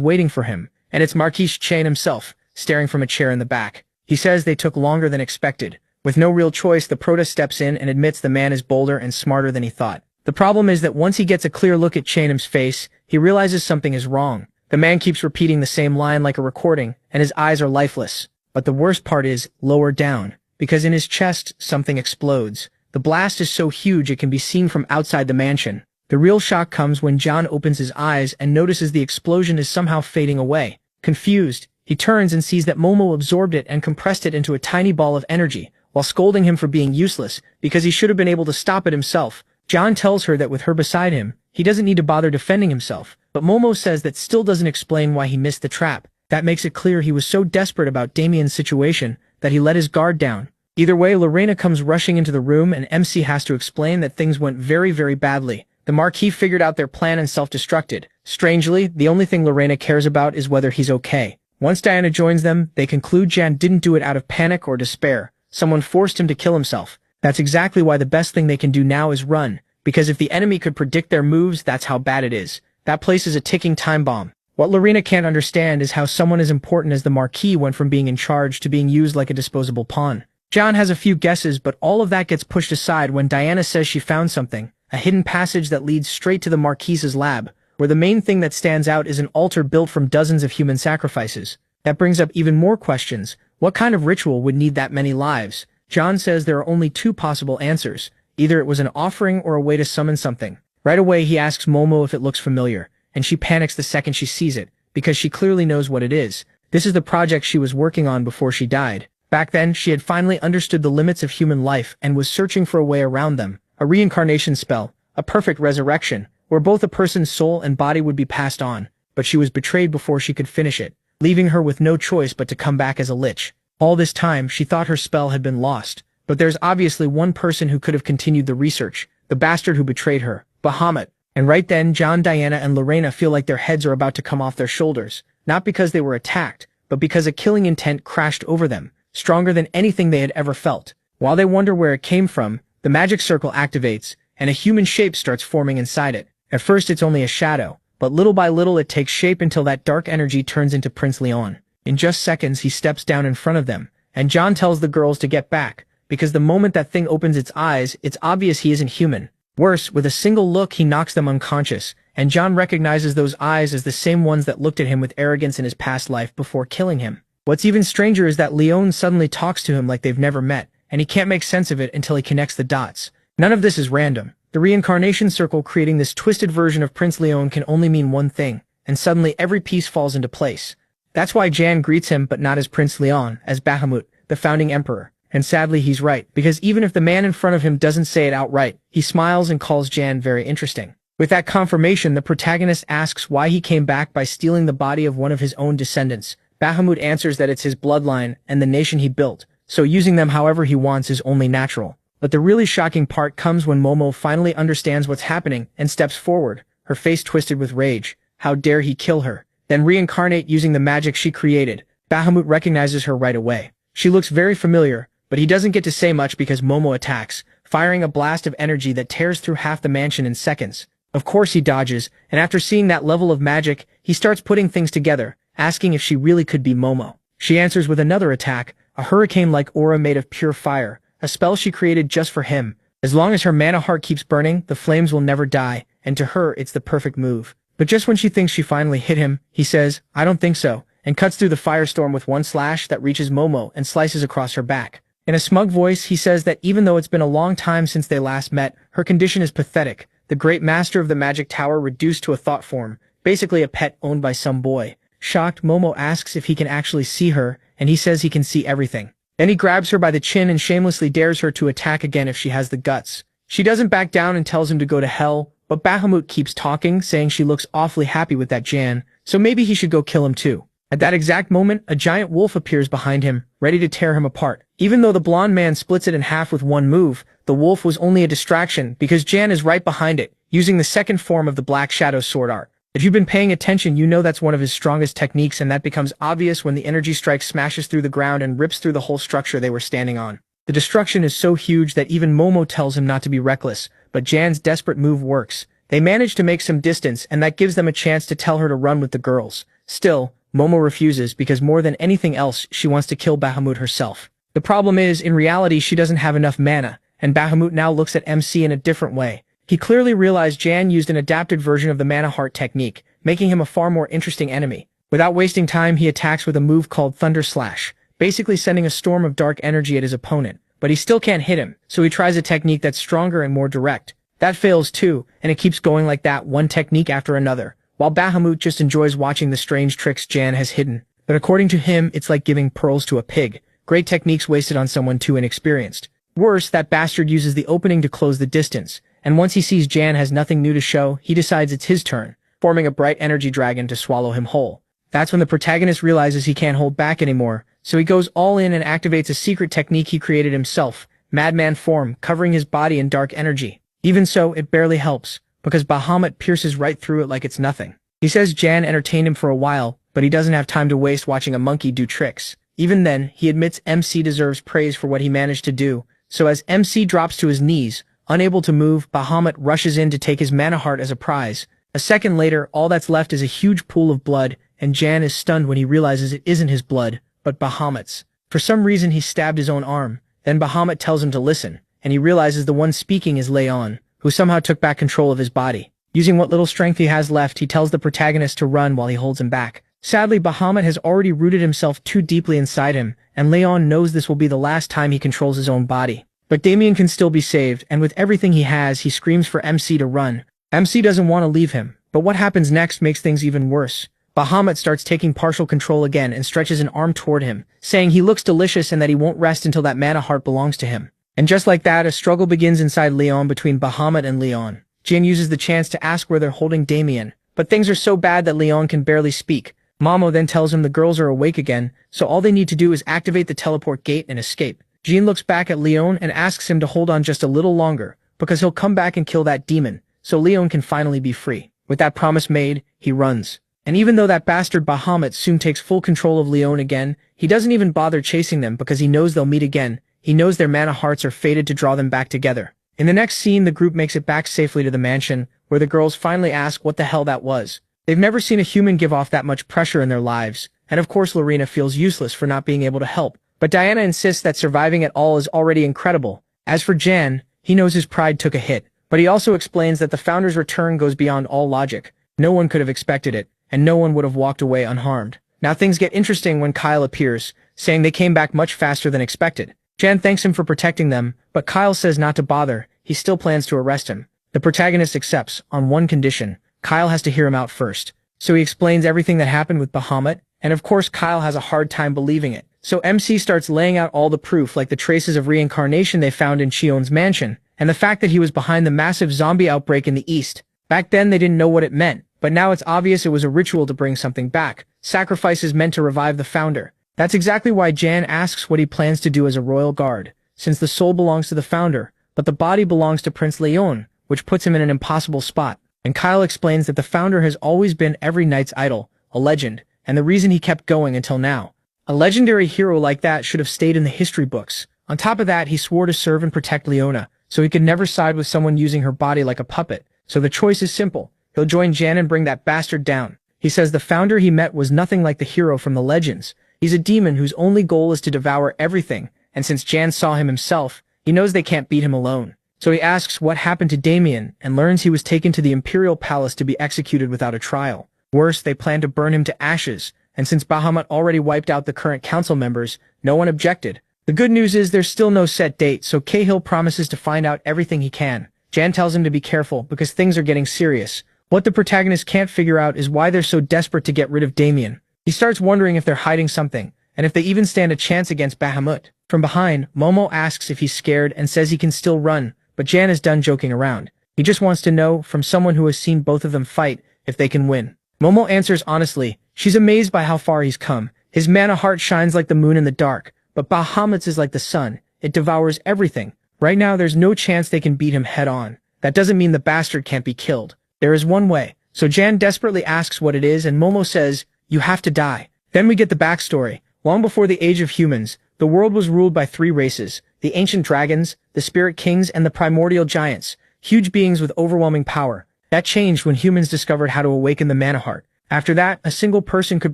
Speaker 1: waiting for him, and it's Marquise Chion himself, staring from a chair in the back. He says they took longer than expected. With no real choice, the Prota steps in and admits the man is bolder and smarter than he thought. The problem is that once he gets a clear look at Chien's face, he realizes something is wrong. The man keeps repeating the same line like a recording, and his eyes are lifeless. But the worst part is lower down, because in his chest, something explodes. The blast is so huge it can be seen from outside the mansion. The real shock comes when John opens his eyes and notices the explosion is somehow fading away. Confused, he turns and sees that Momo absorbed it and compressed it into a tiny ball of energy, while scolding him for being useless, because he should have been able to stop it himself. John tells her that with her beside him, he doesn't need to bother defending himself, but Momo says that still doesn't explain why he missed the trap. That makes it clear he was so desperate about Damien's situation that he let his guard down. Either way, Lorena comes rushing into the room and MC has to explain that things went very, very badly. The Marquis figured out their plan and self-destructed. Strangely, the only thing Lorena cares about is whether he's okay. Once Diana joins them, they conclude Jan didn't do it out of panic or despair. Someone forced him to kill himself. That's exactly why the best thing they can do now is run, because if the enemy could predict their moves, that's how bad it is. That place is a ticking time bomb. What Lorena can't understand is how someone as important as the Marquis went from being in charge to being used like a disposable pawn. John has a few guesses, but all of that gets pushed aside when Diana says she found something, a hidden passage that leads straight to the Marquis's lab, where the main thing that stands out is an altar built from dozens of human sacrifices. That brings up even more questions. What kind of ritual would need that many lives? John says there are only two possible answers. Either it was an offering or a way to summon something. Right away he asks Momo if it looks familiar, and she panics the second she sees it, because she clearly knows what it is. This is the project she was working on before she died. Back then, she had finally understood the limits of human life and was searching for a way around them. A reincarnation spell, a perfect resurrection, where both a person's soul and body would be passed on, but she was betrayed before she could finish it, leaving her with no choice but to come back as a lich. All this time, she thought her spell had been lost, but there's obviously one person who could have continued the research, the bastard who betrayed her, Bahamut. And right then, John, Diana, and Lorena feel like their heads are about to come off their shoulders, not because they were attacked, but because a killing intent crashed over them, stronger than anything they had ever felt. While they wonder where it came from, the magic circle activates, and a human shape starts forming inside it. At first it's only a shadow, but little by little it takes shape until that dark energy turns into Prince Leon. In just seconds he steps down in front of them, and John tells the girls to get back, because the moment that thing opens its eyes, it's obvious he isn't human. Worse, with a single look he knocks them unconscious, and John recognizes those eyes as the same ones that looked at him with arrogance in his past life before killing him. What's even stranger is that Leon suddenly talks to him like they've never met, and he can't make sense of it until he connects the dots. None of this is random. The reincarnation circle creating this twisted version of Prince Leon can only mean one thing, and suddenly every piece falls into place. That's why Jan greets him but not as Prince Leon, as Bahamut, the founding emperor. And sadly he's right, because even if the man in front of him doesn't say it outright, he smiles and calls Jan very interesting. With that confirmation, the protagonist asks why he came back by stealing the body of one of his own descendants. Bahamut answers that it's his bloodline and the nation he built, so using them however he wants is only natural. But the really shocking part comes when Momo finally understands what's happening and steps forward, her face twisted with rage. How dare he kill her? Then reincarnate using the magic she created. Bahamut recognizes her right away. She looks very familiar, but he doesn't get to say much because Momo attacks, firing a blast of energy that tears through half the mansion in seconds. Of course he dodges, and after seeing that level of magic, he starts putting things together, asking if she really could be Momo. She answers with another attack, a hurricane-like aura made of pure fire, a spell she created just for him. As long as her mana heart keeps burning, the flames will never die, and to her, it's the perfect move. But just when she thinks she finally hit him, he says, "I don't think so," and cuts through the firestorm with one slash that reaches Momo and slices across her back. In a smug voice, he says that even though it's been a long time since they last met, her condition is pathetic. The great master of the magic tower reduced to a thought form, basically a pet owned by some boy. Shocked, Momo asks if he can actually see her, and he says he can see everything. Then he grabs her by the chin and shamelessly dares her to attack again if she has the guts. She doesn't back down and tells him to go to hell, but Bahamut keeps talking, saying she looks awfully happy with that Jan, so maybe he should go kill him too. At that exact moment, a giant wolf appears behind him, ready to tear him apart. Even though the blonde man splits it in half with one move, the wolf was only a distraction because Jan is right behind it, using the second form of the Black Shadow sword art. If you've been paying attention, you know that's one of his strongest techniques, and that becomes obvious when the energy strike smashes through the ground and rips through the whole structure they were standing on. The destruction is so huge that even Momo tells him not to be reckless, but Jan's desperate move works. They manage to make some distance, and that gives them a chance to tell her to run with the girls. Still, Momo refuses because more than anything else, she wants to kill Bahamut herself. The problem is, in reality, she doesn't have enough mana, and Bahamut now looks at MC in a different way. He clearly realized Jan used an adapted version of the Mana Heart technique, making him a far more interesting enemy. Without wasting time, he attacks with a move called Thunder Slash, basically sending a storm of dark energy at his opponent. But he still can't hit him, so he tries a technique that's stronger and more direct. That fails too, and it keeps going like that, one technique after another, while Bahamut just enjoys watching the strange tricks Jan has hidden. But according to him, it's like giving pearls to a pig. Great techniques wasted on someone too inexperienced. Worse, that bastard uses the opening to close the distance, and once he sees Jan has nothing new to show, he decides it's his turn, forming a bright energy dragon to swallow him whole. That's when the protagonist realizes he can't hold back anymore, so he goes all in and activates a secret technique he created himself, Madman form, covering his body in dark energy. Even so, it barely helps, because Bahamut pierces right through it like it's nothing. He says Jan entertained him for a while, but he doesn't have time to waste watching a monkey do tricks. Even then, he admits MC deserves praise for what he managed to do, so as MC drops to his knees, unable to move, Bahamut rushes in to take his mana heart as a prize. A second later, all that's left is a huge pool of blood, and Jan is stunned when he realizes it isn't his blood, but Bahamut's. For some reason, he stabbed his own arm. Then Bahamut tells him to listen, and he realizes the one speaking is Leon, who somehow took back control of his body. Using what little strength he has left, he tells the protagonist to run while he holds him back. Sadly, Bahamut has already rooted himself too deeply inside him, and Leon knows this will be the last time he controls his own body. But Damien can still be saved, and with everything he has, he screams for MC to run. MC doesn't want to leave him, but what happens next makes things even worse. Bahamut starts taking partial control again and stretches an arm toward him, saying he looks delicious and that he won't rest until that mana heart belongs to him. And just like that, a struggle begins inside Leon between Bahamut and Leon. Jin uses the chance to ask where they're holding Damien, but things are so bad that Leon can barely speak. Mamo then tells him the girls are awake again, so all they need to do is activate the teleport gate and escape. Jean looks back at Leon and asks him to hold on just a little longer, because he'll come back and kill that demon, so Leon can finally be free. With that promise made, he runs. And even though that bastard Bahamut soon takes full control of Leon again, he doesn't even bother chasing them because he knows they'll meet again. He knows their mana hearts are fated to draw them back together. In the next scene, the group makes it back safely to the mansion, where the girls finally ask what the hell that was. They've never seen a human give off that much pressure in their lives, and of course Lorena feels useless for not being able to help. But Diana insists that surviving at all is already incredible. As for Jan, he knows his pride took a hit, but he also explains that the Founder's return goes beyond all logic. No one could have expected it, and no one would have walked away unharmed. Now things get interesting when Kyle appears, saying they came back much faster than expected. Jan thanks him for protecting them, but Kyle says not to bother. He still plans to arrest him. The protagonist accepts, on one condition. Kyle has to hear him out first. So he explains everything that happened with Bahamut, and of course Kyle has a hard time believing it. So MC starts laying out all the proof, like the traces of reincarnation they found in Chion's mansion, and the fact that he was behind the massive zombie outbreak in the east. Back then they didn't know what it meant, but now it's obvious it was a ritual to bring something back. Sacrifices meant to revive the Founder. That's exactly why Jan asks what he plans to do as a royal guard, since the soul belongs to the Founder, but the body belongs to Prince Leon, which puts him in an impossible spot. And Kyle explains that the Founder has always been every knight's idol, a legend, and the reason he kept going until now. A legendary hero like that should have stayed in the history books. On top of that, he swore to serve and protect Leona, so he could never side with someone using her body like a puppet. So the choice is simple. He'll join Jan and bring that bastard down. He says the Founder he met was nothing like the hero from the legends. He's a demon whose only goal is to devour everything, and since Jan saw him himself, he knows they can't beat him alone. So he asks what happened to Damien and learns he was taken to the Imperial Palace to be executed without a trial. Worse, they plan to burn him to ashes, and since Bahamut already wiped out the current council members, no one objected. The good news is there's still no set date, so Cahill promises to find out everything he can. Jan tells him to be careful because things are getting serious. What the protagonist can't figure out is why they're so desperate to get rid of Damien. He starts wondering if they're hiding something, and if they even stand a chance against Bahamut. From behind, Momo asks if he's scared and says he can still run, but Jan is done joking around. He just wants to know, from someone who has seen both of them fight, if they can win. Momo answers honestly. She's amazed by how far he's come. His mana heart shines like the moon in the dark, but Bahamut's is like the sun. It devours everything. Right now, there's no chance they can beat him head-on. That doesn't mean the bastard can't be killed. There is one way. So Jan desperately asks what it is, and Momo says, "You have to die." Then we get the backstory. Long before the age of humans, the world was ruled by three races: the ancient dragons, the spirit kings, and the primordial giants, huge beings with overwhelming power. That changed when humans discovered how to awaken the mana heart. After that, a single person could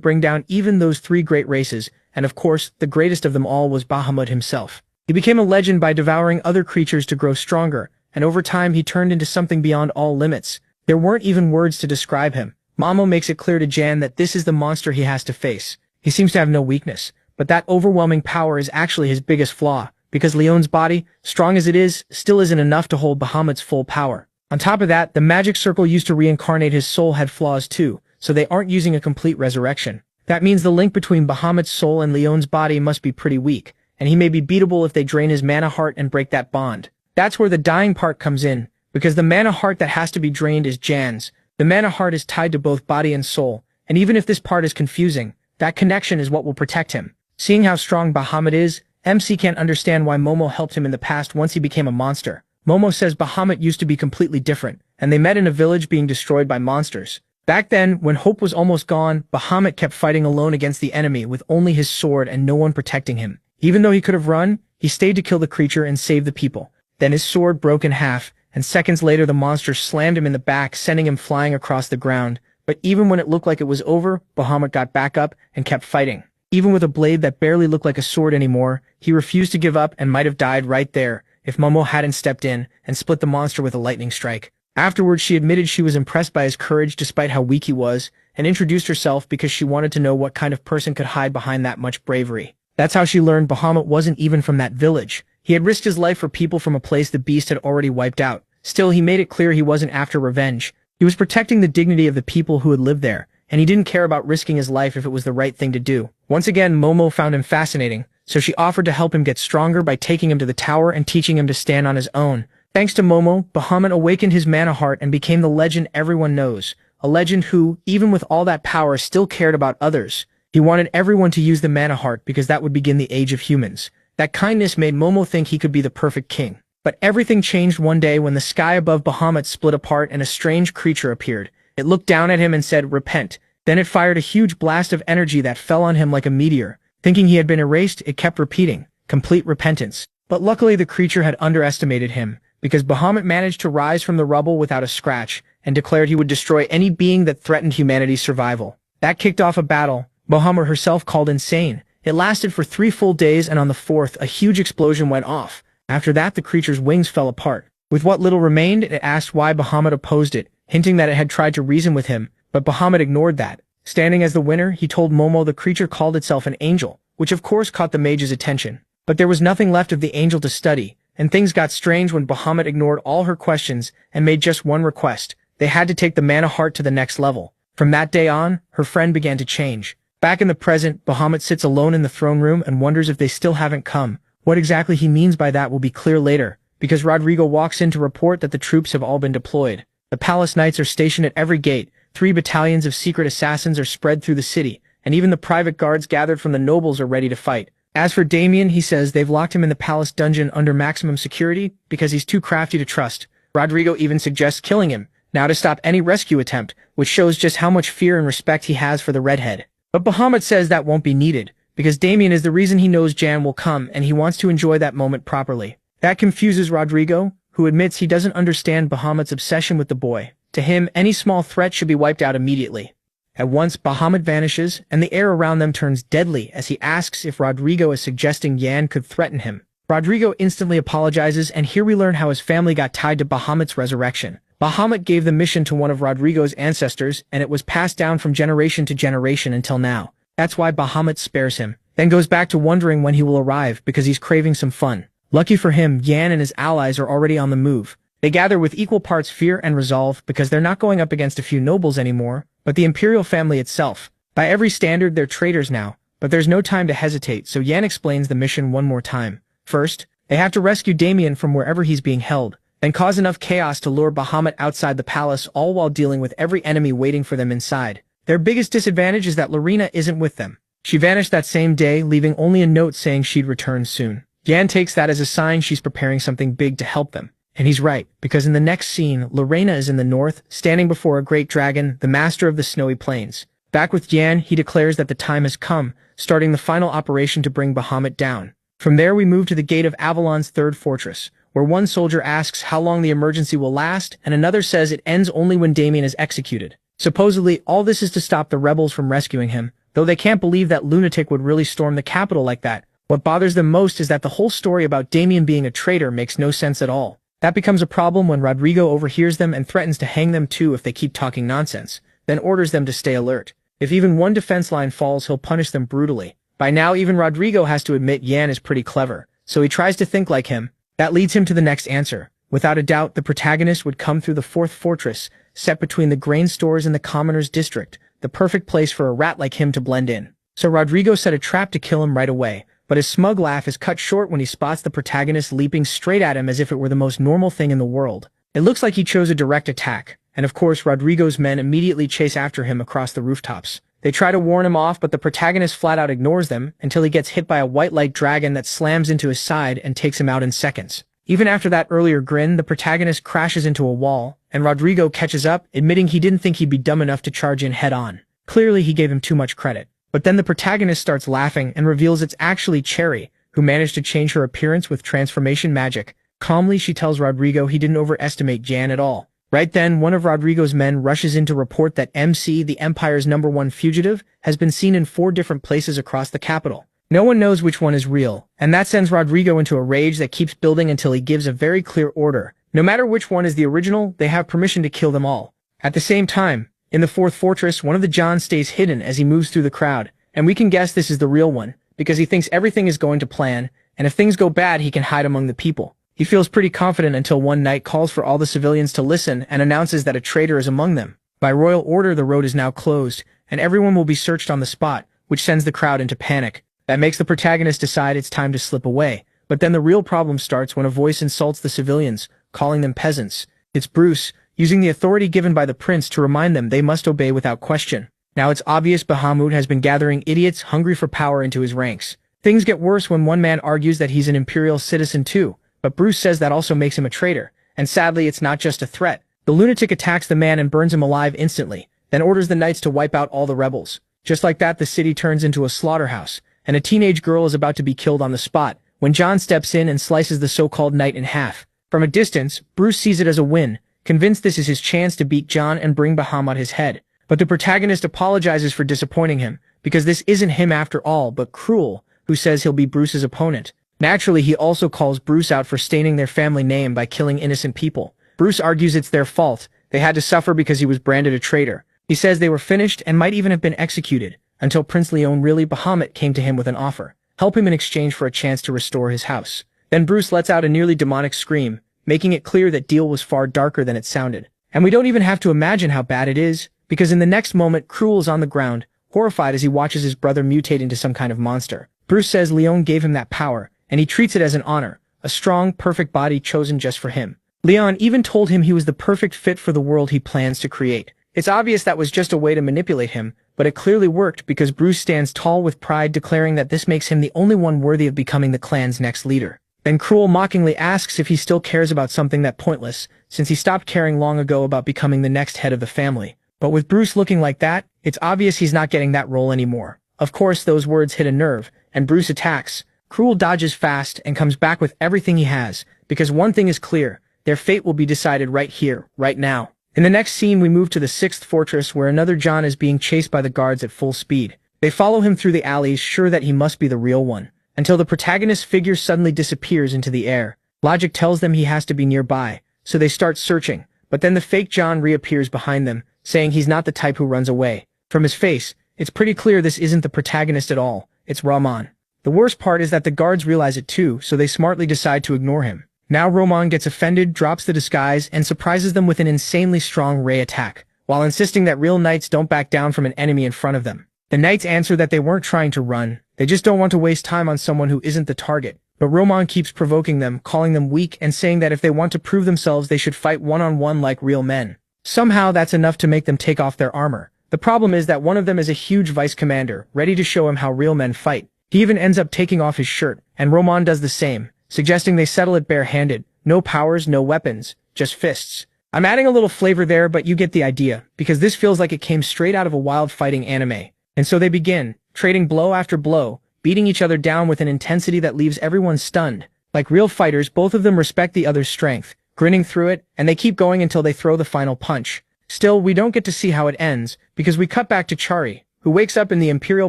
Speaker 1: bring down even those three great races, and of course, the greatest of them all was Bahamut himself. He became a legend by devouring other creatures to grow stronger, and over time he turned into something beyond all limits. There weren't even words to describe him. Momo makes it clear to Jan that this is the monster he has to face. He seems to have no weakness, but that overwhelming power is actually his biggest flaw, because Leon's body, strong as it is, still isn't enough to hold Bahamut's full power. On top of that, the magic circle used to reincarnate his soul had flaws too, so they aren't using a complete resurrection. That means the link between Bahamut's soul and Leon's body must be pretty weak, and he may be beatable if they drain his mana heart and break that bond. That's where the dying part comes in, because the mana heart that has to be drained is Jan's. The mana heart is tied to both body and soul, and even if this part is confusing, that connection is what will protect him. Seeing how strong Bahamut is, MC can't understand why Momo helped him in the past once he became a monster. Momo says Bahamut used to be completely different, and they met in a village being destroyed by monsters. Back then, when hope was almost gone, Bahamut kept fighting alone against the enemy with only his sword and no one protecting him. Even though he could have run, he stayed to kill the creature and save the people. Then his sword broke in half, and seconds later the monster slammed him in the back, sending him flying across the ground. But even when it looked like it was over, Bahamut got back up and kept fighting. Even with a blade that barely looked like a sword anymore, he refused to give up and might have died right there if Momo hadn't stepped in and split the monster with a lightning strike. Afterwards, she admitted she was impressed by his courage despite how weak he was, and introduced herself because she wanted to know what kind of person could hide behind that much bravery. That's how she learned Bahamut wasn't even from that village. He had risked his life for people from a place the beast had already wiped out. Still, he made it clear he wasn't after revenge. He was protecting the dignity of the people who had lived there, and he didn't care about risking his life if it was the right thing to do. Once again, Momo found him fascinating, so she offered to help him get stronger by taking him to the tower and teaching him to stand on his own. Thanks to Momo, Bahamut awakened his mana heart and became the legend everyone knows. A legend who, even with all that power, still cared about others. He wanted everyone to use the mana heart because that would begin the age of humans. That kindness made Momo think he could be the perfect king. But everything changed one day when the sky above Bahamut split apart and a strange creature appeared. It looked down at him and said, "Repent." Then it fired a huge blast of energy that fell on him like a meteor. Thinking he had been erased, it kept repeating, "Complete repentance." But luckily the creature had underestimated him, because Bahamut managed to rise from the rubble without a scratch, and declared he would destroy any being that threatened humanity's survival. That kicked off a battle Bahamut herself called insane. It lasted for 3 full days, and on the 4th, a huge explosion went off. After that, the creature's wings fell apart. With what little remained, it asked why Bahamut opposed it, hinting that it had tried to reason with him, but Bahamut ignored that. Standing as the winner, he told Momo the creature called itself an angel, which of course caught the mage's attention. But there was nothing left of the angel to study, and things got strange when Bahamut ignored all her questions and made just one request. They had to take the mana heart to the next level. From that day on, her friend began to change. Back in the present, Bahamut sits alone in the throne room and wonders if they still haven't come. What exactly he means by that will be clear later, because Rodrigo walks in to report that the troops have all been deployed. The palace knights are stationed at every gate, 3 battalions of secret assassins are spread through the city, and even the private guards gathered from the nobles are ready to fight. As for Damien, he says they've locked him in the palace dungeon under maximum security because he's too crafty to trust. Rodrigo even suggests killing him, now to stop any rescue attempt, which shows just how much fear and respect he has for the redhead. But Bahamut says that won't be needed, because Damien is the reason he knows Jan will come and he wants to enjoy that moment properly. That confuses Rodrigo, who admits he doesn't understand Bahamut's obsession with the boy. To him, any small threat should be wiped out immediately. At once, Bahamut vanishes, and the air around them turns deadly as he asks if Rodrigo is suggesting Jan could threaten him. Rodrigo instantly apologizes, and here we learn how his family got tied to Bahamut's resurrection. Bahamut gave the mission to one of Rodrigo's ancestors, and it was passed down from generation to generation until now. That's why Bahamut spares him, then goes back to wondering when he will arrive because he's craving some fun. Lucky for him, Yan and his allies are already on the move. They gather with equal parts fear and resolve because they're not going up against a few nobles anymore, but the imperial family itself. By every standard, they're traitors now, but there's no time to hesitate, so Yan explains the mission one more time. First, they have to rescue Damien from wherever he's being held, then cause enough chaos to lure Bahamut outside the palace, all while dealing with every enemy waiting for them inside. Their biggest disadvantage is that Lorena isn't with them. She vanished that same day, leaving only a note saying she'd return soon. Yan takes that as a sign she's preparing something big to help them. And he's right, because in the next scene, Lorena is in the north, standing before a great dragon, the master of the snowy plains. Back with Yan, he declares that the time has come, starting the final operation to bring Bahamut down. From there we move to the gate of Avalon's third fortress, where one soldier asks how long the emergency will last, and another says it ends only when Damien is executed. Supposedly, all this is to stop the rebels from rescuing him, though they can't believe that lunatic would really storm the capital like that. What bothers them most is that the whole story about Damien being a traitor makes no sense at all. That becomes a problem when Rodrigo overhears them and threatens to hang them too if they keep talking nonsense, then orders them to stay alert. If even one defense line falls, he'll punish them brutally. By now, even Rodrigo has to admit Yan is pretty clever, so he tries to think like him. That leads him to the next answer. Without a doubt, the protagonist would come through the fourth fortress, set between the grain stores and the commoner's district, the perfect place for a rat like him to blend in. So Rodrigo set a trap to kill him right away, but his smug laugh is cut short when he spots the protagonist leaping straight at him as if it were the most normal thing in the world. It looks like he chose a direct attack, and of course Rodrigo's men immediately chase after him across the rooftops. They try to warn him off, but the protagonist flat out ignores them until he gets hit by a white light dragon that slams into his side and takes him out in seconds. Even after that earlier grin, the protagonist crashes into a wall, and Rodrigo catches up, admitting he didn't think he'd be dumb enough to charge in head-on. Clearly he gave him too much credit. But then the protagonist starts laughing and reveals it's actually Cherry, who managed to change her appearance with transformation magic. Calmly, she tells Rodrigo he didn't overestimate Jan at all. Right then, one of Rodrigo's men rushes in to report that MC, the Empire's #1 fugitive, has been seen in 4 different places across the capital. No one knows which one is real, and that sends Rodrigo into a rage that keeps building until he gives a very clear order. No matter which one is the original, they have permission to kill them all. At the same time, in the fourth fortress, one of the Johns stays hidden as he moves through the crowd, and we can guess this is the real one, because he thinks everything is going to plan, and if things go bad, he can hide among the people. He feels pretty confident until one night calls for all the civilians to listen and announces that a traitor is among them. By royal order, the road is now closed, and everyone will be searched on the spot, which sends the crowd into panic. That makes the protagonist decide it's time to slip away. But then the real problem starts when a voice insults the civilians, calling them peasants. It's Bruce, using the authority given by the prince to remind them they must obey without question. Now it's obvious Bahamut has been gathering idiots hungry for power into his ranks. Things get worse when one man argues that he's an imperial citizen too, but Bruce says that also makes him a traitor. And sadly, it's not just a threat. The lunatic attacks the man and burns him alive instantly, then orders the knights to wipe out all the rebels. Just like that, the city turns into a slaughterhouse, and a teenage girl is about to be killed on the spot, when John steps in and slices the so-called knight in half. From a distance, Bruce sees it as a win, convinced this is his chance to beat John and bring Bahamut his head. But the protagonist apologizes for disappointing him, because this isn't him after all, but Cruel, who says he'll be Bruce's opponent. Naturally, he also calls Bruce out for staining their family name by killing innocent people. Bruce argues it's their fault. They had to suffer because he was branded a traitor. He says they were finished and might even have been executed, until Prince Leon really Bahamut came to him with an offer. Help him in exchange for a chance to restore his house. Then Bruce lets out a nearly demonic scream, making it clear that deal was far darker than it sounded. And we don't even have to imagine how bad it is, because in the next moment Cruel is on the ground, horrified as he watches his brother mutate into some kind of monster. Bruce says Leon gave him that power, and he treats it as an honor, a strong, perfect body chosen just for him. Leon even told him he was the perfect fit for the world he plans to create. It's obvious that was just a way to manipulate him, but it clearly worked because Bruce stands tall with pride, declaring that this makes him the only one worthy of becoming the clan's next leader. Then Cruel mockingly asks if he still cares about something that pointless, since he stopped caring long ago about becoming the next head of the family. But with Bruce looking like that, it's obvious he's not getting that role anymore. Of course, those words hit a nerve, and Bruce attacks. Cruel dodges fast and comes back with everything he has, because one thing is clear, their fate will be decided right here, right now. In the next scene, we move to the 6th fortress where another John is being chased by the guards at full speed. They follow him through the alleys, sure that he must be the real one, until the protagonist's figure suddenly disappears into the air. Logic tells them he has to be nearby, so they start searching, but then the fake John reappears behind them, saying he's not the type who runs away. From his face, it's pretty clear this isn't the protagonist at all, it's Rahman. The worst part is that the guards realize it too, so they smartly decide to ignore him. Now Rahman gets offended, drops the disguise, and surprises them with an insanely strong ray attack, while insisting that real knights don't back down from an enemy in front of them. The knights answer that they weren't trying to run, they just don't want to waste time on someone who isn't the target. But Rahman keeps provoking them, calling them weak and saying that if they want to prove themselves they should fight one-on-one like real men. Somehow that's enough to make them take off their armor. The problem is that one of them is a huge vice commander, ready to show him how real men fight. He even ends up taking off his shirt, and Rahman does the same, suggesting they settle it bare-handed. No powers, no weapons, just fists. I'm adding a little flavor there, but you get the idea, because this feels like it came straight out of a wild fighting anime. And so they begin, trading blow after blow, beating each other down with an intensity that leaves everyone stunned. Like real fighters, both of them respect the other's strength, grinning through it, and they keep going until they throw the final punch. Still, we don't get to see how it ends, because we cut back to Chari, who wakes up in the Imperial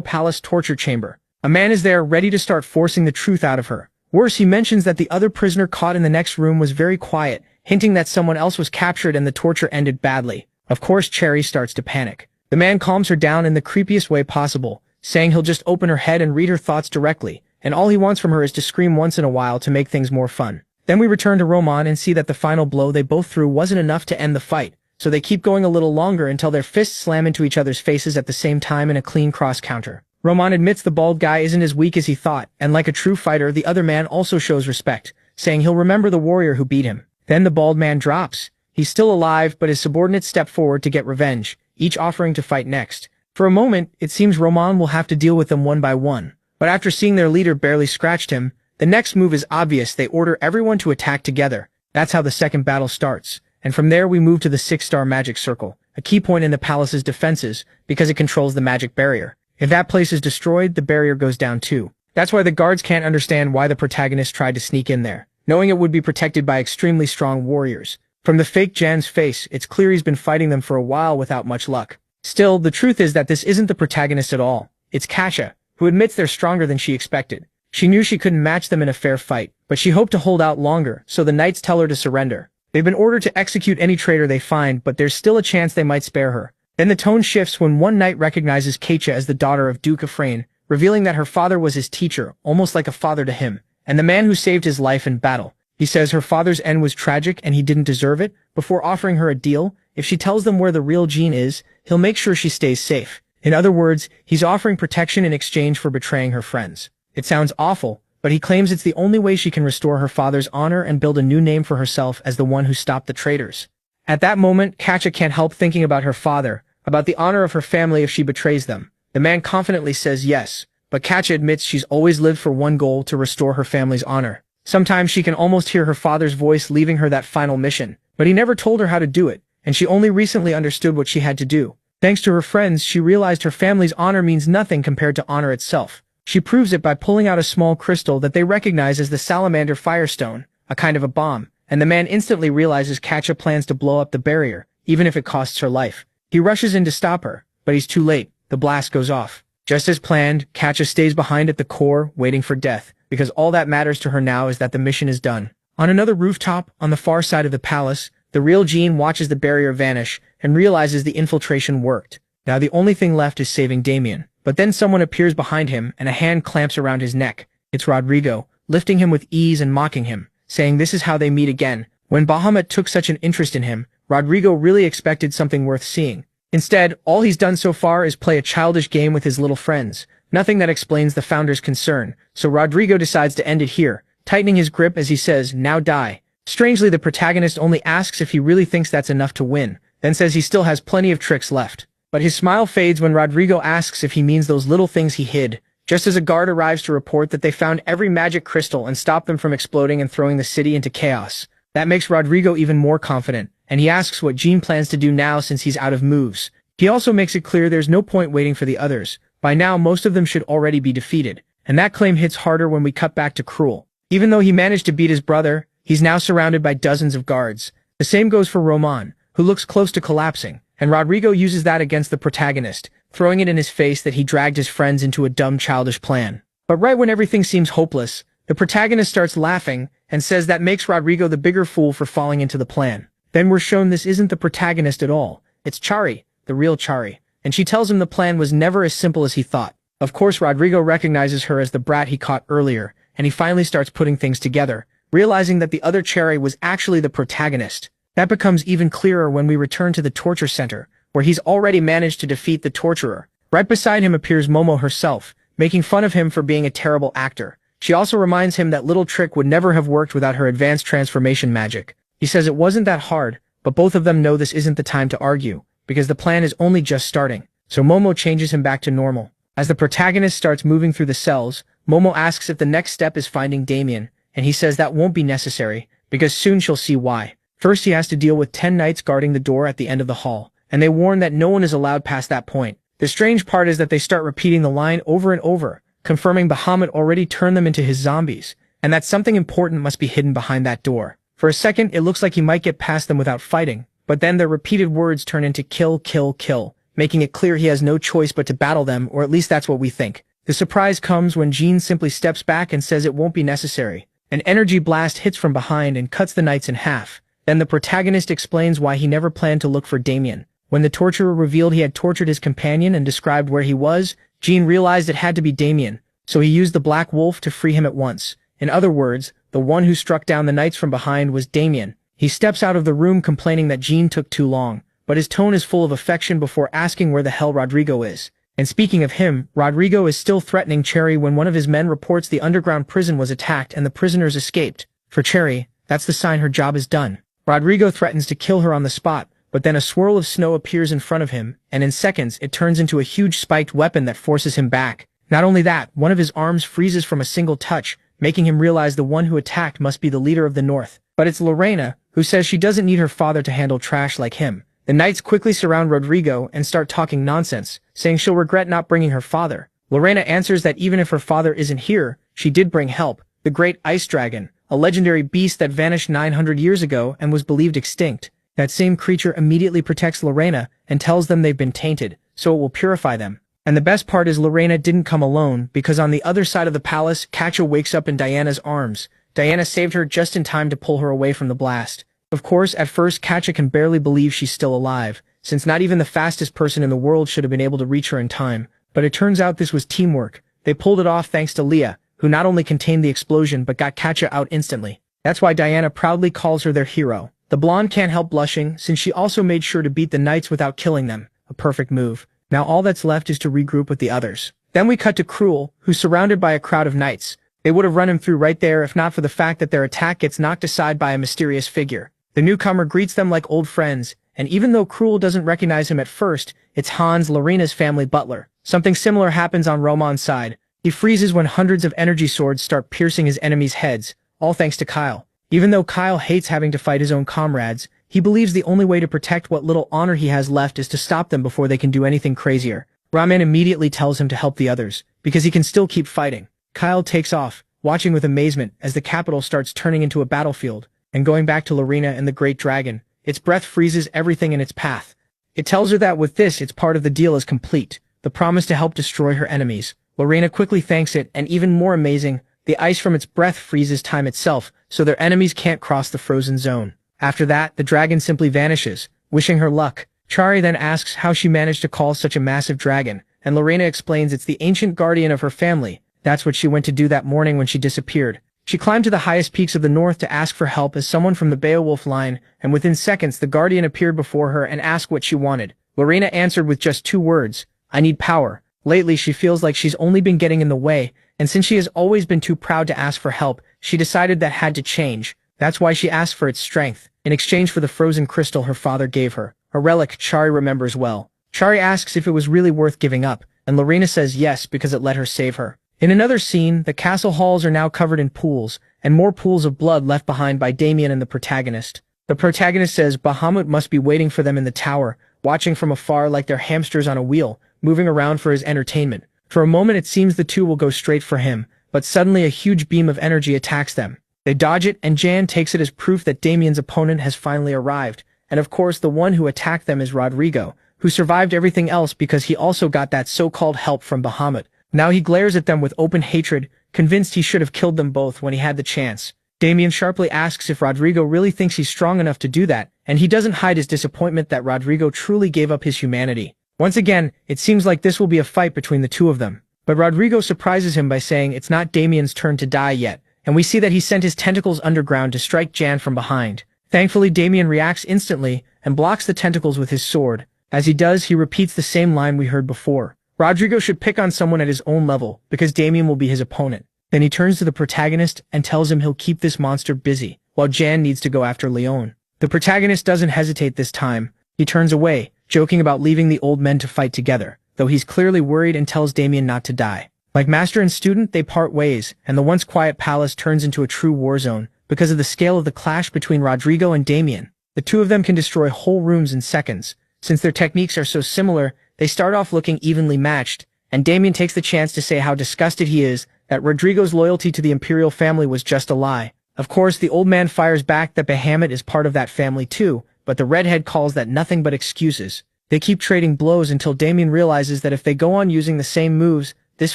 Speaker 1: Palace torture chamber. A man is there ready to start forcing the truth out of her. Worse, he mentions that the other prisoner caught in the next room was very quiet, hinting that someone else was captured and the torture ended badly. Of course, Cherry starts to panic. The man calms her down in the creepiest way possible, saying he'll just open her head and read her thoughts directly, and all he wants from her is to scream once in a while to make things more fun. Then we return to Rahman and see that the final blow they both threw wasn't enough to end the fight, so they keep going a little longer until their fists slam into each other's faces at the same time in a clean cross-counter. Rahman admits the bald guy isn't as weak as he thought, and like a true fighter, the other man also shows respect, saying he'll remember the warrior who beat him. Then the bald man drops. He's still alive, but his subordinates step forward to get revenge, each offering to fight next. For a moment, it seems Rahman will have to deal with them one by one, but after seeing their leader barely scratched him, the next move is obvious. They order everyone to attack together. That's how the second battle starts, and from there we move to the 6-star magic circle, a key point in the palace's defenses because it controls the magic barrier. If that place is destroyed, the barrier goes down too. That's why the guards can't understand why the protagonist tried to sneak in there, knowing it would be protected by extremely strong warriors. From the fake Jan's face, it's clear he's been fighting them for a while without much luck. Still, the truth is that this isn't the protagonist at all. It's Kasha, who admits they're stronger than she expected. She knew she couldn't match them in a fair fight, but she hoped to hold out longer, so the knights tell her to surrender. They've been ordered to execute any traitor they find, but there's still a chance they might spare her. Then the tone shifts when one knight recognizes Kecha as the daughter of Duke Afrain, revealing that her father was his teacher, almost like a father to him, and the man who saved his life in battle. He says her father's end was tragic and he didn't deserve it, before offering her a deal. If she tells them where the real Jean is, he'll make sure she stays safe. In other words, he's offering protection in exchange for betraying her friends. It sounds awful, but he claims it's the only way she can restore her father's honor and build a new name for herself as the one who stopped the traitors. At that moment, Katja can't help thinking about her father, about the honor of her family if she betrays them. The man confidently says yes, but Katja admits she's always lived for one goal: to restore her family's honor. Sometimes she can almost hear her father's voice leaving her that final mission, but he never told her how to do it, and she only recently understood what she had to do. Thanks to her friends, she realized her family's honor means nothing compared to honor itself. She proves it by pulling out a small crystal that they recognize as the Salamander Firestone, a kind of a bomb, and the man instantly realizes Katja plans to blow up the barrier, even if it costs her life. He rushes in to stop her, but he's too late. The blast goes off. Just as planned, Katja stays behind at the core, waiting for death, because all that matters to her now is that the mission is done. On another rooftop, on the far side of the palace, the real Jean watches the barrier vanish and realizes the infiltration worked. Now the only thing left is saving Damien. But then someone appears behind him and a hand clamps around his neck. It's Rodrigo, lifting him with ease and mocking him, saying this is how they meet again. When Bahamut took such an interest in him, Rodrigo really expected something worth seeing. Instead, all he's done so far is play a childish game with his little friends. Nothing that explains the founder's concern, so Rodrigo decides to end it here, tightening his grip as he says, "Now die." Strangely, the protagonist only asks if he really thinks that's enough to win, then says he still has plenty of tricks left. But his smile fades when Rodrigo asks if he means those little things he hid, just as a guard arrives to report that they found every magic crystal and stopped them from exploding and throwing the city into chaos. That makes Rodrigo even more confident, and he asks what Jean plans to do now since he's out of moves. He also makes it clear there's no point waiting for the others. By now, most of them should already be defeated, and that claim hits harder when we cut back to Cruel. Even though he managed to beat his brother, he's now surrounded by dozens of guards. The same goes for Roman, who looks close to collapsing, and Rodrigo uses that against the protagonist, throwing it in his face that he dragged his friends into a dumb childish plan. But right when everything seems hopeless, the protagonist starts laughing and says that makes Rodrigo the bigger fool for falling into the plan. Then we're shown this isn't the protagonist at all. It's Chari, the real Chari, and she tells him the plan was never as simple as he thought. Of course, Rodrigo recognizes her as the brat he caught earlier, and he finally starts putting things together, realizing that the other Chari was actually the protagonist. That becomes even clearer when we return to the torture center, where he's already managed to defeat the torturer. Right beside him appears Momo herself, making fun of him for being a terrible actor. She also reminds him that little trick would never have worked without her advanced transformation magic. He says it wasn't that hard, but both of them know this isn't the time to argue, because the plan is only just starting. So Momo changes him back to normal. As the protagonist starts moving through the cells, Momo asks if the next step is finding Damien, and he says that won't be necessary, because soon she'll see why. First he has to deal with 10 knights guarding the door at the end of the hall, and they warn that no one is allowed past that point. The strange part is that they start repeating the line over and over, confirming Bahamut already turned them into his zombies, and that something important must be hidden behind that door. For a second, it looks like he might get past them without fighting, but then their repeated words turn into kill, kill, kill, making it clear he has no choice but to battle them, or at least that's what we think. The surprise comes when Jean simply steps back and says it won't be necessary. An energy blast hits from behind and cuts the knights in half. Then the protagonist explains why he never planned to look for Damien. When the torturer revealed he had tortured his companion and described where he was, Jean realized it had to be Damien, so he used the Black Wolf to free him at once. In other words, the one who struck down the knights from behind was Damien. He steps out of the room complaining that Jean took too long, but his tone is full of affection before asking where the hell Rodrigo is. And speaking of him, Rodrigo is still threatening Cherry when one of his men reports the underground prison was attacked and the prisoners escaped. For Cherry, that's the sign her job is done. Rodrigo threatens to kill her on the spot, but then a swirl of snow appears in front of him, and in seconds it turns into a huge spiked weapon that forces him back. Not only that, one of his arms freezes from a single touch, making him realize the one who attacked must be the leader of the North. But it's Lorena, who says she doesn't need her father to handle trash like him. The knights quickly surround Rodrigo and start talking nonsense, saying she'll regret not bringing her father. Lorena answers that even if her father isn't here, she did bring help, the great ice dragon, a legendary beast that vanished 900 years ago and was believed extinct. That same creature immediately protects Lorena and tells them they've been tainted, so it will purify them. And the best part is Lorena didn't come alone, because on the other side of the palace, Katja wakes up in Diana's arms. Diana saved her just in time to pull her away from the blast. Of course, at first Katja can barely believe she's still alive, since not even the fastest person in the world should have been able to reach her in time. But it turns out this was teamwork. They pulled it off thanks to Leah, who not only contained the explosion but got Katja out instantly. That's why Diana proudly calls her their hero. The blonde can't help blushing, since she also made sure to beat the knights without killing them. A perfect move. Now all that's left is to regroup with the others. Then we cut to Cruel, who's surrounded by a crowd of knights. They would have run him through right there if not for the fact that their attack gets knocked aside by a mysterious figure. The newcomer greets them like old friends, and even though Cruel doesn't recognize him at first, it's Hans, Lorena's family butler. Something similar happens on Roman's side. He freezes when hundreds of energy swords start piercing his enemies' heads, all thanks to Kyle. Even though Kyle hates having to fight his own comrades, he believes the only way to protect what little honor he has left is to stop them before they can do anything crazier. Raman immediately tells him to help the others, because he can still keep fighting. Kyle takes off, watching with amazement as the capital starts turning into a battlefield, and going back to Lorena and the Great Dragon, its breath freezes everything in its path. It tells her that with this, its part of the deal is complete, the promise to help destroy her enemies. Lorena quickly thanks it, and even more amazing, the ice from its breath freezes time itself, so their enemies can't cross the frozen zone. After that, the dragon simply vanishes, wishing her luck. Chari then asks how she managed to call such a massive dragon, and Lorena explains it's the ancient guardian of her family. That's what she went to do that morning when she disappeared. She climbed to the highest peaks of the north to ask for help as someone from the Beowulf line, and within seconds the guardian appeared before her and asked what she wanted. Lorena answered with just 2 words, "I need power." Lately she feels like she's only been getting in the way, and since she has always been too proud to ask for help, she decided that had to change. That's why she asked for its strength, in exchange for the frozen crystal her father gave her, a relic Chari remembers well. Chari asks if it was really worth giving up, and Lorena says yes because it let her save her. In another scene, the castle halls are now covered in pools, and more pools of blood left behind by Damien and the protagonist. The protagonist says Bahamut must be waiting for them in the tower, watching from afar like they're hamsters on a wheel, moving around for his entertainment. For a moment it seems the two will go straight for him, but suddenly a huge beam of energy attacks them. They dodge it, and Jan takes it as proof that Damien's opponent has finally arrived, and of course the one who attacked them is Rodrigo, who survived everything else because he also got that so-called help from Bahamut. Now he glares at them with open hatred, convinced he should have killed them both when he had the chance. Damien sharply asks if Rodrigo really thinks he's strong enough to do that, and he doesn't hide his disappointment that Rodrigo truly gave up his humanity. Once again, it seems like this will be a fight between the two of them. But Rodrigo surprises him by saying it's not Damien's turn to die yet, and we see that he sent his tentacles underground to strike Jan from behind. Thankfully, Damien reacts instantly and blocks the tentacles with his sword. As he does, he repeats the same line we heard before. Rodrigo should pick on someone at his own level, because Damien will be his opponent. Then he turns to the protagonist and tells him he'll keep this monster busy, while Jan needs to go after Leon. The protagonist doesn't hesitate this time. He turns away, joking about leaving the old men to fight together, though he's clearly worried and tells Damien not to die. Like master and student, they part ways, and the once quiet palace turns into a true war zone because of the scale of the clash between Rodrigo and Damien. The two of them can destroy whole rooms in seconds. Since their techniques are so similar, they start off looking evenly matched, and Damien takes the chance to say how disgusted he is that Rodrigo's loyalty to the imperial family was just a lie. Of course, the old man fires back that Bahamut is part of that family too, but the redhead calls that nothing but excuses. They keep trading blows until Damien realizes that if they go on using the same moves, this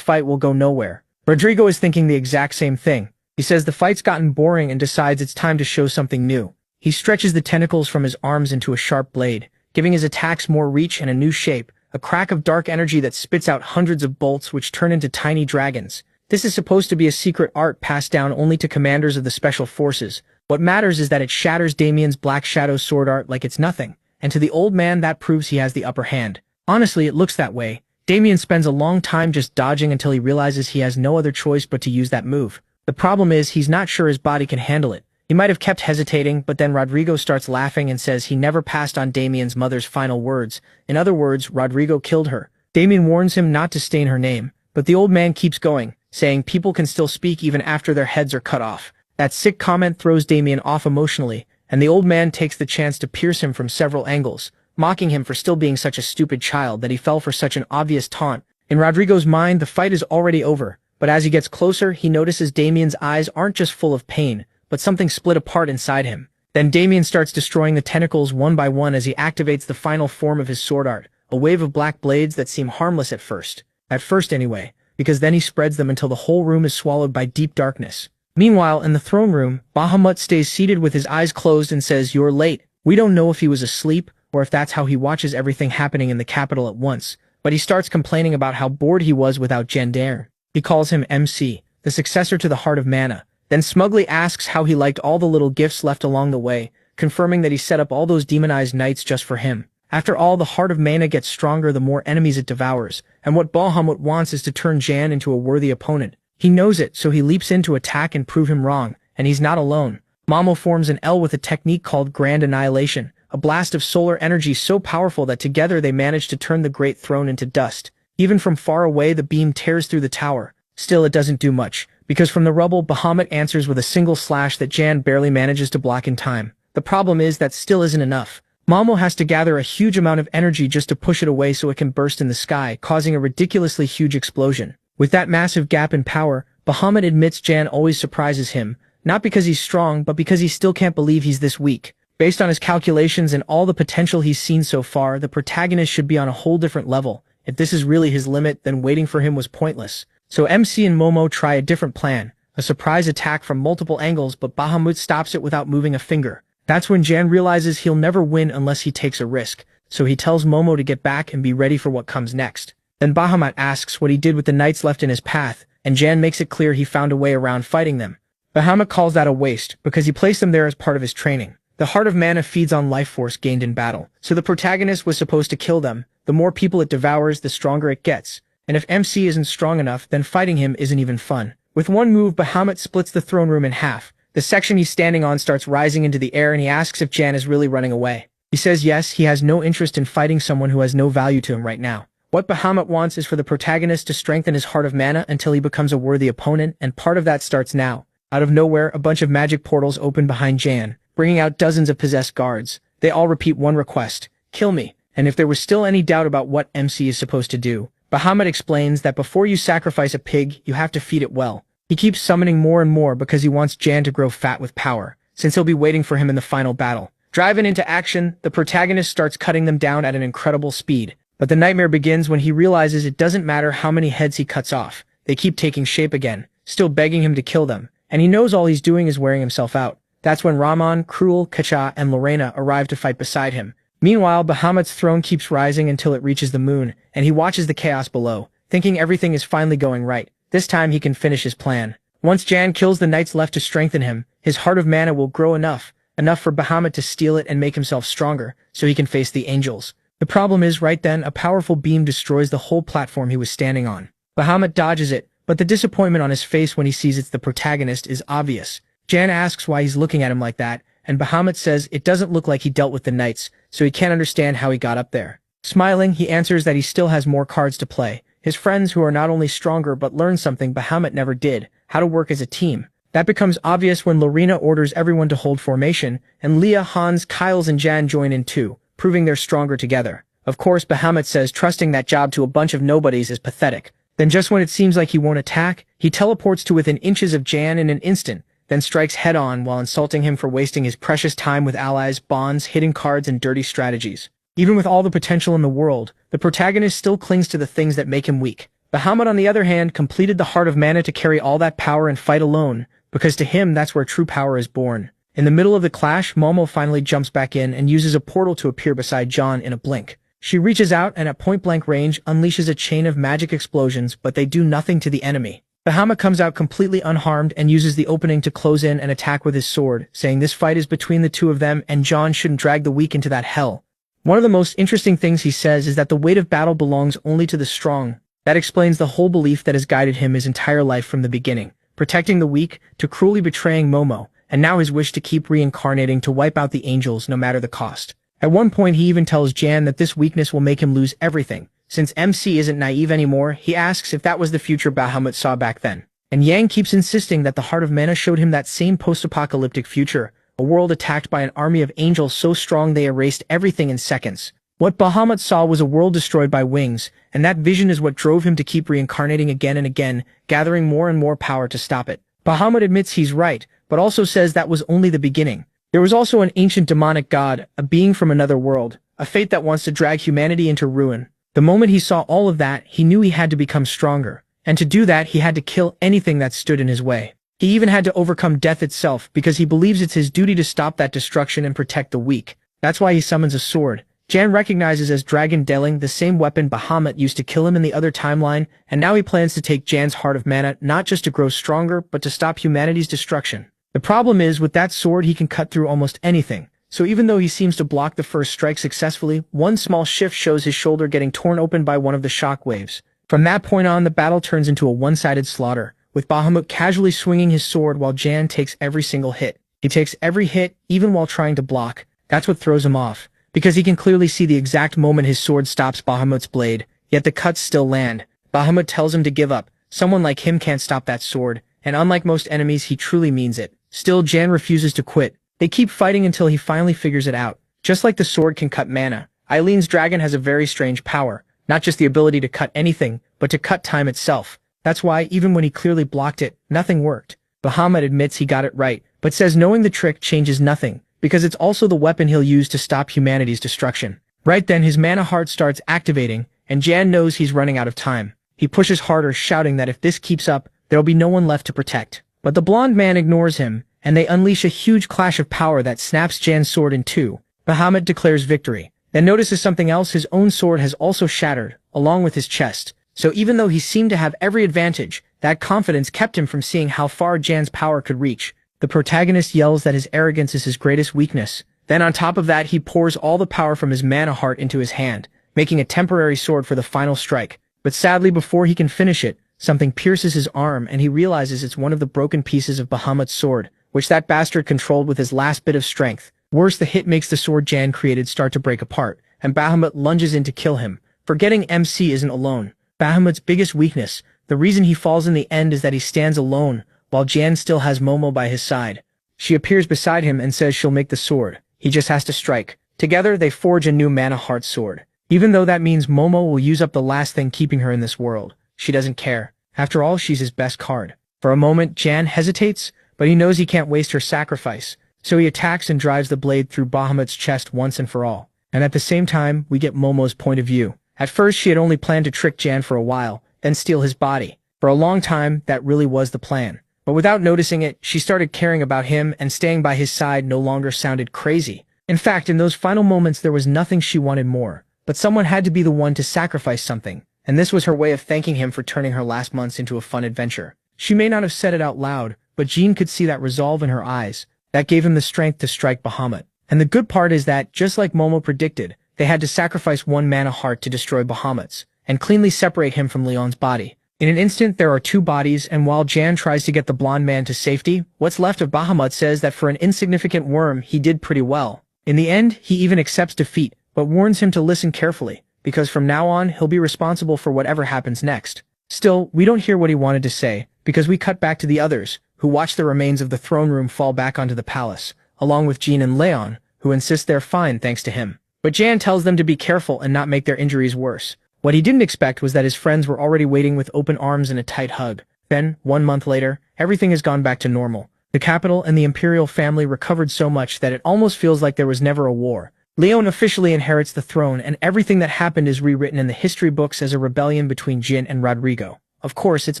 Speaker 1: fight will go nowhere. Rodrigo is thinking the exact same thing. He says the fight's gotten boring and decides it's time to show something new. He stretches the tentacles from his arms into a sharp blade, giving his attacks more reach and a new shape, a crack of dark energy that spits out hundreds of bolts which turn into tiny dragons. This is supposed to be a secret art passed down only to commanders of the special forces. What matters is that it shatters Damien's Black Shadow sword art like it's nothing, and to the old man that proves he has the upper hand. Honestly, it looks that way. Damien spends a long time just dodging until he realizes he has no other choice but to use that move. The problem is he's not sure his body can handle it. He might have kept hesitating, but then Rodrigo starts laughing and says he never passed on Damien's mother's final words. In other words, Rodrigo killed her. Damien warns him not to stain her name, but the old man keeps going, saying people can still speak even after their heads are cut off. That sick comment throws Damien off emotionally, and the old man takes the chance to pierce him from several angles, mocking him for still being such a stupid child that he fell for such an obvious taunt. In Rodrigo's mind, the fight is already over, but as he gets closer, he notices Damien's eyes aren't just full of pain, but something split apart inside him. Then Damien starts destroying the tentacles one by one as he activates the final form of his sword art, a wave of black blades that seem harmless at first. At first anyway, because then he spreads them until the whole room is swallowed by deep darkness. Meanwhile, in the throne room, Bahamut stays seated with his eyes closed and says, "You're late." We don't know if he was asleep, or if that's how he watches everything happening in the capital at once, but he starts complaining about how bored he was without Gendair. He calls him MC, the successor to the Heart of Mana, then smugly asks how he liked all the little gifts left along the way, confirming that he set up all those demonized knights just for him. After all, the Heart of Mana gets stronger the more enemies it devours, and what Bahamut wants is to turn Jan into a worthy opponent. He knows it, so he leaps in to attack and prove him wrong, and he's not alone. Mamo forms an L with a technique called Grand Annihilation, a blast of solar energy so powerful that together they manage to turn the Great Throne into dust. Even from far away, the beam tears through the tower. Still, it doesn't do much, because from the rubble, Bahamut answers with a single slash that Jan barely manages to block in time. The problem is that still isn't enough. Mamo has to gather a huge amount of energy just to push it away so it can burst in the sky, causing a ridiculously huge explosion. With that massive gap in power, Bahamut admits Jan always surprises him, not because he's strong, but because he still can't believe he's this weak. Based on his calculations and all the potential he's seen so far, the protagonist should be on a whole different level. If this is really his limit, then waiting for him was pointless. So MC and Momo try a different plan, a surprise attack from multiple angles, but Bahamut stops it without moving a finger. That's when Jan realizes he'll never win unless he takes a risk, so he tells Momo to get back and be ready for what comes next. Then Bahamut asks what he did with the knights left in his path, and Jan makes it clear he found a way around fighting them. Bahamut calls that a waste, because he placed them there as part of his training. The Heart of Mana feeds on life force gained in battle, so the protagonist was supposed to kill them. The more people it devours, the stronger it gets. And if MC isn't strong enough, then fighting him isn't even fun. With one move, Bahamut splits the throne room in half. The section he's standing on starts rising into the air, and he asks if Jan is really running away. He says yes, he has no interest in fighting someone who has no value to him right now. What Bahamut wants is for the protagonist to strengthen his Heart of Mana until he becomes a worthy opponent, and part of that starts now. Out of nowhere, a bunch of magic portals open behind Jan, bringing out dozens of possessed guards. They all repeat one request: kill me. And if there was still any doubt about what MC is supposed to do, Bahamut explains that before you sacrifice a pig, you have to feed it well. He keeps summoning more and more because he wants Jan to grow fat with power, since he'll be waiting for him in the final battle. Driving into action, the protagonist starts cutting them down at an incredible speed. But the nightmare begins when he realizes it doesn't matter how many heads he cuts off. They keep taking shape again, still begging him to kill them, and he knows all he's doing is wearing himself out. That's when Rahman, Cruel, Kacha, and Lorena arrive to fight beside him. Meanwhile, Bahamut's throne keeps rising until it reaches the moon, and he watches the chaos below, thinking everything is finally going right. This time he can finish his plan. Once Jan kills the knights left to strengthen him, his heart of mana will grow enough for Bahamut to steal it and make himself stronger, so he can face the angels. The problem is, right then, a powerful beam destroys the whole platform he was standing on. Bahamut dodges it, but the disappointment on his face when he sees it's the protagonist is obvious. Jan asks why he's looking at him like that, and Bahamut says it doesn't look like he dealt with the knights, so he can't understand how he got up there. Smiling, he answers that he still has more cards to play. His friends who are not only stronger but learn something Bahamut never did, how to work as a team. That becomes obvious when Lorena orders everyone to hold formation, and Leah, Hans, Kyles, and Jan join in too, proving they're stronger together. Of course, Bahamut says trusting that job to a bunch of nobodies is pathetic. Then just when it seems like he won't attack, he teleports to within inches of Jan in an instant, then strikes head-on while insulting him for wasting his precious time with allies, bonds, hidden cards, and dirty strategies. Even with all the potential in the world, the protagonist still clings to the things that make him weak. Bahamut, on the other hand, completed the Heart of Mana to carry all that power and fight alone, because to him that's where true power is born. In the middle of the clash, Momo finally jumps back in and uses a portal to appear beside John in a blink. She reaches out and at point-blank range unleashes a chain of magic explosions, but they do nothing to the enemy. Bahamut comes out completely unharmed and uses the opening to close in and attack with his sword, saying this fight is between the two of them and John shouldn't drag the weak into that hell. One of the most interesting things he says is that the weight of battle belongs only to the strong. That explains the whole belief that has guided him his entire life from the beginning, protecting the weak, to cruelly betraying Momo, and now his wish to keep reincarnating to wipe out the angels no matter the cost. At one point he even tells Jan that this weakness will make him lose everything. Since MC isn't naive anymore, he asks if that was the future Bahamut saw back then. And Yang keeps insisting that the Heart of Mana showed him that same post-apocalyptic future, a world attacked by an army of angels so strong they erased everything in seconds. What Bahamut saw was a world destroyed by wings, and that vision is what drove him to keep reincarnating again and again, gathering more and more power to stop it. Bahamut admits he's right, but also says that was only the beginning. There was also an ancient demonic god, a being from another world, a fate that wants to drag humanity into ruin. The moment he saw all of that, he knew he had to become stronger, and to do that he had to kill anything that stood in his way. He even had to overcome death itself because he believes it's his duty to stop that destruction and protect the weak. That's why he summons a sword. Jan recognizes as Dragon Delling the same weapon Bahamut used to kill him in the other timeline, and now he plans to take Jan's Heart of Mana not just to grow stronger, but to stop humanity's destruction. The problem is, with that sword he can cut through almost anything. So even though he seems to block the first strike successfully, one small shift shows his shoulder getting torn open by one of the shock waves. From that point on, the battle turns into a one-sided slaughter, with Bahamut casually swinging his sword while Jan takes every single hit. He takes every hit, even while trying to block. That's what throws him off, because he can clearly see the exact moment his sword stops Bahamut's blade, yet the cuts still land. Bahamut tells him to give up. Someone like him can't stop that sword, and unlike most enemies, he truly means it. Still, Jan refuses to quit. They keep fighting until he finally figures it out. Just like the sword can cut mana, Eileen's dragon has a very strange power, not just the ability to cut anything, but to cut time itself. That's why, even when he clearly blocked it, nothing worked. Bahamut admits he got it right, but says knowing the trick changes nothing, because it's also the weapon he'll use to stop humanity's destruction. Right then, his mana heart starts activating, and Jan knows he's running out of time. He pushes harder, shouting that if this keeps up, there'll be no one left to protect. But the blonde man ignores him, and they unleash a huge clash of power that snaps Jan's sword in two. Bahamut declares victory, then notices something else: his own sword has also shattered, along with his chest. So even though he seemed to have every advantage, that confidence kept him from seeing how far Jan's power could reach. The protagonist yells that his arrogance is his greatest weakness. Then on top of that, he pours all the power from his mana heart into his hand, making a temporary sword for the final strike. But sadly, before he can finish it, something pierces his arm and he realizes it's one of the broken pieces of Bahamut's sword, which that bastard controlled with his last bit of strength. Worse, the hit makes the sword Jan created start to break apart, and Bahamut lunges in to kill him, forgetting MC isn't alone. Bahamut's biggest weakness, the reason he falls in the end, is that he stands alone, while Jan still has Momo by his side. She appears beside him and says she'll make the sword. He just has to strike. Together, they forge a new mana heart sword. Even though that means Momo will use up the last thing keeping her in this world, she doesn't care. After all, she's his best card. For a moment, Jan hesitates, but he knows he can't waste her sacrifice, so he attacks and drives the blade through Bahamut's chest once and for all. And at the same time, we get Momo's point of view. At first she had only planned to trick Jan for a while, then steal his body. For a long time, that really was the plan. But without noticing it, she started caring about him, and staying by his side no longer sounded crazy. In fact, in those final moments there was nothing she wanted more. But someone had to be the one to sacrifice something, and this was her way of thanking him for turning her last months into a fun adventure. She may not have said it out loud, but Jean could see that resolve in her eyes. That gave him the strength to strike Bahamut. And the good part is that, just like Momo predicted, they had to sacrifice one mana heart to destroy Bahamut's, and cleanly separate him from Leon's body. In an instant, there are two bodies, and while Jan tries to get the blonde man to safety, what's left of Bahamut says that for an insignificant worm, he did pretty well. In the end, he even accepts defeat, but warns him to listen carefully, because from now on, he'll be responsible for whatever happens next. Still, we don't hear what he wanted to say, because we cut back to the others, who watch the remains of the throne room fall back onto the palace, along with Jean and Leon, who insist they're fine thanks to him. But Jan tells them to be careful and not make their injuries worse. What he didn't expect was that his friends were already waiting with open arms and a tight hug. Then, 1 month later, everything has gone back to normal. The capital and the imperial family recovered so much that it almost feels like there was never a war. Leon officially inherits the throne, and everything that happened is rewritten in the history books as a rebellion between Jin and Rodrigo. Of course, it's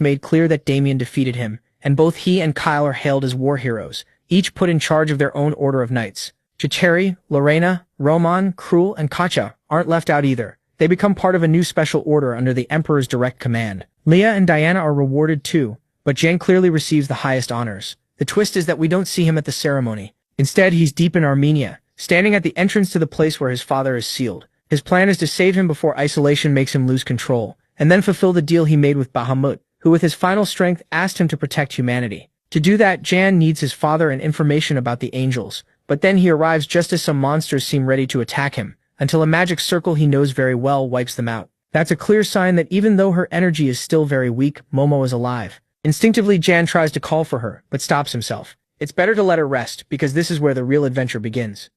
Speaker 1: made clear that Damien defeated him, and both he and Kyle are hailed as war heroes, each put in charge of their own order of knights. Chicheri, Lorena, Roman, Krul, and Katja aren't left out either. They become part of a new special order under the Emperor's direct command. Leah and Diana are rewarded too, but Jan clearly receives the highest honors. The twist is that we don't see him at the ceremony. Instead, he's deep in Armenia, standing at the entrance to the place where his father is sealed. His plan is to save him before isolation makes him lose control, and then fulfill the deal he made with Bahamut, who with his final strength asked him to protect humanity. To do that, Jan needs his father and information about the angels, but then he arrives just as some monsters seem ready to attack him, until a magic circle he knows very well wipes them out. That's a clear sign that even though her energy is still very weak, Momo is alive. Instinctively, Jan tries to call for her, but stops himself. It's better to let her rest, because this is where the real adventure begins.